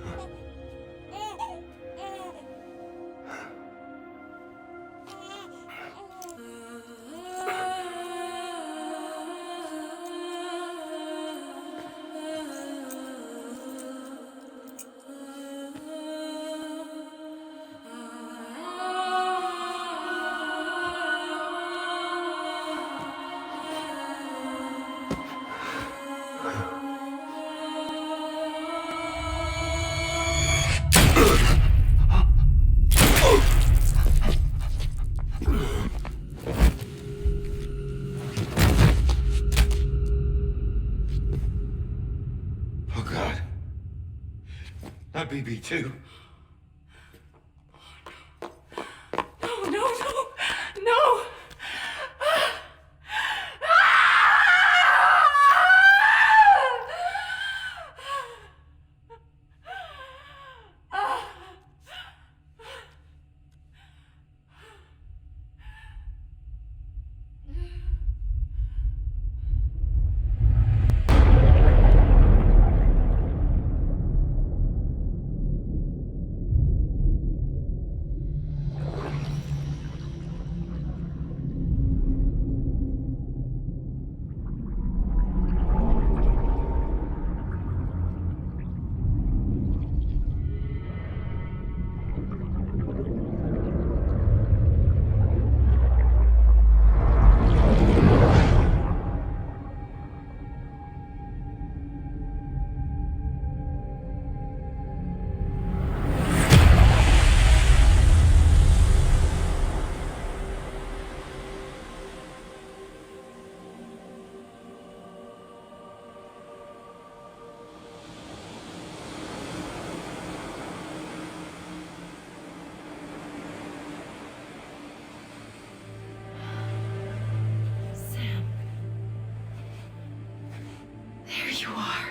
Oh, God. Not BB2. No, no, no! No! are.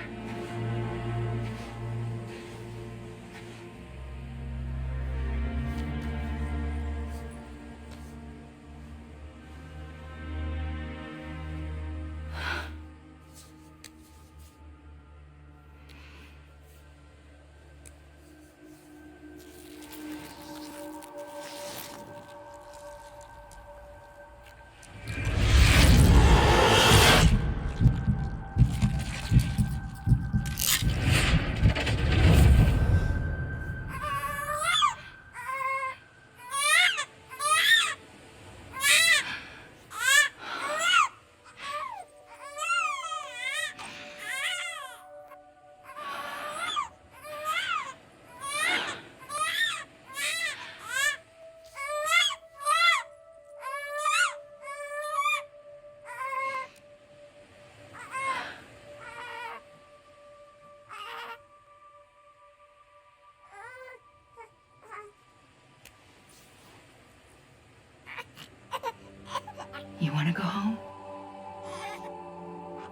You want to go home?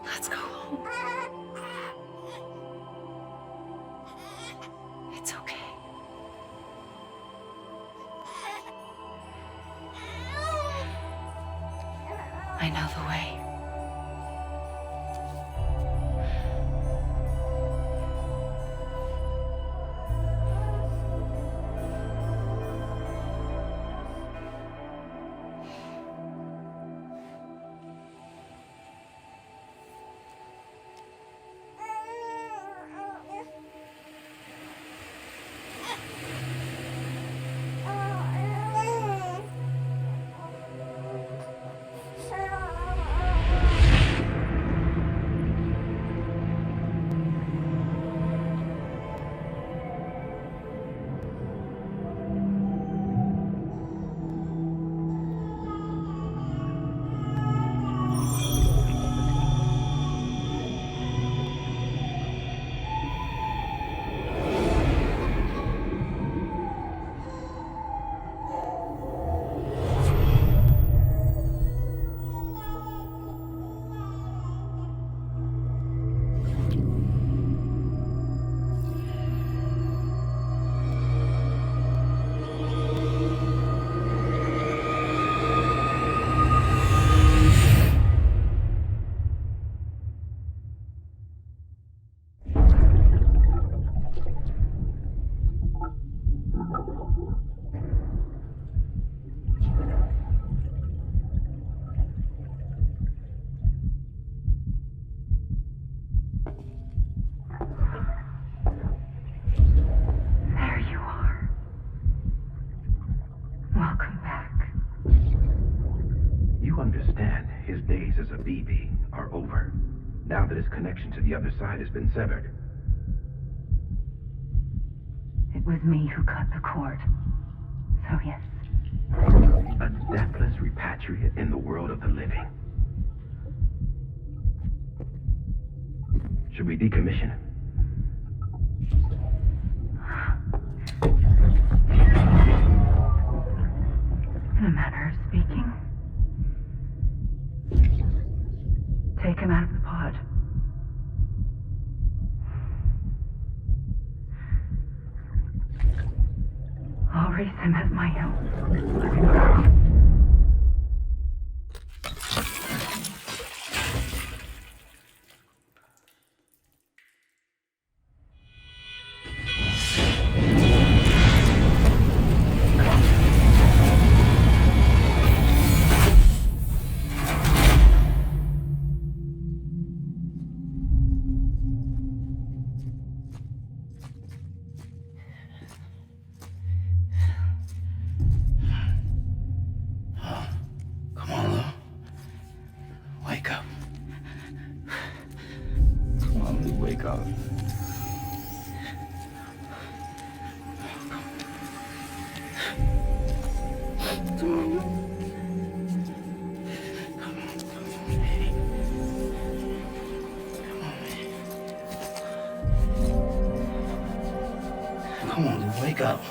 Let's go home. It's okay. I know the way. Now that his connection to the other side has been severed. It was me who cut the cord. So yes. A deathless repatriate in the world of the living. Should we decommission him? In a manner of speaking. Take him out of the pod. I'll raise him as my own. Come on, Lou, wake up. Wake up. Come on. Wake up!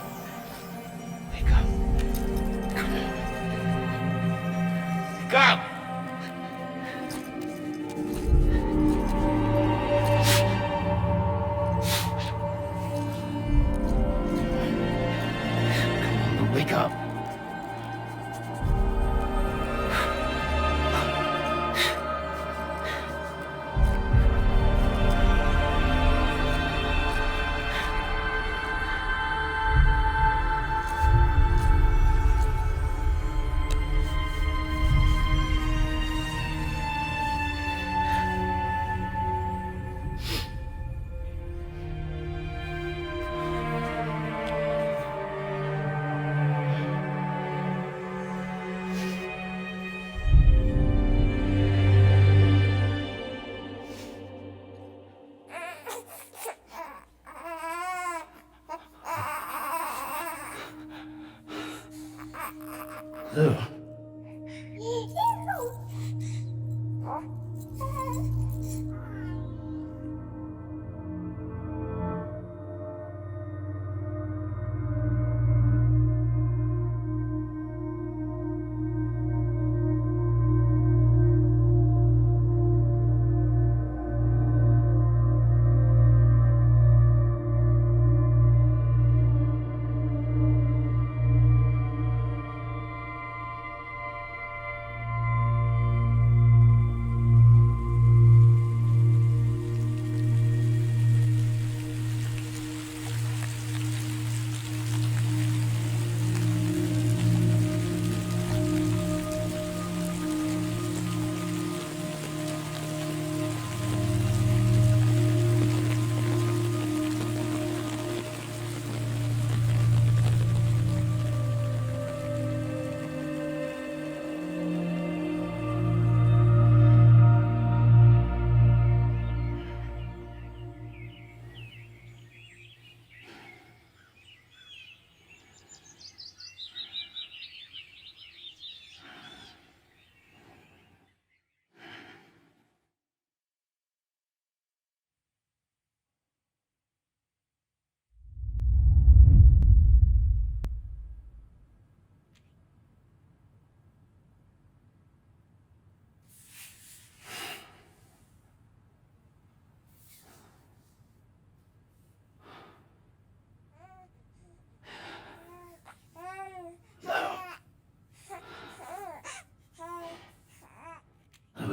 Lou.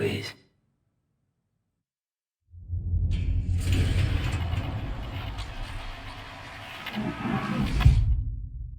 Louise.